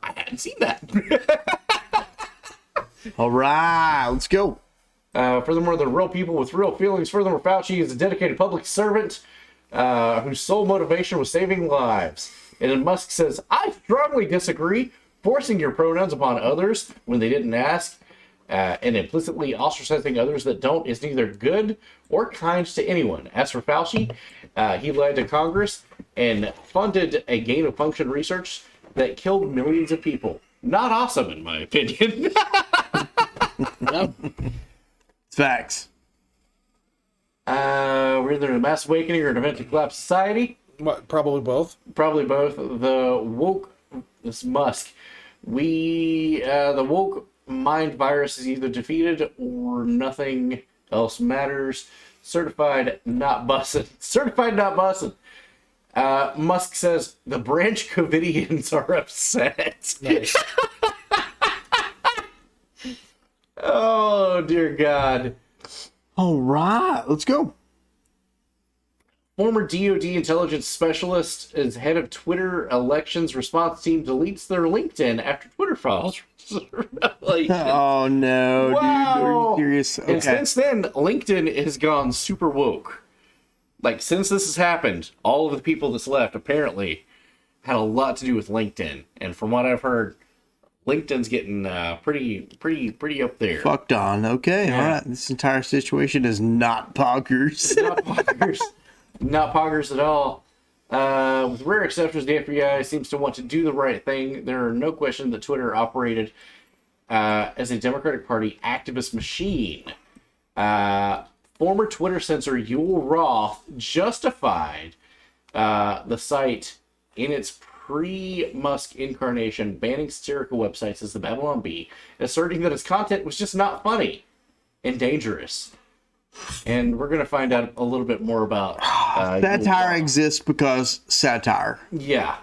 hadn't seen that. All right, let's go. Furthermore, they're real people with real feelings. Furthermore, Fauci is a dedicated public servant whose sole motivation was saving lives. And then Musk says, I strongly disagree. Forcing your pronouns upon others when they didn't ask and implicitly ostracizing others that don't is neither good or kind to anyone. As for Fauci, he lied to Congress and funded a gain-of-function research that killed millions of people. Not awesome, in my opinion. Yep. It's facts. We're either in a mass awakening or an event to collapse society. Probably both. Probably both. The woke, this Musk, the woke mind virus is either defeated or nothing else matters. Certified not busted. Certified not busted. Musk says the Branch Covidians are upset. Nice. Oh, dear God. All right, let's go. Former DoD intelligence specialist is head of Twitter elections response team deletes their LinkedIn after Twitter files. Oh no, Wow. dude! Are you serious? Okay. And since then, LinkedIn has gone super woke. Like, since this has happened, all of the people that's left apparently had a lot to do with LinkedIn. And from what I've heard, LinkedIn's getting pretty up there. Fucked on. Okay, Yeah. all right. This entire situation is not poggers. Not poggers. Not poggers at all. With rare exceptions, the FBI seems to want to do the right thing. There are no question that Twitter operated as a Democratic Party activist machine. Former Twitter censor Yul Roth justified the site in its pre-Musk incarnation, banning satirical websites as the Babylon Bee, asserting that its content was just not funny and dangerous. And we're going to find out a little bit more about Satire exists because satire. Yeah.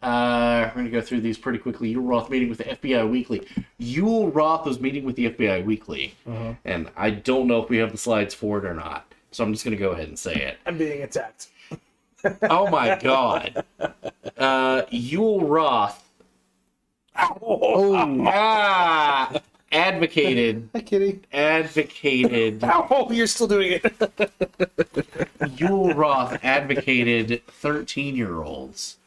We're going to go through these pretty quickly. Yul Roth meeting with the FBI Weekly. Yul Roth was meeting with the FBI Weekly. And I don't know if we have the slides for it or not. So I'm just going to go ahead and say it. I'm being attacked. Oh my God. Yul Roth advocated. Hi, kitty. Advocated. Oh, you're still doing it. Yul Roth advocated 13-year-olds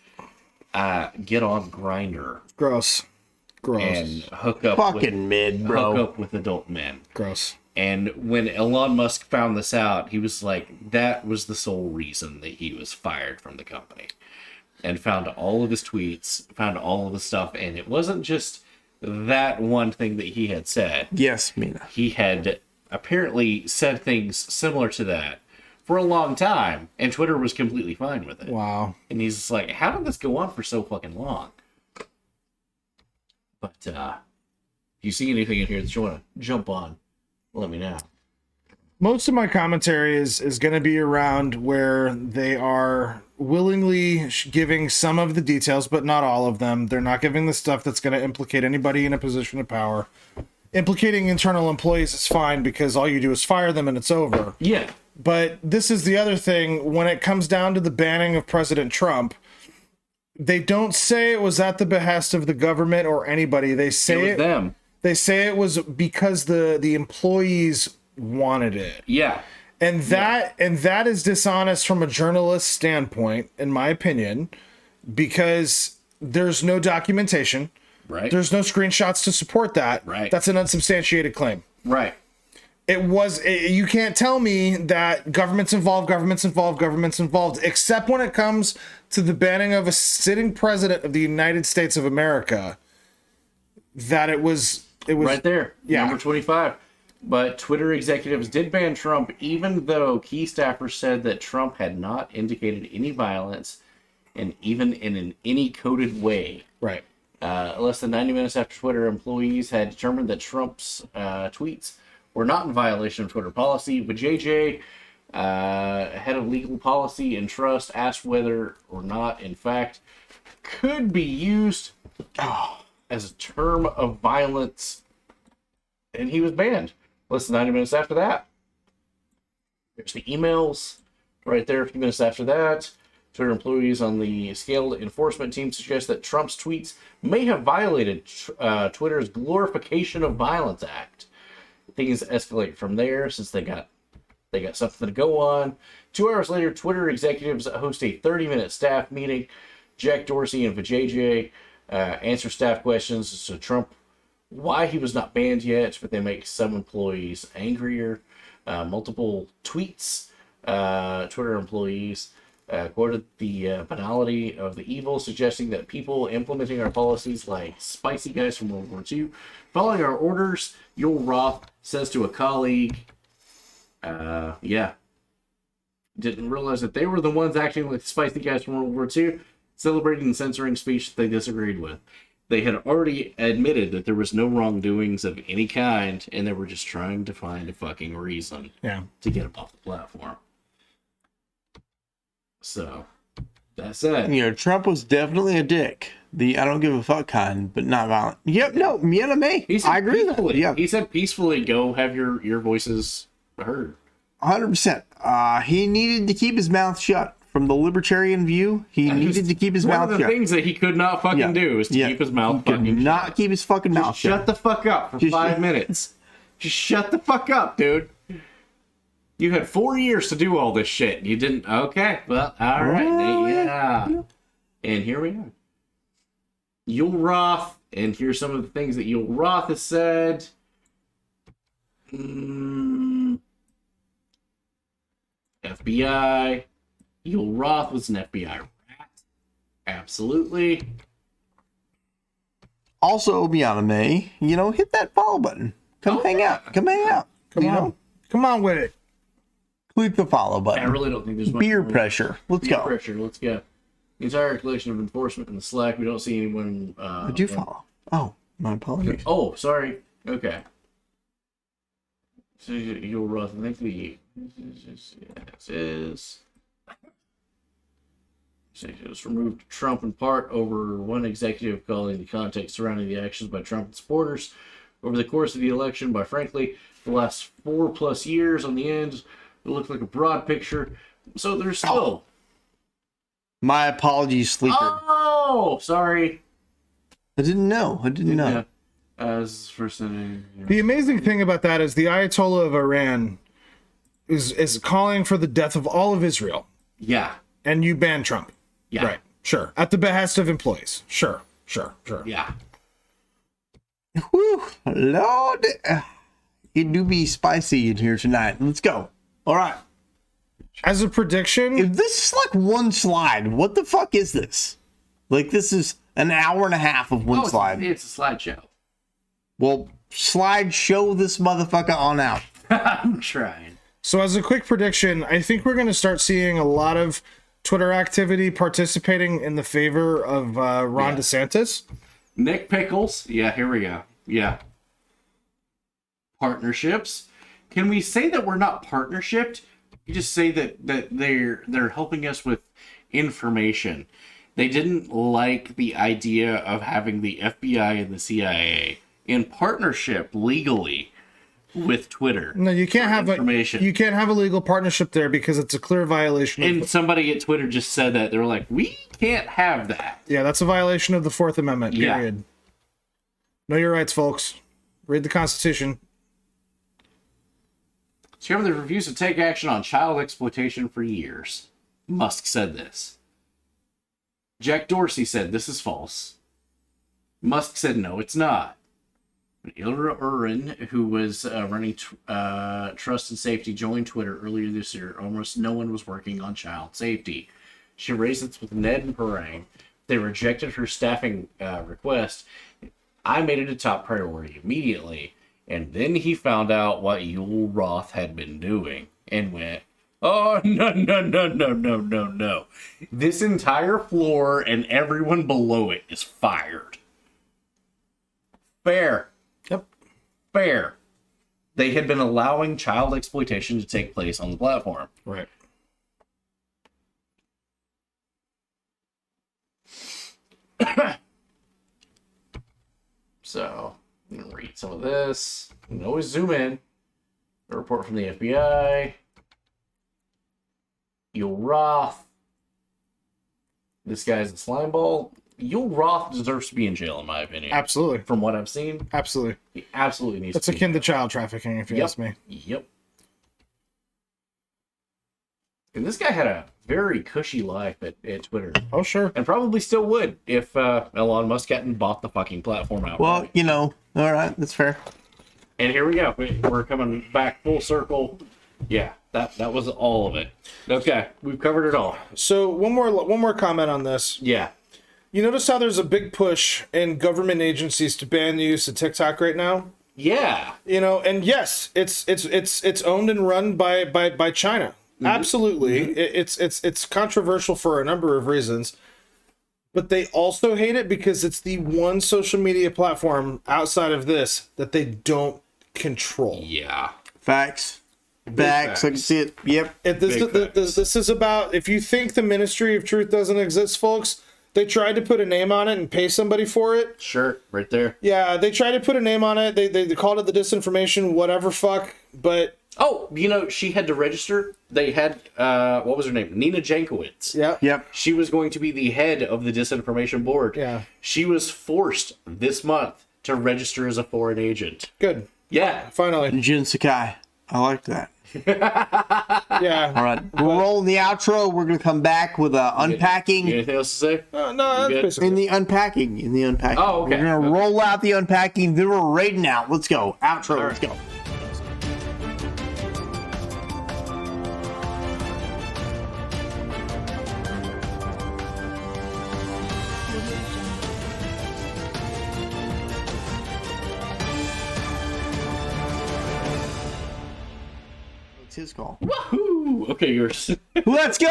get on Grindr. Gross. And hook up Fucking mid, bro. Hook up with adult men. Gross. And when Elon Musk found this out, he was like, that was the sole reason that he was fired from the company. And found all of his tweets, found all of the stuff, and it wasn't just that one thing that he had said. Yes, Mina. He had apparently said things similar to that for a long time, and Twitter was completely fine with it. Wow. And he's just like, how did this go on for so fucking long? But if you see anything in here that you want to jump on, let me know. Most of my commentary is going to be around where they are willingly giving some of the details, but not all of them. They're not giving the stuff that's going to implicate anybody in a position of power. Implicating internal employees is fine because all you do is fire them and it's over. Yeah. But this is the other thing. When it comes down to the banning of President Trump, they don't say it was at the behest of the government or anybody. They say it was them. They say it was because the employees wanted it. Yeah. And that is dishonest from a journalist standpoint, in my opinion, because there's no documentation. Right. There's no screenshots to support that. Right. That's an unsubstantiated claim. Right. You can't tell me that government's involved, except when it comes to the banning of a sitting president of the United States of America, that it was right there. Yeah. Number 25. But Twitter executives did ban Trump, even though key staffers said that Trump had not indicated any violence, and even in any coded way. Right. Less than 90 minutes after Twitter employees had determined that Trump's tweets were not in violation of Twitter policy, Vijay, head of legal policy and trust, asked whether or not, in fact, could be used as a term of violence, and he was banned. Less than 90 minutes after that, there's the emails right there. A few minutes after that, Twitter employees on the scaled enforcement team suggest that Trump's tweets may have violated Twitter's Glorification of Violence Act. Things escalate from there since they got something to go on. 2 hours later, Twitter executives host a 30-minute staff meeting. Jack Dorsey and Vijay answer staff questions as to Trump, why he was not banned yet, but they make some employees angrier. Multiple tweets, Twitter employees quoted the banality of the evil, suggesting that people implementing our policies like spicy guys from World War II, following our orders. Yul Roth says to a colleague, didn't realize that they were the ones acting like spicy guys from World War II, celebrating and censoring speech they disagreed with. They had already admitted that there was no wrongdoings of any kind, and they were just trying to find a fucking reason to get him off the platform. So, That's it. You know, Trump was definitely a dick. The I don't give a fuck kind, but not violent. Yep, no, Miana May. I agree with that. Yeah. He said peacefully go have your voices heard. 100%. He needed to keep his mouth shut. From the libertarian view, he needed to keep his mouth shut. One of the things that he could not fucking do is to keep his mouth fucking shut. Not keep his fucking mouth shut. Shut the fuck up for 5 minutes. Just shut the fuck up, dude. You had 4 years to do all this shit. You didn't. Okay, well, all right. Yeah. And here we are. Yul Roth, and here's some of the things that Yul Roth has said. FBI. Yul Roth was an FBI rat. Absolutely. Also, Miana May, you know, hit that follow button. Come hang out. Come hang out. Come on. Come on with it. Click the follow button. I really don't think there's much beer more. pressure. Let's Beer go. pressure. Let's go. The entire collection of enforcement in the Slack. We don't see anyone. Did you follow? Oh, my apologies. Oh, sorry. Okay. So Yul Roth, I think the is. It was removed Trump in part over one executive calling the context surrounding the actions by Trump and supporters over the course of the election by, frankly, the last 4+ years on the end. It looked like a broad picture. So there's still. My apologies, Sleeper. Oh, sorry. I didn't know. Yeah. As for saying. The amazing thing about that is the Ayatollah of Iran is calling for the death of all of Israel. Yeah. And you ban Trump. Yeah. Right. Sure. At the behest of employees. Sure. Yeah. Whew, Lord. It do be spicy in here tonight. Let's go. All right. As a prediction. If this is like one slide, what the fuck is this? Like, this is an hour and a half of one slide. It's a slideshow. Well, show this motherfucker on out. I'm trying. So as a quick prediction, I think we're going to start seeing a lot of Twitter activity participating in the favor of Ron DeSantis. Nick Pickles. Yeah, here we go. Yeah. Partnerships. Can we say that we're not partnershiped? You just say that they're helping us with information. They didn't like the idea of having the FBI and the CIA in partnership legally with Twitter. No, you can't have a legal partnership there because it's a clear violation. And somebody at Twitter just said that. They're like, we can't have that. Yeah, that's a violation of the Fourth Amendment. Period. Yeah. Know your rights, folks. Read the Constitution. Chairman refused to take action on child exploitation for years. Musk said this. Jack Dorsey said this is false. Musk said no, it's not. Ilra Urin, who was running Trust and Safety, joined Twitter earlier this year. Almost no one was working on child safety. She raised this with Ned and Perang. They rejected her staffing request. I made it a top priority immediately. And then he found out what Yul Roth had been doing and went, oh, no. This entire floor and everyone below it is fired. Fair. Yep. Fair. They had been allowing child exploitation to take place on the platform. Right. So, I'm going to read some of this. You can always zoom in. A report from the FBI. Yul Roth. This guy's a slime ball. Yul Roth deserves to be in jail, in my opinion. Absolutely. From what I've seen. Absolutely. He absolutely needs That's to be. akin to child trafficking, if you ask me. Yep. And this guy had a very cushy life at Twitter. Oh, sure. And probably still would if Elon Musk hadn't bought the fucking platform out. Well, you know, all right, that's fair. And here we go. We're coming back full circle. Yeah, that was all of it. Okay, we've covered it all. So one more comment on this. Yeah. You notice how there's a big push in government agencies to ban the use of TikTok right now? Yeah. You know, and yes, it's owned and run by China. Mm-hmm. Absolutely. Mm-hmm. It's controversial for a number of reasons. But they also hate it because it's the one social media platform outside of this that they don't control. Yeah. Facts. back so I can see it. Yep. This is about, if you think the Ministry of Truth doesn't exist, folks, they tried to put a name on it and pay somebody for it. Sure, right there. Yeah, they tried to put a name on it. They called it the disinformation, whatever fuck. But oh, you know, she had to register. They had what was her name? Nina Jankowicz. Yeah. Yep. She was going to be the head of the disinformation board. Yeah. She was forced this month to register as a foreign agent. Good. Yeah. Finally. Jin Sakai. I like that. Yeah. All right. We're rolling the outro. We're going to come back with unpacking. You anything else to say? No, that's basically in the unpacking. Oh, okay. We're going to roll out the unpacking. Then we're raiding out. Let's go. Outro. Let's go. It's his call. Woohoo! Okay, yours. Let's go!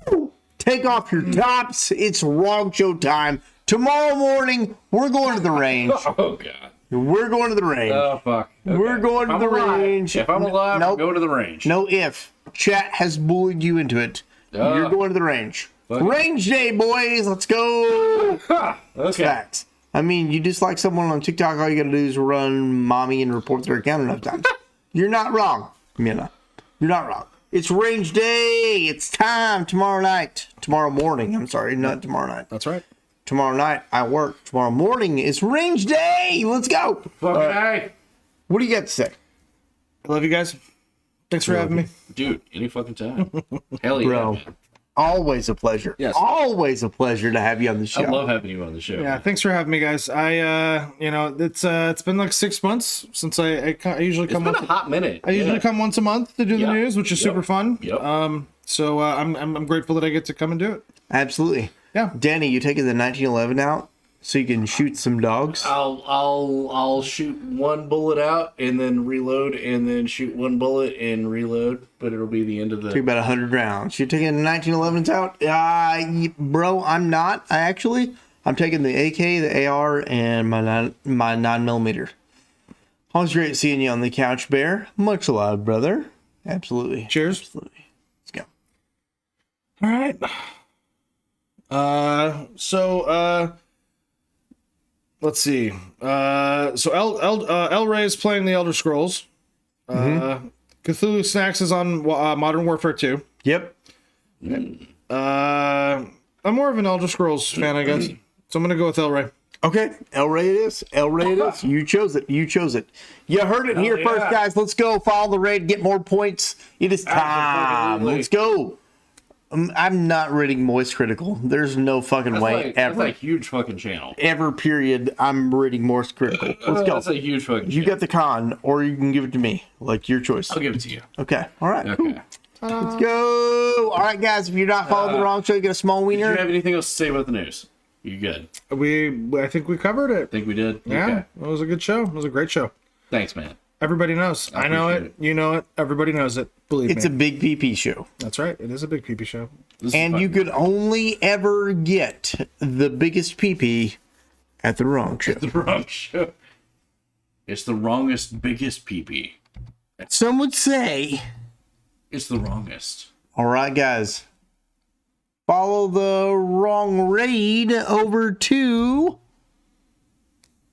Woo! Take off your tops. It's wrong show time. Tomorrow morning, we're going to the range. Oh, God. We're going to the range. Oh, fuck. Okay. We're going to the range. If I'm alive, nope. go to the range. No if. Chat has bullied you into it. You're going to the range. Fuck. Range day, boys. Let's go. Okay. Facts. I mean, you dislike someone on TikTok, all you got to do is run mommy and report their account enough times. You're not wrong, Mina. You're not wrong. It's range day. It's time tomorrow night. Tomorrow morning. I'm sorry, not tomorrow night. That's right. Tomorrow night, I work. Tomorrow morning is range day. Let's go. Okay. What do you got to say? I love you guys. Thanks for having me. Dude, any fucking time. Hell yeah, Bro. man. Always a pleasure. Yes. Always a pleasure to have you on the show. I love having you on the show. Yeah, thanks for having me, guys. It's been like 6 months since I usually come. It's been a hot minute. I usually come once a month to do the news, which is super fun. Yep. So I'm grateful that I get to come and do it. Absolutely. Yeah. Danny, you taking the 1911 out so you can shoot some dogs? I'll shoot one bullet out and then reload and then shoot one bullet and reload, but it'll be the end of the. Take about 100 rounds. You're taking the 1911s out? Bro, I'm not. I'm taking the AK, the AR, and my 9mm. Always great seeing you on the couch, Bear. Much love, brother. Absolutely. Cheers. Absolutely. Let's go. All right. Let's see. So El Rey is playing the Elder Scrolls. Cthulhu Snacks is on Modern Warfare 2. Yep. I'm more of an Elder Scrolls fan, I guess. So I'm gonna go with El Rey. Okay, El Rey it is. El Rey it is. You chose it. You chose it. You heard it here first, guys. Let's go. Follow the raid. Get more points. It is time. Absolutely. Let's go. I'm not rating Moist Critical. There's no fucking way ever. That's a huge fucking channel. Ever period. I'm rating Moist Critical. Let's go. That's a huge fucking You got the con, or you can give it to me. Like your choice. I'll give it to you. Okay. All right. Okay. Cool. Let's go. All right, guys. If you're not following the wrong show, you get a small Did wiener. you have anything else to say about the news? You good? I think we covered it. Think we did? Yeah. Okay. It was a good show. It was a great show. Thanks, man. Everybody knows. I know it. You know it. Everybody knows it. Believe It's me. a big PP show. That's right. It is a big PP show. And you could only ever get the biggest PP at the wrong show. The wrong show. It's the wrongest, biggest PP. Some would say. It's the wrongest. All right, guys. Follow the wrong raid over to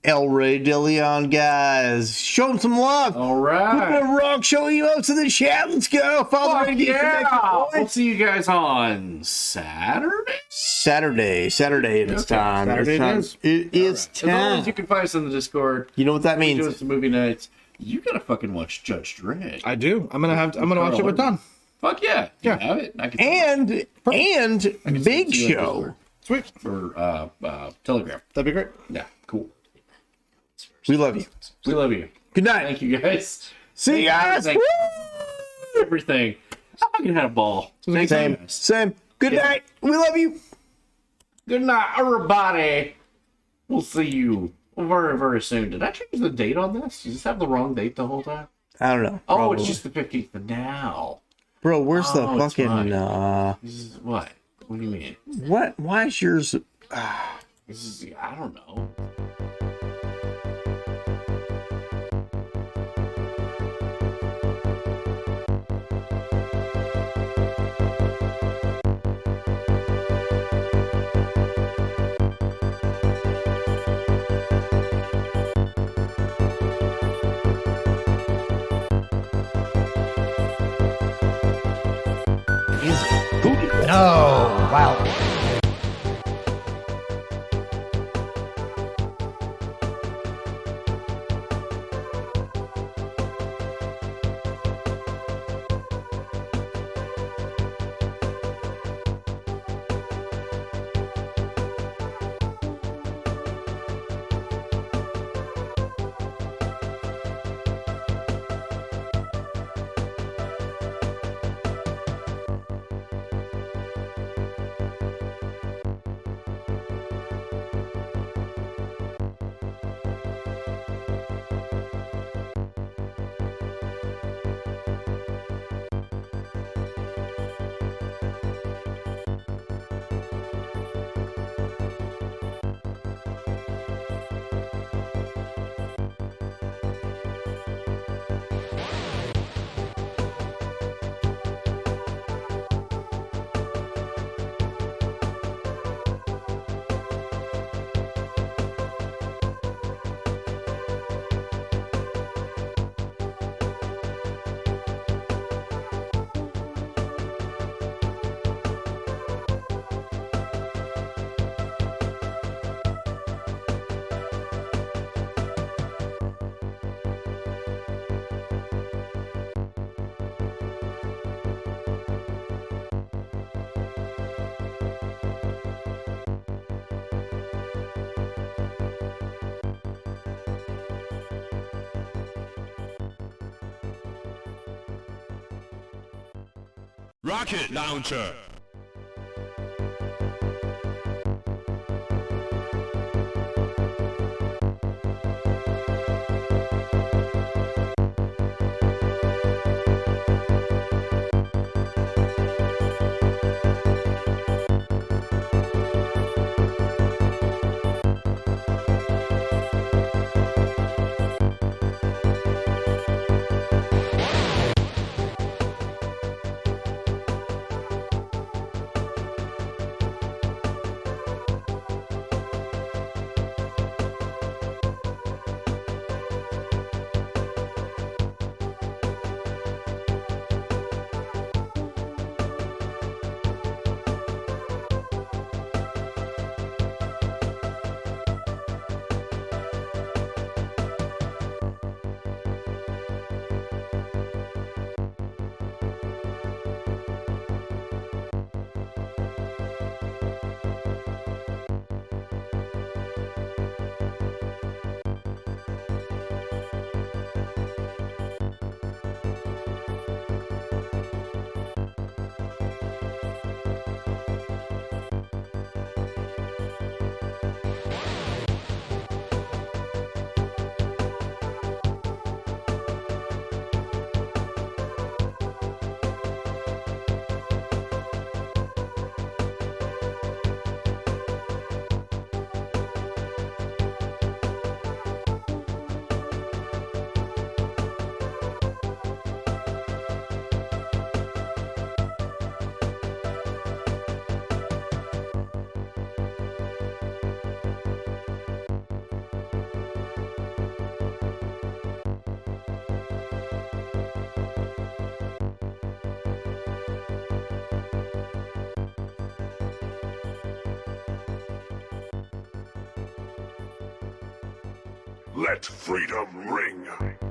El Rey De Leon, guys. Show him some love. All right. Put the wrong show emotes in the chat. Let's go. Follow the raid. We'll see you guys on Saturday. Saturday it is time. Saturday it is. It is As long time. as you can find us in the Discord. You know what that Doing means? some movie nights. You gotta fucking watch Judge Dredd. I do. I'm gonna watch it with Don. Fuck yeah. Yeah. You have it. I can And Big send it to you on Show. Discord. Sweet. For Telegram. That'd be great. Yeah, cool. We love you. We love you. Good night. Thank you guys. See you guys. Thank everything. I fucking had a ball. Thank you guys. Same. Good night. We love you. Good night, everybody. We'll see you very, very soon. Did I change the date on this? Does this have the wrong date the whole time? I don't know. Oh, Probably. it's just the 15th now. Bro, where's the Oh, it's fucking fine. This is what? What do you mean? what? Why is yours This is, I don't know. No. Wow. Rocket launcher. Let freedom ring.